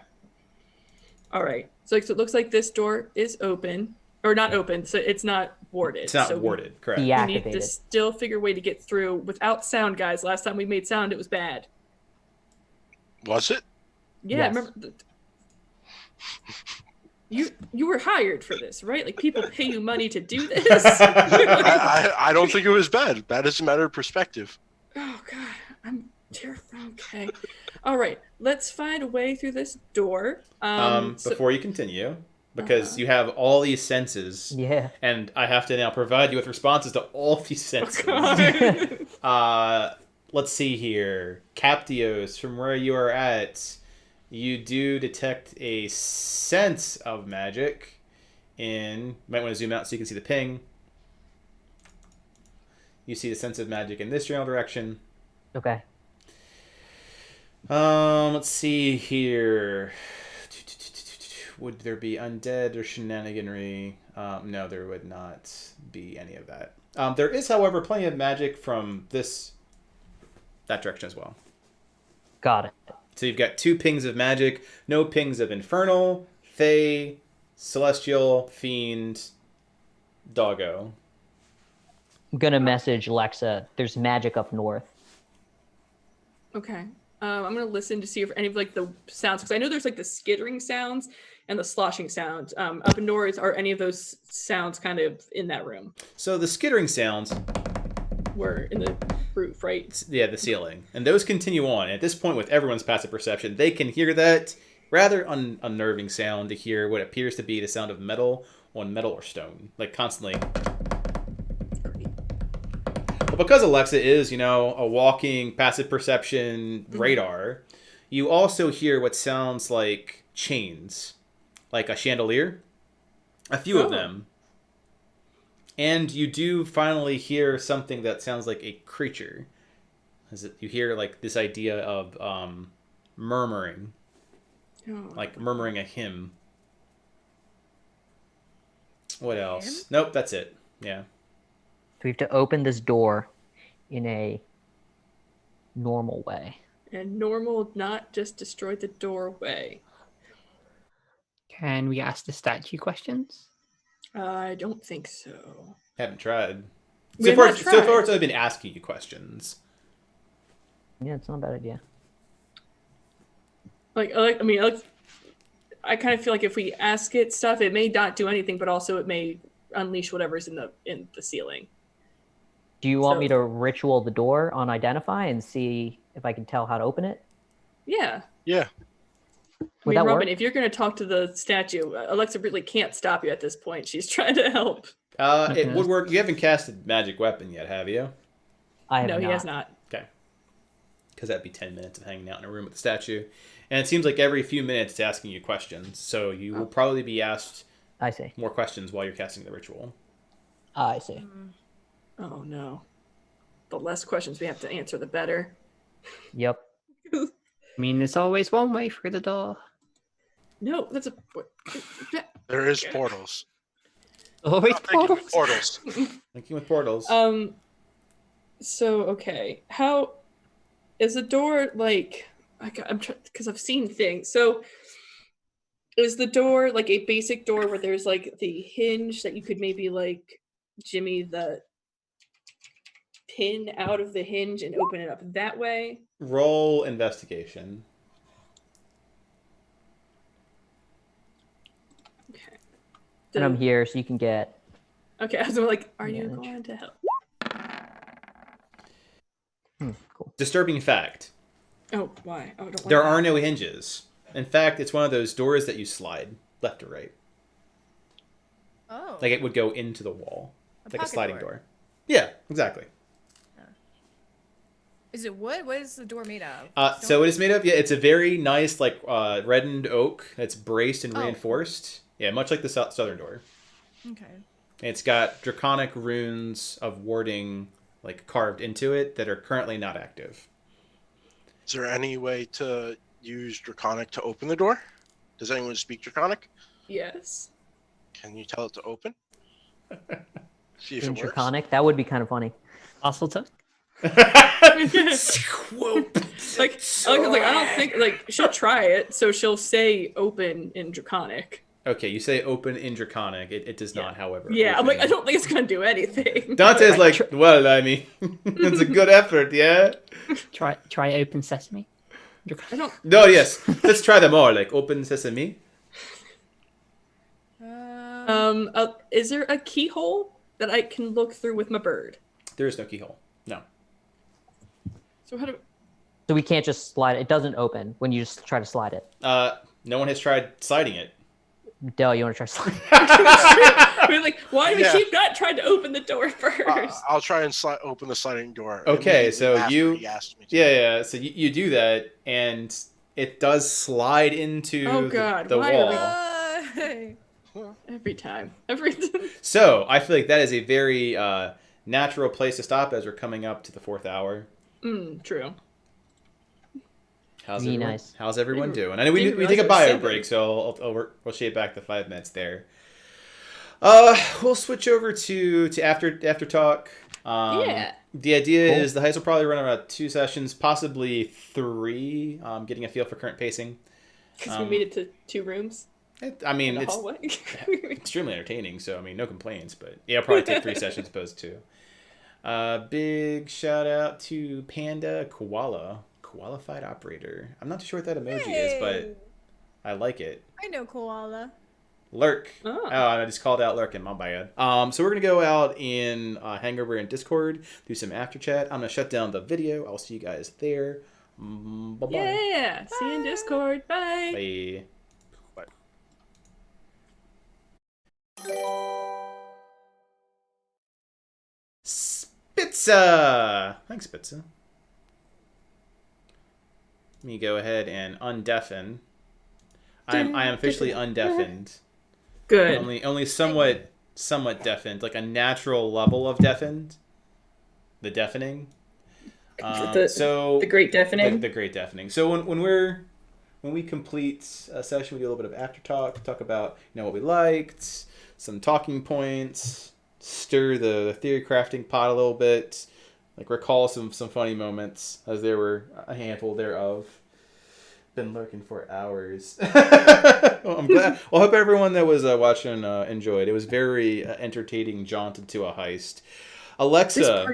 Speaker 2: All right. So it looks like this door is open, or not open. So it's not warded.
Speaker 1: It's not
Speaker 2: so
Speaker 1: warded, correct?
Speaker 2: We need
Speaker 3: Deactivated.
Speaker 2: to still figure a way to get through without sound, guys. Last time we made sound, it was bad.
Speaker 5: Was it?
Speaker 2: Yeah,
Speaker 3: Yes.
Speaker 2: remember. You were hired for this, right? Like people pay you money to do this.
Speaker 5: I don't think it was bad. That is a matter of perspective.
Speaker 2: Oh god, I'm terrified. Okay. All right, let's find a way through this door.
Speaker 1: Before you continue, because you have all these senses,
Speaker 3: Yeah.
Speaker 1: and I have to now provide you with responses to all these senses.
Speaker 2: God.
Speaker 1: Let's see here. Captios, from where you are at, you do detect a sense of magic in... Might want to zoom out so you can see the ping. You see the sense of magic in this general direction.
Speaker 3: Okay.
Speaker 1: Let's see here. Would there be undead or shenaniganry? No, there would not be any of that. There is, however, plenty of magic from that direction as well.
Speaker 3: Got it.
Speaker 1: So you've got 2 pings of magic, no pings of infernal, fey, celestial, fiend, doggo.
Speaker 3: I'm gonna message Alexa. There's magic up north.
Speaker 2: Okay. I'm gonna listen to see if any of like the sounds, because I know there's like the skittering sounds and the sloshing sounds. Up north, are any of those sounds kind of in that room?
Speaker 1: So the skittering sounds,
Speaker 2: Were in the roof, right?
Speaker 1: yeah, the ceiling, and those continue on. At this point, with everyone's passive perception, they can hear that rather unnerving sound to hear what appears to be the sound of metal on metal or stone, like constantly. But because Alexa is, a walking passive perception radar, you also hear what sounds like chains, like a chandelier, a few of
Speaker 2: Oh.
Speaker 1: them. And you do finally hear something that sounds like a creature. You hear like this idea of murmuring, like murmuring a hymn. What else? Nope, that's it. Yeah.
Speaker 3: So we have to open this door in a normal way.
Speaker 2: And normal, not just destroy the doorway.
Speaker 6: Can we ask the statue questions?
Speaker 2: I don't think so.
Speaker 1: Haven't tried.
Speaker 2: We
Speaker 1: So
Speaker 2: have
Speaker 1: far,
Speaker 2: not
Speaker 1: so far,
Speaker 2: tried.
Speaker 1: it's only been asking you questions.
Speaker 3: Yeah, it's not a bad idea.
Speaker 2: I kind of feel like if we ask it stuff, it may not do anything, but also it may unleash whatever's in the ceiling.
Speaker 3: Do you want
Speaker 2: So-
Speaker 3: me to ritual the door on identify and see if I can tell how to open it?
Speaker 2: Yeah.
Speaker 5: Yeah.
Speaker 2: I
Speaker 3: Would
Speaker 2: mean,
Speaker 3: that
Speaker 2: Robin,
Speaker 3: work?
Speaker 2: if you're going to talk to the statue, Alexa really can't stop you at this point. She's trying to help.
Speaker 1: It would work. You haven't casted magic weapon yet, have you?
Speaker 3: I have
Speaker 2: No,
Speaker 3: not.
Speaker 2: he has not.
Speaker 1: Okay. Because that'd be 10 minutes of hanging out in a room with the statue. And it seems like every few minutes it's asking you questions. So you will probably be asked
Speaker 3: I see.
Speaker 1: more questions while you're casting the ritual.
Speaker 3: I see.
Speaker 2: Oh, no. The less questions we have to answer, the better.
Speaker 3: Yep.
Speaker 6: I mean, there's always one way through the door.
Speaker 2: No, that's a...
Speaker 5: There is portals.
Speaker 6: Always
Speaker 5: I'm thinking
Speaker 6: portals.
Speaker 5: portals.
Speaker 1: Thinking with portals.
Speaker 2: So, okay. How... Is the door, like... I'm trying... Because I've seen things. So... Is the door like a basic door where there's like the hinge that you could maybe like jimmy the pin out of the hinge and open it up that way?
Speaker 1: Roll investigation.
Speaker 2: Okay.
Speaker 3: And I'm here, so you can get.
Speaker 2: Okay, I was like, are you
Speaker 3: Advantage.
Speaker 2: going to help?
Speaker 3: Cool.
Speaker 1: Disturbing fact.
Speaker 2: Oh, why? Oh, I don't
Speaker 1: There
Speaker 2: like
Speaker 1: are no hinges. In fact, it's one of those doors that you slide left or right.
Speaker 4: Oh.
Speaker 1: Like it would go into the wall.
Speaker 4: A
Speaker 1: Like a
Speaker 4: pocket
Speaker 1: sliding
Speaker 4: door.
Speaker 1: door. Yeah, exactly.
Speaker 4: Is it wood? What is the door made of?
Speaker 1: So it is made of, yeah, it's a very nice, like, reddened oak that's braced and
Speaker 4: Oh.
Speaker 1: reinforced. Yeah, much like the southern door.
Speaker 4: Okay.
Speaker 1: And it's got draconic runes of warding, like, carved into it that are currently not active.
Speaker 5: Is there any way to use Draconic to open the door? Does anyone speak Draconic?
Speaker 2: Yes.
Speaker 5: Can you tell it to open? See if
Speaker 3: In
Speaker 5: it works.
Speaker 3: Draconic, that would be kind of funny.
Speaker 6: Fossil tuck.
Speaker 1: Swoop.
Speaker 2: Like I don't think like she'll try it, so she'll say open in Draconic.
Speaker 1: Okay, you say open in Draconic. It does not, however.
Speaker 2: Yeah, I'm like, I
Speaker 1: open.
Speaker 2: don't think it's gonna do anything.
Speaker 1: Dante's like, well, I mean, it's a good effort, yeah?
Speaker 6: Try open sesame.
Speaker 2: I don't.
Speaker 1: No, yes. Let's try them all. Like, open sesame.
Speaker 2: Is there a keyhole that I can look through with my bird?
Speaker 1: There is no keyhole. No.
Speaker 2: So how do?
Speaker 3: So we can't just slide it. It doesn't open when you just try to slide it.
Speaker 1: No one has tried sliding it.
Speaker 3: Dell, you want to try sliding?
Speaker 2: We're like, why do we keep not trying to open the door first?
Speaker 5: I'll try and open the sliding door.
Speaker 1: Okay,
Speaker 5: immediately
Speaker 1: so
Speaker 5: after
Speaker 1: you...
Speaker 5: he asked me to.
Speaker 1: Yeah. So you do that, and it does slide into
Speaker 2: Oh, God,
Speaker 1: the
Speaker 2: why are we-
Speaker 1: wall.
Speaker 2: Every time.
Speaker 1: So I feel like that is a very natural place to stop as we're coming up to the 4th hour.
Speaker 2: True.
Speaker 1: How's
Speaker 3: Be
Speaker 1: everyone?
Speaker 3: nice.
Speaker 1: How's everyone
Speaker 2: Didn't-
Speaker 1: doing? I know we
Speaker 2: didn't
Speaker 1: take a
Speaker 2: realize it was
Speaker 1: bio
Speaker 2: 7.
Speaker 1: break, so we'll shave back the 5 minutes there. We'll switch over to after talk.
Speaker 2: Yeah.
Speaker 1: The idea
Speaker 3: Cool.
Speaker 1: is the heist will probably run about 2 sessions, possibly 3. Getting a feel for current pacing.
Speaker 2: Because we made it to 2 rooms
Speaker 1: I mean,
Speaker 2: in the
Speaker 1: it's
Speaker 2: hallway.
Speaker 1: extremely entertaining. So I mean, no complaints. But yeah, it'll probably take 3 sessions opposed to 2. Big shout out to Panda Koala, qualified operator. I'm not too sure what that emoji is, but I like it.
Speaker 4: I know koala.
Speaker 1: Lurk.
Speaker 2: Oh.
Speaker 1: I just called out Lurk, and my bad. So we're gonna go out in Hangover and Discord, do some after chat. I'm gonna shut down the video. I'll see you guys there. Bye bye.
Speaker 2: Yeah. See you in Discord. Bye.
Speaker 1: Bye. Spitza! Thanks, Spitza. Let me go ahead and undeafen. I am officially undeafened.
Speaker 2: Good.
Speaker 1: Only somewhat somewhat deafened, like a natural level of deafened. The deafening.
Speaker 2: The great deafening.
Speaker 1: The great deafening. So when we complete a session, we do a little bit of after talk about what we liked, some talking points, stir the theory crafting pot a little bit, like recall some funny moments, as there were a handful thereof. Been lurking for hours. Well, I'm glad. Well, I hope everyone that was watching enjoyed. It was very entertaining jaunt into a heist. Alexa.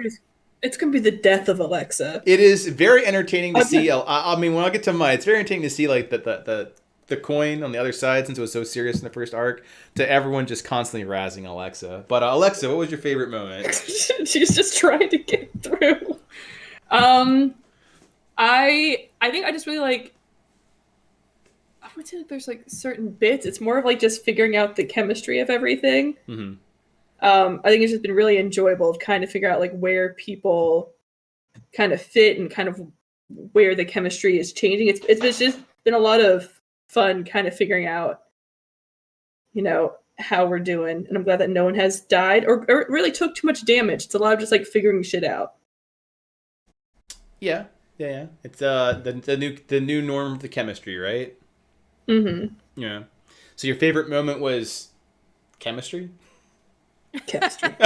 Speaker 2: It's going to be the death of Alexa.
Speaker 1: It is very entertaining to see. I mean, when I get to it's very entertaining to see like the coin on the other side, since it was so serious in the first arc, to everyone just constantly razzing Alexa. But Alexa, what was your favorite moment?
Speaker 2: She's just trying to get through. I think I just really like. I would say there's like certain bits. It's more of like just figuring out the chemistry of everything.
Speaker 1: Mm-hmm.
Speaker 2: I think it's just been really enjoyable of kind of figure out like where people kind of fit and kind of where the chemistry is changing. It's just been a lot of fun kind of figuring out, how we're doing. And I'm glad that no one has died or really took too much damage. It's a lot of just like figuring shit out.
Speaker 1: Yeah. It's the new norm of the chemistry, right?
Speaker 2: Mm-hmm.
Speaker 1: Yeah. So your favorite moment was chemistry?
Speaker 2: Chemistry.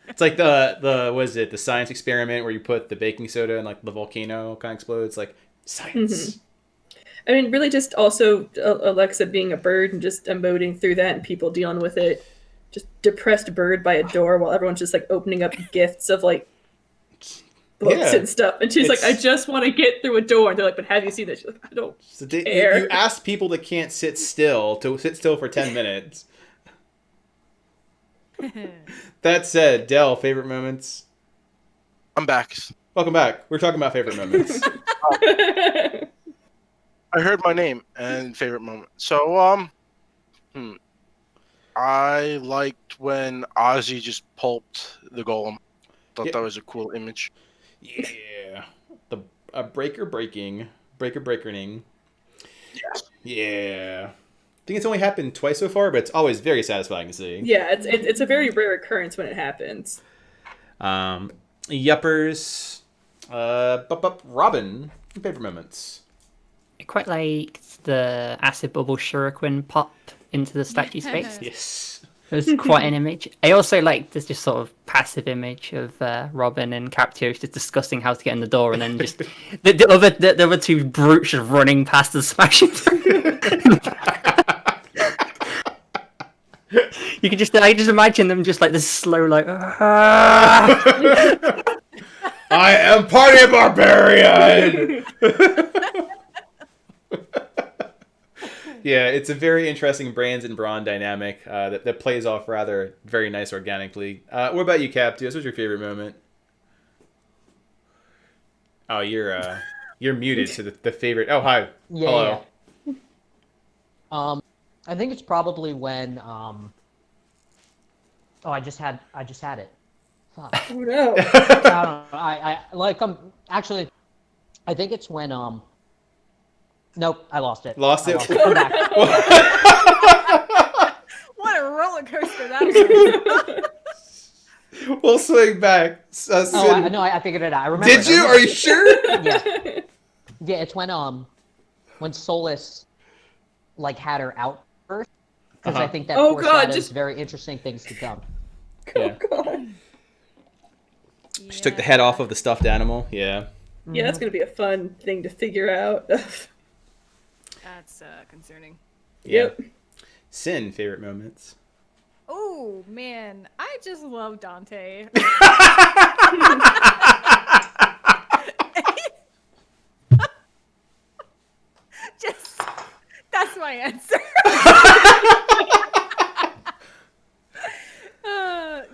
Speaker 1: It's like the science experiment where you put the baking soda and like the volcano kind of explodes, like science.
Speaker 2: Mm-hmm. I mean, really just also Alexa being a bird and just emoting through that and people dealing with it. Just depressed bird by a door while everyone's just like opening up gifts of like books and stuff. And she's like, I just want to get through a door. And they're like, but have you seen this? She's like, I don't care.
Speaker 1: You ask people that can't sit still to sit still for 10 minutes. That said, Dell, favorite moments?
Speaker 5: I'm back.
Speaker 1: Welcome back. We're talking about favorite moments.
Speaker 5: I heard my name and favorite moment. So, I liked when Ozzy just pulped the golem. Thought that was a cool image.
Speaker 1: Yeah. The breaker breaking.
Speaker 5: Yes.
Speaker 1: Yeah. I think it's only happened twice so far, but it's always very satisfying to see.
Speaker 2: Yeah, it's a very rare occurrence when it happens.
Speaker 1: Yuppers. Robin. Favorite moments.
Speaker 6: I quite liked the acid bubble shuriken pop into the statue's face.
Speaker 1: Yes.
Speaker 6: It was quite an image. I also liked this just sort of passive image of Robin and Captios just discussing how to get in the door, and then just the other two brutes just running past and smashing through. I just imagine them just like this slow, like.
Speaker 1: I am party barbarian. Yeah, it's a very interesting brains and brawn dynamic that plays off rather very nice organically. What about you, Captius? What's your favorite moment? Oh, you're muted. So the favorite. Oh, hi.
Speaker 3: Yeah.
Speaker 1: Hello.
Speaker 3: Yeah. I think it's probably when I just had it. Fuck.
Speaker 2: Oh no.
Speaker 3: I don't know. I like actually I think it's when nope, I lost it.
Speaker 1: Lost it?
Speaker 3: Come back.
Speaker 4: What a roller coaster that was.
Speaker 1: We'll swing back.
Speaker 3: I figured it out. I remember.
Speaker 1: Did you? Are you sure?
Speaker 3: Yeah. Yeah, it's when Solus like had her out first, because I think that foreshadows very interesting things to come.
Speaker 1: Yeah.
Speaker 2: Oh god.
Speaker 1: She took the head off of the stuffed animal. Yeah.
Speaker 2: Yeah, that's gonna be a fun thing to figure out.
Speaker 4: That's concerning.
Speaker 2: Yep.
Speaker 1: Sin, favorite moments.
Speaker 4: Oh man, I just love Dante. That's my answer.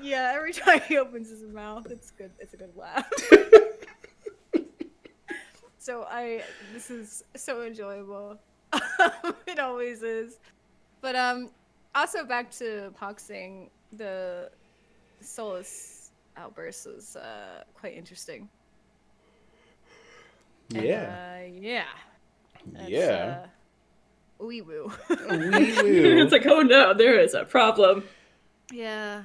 Speaker 4: Yeah, every time he opens his mouth, it's good. It's a good laugh. So this is so enjoyable. It always is. But also back to Poxing, the Solus outburst was quite interesting.
Speaker 1: Yeah.
Speaker 4: And, yeah.
Speaker 1: Yeah.
Speaker 4: Wee woo.
Speaker 1: Wee woo.
Speaker 2: It's like, oh no, there is a problem.
Speaker 4: Yeah.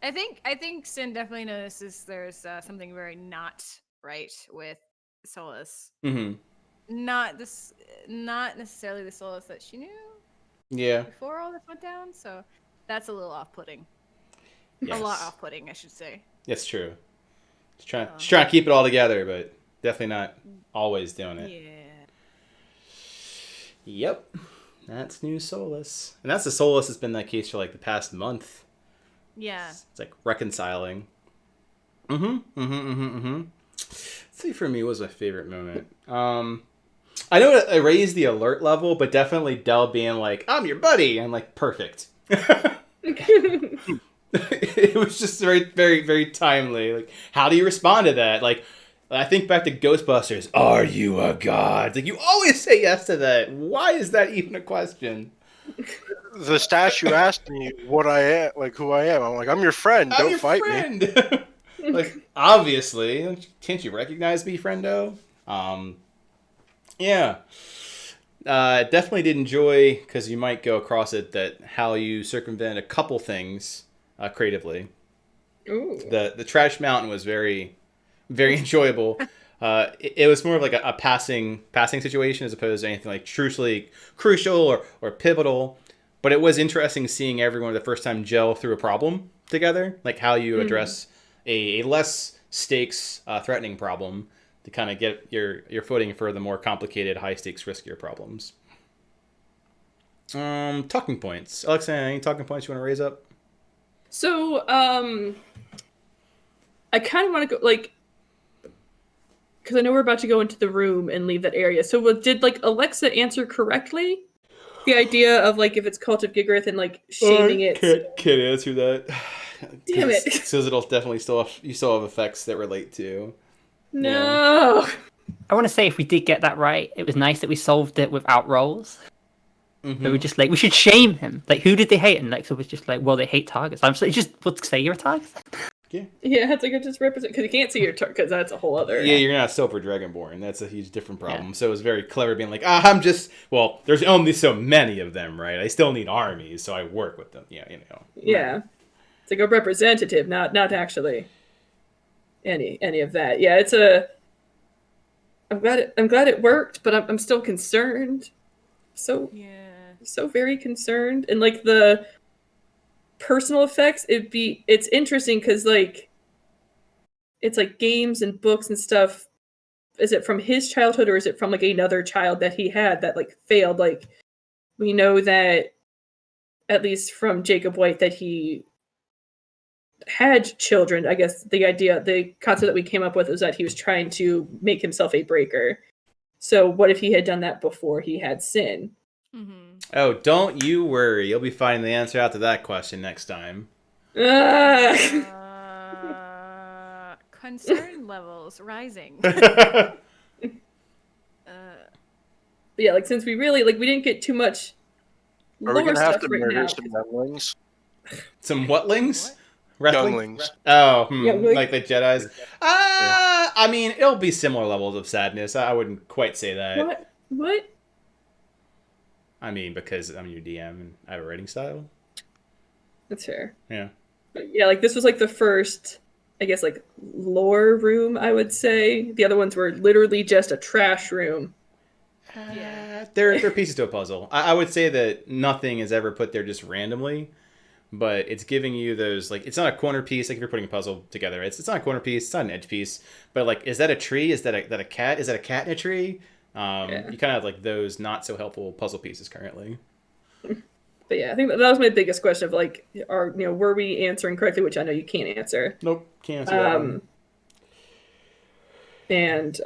Speaker 4: I think Sin definitely notices there's something very not right with Solus.
Speaker 1: Mm-hmm.
Speaker 4: Not necessarily the Solus that she knew
Speaker 1: Yeah.
Speaker 4: before all this went down. So that's a little off-putting.
Speaker 1: Yes.
Speaker 4: A lot off-putting, I should say.
Speaker 1: That's true. Just trying to keep it all together, but definitely not always doing it.
Speaker 4: Yeah.
Speaker 1: Yep. That's new Solus. And that's the Solus that's been that case for like the past month.
Speaker 4: Yeah.
Speaker 1: It's like reconciling. See, for me, what was my favorite moment? I know it raised the alert level, but definitely Del being like, I'm your buddy. I'm like, perfect. It was just very, very, very timely. Like, how do you respond to that? Like, I think back to Ghostbusters. Are you a god? Like, you always say yes to that. Why is that even a question?
Speaker 5: The statue asked me what I am, like who I am. I'm like, I'm your friend.
Speaker 1: I'm
Speaker 5: Don't
Speaker 1: your
Speaker 5: fight
Speaker 1: friend.
Speaker 5: me.
Speaker 1: Like, obviously, can't you recognize me, friendo? Yeah. Definitely did enjoy, because you might go across it, that how you circumvent a couple things creatively.
Speaker 2: Ooh.
Speaker 1: The trash mountain was very, very enjoyable. It was more of like a passing situation as opposed to anything like truly crucial or pivotal. But it was interesting seeing everyone the first time gel through a problem together, like how you address a less stakes threatening problem to kind of get your footing for the more complicated, high stakes, riskier problems. Talking points. Alexa, any talking points you want to raise up?
Speaker 2: So, I kind of want to go, like, because I know we're about to go into the room and leave that area. So did, like, Alexa answer correctly? The idea of, like, if it's Cult of Giggurth and, like, shaming it.
Speaker 1: Can't answer that.
Speaker 2: Damn it.
Speaker 1: Because it'll definitely you still have effects that relate to.
Speaker 2: No.
Speaker 6: I want to say if we did get that right, it was nice that we solved it without rolls.
Speaker 1: Mm-hmm.
Speaker 6: So we're just like, we should shame him. Like, who did they hate? And Lexa was just like, well, they hate targets. I'm like, just say you're a target.
Speaker 1: Yeah,
Speaker 2: it's like it just represent, because you can't see your because that's a whole other.
Speaker 1: Yeah, you're not Silver Dragonborn. That's a huge different problem. Yeah. So it was very clever being like, there's only so many of them, right? I still need armies, so I work with them. Yeah, you know.
Speaker 2: Yeah, right. It's like a representative, not actually any of that. Yeah, it's a. I'm glad it worked, but I'm still concerned. So very concerned, and like the personal effects, it's interesting because like it's like games and books and stuff. Is it from his childhood or is it from like another child that he had that like failed? Like we know that at least from Jacob White that he had children. I guess the concept that we came up with is that he was trying to make himself a breaker. So what if he had done that before he had Sin?
Speaker 4: Mm-hmm.
Speaker 1: Oh, don't you worry. You'll be finding the answer out to that question next time.
Speaker 4: Concern levels rising.
Speaker 2: Yeah, like since we really we didn't get too much.
Speaker 5: Are we gonna have to
Speaker 2: right
Speaker 5: murder
Speaker 2: now.
Speaker 5: some younglings?
Speaker 1: Some whatlings?
Speaker 5: Younglings.
Speaker 1: Oh,
Speaker 2: Younglings?
Speaker 1: like the Jedis. I mean, it'll be similar levels of sadness. I wouldn't quite say that.
Speaker 2: What?
Speaker 1: I mean, because I'm your DM and I have a writing style.
Speaker 2: That's fair.
Speaker 1: Yeah.
Speaker 2: But yeah, like this was like the first, I guess, like lore room, I would say. The other ones were literally just a trash room.
Speaker 1: They're pieces to a puzzle. I would say that nothing is ever put there just randomly, but it's giving you those, like, it's not a corner piece, like if you're putting a puzzle together. It's not a corner piece, it's not an edge piece, but like, is that a tree? Is that a cat? Is that a cat in a tree? You kind of have like those not so helpful puzzle pieces currently.
Speaker 2: But yeah, I think that was my biggest question of like, were we answering correctly? Which I know you can't answer.
Speaker 1: Nope, can't answer that.
Speaker 2: And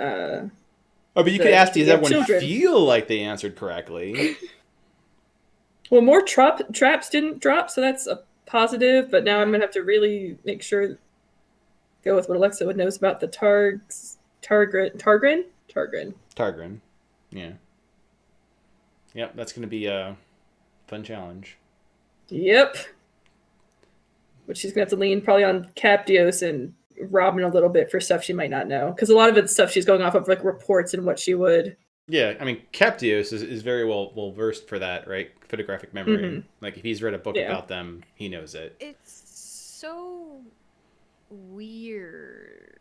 Speaker 1: but you could ask, does everyone feel like they answered correctly?
Speaker 2: Well, more traps didn't drop, so that's a positive. But now I'm gonna have to really make sure go with what Alexa knows about the Targrin.
Speaker 1: Yeah. Yep, that's gonna be a fun challenge.
Speaker 2: Yep. But she's gonna have to lean probably on Capdios and Robin a little bit for stuff she might not know, because a lot of it's stuff she's going off of like reports and what she would
Speaker 1: Yeah, I mean, Captios is very well versed for that, right? Photographic memory. Like, if he's read a book about them, he knows it.
Speaker 4: It's so weird.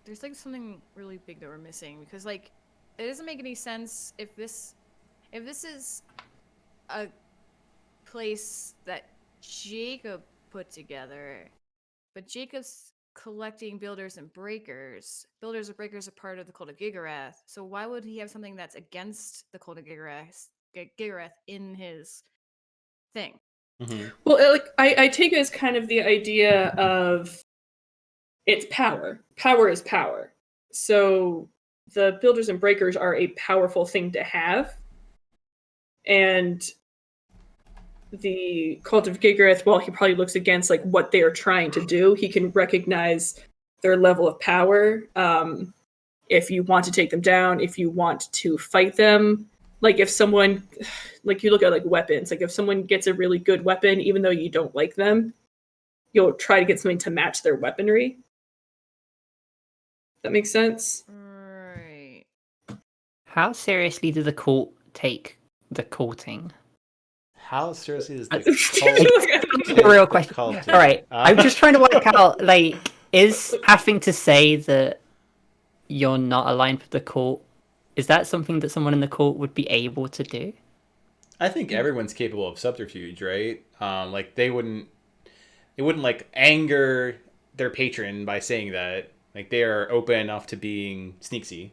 Speaker 4: There's like something really big that we're missing because like it doesn't make any sense if this is a place that Jacob put together, but Jacob's collecting builders and breakers. Builders and breakers are part of the cult of Giggurath. So why would he have something that's against the cult of Giggurath in his thing?
Speaker 2: Well, like I take it as kind of the idea of it's power. Power is power. So the builders and breakers are a powerful thing to have. And the cult of Giggurath, while he probably looks against like what they are trying to do, he can recognize their level of power. If you want to take them down, if you want to fight them, like if someone, like you look at like weapons, like if someone gets a really good weapon, even though you don't like them, you'll try to get something to match their weaponry. That makes sense?
Speaker 4: Right.
Speaker 6: How seriously does the cult take the culting?
Speaker 1: How seriously is the
Speaker 6: The real question. All right, I'm just trying to work out, like, is having to say that you're not aligned with the cult, is that something that someone in the cult would be able to do?
Speaker 1: I think everyone's capable of subterfuge, right? Like it wouldn't like anger their patron by saying that. Like they are open enough to being sneaky,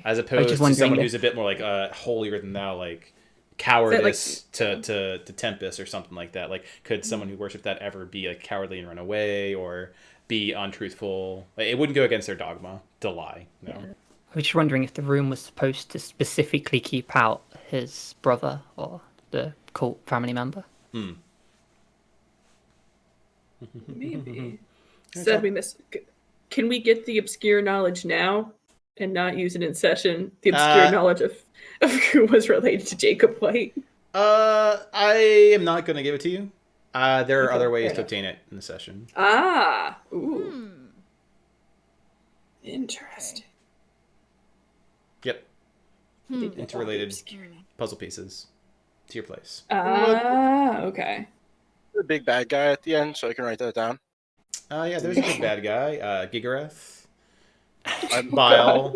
Speaker 1: as opposed to someone who's a bit more like holier than thou, like cowardice to Tempest or something like that. Like, could someone who worshipped that ever be like cowardly and run away or be untruthful? Like, it wouldn't go against their dogma to lie. No.
Speaker 6: Yeah. I was just wondering if the room was supposed to specifically keep out his brother or the cult family member.
Speaker 2: Maybe. Said we miss. Can we get the obscure knowledge now and not use it in session? The obscure knowledge of who was related to Jacob White.
Speaker 1: I am not going to give it to you. There are other ways to obtain it in the session.
Speaker 2: Ooh. Interesting.
Speaker 1: Yep. Interrelated puzzle pieces to your place.
Speaker 2: Okay.
Speaker 5: The big bad guy at the end, so I can write that down.
Speaker 1: Yeah, there's a big bad guy. Giggurath. Bile.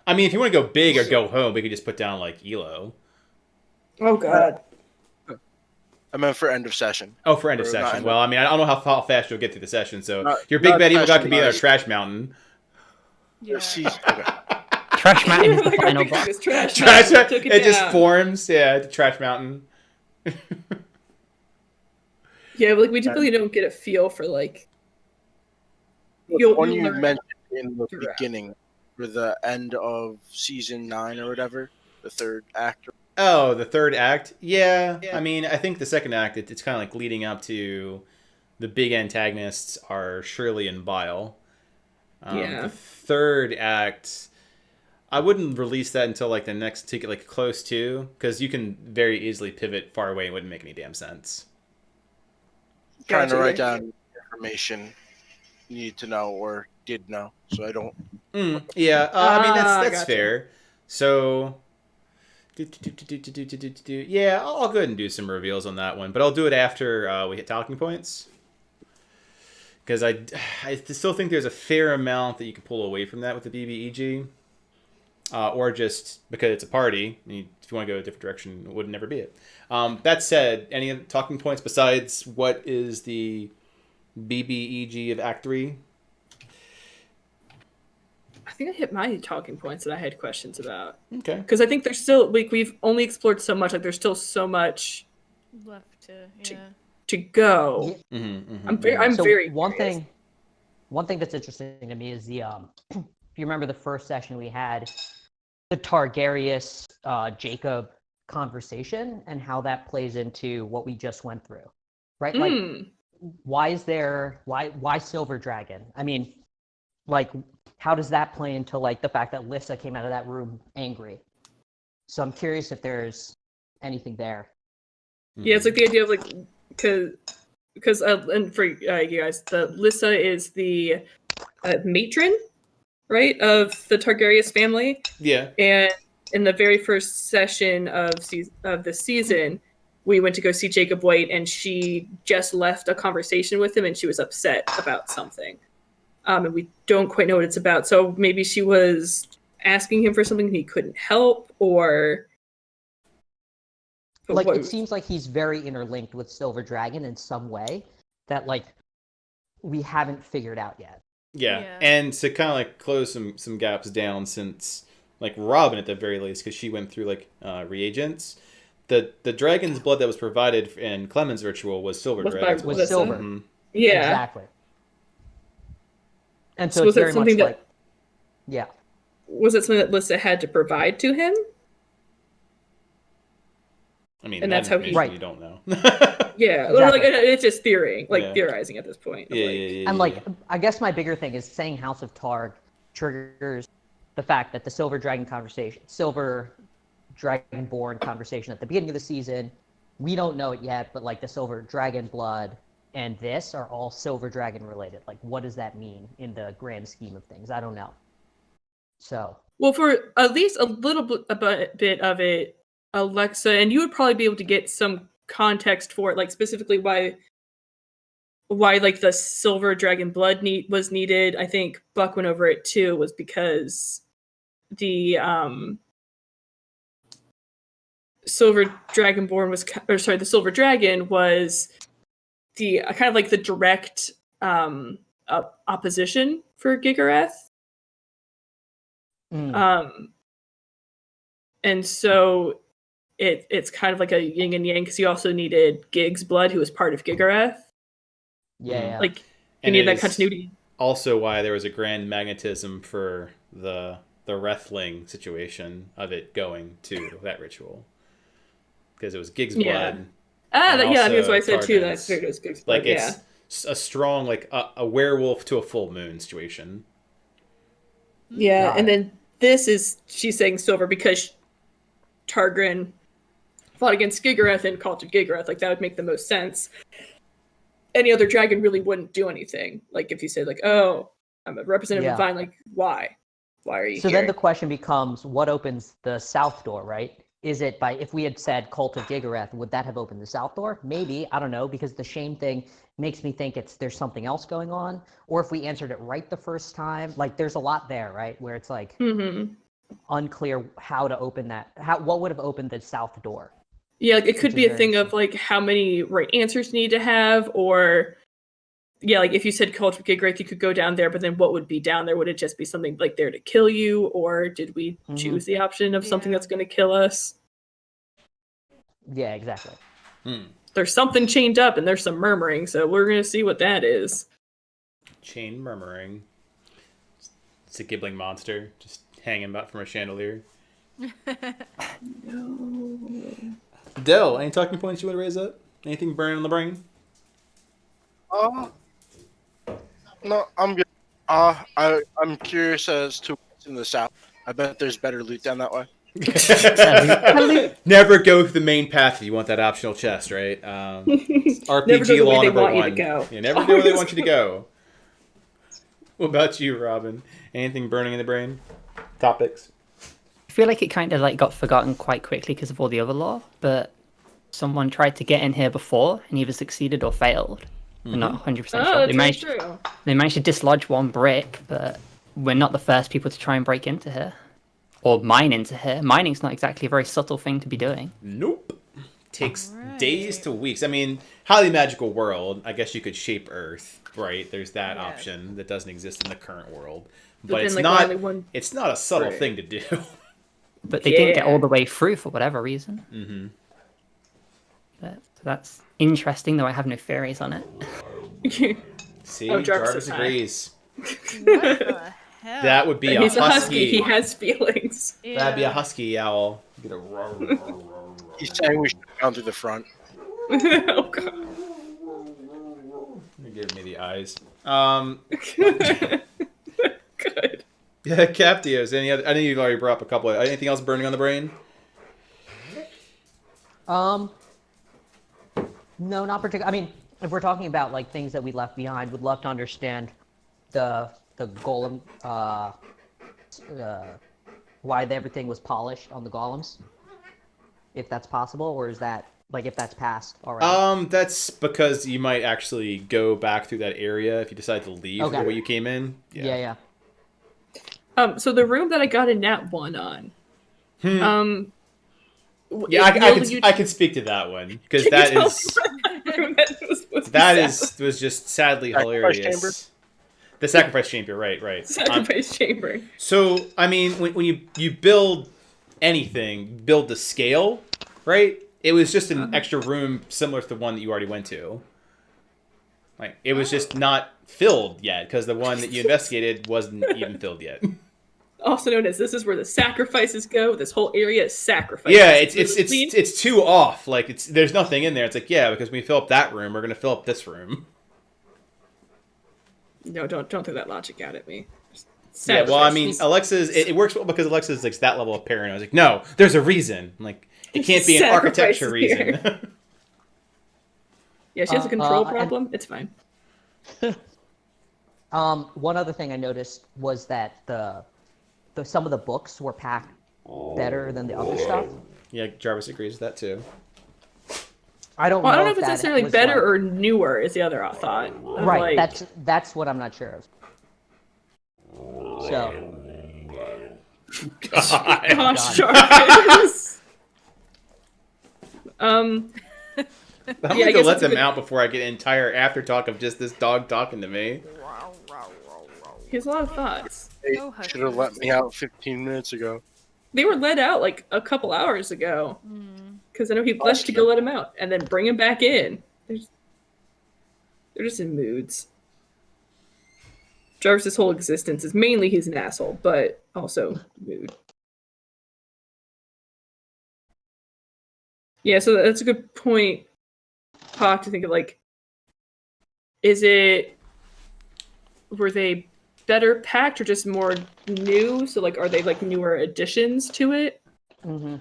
Speaker 1: I mean, if you want to go big or go home, we could just put down, like, Elo.
Speaker 2: Oh, God.
Speaker 5: I meant for end of session.
Speaker 1: Oh, for end of session. Well, I mean, I don't know how fast you'll get through the session, so your big bad evil guy could be in a trash mountain.
Speaker 4: Yeah.
Speaker 6: Trash mountain is the final boss.
Speaker 1: It just forms, the trash mountain.
Speaker 2: Yeah, like we really don't get a feel for like.
Speaker 5: The one you mentioned in the beginning, for the end of season 9 or whatever, the third act.
Speaker 1: Oh, the third act? Yeah. I mean, I think the second act, it's kind of like leading up to the big antagonists are Shirley and Bile. The third act, I wouldn't release that until like the next ticket, like close to, because you can very easily pivot far away. It wouldn't make any damn sense.
Speaker 5: Trying to write down information you need to know or did know, so I don't.
Speaker 1: Yeah, I mean that's fair. So, yeah, I'll go ahead and do some reveals on that one, but I'll do it after we hit talking points, because I still think there's a fair amount that you can pull away from that with the BBEG, or just because it's a party. If you want to go a different direction, it would never be it. That said, any other talking points besides what is the BBEG of Act 3?
Speaker 2: I think I hit my talking points that I had questions about.
Speaker 1: Okay.
Speaker 2: Because I think there's still, like, we've only explored so much. Like, there's still so much
Speaker 4: left
Speaker 2: to go. I'm very
Speaker 3: one thing that's interesting to me is the if you remember the first session we had, the Targaryen Jacob conversation and how that plays into what we just went through, right? Like, why Silver Dragon? I mean, like, how does that play into like the fact that Lissa came out of that room angry? So I'm curious if there's anything there.
Speaker 2: Yeah, it's like the idea of like, because and for you guys, the Lissa is the matron right, of the Targaryen family.
Speaker 1: Yeah.
Speaker 2: And in the very first session of the season, we went to go see Jacob White, and she just left a conversation with him, and she was upset about something. And we don't quite know what it's about. So maybe she was asking him for something he couldn't help, or
Speaker 3: like it seems like he's very interlinked with Silver Dragon in some way that like we haven't figured out yet.
Speaker 1: Yeah. And to kind of like close some gaps down, since like Robin at the very least, because she went through like reagents. The dragon's blood that was provided in Clement's ritual was silver dragon's blood.
Speaker 3: Was silver.
Speaker 1: Mm-hmm.
Speaker 2: Yeah.
Speaker 3: Exactly. And so
Speaker 2: was
Speaker 3: it's very
Speaker 2: that something
Speaker 3: much
Speaker 2: that,
Speaker 3: like, yeah.
Speaker 2: Was it something that Lyssa had to provide to him?
Speaker 1: I mean,
Speaker 2: and that's how he.
Speaker 1: Right. You don't know.
Speaker 2: Yeah,
Speaker 3: Exactly.
Speaker 2: like it's just theorizing at this point.
Speaker 1: Yeah.
Speaker 3: And like, I guess my bigger thing is saying House of Targ triggers the fact that the Silver Dragonborn conversation at the beginning of the season, we don't know it yet, but like the Silver Dragon blood and this are all Silver Dragon related. Like, what does that mean in the grand scheme of things? I don't know. So.
Speaker 2: Well, for at least a little bit of it, Alexa, and you would probably be able to get some context for it, like specifically why like the Silver Dragon blood was needed. I think Buck went over it too, was because the Silver Dragonborn was, or sorry, the Silver Dragon was the kind of like the direct opposition for Gigareth. And so it's kind of like a yin and yang, because you also needed Gig's blood, who was part of Gigareth.
Speaker 3: Yeah.
Speaker 2: Like you need that continuity.
Speaker 1: Also, why there was a grand magnetism for the Rethling situation of it going to that ritual, because it was Gig's blood.
Speaker 2: I think that's what I said too. That it was Gig's blood.
Speaker 1: Like it's a strong, like a werewolf to a full moon situation.
Speaker 2: Yeah, and then she's saying silver because Targaryen fought against Gigareth and called to Gigareth. Like that would make the most sense. Any other dragon really wouldn't do anything. Like if you say like, "Oh, I'm a representative of Vine," like why? Why are you
Speaker 3: so
Speaker 2: here?
Speaker 3: Then the question becomes, what opens the south door, right? Is it if we had said Cult of Gigareth, would that have opened the south door? Maybe, I don't know, because the shame thing makes me think there's something else going on. Or if we answered it right the first time, like there's a lot there, right? Where it's like unclear how to open that. What would have opened the south door?
Speaker 2: Yeah, like it could be a thing of like how many right answers you need to have, or like if you said Cult of Gigareth, you could go down there, but then what would be down there? Would it just be something like there to kill you, or did we choose the option of something that's going to kill us?
Speaker 3: Yeah, exactly.
Speaker 2: There's something chained up, and there's some murmuring, so we're going to see what that is.
Speaker 1: Chain murmuring. It's a gibbling monster just hanging about from a chandelier.
Speaker 2: No.
Speaker 1: Del, any talking points you want to raise up? Anything burning on the brain?
Speaker 5: No, I'm good. I'm curious as to what's in the south. I bet there's better loot down that way.
Speaker 1: Never go through the main path if you want that optional chest, right? RPG law number one. Yeah, never go where they want you to go. What about you, Robin? Anything burning in the brain? Topics?
Speaker 6: I feel like it kind of like got forgotten quite quickly because of all the other lore, but someone tried to get in here before and either succeeded or failed. We're not 100% sure. They managed to dislodge one brick, but we're not the first people to try and break into here. Or mine into here. Mining's not exactly a very subtle thing to be doing.
Speaker 1: Nope. Takes days to weeks. I mean, highly magical world. I guess you could shape Earth, right? There's that option that doesn't exist in the current world. But it's not. It's not a subtle thing to do.
Speaker 6: But they didn't get all the way through for whatever reason.
Speaker 1: Mm-hmm.
Speaker 6: But that's interesting, though I have no theories on it.
Speaker 1: See, Jarvis agrees.
Speaker 4: What the hell?
Speaker 1: That would be
Speaker 2: He's
Speaker 1: a husky.
Speaker 2: He has feelings.
Speaker 4: Yeah.
Speaker 1: That'd be a husky owl. Get a
Speaker 5: He's saying we should go down through the front.
Speaker 2: Oh god.
Speaker 1: Give me the eyes.
Speaker 2: Good.
Speaker 1: Yeah, Captios. Any other? I think you've already brought up a couple. Anything else burning on the brain?
Speaker 3: No, not particularly. I mean, if we're talking about like things that we left behind, would love to understand the the golem, why everything was polished on the golems, if that's possible, or is that like if that's passed already?
Speaker 1: That's because you might actually go back through that area if you decide to leave
Speaker 3: Okay.
Speaker 1: the way you came in.
Speaker 3: Yeah.
Speaker 2: So the room that I got a nat 1 on.
Speaker 1: Yeah, I can speak to that one because was just sadly
Speaker 5: Sacrifice
Speaker 1: hilarious.
Speaker 5: chamber?
Speaker 1: The sacrifice chamber, right.
Speaker 2: Sacrifice chamber.
Speaker 1: So I mean, when you build anything, build the scale, right? It was just an extra room similar to the one that you already went to. Like it was just not filled yet because the one that you investigated wasn't even filled yet.
Speaker 2: Also known as this is where the sacrifices go. This whole area is sacrifices.
Speaker 1: Yeah, it's too off. Like there's nothing in there. It's like because when we fill up that room, we're gonna fill up this room.
Speaker 2: No, don't throw that logic out at me.
Speaker 1: Yeah, well, I mean, Alexa's it works well because Alexa's like that level of paranoia. I was like, no, there's a reason. I'm like it can't be an architecture reason.
Speaker 2: Yeah, she has a control problem. It's fine.
Speaker 3: One other thing I noticed was that some of the books were packed better than the other stuff.
Speaker 1: Yeah, Jarvis agrees with that too.
Speaker 3: I don't know
Speaker 2: if it's necessarily better or newer is the other thought.
Speaker 3: Right, that's what I'm not sure of. So.
Speaker 2: Gosh, Jarvis.
Speaker 1: I'm gonna go let them out before I get an entire after talk of just this dog talking to me.
Speaker 2: He has a lot of thoughts.
Speaker 5: They should have let me out 15 minutes ago.
Speaker 2: They were let out like a couple hours ago. Because I know he left to go let him out and then bring him back in. They're just in moods. Jarvis' whole existence is mainly he's an asshole, but also mood. Yeah, so that's a good point, Hawk, to think of like, were they better packed or just more new? So like, are they like newer additions to it?
Speaker 3: Mm-hmm.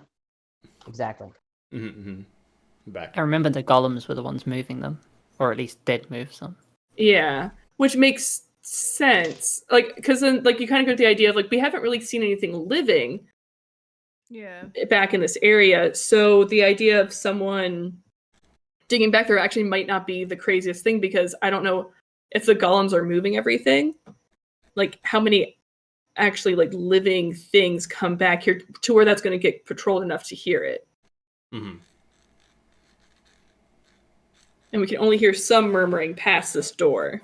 Speaker 3: Exactly.
Speaker 1: Mm-hmm. Back.
Speaker 6: I remember the golems were the ones moving them, or at least did move some.
Speaker 2: Yeah, which makes sense. Like, because then like you kind of get the idea of like we haven't really seen anything living.
Speaker 4: Yeah.
Speaker 2: Back in this area, so the idea of someone digging back there actually might not be the craziest thing because I don't know if the golems are moving everything. Like, how many actually like living things come back here to where that's going to get patrolled enough to hear it?
Speaker 1: Mm-hmm.
Speaker 2: And we can only hear some murmuring past this door.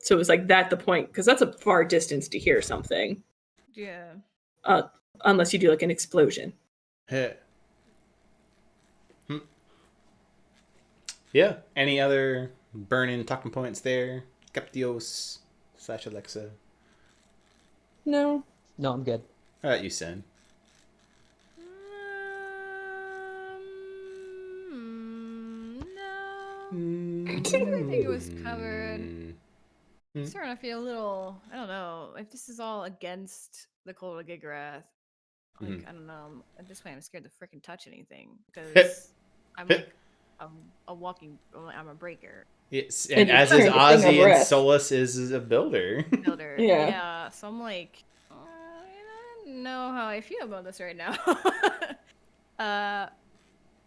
Speaker 2: So it was like that the point, because that's a far distance to hear something.
Speaker 4: Yeah.
Speaker 2: Unless you do like an explosion.
Speaker 1: Yeah. Any other burning talking points there? Captios / Alexa.
Speaker 2: No,
Speaker 3: I'm good.
Speaker 1: How about you, Sen?
Speaker 4: No. I think it was covered. I'm starting to feel a little, I don't know, if this is all against the Cult of Gigrath. Like, I don't know. At this point, I'm scared to freaking touch anything because I'm like, I'm a breaker.
Speaker 1: Yes, and as is Ozzy, and Solus is a builder.
Speaker 2: Yeah.
Speaker 4: So I'm like, I don't know how I feel about this right now.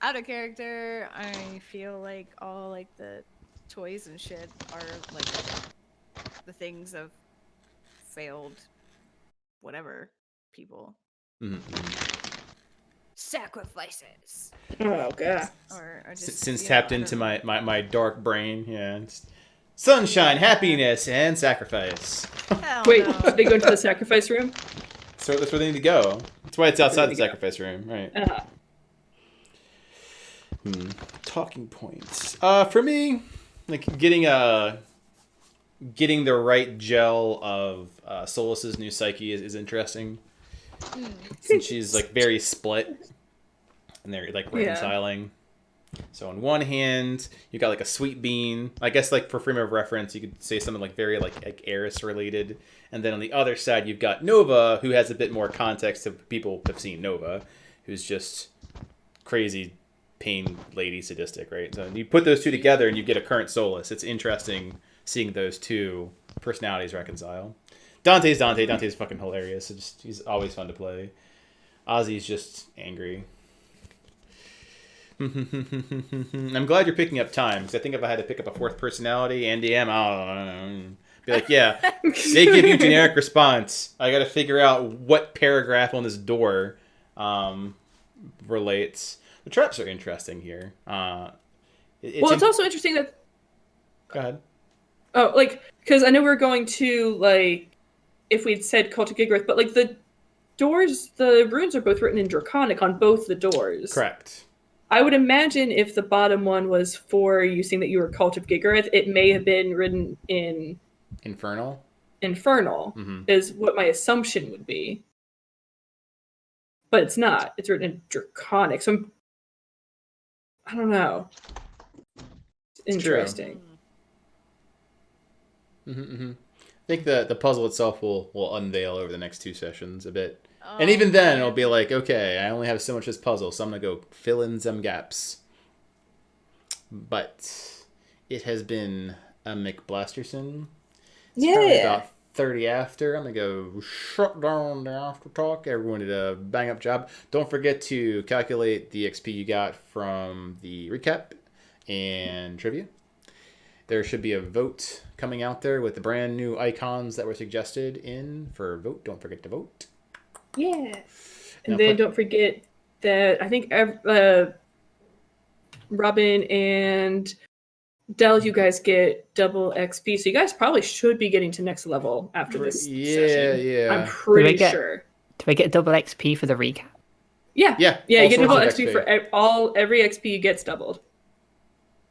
Speaker 4: Out of character, I feel like all like the toys and shit are like the things of failed whatever people. Sacrifices.
Speaker 2: Oh god.
Speaker 4: Or just,
Speaker 1: since tapped into my dark brain, yeah. It's sunshine, happiness, and sacrifice.
Speaker 2: Wait, did they go into the sacrifice room?
Speaker 1: So that's where they need to go. That's why it's outside the sacrifice room, right? Talking points. For me, like getting the right gel of Solus's new psyche is interesting. Since she's like very split, and they're like reconciling. So on one hand, you got like a sweet bean. I guess like for frame of reference, you could say something like very like Eris related. And then on the other side, you've got Nova, who has a bit more context to people have seen Nova, who's just crazy pain lady sadistic, right? So you put those two together and you get a current Solus. It's interesting seeing those two personalities reconcile. Dante's Dante. Dante's fucking hilarious. He's always fun to play. Ozzy's just angry. I'm glad you're picking up time, because I think if I had to pick up a fourth personality, Andy M, I'll be like, yeah, they give you generic response. I got to figure out what paragraph on this door relates. The traps are interesting here.
Speaker 2: It's also interesting that...
Speaker 1: Go ahead.
Speaker 2: Oh, like, because I know we're going to, like, if we'd said Cult of Gigrith, but, like, the doors, the runes are both written in Draconic on both the doors.
Speaker 1: Correct.
Speaker 2: I would imagine if the bottom one was for you saying that you were Cult of Gigrith, it may have been written in...
Speaker 1: Infernal,
Speaker 2: is what my assumption would be. But it's not. It's written in Draconic, so I don't know. It's interesting.
Speaker 1: I think the puzzle itself will unveil over the next 2 sessions a bit. And even then, it'll be like, okay, I only have so much of this puzzle, so I'm going to go fill in some gaps. But it has been a McBlasterson. It's probably about 30 after. I'm going to go shut down the after talk. Everyone did a bang up job. Don't forget to calculate the XP you got from the recap and trivia. There should be a vote coming out there with the brand new icons that were suggested in for vote. Don't forget to vote.
Speaker 2: Yeah. And then don't forget that I think Robin and Dell, you guys get double XP. So you guys probably should be getting to next level after this session.
Speaker 1: Yeah.
Speaker 2: I'm pretty sure.
Speaker 6: Do we get double XP for the recap?
Speaker 2: Yeah.
Speaker 1: Yeah.
Speaker 2: You get double XP for every XP gets doubled.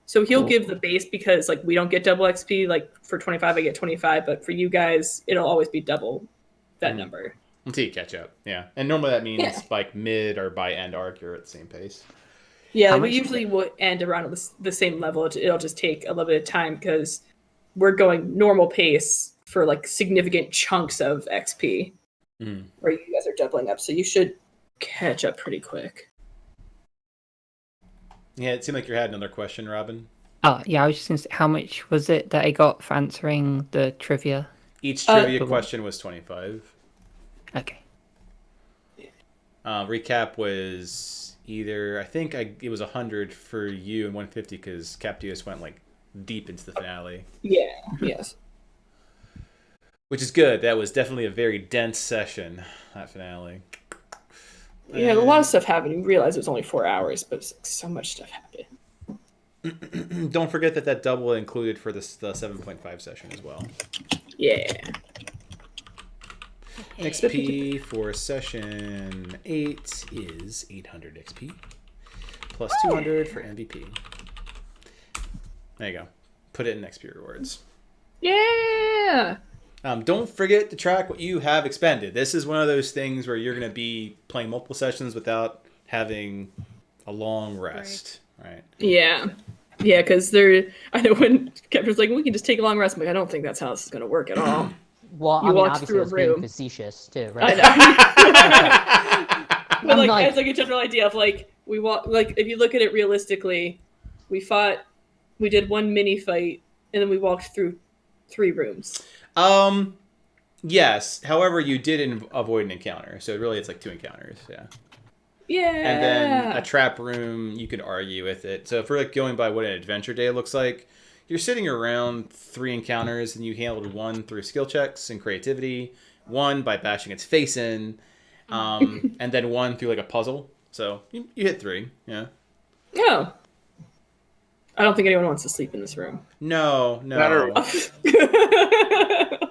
Speaker 2: So he'll give the base because like we don't get double XP. Like for 25, I get 25, but for you guys, it'll always be double that number.
Speaker 1: Until you catch up, yeah. And normally that means like mid or by end arc, you're at the same pace.
Speaker 2: Yeah, we usually will end around the same level. It'll just take a little bit of time because we're going normal pace for like significant chunks of XP where you guys are doubling up. So you should catch up pretty quick.
Speaker 1: Yeah, it seemed like you had another question, Robin.
Speaker 6: Oh, yeah, I was just going to say, how much was it that I got for answering the trivia?
Speaker 1: Each trivia question was 25.
Speaker 6: Okay.
Speaker 1: Recap was either, I think it was 100 for you and 150 because Captius went like deep into the finale.
Speaker 2: Yeah, yes.
Speaker 1: Which is good. That was definitely a very dense session, that finale.
Speaker 2: Yeah, a lot of stuff happened. You realize it was only 4 hours, but so much stuff happened.
Speaker 1: Don't forget that double included for the 7.5 session as well.
Speaker 2: Yeah.
Speaker 1: XP for session 8 is 800 XP plus 200 for MVP. There you go. Put it in XP rewards.
Speaker 2: Yeah.
Speaker 1: Don't forget to track what you have expended. This is one of those things where you're going to be playing multiple sessions without having a long rest, right?
Speaker 2: Yeah. Yeah, because I know when Captain's like, we can just take a long rest. I'm like, I don't think that's how this is going to work at all.
Speaker 3: Well,
Speaker 2: you
Speaker 3: I mean,
Speaker 2: walked
Speaker 3: obviously,
Speaker 2: through a
Speaker 3: it's being
Speaker 2: room.
Speaker 3: facetious too, right?
Speaker 2: I know. But like,
Speaker 3: like-
Speaker 2: as like a general idea of like, we walk, like if you look at it realistically, we did one mini fight, and then we walked through 3 rooms.
Speaker 1: Yes. However, you did avoid an encounter, so really it's like 2 encounters. Yeah.
Speaker 2: Yeah.
Speaker 1: And then a trap room, you could argue with it. So if we're like going by what an adventure day looks like, you're sitting around 3 encounters, and you handled 1 through skill checks and creativity, 1 by bashing its face in, and then 1 through like a puzzle. So you hit 3. Yeah.
Speaker 2: No. I don't think anyone wants to sleep in this room.
Speaker 1: No.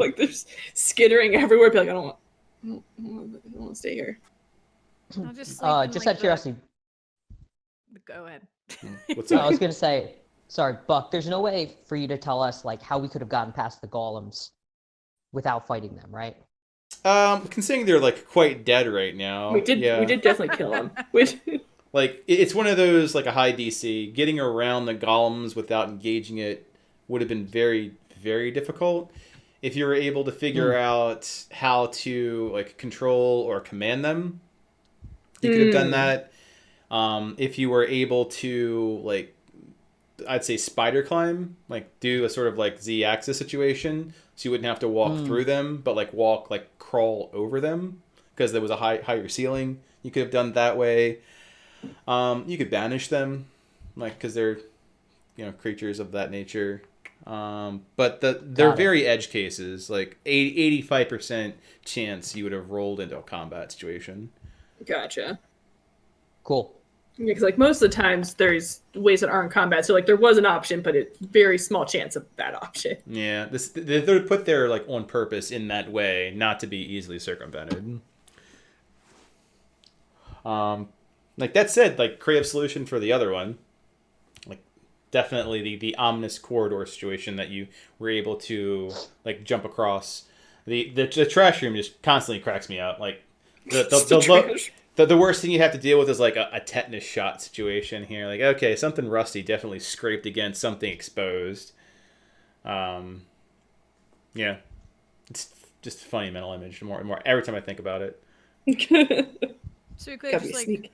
Speaker 2: Like there's skittering everywhere. Be like, I don't want to stay here.
Speaker 4: I'll just sleep in,
Speaker 3: Just
Speaker 4: like,
Speaker 3: out of curiosity,
Speaker 4: Go ahead.
Speaker 1: What's
Speaker 3: I
Speaker 1: up?
Speaker 3: was gonna say, sorry, Buck. There's no way for you to tell us like how we could have gotten past the golems without fighting them, right?
Speaker 1: Considering they're like quite dead right now.
Speaker 2: We did definitely kill him.
Speaker 1: Like it's one of those like a high DC. Getting around the golems without engaging it would have been very, very difficult. If you were able to figure out how to like control or command them, you could have done that. If you were able to like I'd say spider climb, like do a sort of like Z-axis situation, so you wouldn't have to walk through them, but like crawl over them, because there was a higher ceiling. You could have done that way. You could banish them, like because they're creatures of that nature. But they're very edge cases, like 85% chance you would have rolled into a combat situation.
Speaker 2: Gotcha.
Speaker 3: Cool.
Speaker 2: Yeah, because like most of the times there's ways that aren't combat, so like there was an option, but it's very small chance of that option.
Speaker 1: Yeah, they're put there like on purpose in that way, not to be easily circumvented. Like that said, like creative solution for the other one, like definitely the ominous corridor situation that you were able to like jump across. The trash room just constantly cracks me up. Like the worst thing you have to deal with is like a tetanus shot situation here. Like, okay, something rusty definitely scraped against something exposed. Yeah, it's just a funny mental image. More and more every time I think about it.
Speaker 4: So we could have just like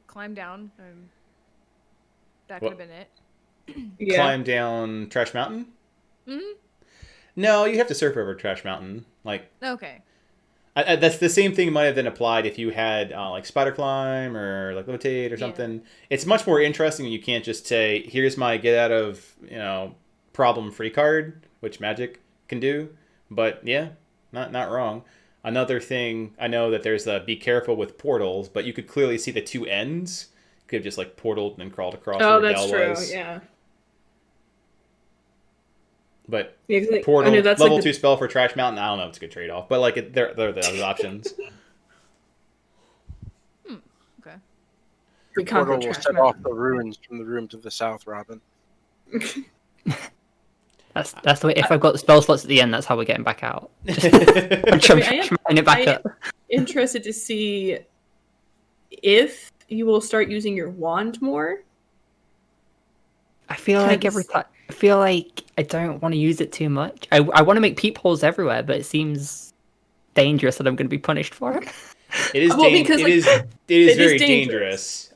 Speaker 4: climb down. That could have been it.
Speaker 2: Yeah.
Speaker 1: Climb down Trash Mountain?
Speaker 4: Mm-hmm.
Speaker 1: No, you have to surf over Trash Mountain. Like,
Speaker 4: Okay.
Speaker 1: that's the same thing might have been applied if you had like spider climb or like levitate or something. It's much more interesting when you can't just say, "Here's my get out of problem free card," which magic can do. But yeah, not wrong. Another thing, I know that there's be careful with portals, but you could clearly see the two ends. You could have just like portaled and then crawled across.
Speaker 2: Oh,
Speaker 1: where
Speaker 2: that's
Speaker 1: Del
Speaker 2: true.
Speaker 1: was.
Speaker 2: Yeah.
Speaker 1: But
Speaker 2: Yeah, 'cause, like,
Speaker 1: portal
Speaker 2: I know that's
Speaker 1: level
Speaker 2: like
Speaker 1: 2 spell for Trash Mountain. I don't know if it's a good trade off, but like there are the other options.
Speaker 4: Okay.
Speaker 2: We
Speaker 5: Portal will
Speaker 2: Trash
Speaker 5: set
Speaker 2: Mountain.
Speaker 5: off the ruins from the room to the south, Robin.
Speaker 6: That's the way. If I've got the spell slots at the end, that's how we're getting back out. I'm
Speaker 2: I
Speaker 6: trying it back
Speaker 2: am
Speaker 6: up.
Speaker 2: interested to see if you will start using your wand more.
Speaker 6: I feel like every time. I feel like I don't want to use it too much. I want to make peepholes everywhere, but it seems dangerous that I'm going to be punished for it.
Speaker 1: It is.
Speaker 2: Well, because, like,
Speaker 1: it is
Speaker 2: it
Speaker 1: very
Speaker 2: is
Speaker 1: dangerous.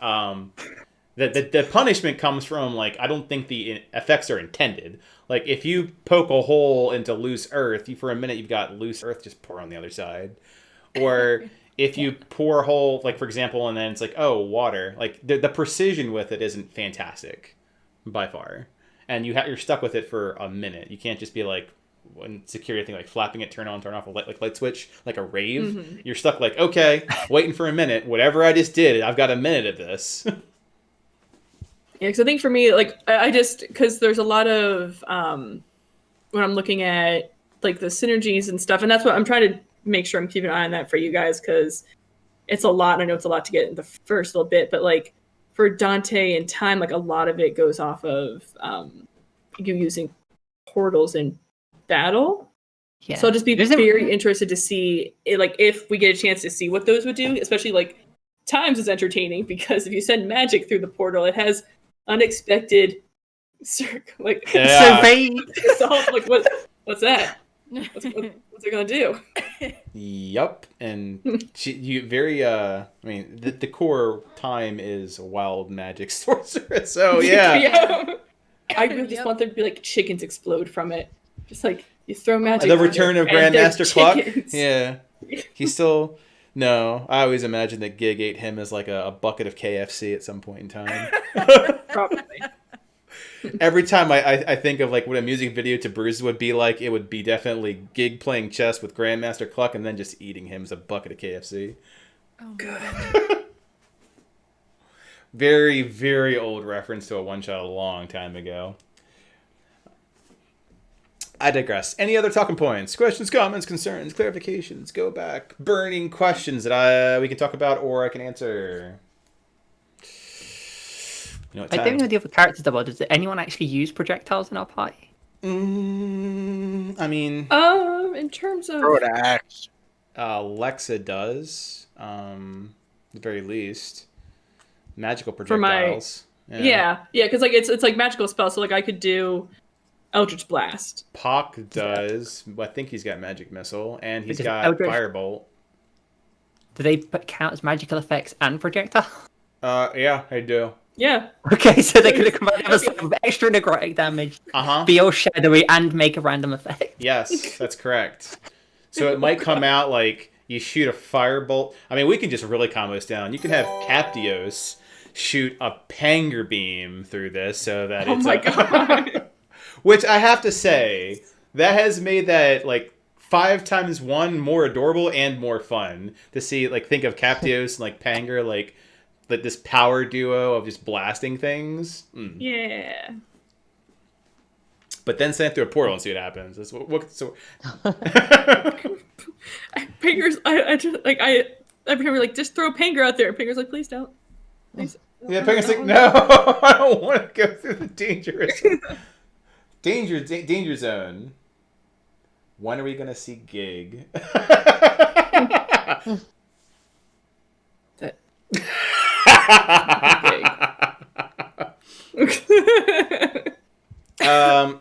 Speaker 1: The punishment comes from like I don't think the effects are intended. Like if you poke a hole into loose earth, for a minute you've got loose earth just pour on the other side, or if you pour a hole, like for example, and then it's like water. Like the precision with it isn't fantastic, by far. And you're stuck with it for a minute. You can't just be like, when security thing, like flapping it, turn on, turn off, a light switch, like a rave. Mm-hmm. You're stuck like, okay, waiting for a minute. Whatever I just did, I've got a minute of this.
Speaker 2: Yeah, because I think for me, like, because there's a lot of, when I'm looking at, like, the synergies and stuff, and that's what I'm trying to make sure I'm keeping an eye on that for you guys, because it's a lot. I know it's a lot to get in the first little bit, but, like, for Dante and time, like a lot of it goes off of you using portals in battle. Yeah. So I'll just be very interested to see like if we get a chance to see what those would do, especially like times is entertaining because if you send magic through the portal, it has unexpected like
Speaker 1: yeah.
Speaker 2: like what's that? What's it gonna do?
Speaker 1: Yup, and you very I mean the core time is a wild magic sorceress, so yeah.
Speaker 2: Yeah. I really just want there to be like chickens explode from it, just like you throw magic.
Speaker 1: The return of Grandmaster Cluck.
Speaker 2: Chickens.
Speaker 1: Yeah, he's still. No, I always imagined that Gig ate him as like a bucket of KFC at some point in time.
Speaker 2: Probably.
Speaker 1: Every time I think of like what a music video to Bruises would be like, it would be definitely Gig playing chess with Grandmaster Cluck and then just eating him as a bucket of KFC.
Speaker 4: Oh, good.
Speaker 1: Very, very old reference to a one-shot a long time ago. I digress. Any other talking points? Questions, comments, concerns, clarifications, go back, burning questions that we can talk about or I can answer.
Speaker 6: I don't know the other characters about. Does anyone actually use projectiles in our party?
Speaker 1: I mean,
Speaker 2: in terms of
Speaker 5: throw it at axe.
Speaker 1: Lexa does, at the very least. Magical projectiles.
Speaker 2: Yeah, because like it's like magical spells. So like I could do Eldritch Blast.
Speaker 1: Pock does. I think he's got Magic Missile, and he's got Firebolt.
Speaker 6: Do they count as magical effects and projectile?
Speaker 1: Yeah, I do.
Speaker 2: Yeah.
Speaker 6: Okay, so they could have combined have some extra necrotic damage, feel shadowy, and make a random effect.
Speaker 1: Yes, that's correct. So it might come out like you shoot a firebolt. I mean, we can just really calm this down. You can have Captios shoot a Panger beam through this so that it's
Speaker 2: God.
Speaker 1: Which I have to say, that has made that like 5 times 1 more adorable and more fun to see. Like, think of Captios and like Panger, like this power duo of just blasting things.
Speaker 2: Yeah.
Speaker 1: But then send it through a portal and see what happens. That's so.
Speaker 2: Panger's, I just like I remember like just throw Panger out there. Panger's like, please don't. Please.
Speaker 1: Yeah, Panger's like, no, I don't want to go through the danger zone. When are we gonna see Gig?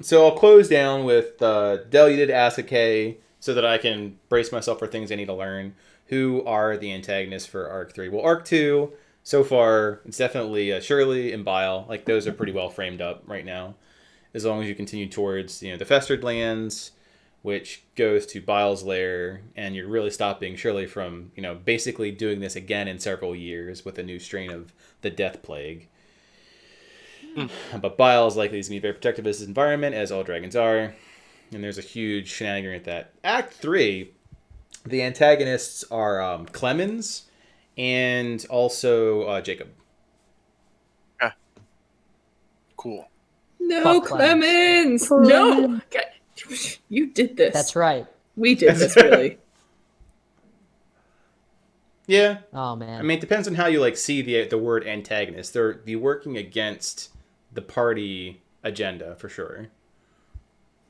Speaker 1: So I'll close down with Del, you did ask a K so that I can brace myself for things I need to learn. Who are the antagonists for Arc 3? Well, Arc 2, so far, it's definitely Shirley and Bile. Like, those are pretty well framed up right now. As long as you continue towards, the Festered Lands, which goes to Bile's lair, and you're really stopping Shirley from, basically doing this again in several years with a new strain of the Death Plague. But Bile is likely to be very protective of his environment, as all dragons are. And there's a huge shenanigan at that. Act 3, the antagonists are Clemens and also Jacob.
Speaker 5: Yeah. Cool.
Speaker 2: No,
Speaker 3: Fuck
Speaker 2: Clemens! No! God, you did this.
Speaker 3: That's right.
Speaker 2: We did this, really.
Speaker 1: Yeah.
Speaker 3: Oh man.
Speaker 1: I mean, it depends on how you see the word antagonist. They're working against the party agenda for sure.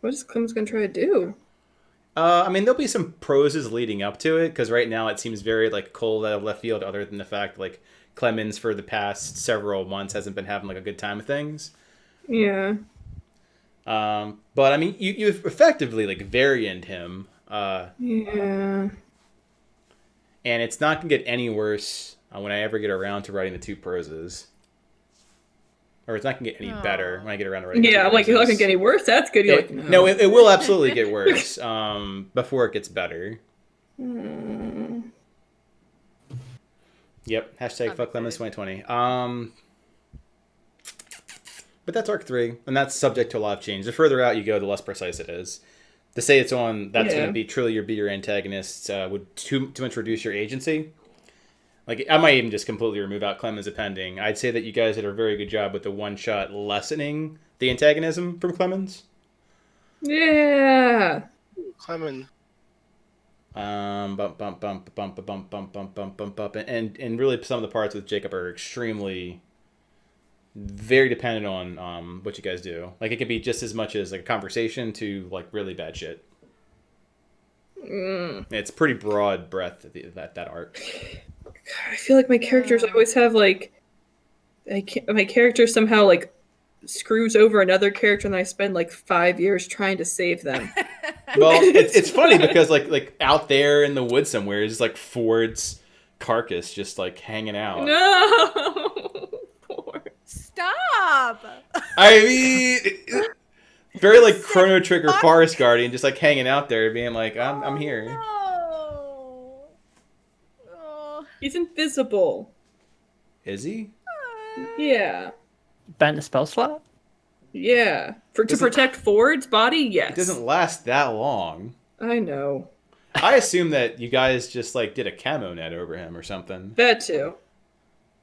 Speaker 2: What is Clemens going to try to do?
Speaker 1: I mean, there'll be some proses leading up to it, because right now it seems very cold out of left field, other than the fact Clemens for the past several months hasn't been having a good time with things.
Speaker 2: Yeah.
Speaker 1: But I mean, you've effectively variant him.
Speaker 2: Yeah.
Speaker 1: And it's not gonna get any worse when I ever get around to writing the 2 proses. Or it's not going to get any better when I get around to writing.
Speaker 2: Yeah, I'm like, it's not going to get any worse. That's good. You're
Speaker 1: no, it will absolutely get worse before it gets better. Yep. Hashtag fuck Clemens 2020. But that's Arc 3, and that's subject to a lot of change. The further out you go, the less precise it is. To say it's on, that's going to be truly your antagonists would to introduce your agency. I might even just completely remove out Clemens appending. I'd say that you guys did a very good job with the one-shot lessening the antagonism from Clemens.
Speaker 2: Yeah.
Speaker 5: Clemens.
Speaker 1: And really some of the parts with Jacob are extremely, very dependent on what you guys do. It could be just as much as a conversation to really bad shit. It's pretty broad breadth that arc.
Speaker 2: I feel like my characters always have my character somehow screws over another character, and I spend 5 years trying to save them.
Speaker 1: Well, it's funny because out there in the woods somewhere is Ford's carcass just hanging out.
Speaker 2: No, Ford.
Speaker 4: Stop.
Speaker 1: I mean, very Chrono Trigger Forest Guardian, just hanging out there, being I'm here.
Speaker 4: No.
Speaker 2: He's invisible.
Speaker 1: Is he?
Speaker 2: Yeah.
Speaker 6: Bent the spell slot?
Speaker 2: Yeah. To protect Ford's body? Yes.
Speaker 1: It doesn't last that long.
Speaker 2: I know.
Speaker 1: I assume that you guys just did a camo net over him or something.
Speaker 2: That too.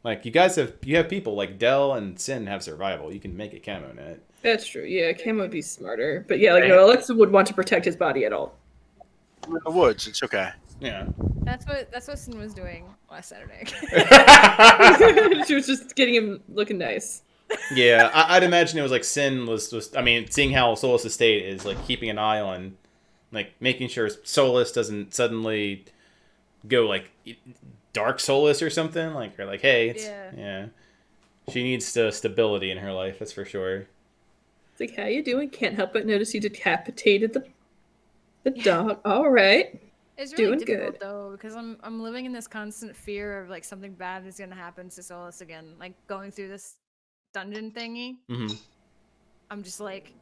Speaker 1: You have people like Del and Sin have survival. You can make a camo net.
Speaker 2: That's true. Yeah, Cam would be smarter. But yeah, no, Alexa would want to protect his body at all.
Speaker 5: I'm in the woods. It's okay.
Speaker 1: Yeah.
Speaker 4: That's what Sin was doing last Saturday.
Speaker 2: She was just getting him looking nice.
Speaker 1: Yeah, I'd imagine it was Sin was. I mean, seeing how Solus' state is, keeping an eye on, making sure Solus doesn't suddenly go Dark Solus or something. Or hey, yeah. She needs stability in her life. That's for sure.
Speaker 2: It's how you doing? Can't help but notice you decapitated the dog. All right.
Speaker 4: It's really
Speaker 2: Doing
Speaker 4: difficult
Speaker 2: good.
Speaker 4: though, because I'm living in this constant fear of something bad is gonna happen to Solus again. Going through this dungeon thingy.
Speaker 1: Mm-hmm.
Speaker 4: I'm just like,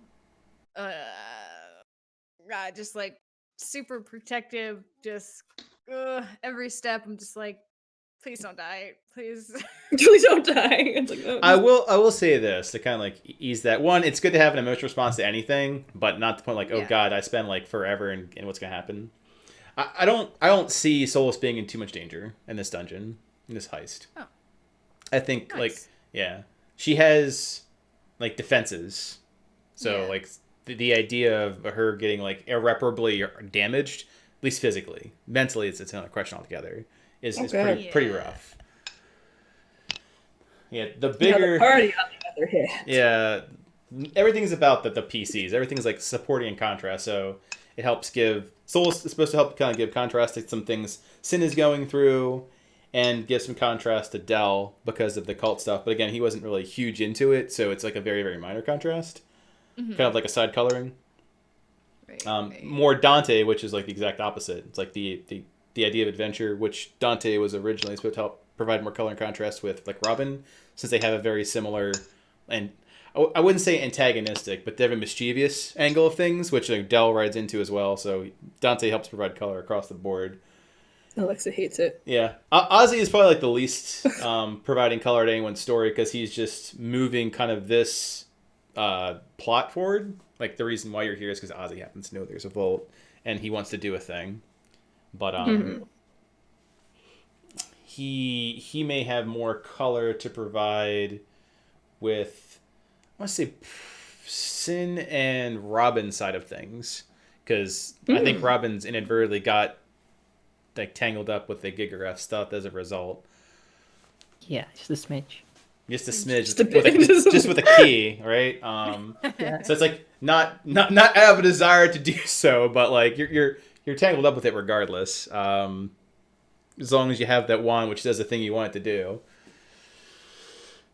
Speaker 4: just like super protective. Just every step, I'm just like, please don't die, please.
Speaker 2: Please don't die. It's like, oh,
Speaker 1: I will say this to kind of like ease that. One, it's good to have an emotional response to anything, but not to the point like, oh
Speaker 4: Yeah.
Speaker 1: god, I spend like forever in what's gonna happen. I don't see Solus being in too much danger in this dungeon, in this heist.
Speaker 4: Oh.
Speaker 1: I think
Speaker 4: Nice.
Speaker 1: like, yeah, she has like defenses, so
Speaker 4: Yeah.
Speaker 1: like the idea of her getting like irreparably damaged, at least physically, mentally, it's another question altogether. Is
Speaker 2: Okay.
Speaker 1: pretty
Speaker 4: Yeah.
Speaker 1: rough. Yeah, the
Speaker 2: now
Speaker 1: bigger
Speaker 2: the party on the other hand.
Speaker 1: yeah, everything's about the PCs. Everything's like supporting and contrast. So it helps give Solus is supposed to help kind of give contrast to some things Sin is going through, and give some contrast to Del because of the cult stuff. But again, he wasn't really huge into it, so it's like a very very minor contrast, kind of like a side coloring.
Speaker 4: Right.
Speaker 1: More Dante, which is like the exact opposite. It's like the idea of adventure, which Dante was originally supposed to help provide more color and contrast with, like Robin, since they have a very similar, and I wouldn't say antagonistic, but they have a mischievous angle of things, which like Del rides into as well. So Dante helps provide color across the board.
Speaker 2: Alexa hates it.
Speaker 1: Yeah, Ozzy is probably like the least providing color to anyone's story because he's just moving kind of this plot forward. Like the reason why you're here is because Ozzy happens to know there's a vault and he wants to do a thing, but he may have more color to provide with, I want to say, Sin and Robin's side of things, because I think Robin's inadvertently got like tangled up with the Gigaref stuff as a result.
Speaker 6: Yeah, just a smidge.
Speaker 1: Just a smidge,
Speaker 2: Just a
Speaker 1: with
Speaker 2: bit.
Speaker 1: just with a key, right?
Speaker 6: Yeah.
Speaker 1: So it's like not out of a desire to do so, but like you're tangled up with it regardless. As long as you have that wand, which does the thing you want it to do.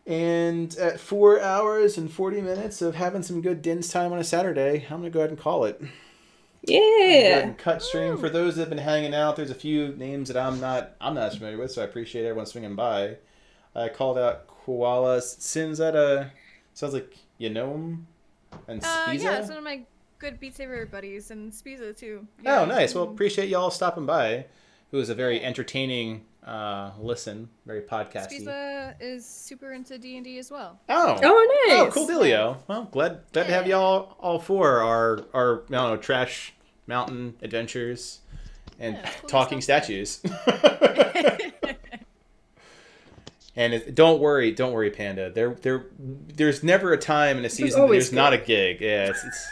Speaker 1: And at 4 hours and 40 minutes of having some good Din's time on a Saturday, I'm gonna go ahead and call it. Go ahead
Speaker 2: Yeah.
Speaker 1: and cut stream. For those that have been hanging out, there's a few names that I'm not as familiar with, so I appreciate everyone swinging by. I called out Koala. Sin's that sounds like you know him? And Spiza?
Speaker 4: Yeah, it's one of my good Beat Saber buddies, and Spiza too.
Speaker 1: Oh, nice. Well, appreciate y'all stopping by. It was a very entertaining listen, very podcasty.
Speaker 4: Spiza is super into D&D as well.
Speaker 1: Oh,
Speaker 2: Oh, nice.
Speaker 1: Oh, cool dealio. Well, glad to have y'all all for our I don't know, trash mountain adventures and
Speaker 4: Yeah, cool
Speaker 1: talking
Speaker 4: stuff.
Speaker 1: statues. And don't worry, Panda. There's never a time in a season that
Speaker 2: always
Speaker 1: there's not a gig. Yeah, it's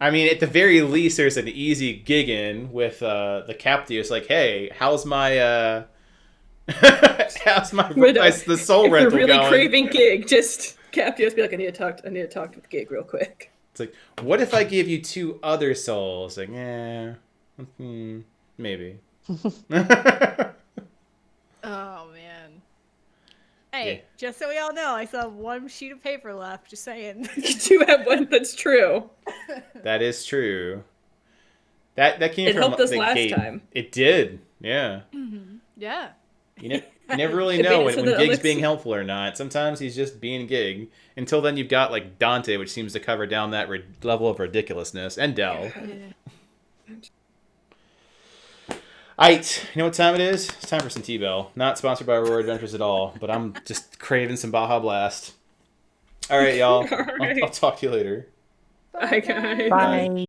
Speaker 1: I mean, at the very least, there's an easy gig in with the captive. It's like, hey, how's my the soul
Speaker 2: if
Speaker 1: rental
Speaker 2: you're really
Speaker 1: going?
Speaker 2: craving gig, just Captius be like, I need to talk to the gig real quick.
Speaker 1: It's like, what if I give you 2 other souls? Like, yeah, maybe.
Speaker 4: Oh man. Hey,
Speaker 1: Yeah.
Speaker 4: just so we all know, I still have 1 sheet of paper left. Just saying.
Speaker 2: You do have one that's true.
Speaker 1: That is true. That came
Speaker 2: It
Speaker 1: from
Speaker 2: helped us
Speaker 1: the
Speaker 2: last
Speaker 1: gate.
Speaker 2: time.
Speaker 1: It did. Yeah.
Speaker 4: Yeah.
Speaker 1: You never really
Speaker 2: It made
Speaker 1: know
Speaker 2: it
Speaker 1: when
Speaker 2: so
Speaker 1: Gig's
Speaker 2: that Alex-
Speaker 1: being helpful or not. Sometimes he's just being Gig. Until then, you've got like Dante, which seems to cover down that level of ridiculousness, and Del. Aight, you know what time it is? It's time for some T-Bell. Not sponsored by Arhor'ha Adventures at all, but I'm just craving some Baja Blast. All right, y'all.
Speaker 2: All right.
Speaker 1: I'll talk to you later.
Speaker 2: Bye, guys.
Speaker 6: Bye.